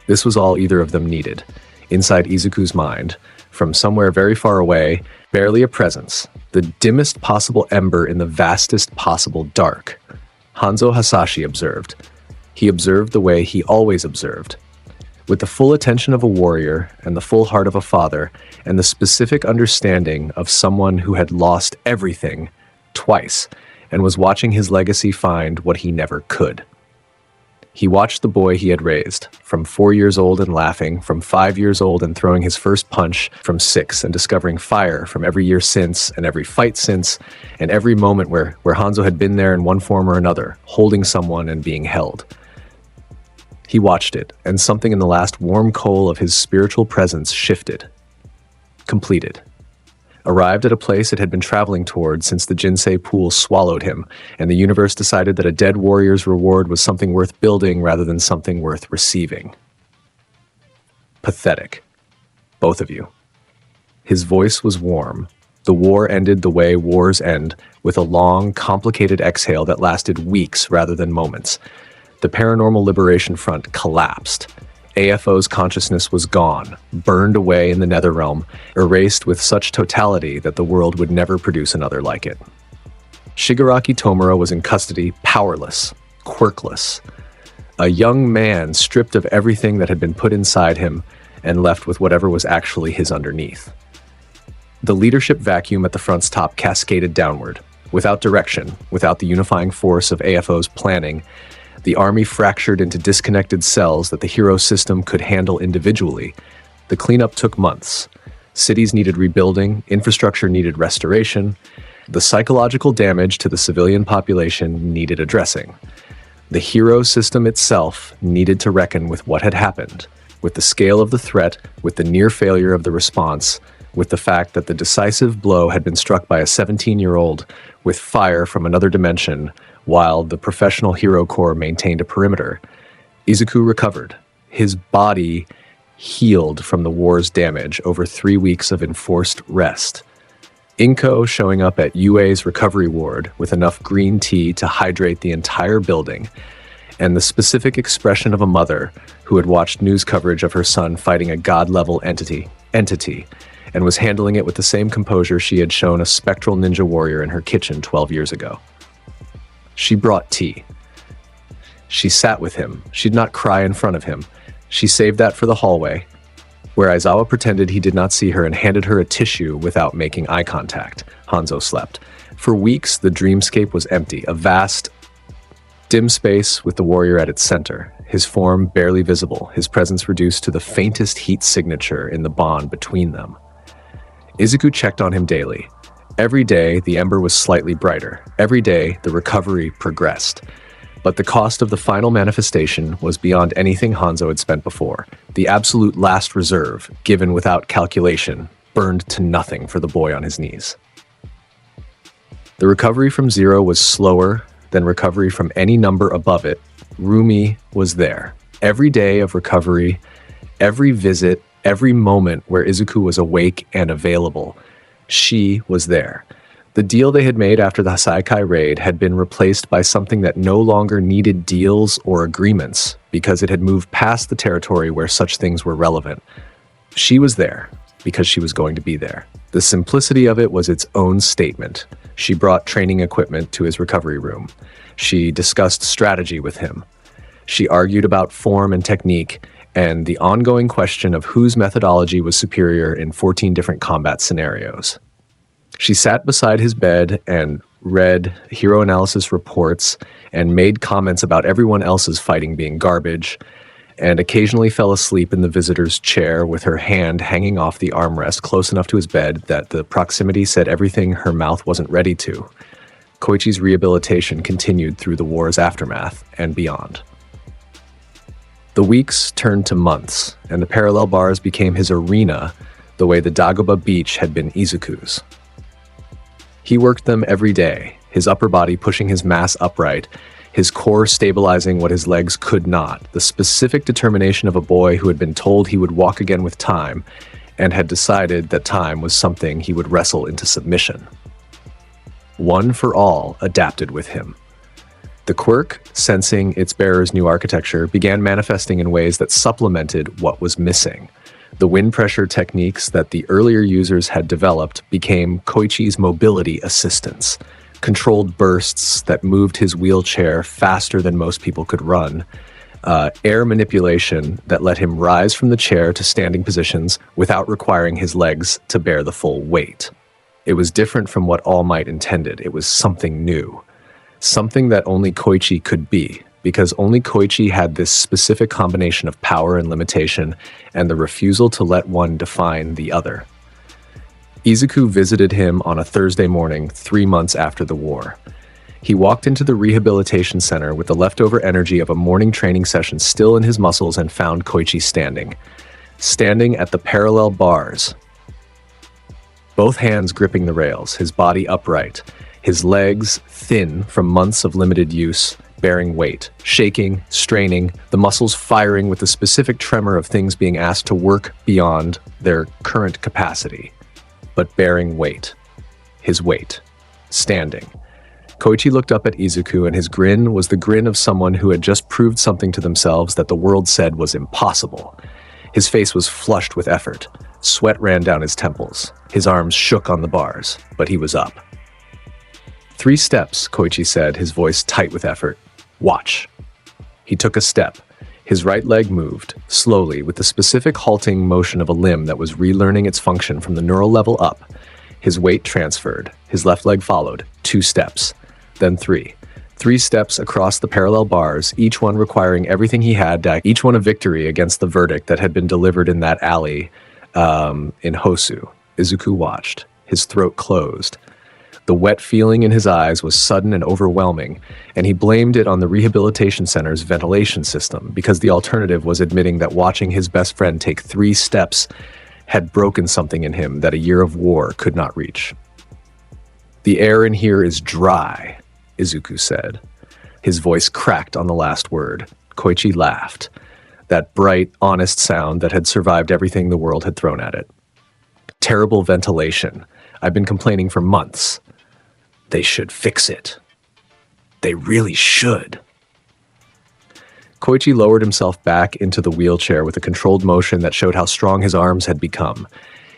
This was all either of them needed. Inside Izuku's mind, from somewhere very far away, barely a presence, the dimmest possible ember in the vastest possible dark. Hanzo Hasashi observed. He observed the way he always observed. With the full attention of a warrior and the full heart of a father and the specific understanding of someone who had lost everything twice and was watching his legacy find what he never could. He watched the boy he had raised, from 4 years old and laughing, from 5 years old and throwing his first punch, from 6 and discovering fire from every year since and every fight since, and every moment where Hanzo had been there in one form or another, holding someone and being held. He watched it, and something in the last warm coal of his spiritual presence shifted. Completed. Arrived at a place it had been traveling toward since the Jinsei pool swallowed him, and the universe decided that a dead warrior's reward was something worth building rather than something worth receiving. Pathetic. Both of you. His voice was warm. The war ended the way wars end, with a long, complicated exhale that lasted weeks rather than moments. The Paranormal Liberation Front collapsed. AFO's consciousness was gone, burned away in the Netherrealm, erased with such totality that the world would never produce another like it. Shigaraki Tomura was in custody, powerless, quirkless. A young man stripped of everything that had been put inside him and left with whatever was actually his underneath. The leadership vacuum at the front's top cascaded downward. Without direction, without the unifying force of AFO's planning, the army fractured into disconnected cells that the hero system could handle individually. The cleanup took months. Cities needed rebuilding, infrastructure needed restoration. The psychological damage to the civilian population needed addressing. The hero system itself needed to reckon with what had happened, with the scale of the threat, with the near failure of the response, with the fact that the decisive blow had been struck by a 17-year-old with fire from another dimension, while the professional hero corps maintained a perimeter. Izuku recovered. His body healed from the war's damage over 3 weeks of enforced rest. Inko showing up at Yue's recovery ward with enough green tea to hydrate the entire building, and the specific expression of a mother who had watched news coverage of her son fighting a god-level entity, and was handling it with the same composure she had shown a spectral ninja warrior in her kitchen 12 years ago. She brought tea. She sat with him. She did not cry in front of him. She saved that for the hallway, where Aizawa pretended he did not see her and handed her a tissue without making eye contact. Hanzo slept. For weeks, the dreamscape was empty, a vast, dim space with the warrior at its center, his form barely visible, his presence reduced to the faintest heat signature in the bond between them. Izuku checked on him daily. Every day, the ember was slightly brighter. Every day, the recovery progressed. But the cost of the final manifestation was beyond anything Hanzo had spent before. The absolute last reserve, given without calculation, burned to nothing for the boy on his knees. The recovery from 0 was slower than recovery from any number above it. Rumi was there. Every day of recovery, every visit, every moment where Izuku was awake and available, she was there. The deal they had made after the Saikai raid had been replaced by something that no longer needed deals or agreements because it had moved past the territory where such things were relevant. She was there because she was going to be there. The simplicity of it was its own statement. She brought training equipment to his recovery room. She discussed strategy with him. She argued about form and technique and the ongoing question of whose methodology was superior in 14 different combat scenarios. She sat beside his bed and read hero analysis reports and made comments about everyone else's fighting being garbage, and occasionally fell asleep in the visitor's chair with her hand hanging off the armrest close enough to his bed that the proximity said everything her mouth wasn't ready to. Koichi's rehabilitation continued through the war's aftermath and beyond. The weeks turned to months, and the parallel bars became his arena the way the Dagobah beach had been Izuku's. He worked them every day, his upper body pushing his mass upright, his core stabilizing what his legs could not, the specific determination of a boy who had been told he would walk again with time and had decided that time was something he would wrestle into submission. One for All adapted with him. The quirk, sensing its bearer's new architecture, began manifesting in ways that supplemented what was missing. The wind pressure techniques that the earlier users had developed became Koichi's mobility assistants, controlled bursts that moved his wheelchair faster than most people could run, air manipulation that let him rise from the chair to standing positions without requiring his legs to bear the full weight. It was different from what All Might intended. It was something new. Something that only Koichi could be, because only Koichi had this specific combination of power and limitation, and the refusal to let one define the other. Izuku visited him on a Thursday morning 3 months after the war. He walked into the rehabilitation center with the leftover energy of a morning training session still in his muscles and found Koichi standing at the parallel bars, both hands gripping the rails, his body upright, his legs thin from months of limited use, bearing weight, shaking, straining, the muscles firing with the specific tremor of things being asked to work beyond their current capacity, but bearing weight. His weight. Standing. Koichi looked up at Izuku, and his grin was the grin of someone who had just proved something to themselves that the world said was impossible. His face was flushed with effort. Sweat ran down his temples. His arms shook on the bars, but he was up. 3 steps, Koichi said, his voice tight with effort. Watch. He took a step. His right leg moved, slowly, with the specific halting motion of a limb that was relearning its function from the neural level up. His weight transferred. His left leg followed. 2 steps. Then 3. 3 steps across the parallel bars, each one requiring everything he had, each one a victory against the verdict that had been delivered in that alley in Hosu. Izuku watched. His throat closed. The wet feeling in his eyes was sudden and overwhelming, and he blamed it on the rehabilitation center's ventilation system, because the alternative was admitting that watching his best friend take 3 steps had broken something in him that a year of war could not reach. The air in here is dry, Izuku said. His voice cracked on the last word. Koichi laughed. That bright, honest sound that had survived everything the world had thrown at it. Terrible ventilation. I've been complaining for months. They should fix it. They really should. Koichi lowered himself back into the wheelchair with a controlled motion that showed how strong his arms had become.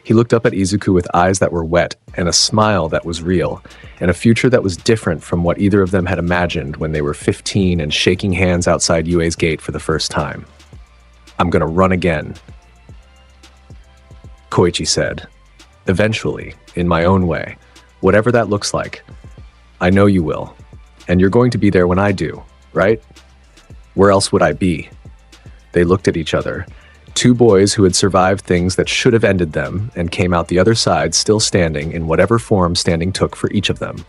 He looked up at Izuku with eyes that were wet, and a smile that was real, and a future that was different from what either of them had imagined when they were 15 and shaking hands outside UA's gate for the first time. I'm gonna run again, Koichi said. Eventually, in my own way, whatever that looks like. I know you will, and you're going to be there when I do, right? Where else would I be? They looked at each other. 2 boys who had survived things that should have ended them and came out the other side still standing in whatever form standing took for each of them.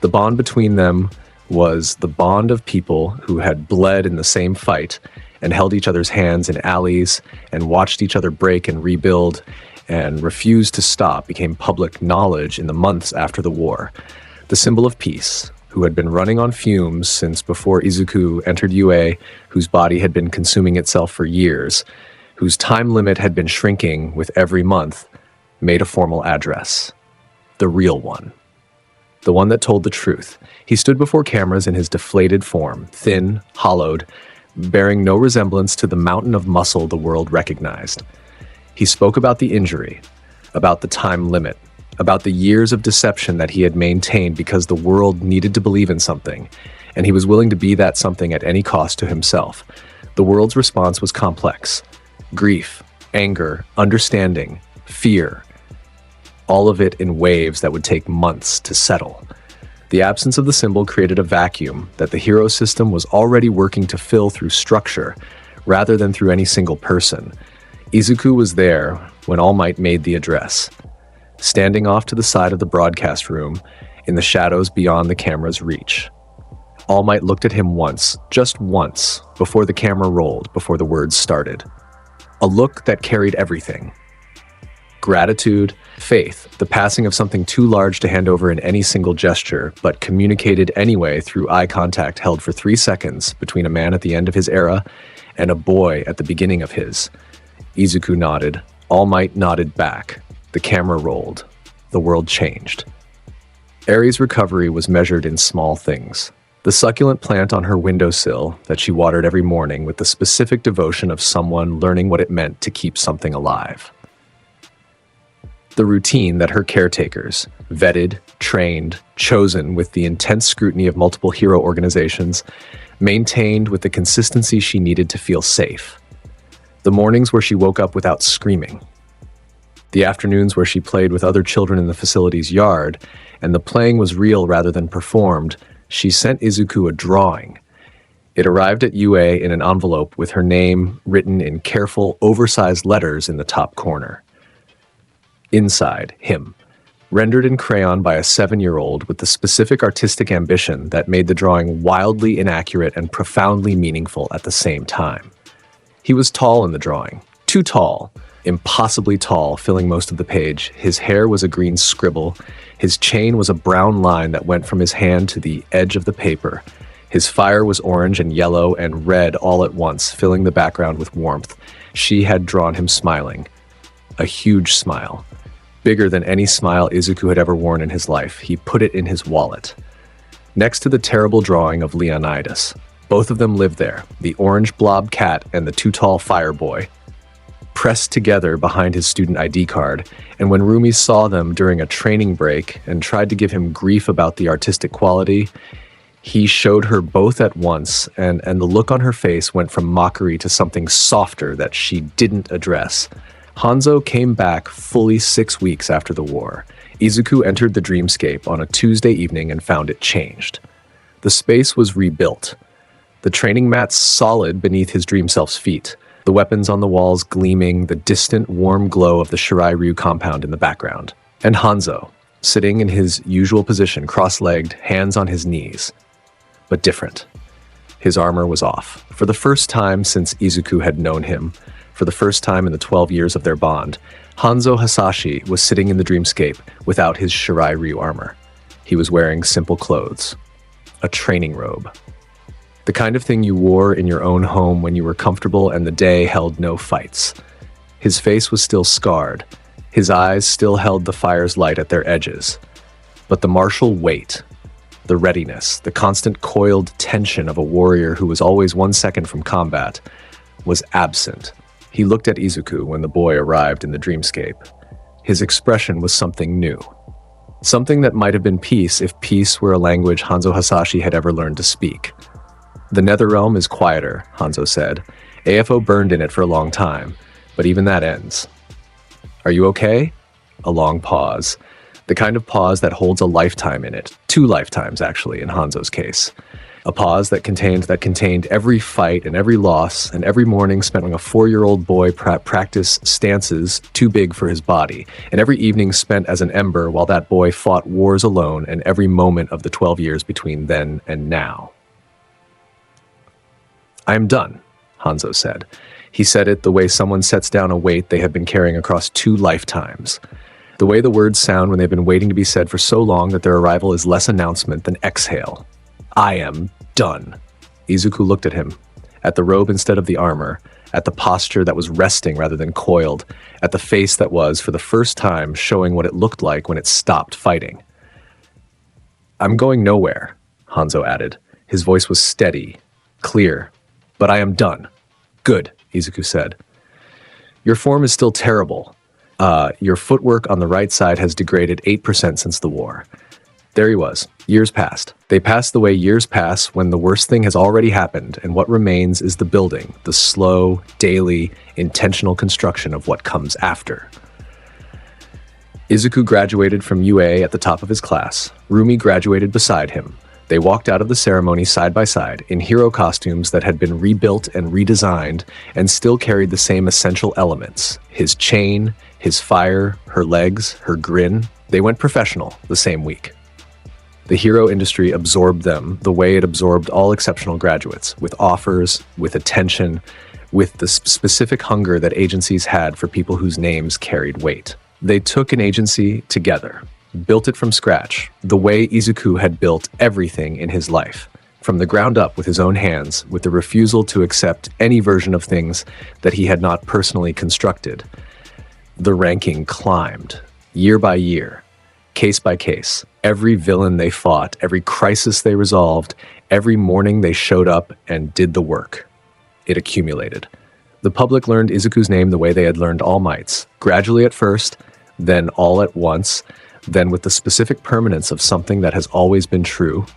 The bond between them was the bond of people who had bled in the same fight and held each other's hands in alleys and watched each other break and rebuild and refused to stop became public knowledge in the months after the war. The symbol of peace, who had been running on fumes since before Izuku entered UA, whose body had been consuming itself for years, whose time limit had been shrinking with every month, made a formal address. The real one. The one that told the truth. He stood before cameras in his deflated form, thin, hollowed, bearing no resemblance to the mountain of muscle the world recognized. He spoke about the injury, about the time limit, about the years of deception that he had maintained because the world needed to believe in something, and he was willing to be that something at any cost to himself. The world's response was complex. Grief, anger, understanding, fear, all of it in waves that would take months to settle. The absence of the symbol created a vacuum that the hero system was already working to fill through structure, rather than through any single person. Izuku was there when All Might made the address, standing off to the side of the broadcast room in the shadows beyond the camera's reach. All Might looked at him once, just once, before the camera rolled, before the words started. A look that carried everything. Gratitude, faith, the passing of something too large to hand over in any single gesture, but communicated anyway through eye contact held for 3 seconds between a man at the end of his era and a boy at the beginning of his. Izuku nodded. All Might nodded back. The camera rolled. The world changed. Eri's recovery was measured in small things. The succulent plant on her windowsill that she watered every morning with the specific devotion of someone learning what it meant to keep something alive. The routine that her caretakers, vetted, trained, chosen with the intense scrutiny of multiple hero organizations, maintained with the consistency she needed to feel safe. The mornings where she woke up without screaming. The afternoons where she played with other children in the facility's yard, and the playing was real rather than performed. She sent Izuku a drawing. It arrived at UA in an envelope with her name written in careful, oversized letters in the top corner. Inside, him, rendered in crayon by a 7-year-old with the specific artistic ambition that made the drawing wildly inaccurate and profoundly meaningful at the same time. He was tall in the drawing, too tall, impossibly tall, filling most of the page. His hair was a green scribble. His chain was a brown line that went from his hand to the edge of the paper. His fire was orange and yellow and red all at once, filling the background with warmth. She had drawn him smiling. A huge smile. Bigger than any smile Izuku had ever worn in his life. He put it in his wallet. Next to the terrible drawing of Leonidas. Both of them lived there, the orange blob cat and the too tall fire boy, pressed together behind his student ID card, and when Rumi saw them during a training break and tried to give him grief about the artistic quality, he showed her both at once, and the look on her face went from mockery to something softer that she didn't address. Hanzo came back fully 6 weeks after the war. Izuku entered the dreamscape on a Tuesday evening and found it changed. The space was rebuilt. The training mats solid beneath his dream self's feet, the weapons on the walls gleaming, the distant warm glow of the Shirai-ryu compound in the background. And Hanzo, sitting in his usual position, cross-legged, hands on his knees. But different. His armor was off. For the first time since Izuku had known him, for the first time in the 12 years of their bond, Hanzo Hasashi was sitting in the dreamscape without his Shirai-ryu armor. He was wearing simple clothes. A training robe. The kind of thing you wore in your own home when you were comfortable and the day held no fights. His face was still scarred. His eyes still held the fire's light at their edges. But the martial weight, the readiness, the constant coiled tension of a warrior who was always 1 second from combat, was absent. He looked at Izuku when the boy arrived in the dreamscape. His expression was something new. Something that might have been peace if peace were a language Hanzo Hasashi had ever learned to speak. The Netherrealm is quieter, Hanzo said. AFO burned in it for a long time, but even that ends. Are you okay? A long pause. The kind of pause that holds a lifetime in it. 2 lifetimes, actually, in Hanzo's case. A pause that contained every fight and every loss and every morning spent on a 4-year-old boy practice stances too big for his body, and every evening spent as an ember while that boy fought wars alone, and every moment of the 12 years between then and now. I am done, Hanzo said. He said it the way someone sets down a weight they have been carrying across 2 lifetimes. The way the words sound when they've been waiting to be said for so long that their arrival is less announcement than exhale. I am done. Izuku looked at him, at the robe instead of the armor, at the posture that was resting rather than coiled, at the face that was, for the first time, showing what it looked like when it stopped fighting. I'm going nowhere, Hanzo added. His voice was steady, clear. But I am done. Good, Izuku said. Your form is still terrible. Your footwork on the right side has degraded 8% since the war. There he was. Years passed. They passed the way years pass when the worst thing has already happened, and what remains is the building, the slow, daily, intentional construction of what comes after. Izuku graduated from UA at the top of his class. Rumi graduated beside him. They walked out of the ceremony side by side, in hero costumes that had been rebuilt and redesigned, and still carried the same essential elements. His chain, his fire, her legs, her grin. They went professional the same week. The hero industry absorbed them the way it absorbed all exceptional graduates, with offers, with attention, with the specific hunger that agencies had for people whose names carried weight. They took an agency together, built it from scratch, the way Izuku had built everything in his life, from the ground up with his own hands, with the refusal to accept any version of things that he had not personally constructed. The ranking climbed, year by year, case by case. Every villain they fought, every crisis they resolved, every morning they showed up and did the work. It accumulated. The public learned Izuku's name the way they had learned All Might's, gradually at first, then all at once, then with the specific permanence of something that has always been true.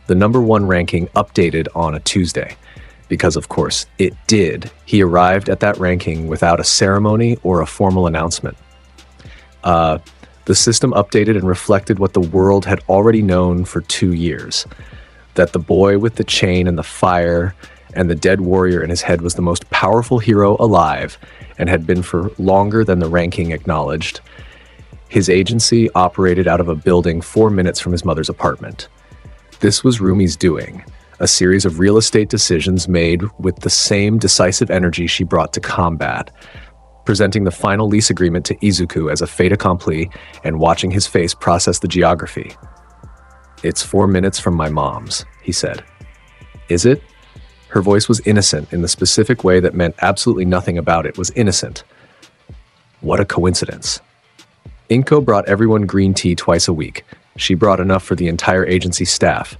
The number one ranking updated on a Tuesday, because of course it did. He arrived at that ranking without a ceremony or a formal announcement. The system updated and reflected what the world had already known for 2 years, that the boy with the chain and the fire and the dead warrior in his head was the most powerful hero alive and had been for longer than the ranking acknowledged. His agency operated out of a building 4 minutes from his mother's apartment. This was Rumi's doing, a series of real estate decisions made with the same decisive energy she brought to combat, presenting the final lease agreement to Izuku as a fait accompli and watching his face process the geography. "It's 4 minutes from my mom's," he said. "Is it?" Her voice was innocent in the specific way that meant absolutely nothing about it was innocent. What a coincidence. Inko brought everyone green tea twice a week. She brought enough for the entire agency staff.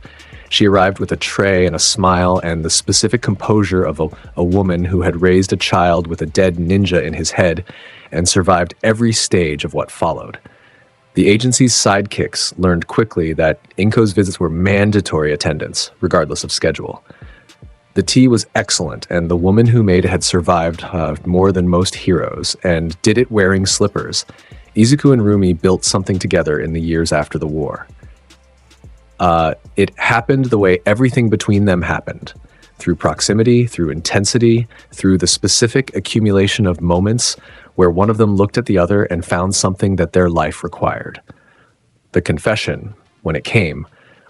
She arrived with a tray and a smile and the specific composure of a woman who had raised a child with a dead ninja in his head and survived every stage of what followed. The agency's sidekicks learned quickly that Inko's visits were mandatory attendance, regardless of schedule. The tea was excellent, and the woman who made it had survived more than most heroes, and did it wearing slippers. Izuku and Rumi built something together in the years after the war. It happened the way everything between them happened, through proximity, through intensity, through the specific accumulation of moments where one of them looked at the other and found something that their life required. The confession, when it came,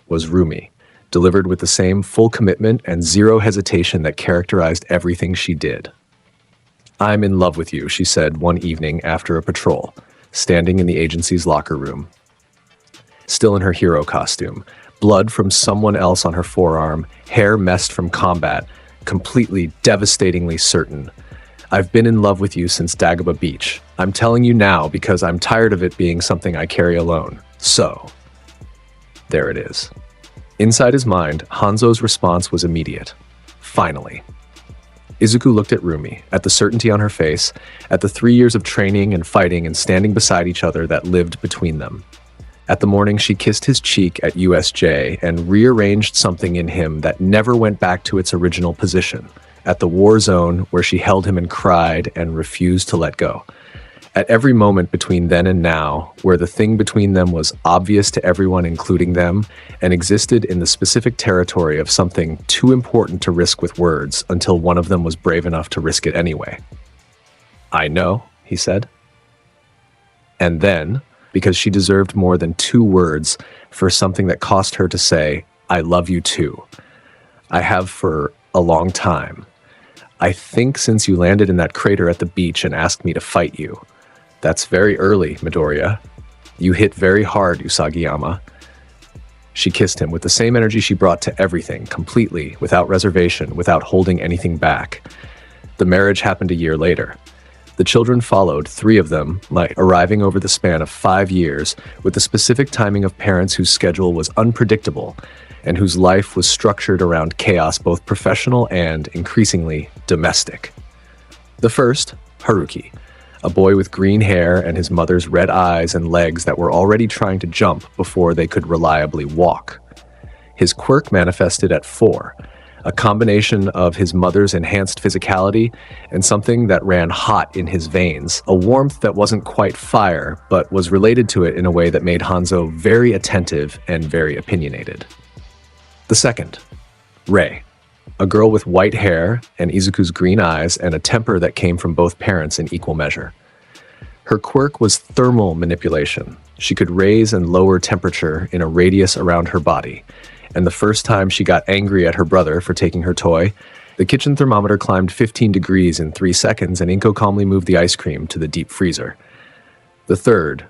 was Rumi, delivered with the same full commitment and zero hesitation that characterized everything she did. "I'm in love with you," she said one evening after a patrol, standing in the agency's locker room. Still in her hero costume, blood from someone else on her forearm, hair messed from combat, completely, devastatingly certain. "I've been in love with you since Dagobah Beach. I'm telling you now because I'm tired of it being something I carry alone. So, there it is." Inside his mind, Hanzo's response was immediate. Finally. Izuku looked at Rumi, at the certainty on her face, at the 3 years of training and fighting and standing beside each other that lived between them. At the morning, she kissed his cheek at USJ and rearranged something in him that never went back to its original position, at the war zone where she held him and cried and refused to let go. At every moment between then and now, where the thing between them was obvious to everyone, including them, and existed in the specific territory of something too important to risk with words until one of them was brave enough to risk it anyway. "I know," he said. And then, because she deserved more than 2 words for something that cost her to say, "I love you too. I have for a long time. I think since you landed in that crater at the beach and asked me to fight you. That's very early, Midoriya. You hit very hard, Usagi-yama." She kissed him with the same energy she brought to everything, completely, without reservation, without holding anything back. The marriage happened a year later. The children followed, 3 of them, arriving over the span of 5 years, with the specific timing of parents whose schedule was unpredictable and whose life was structured around chaos, both professional and, increasingly, domestic. The first, Haruki, a boy with green hair and his mother's red eyes and legs that were already trying to jump before they could reliably walk. His quirk manifested at 4, a combination of his mother's enhanced physicality and something that ran hot in his veins, a warmth that wasn't quite fire, but was related to it in a way that made Hanzo very attentive and very opinionated. The second, Rei, a girl with white hair and Izuku's green eyes and a temper that came from both parents in equal measure. Her quirk was thermal manipulation, She could raise and lower temperature in a radius around her body. And the first time she got angry at her brother for taking her toy, the kitchen thermometer climbed 15 degrees in 3 seconds, and Inko calmly moved the ice cream to the deep freezer. The third,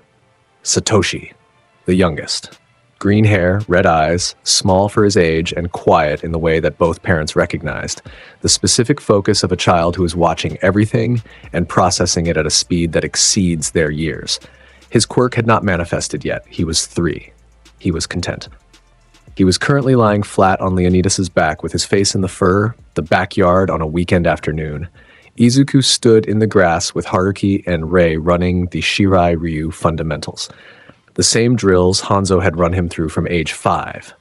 Satoshi, the youngest. Green hair, red eyes, small for his age, and quiet in the way that both parents recognized. The specific focus of a child who is watching everything and processing it at a speed that exceeds their years. His quirk had not manifested yet. He was 3. He was content. He was currently lying flat on Leonidas's back with his face in the fur, the backyard on a weekend afternoon. Izuku stood in the grass with Haruki and Rei running the Shirai Ryu fundamentals. The same drills Hanzo had run him through from age 5.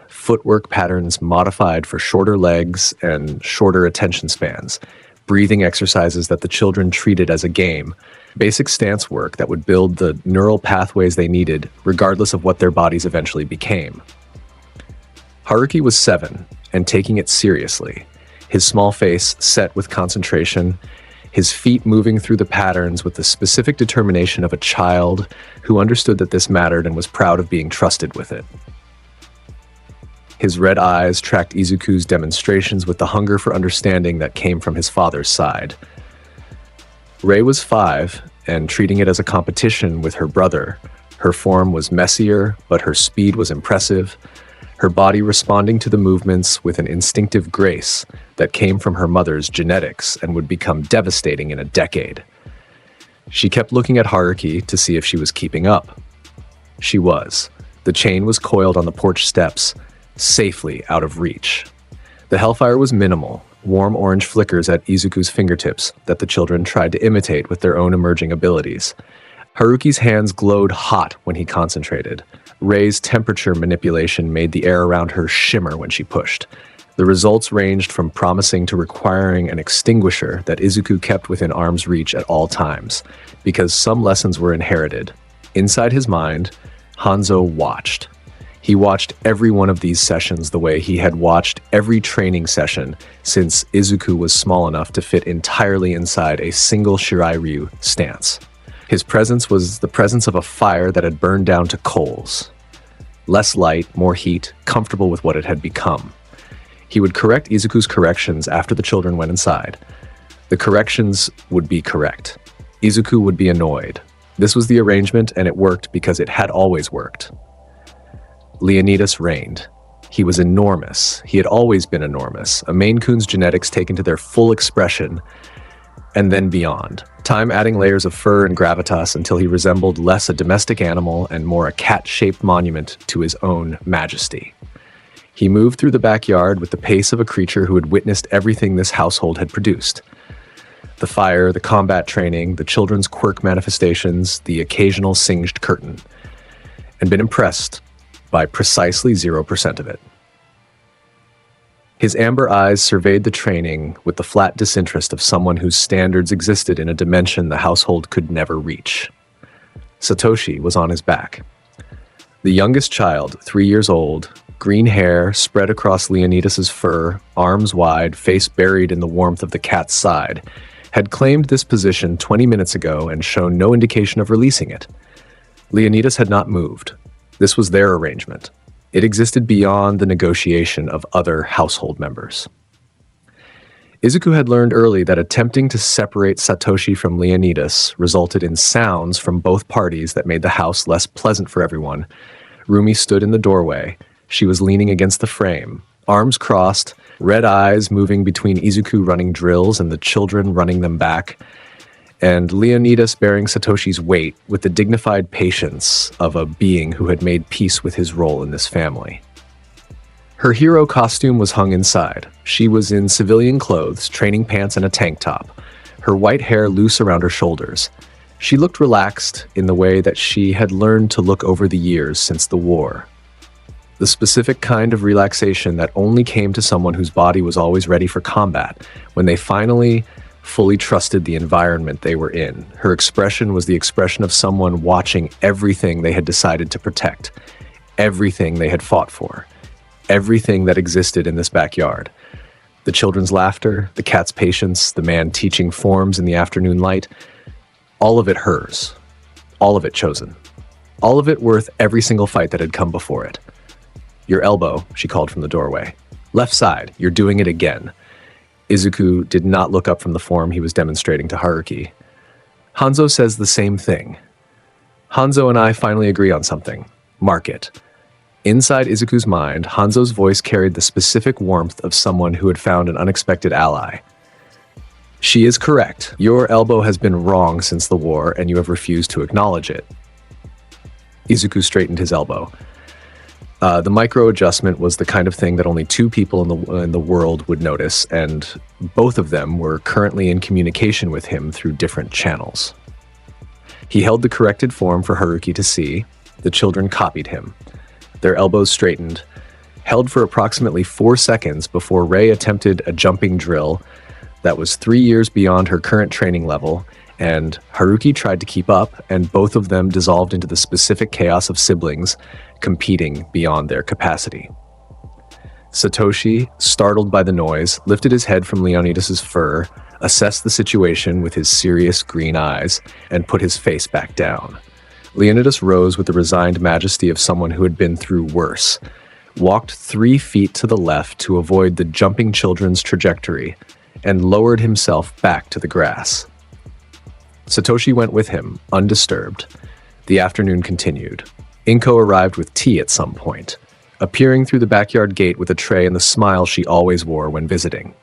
Footwork patterns modified for shorter legs and shorter attention spans. Breathing exercises that the children treated as a game. Basic stance work that would build the neural pathways they needed, regardless of what their bodies eventually became. Haruki was 7, and taking it seriously. His small face set with concentration, his feet moving through the patterns with the specific determination of a child who understood that this mattered and was proud of being trusted with it. His red eyes tracked Izuku's demonstrations with the hunger for understanding that came from his father's side. Rei was 5, and treating it as a competition with her brother. Her form was messier, but her speed was impressive, her body responding to the movements with an instinctive grace that came from her mother's genetics and would become devastating in a decade. She kept looking at Haruki to see if she was keeping up. She was. The chain was coiled on the porch steps, safely out of reach. The hellfire was minimal, warm orange flickers at Izuku's fingertips that the children tried to imitate with their own emerging abilities. Haruki's hands glowed hot when he concentrated. Rei's temperature manipulation made the air around her shimmer when she pushed. The results ranged from promising to requiring an extinguisher that Izuku kept within arm's reach at all times, because some lessons were inherited. Inside his mind, Hanzo watched. He watched every one of these sessions the way he had watched every training session since Izuku was small enough to fit entirely inside a single Shirai Ryu stance. His presence was the presence of a fire that had burned down to coals. Less light, more heat, comfortable with what it had become. He would correct Izuku's corrections after the children went inside. The corrections would be correct. Izuku would be annoyed. This was the arrangement, and it worked because it had always worked. Leonidas reigned. He was enormous. He had always been enormous, a Maine Coon's genetics taken to their full expression, and then beyond. Time adding layers of fur and gravitas until he resembled less a domestic animal and more a cat-shaped monument to his own majesty. He moved through the backyard with the pace of a creature who had witnessed everything this household had produced. The fire, the combat training, the children's quirk manifestations, the occasional singed curtain, and been impressed by precisely 0% of it. His amber eyes surveyed the training with the flat disinterest of someone whose standards existed in a dimension the household could never reach. Satoshi was on his back. The youngest child, 3 years old, green hair spread across Leonidas's fur, arms wide, face buried in the warmth of the cat's side, had claimed this position 20 minutes ago and shown no indication of releasing it. Leonidas had not moved. This was their arrangement. It existed beyond the negotiation of other household members. Izuku had learned early that attempting to separate Satoshi from Leonidas resulted in sounds from both parties that made the house less pleasant for everyone. Rumi stood in the doorway. She was leaning against the frame, arms crossed, red eyes moving between Izuku running drills and the children running them back, and Leonidas bearing Satoshi's weight with the dignified patience of a being who had made peace with his role in this family. Her hero costume was hung inside. She was in civilian clothes, training pants and a tank top, her white hair loose around her shoulders. She looked relaxed in the way that she had learned to look over the years since the war. The specific kind of relaxation that only came to someone whose body was always ready for combat when they finally fully trusted the environment they were in. Her expression was the expression of someone watching everything they had decided to protect, everything they had fought for, everything that existed in this backyard. The children's laughter, the cat's patience, the man teaching forms in the afternoon light, all of it hers, all of it chosen, All of it worth every single fight that had come before it. "Your elbow," she called from the doorway. "Left side, you're doing it again." Izuku did not look up from the form he was demonstrating to Haruki. "Hanzo says the same thing." Hanzo and I finally agree on something. Mark it. Inside Izuku's mind, Hanzo's voice carried the specific warmth of someone who had found an unexpected ally. "She is correct. Your elbow has been wrong since the war, and you have refused to acknowledge it." Izuku straightened his elbow. The micro adjustment was the kind of thing that only two people in the world would notice, and both of them were currently in communication with him through different channels. He held the corrected form for Haruki to see. The children copied him. Their elbows straightened, held for approximately 4 seconds before Rei attempted a jumping drill that was 3 years beyond her current training level, and Haruki tried to keep up, and both of them dissolved into the specific chaos of siblings competing beyond their capacity. Satoshi, startled by the noise, lifted his head from Leonidas's fur, assessed the situation with his serious green eyes, and put his face back down. Leonidas rose with the resigned majesty of someone who had been through worse, walked 3 feet to the left to avoid the jumping children's trajectory, and lowered himself back to the grass. Satoshi went with him, undisturbed. The afternoon continued. Inko arrived with tea at some point, appearing through the backyard gate with a tray and the smile she always wore when visiting.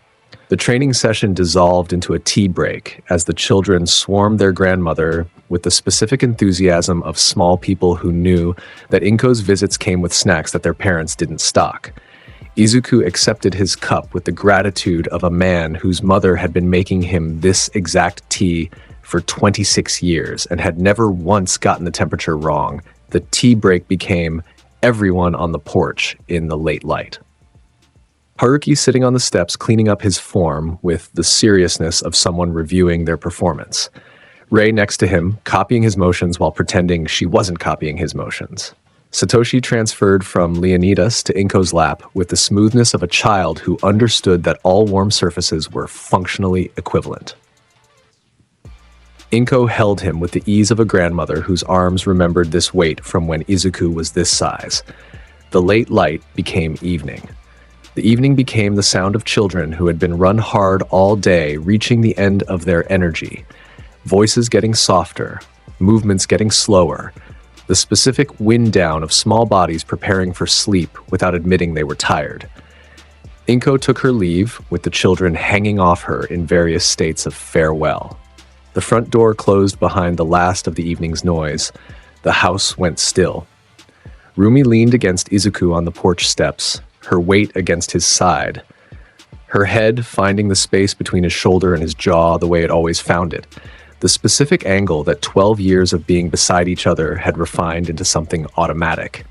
The training session dissolved into a tea break as the children swarmed their grandmother with the specific enthusiasm of small people who knew that Inko's visits came with snacks that their parents didn't stock. Izuku accepted his cup with the gratitude of a man whose mother had been making him this exact tea for 26 years and had never once gotten the temperature wrong. The tea break became everyone on the porch in the late light. Haruki sitting on the steps cleaning up his form with the seriousness of someone reviewing their performance. Rei next to him, copying his motions while pretending she wasn't copying his motions. Satoshi transferred from Leonidas to Inko's lap with the smoothness of a child who understood that all warm surfaces were functionally equivalent. Inko held him with the ease of a grandmother whose arms remembered this weight from when Izuku was this size. The late light became evening. The evening became the sound of children who had been run hard all day, reaching the end of their energy. Voices getting softer, movements getting slower, the specific wind down of small bodies preparing for sleep without admitting they were tired. Inko took her leave, with the children hanging off her in various states of farewell. The front door closed behind the last of the evening's noise. The house went still. Rumi leaned against Izuku on the porch steps, her weight against his side, her head finding the space between his shoulder and his jaw the way it always found it, the specific angle that 12 years of being beside each other had refined into something automatic.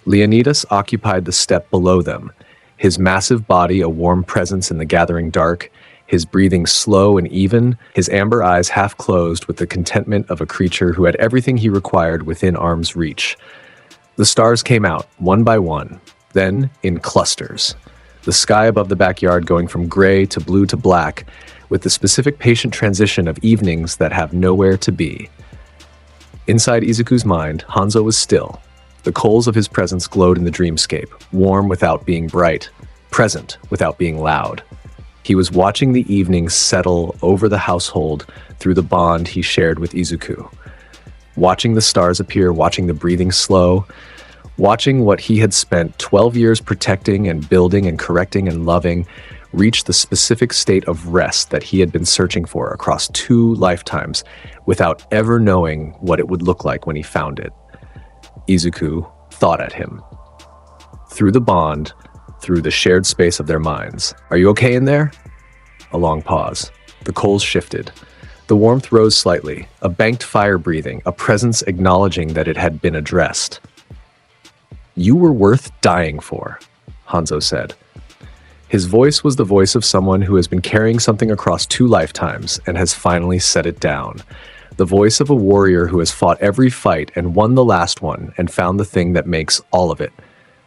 Leonidas occupied the step below them, his massive body a warm presence in the gathering dark, his breathing slow and even, his amber eyes half closed with the contentment of a creature who had everything he required within arm's reach. The stars came out, one by one, then in clusters. The sky above the backyard going from gray to blue to black, with the specific patient transition of evenings that have nowhere to be. Inside Izuku's mind, Hanzo was still. The coals of his presence glowed in the dreamscape, warm without being bright, present without being loud. He was watching the evening settle over the household through the bond he shared with Izuku. Watching the stars appear, watching the breathing slow, watching what he had spent 12 years protecting and building and correcting and loving reach the specific state of rest that he had been searching for across 2 lifetimes without ever knowing what it would look like when he found it. Izuku thought at him. Through the bond, through the shared space of their minds. "Are you okay in there?" A long pause. The coals shifted. The warmth rose slightly, a banked fire breathing, a presence acknowledging that it had been addressed. "You were worth dying for," Hanzo said. His voice was the voice of someone who has been carrying something across 2 lifetimes and has finally set it down. The voice of a warrior who has fought every fight and won the last one and found the thing that makes all of it.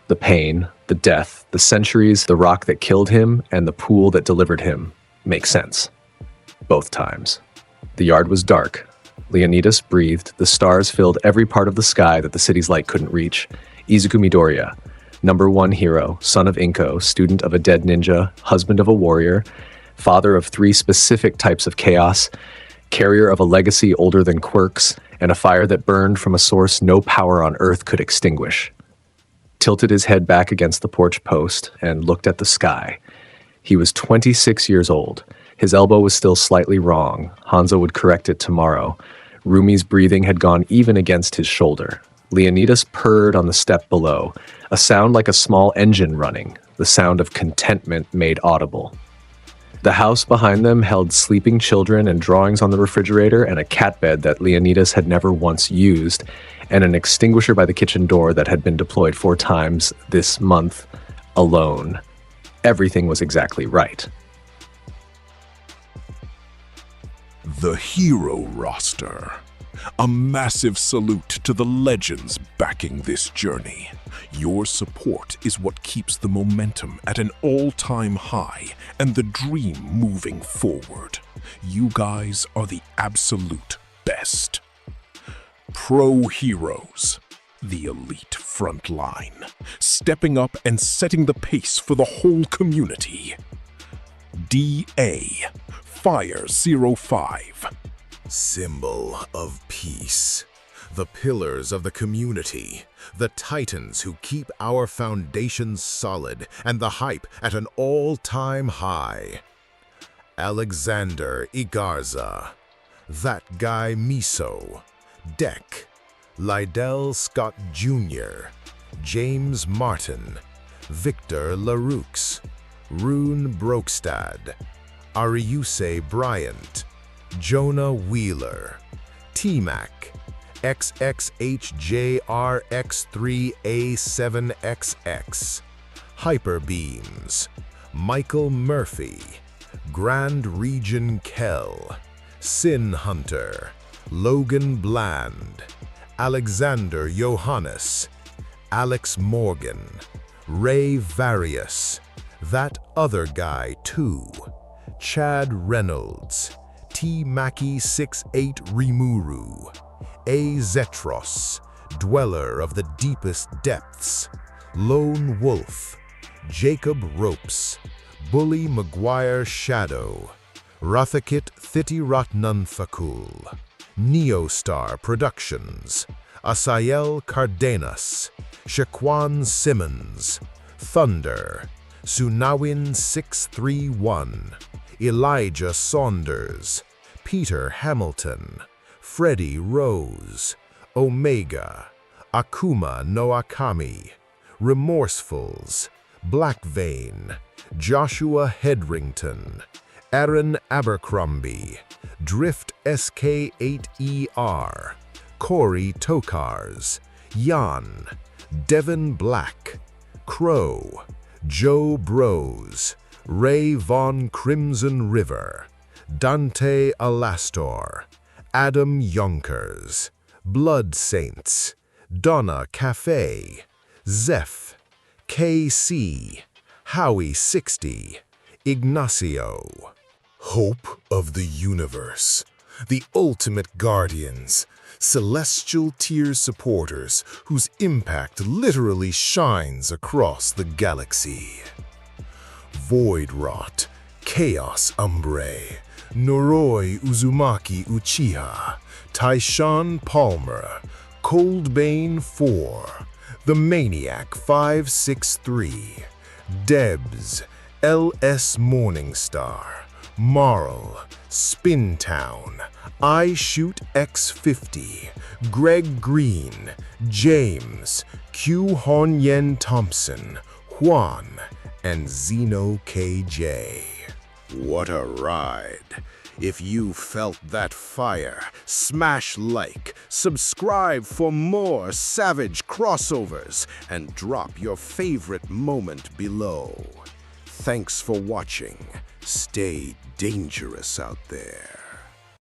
The pain, the death, the centuries, the rock that killed him, and the pool that delivered him make sense. Both times. The yard was dark. Leonidas breathed. The stars filled every part of the sky that the city's light couldn't reach. Izuku Midoriya, #1 hero, son of Inko, student of a dead ninja, husband of a warrior, father of 3 specific types of chaos, carrier of a legacy older than quirks, and a fire that burned from a source no power on earth could extinguish. Tilted his head back against the porch post and looked at the sky. He was 26 years old. His elbow was still slightly wrong. Hanzo would correct it tomorrow. Rumi's breathing had gone even against his shoulder. Leonidas purred on the step below, a sound like a small engine running, the sound of contentment made audible. The house behind them held sleeping children and drawings on the refrigerator and a cat bed that Leonidas had never once used, and an extinguisher by the kitchen door that had been deployed 4 times this month alone. Everything was exactly right. The Hero Roster. A massive salute to the legends backing this journey. Your support is what keeps the momentum at an all-time high and the dream moving forward. You guys are the absolute best. Pro Heroes. The elite front line. Stepping up and setting the pace for the whole community. DA. Fire 05. Symbol of peace. The pillars of the community. The titans who keep our foundations solid and the hype at an all-time high. Alexander Igarza. That guy Miso. Deck. Lydell Scott Jr. James Martin. Victor Laroux. Rune Brokstad. Ariuse Bryant. Jonah Wheeler. T-Mac. XXHJRX3A7XX. Hyperbeams. Michael Murphy. Grand Region Kell. Sin Hunter. Logan Bland. Alexander Johannes. Alex Morgan. Ray Various. That other guy too. Chad Reynolds. T. Mackie 68 Rimuru. A. Zetros. Dweller of the Deepest Depths. Lone Wolf. Jacob Ropes. Bully Maguire Shadow. Rathakit Thitiratnun Fakul. Neostar Productions. Asael Cardenas. Shaquan Simmons. Thunder. Sunawin 631. Elijah Saunders. Peter Hamilton. Freddie Rose. Omega. Akuma Noakami. Remorsefuls. Black Vein. Joshua Hedrington. Aaron Abercrombie. Drift SK8ER. Corey Tokars. Jan. Devin Black. Crow. Joe Bros. Ray Von Crimson River. Dante Alastor. Adam Yonkers. Blood Saints. Donna Cafe. Zeph. KC. Howie 60. Ignacio. Hope of the universe. The ultimate guardians. Celestial tier supporters whose impact literally shines across the galaxy. Void Rot. Chaos Umbre. Noroi Uzumaki Uchiha. Tyshawn Palmer. Coldbane 4. The Maniac 563. Debs. LS Morningstar. Marl. Spintown. I Shoot X50. Greg Green. James. Q Hon Yen Thompson. Juan. And Zeno KJ. What a ride. If you felt that fire, smash like, subscribe for more savage crossovers, and drop your favorite moment below. Thanks for watching. Stay dangerous out there.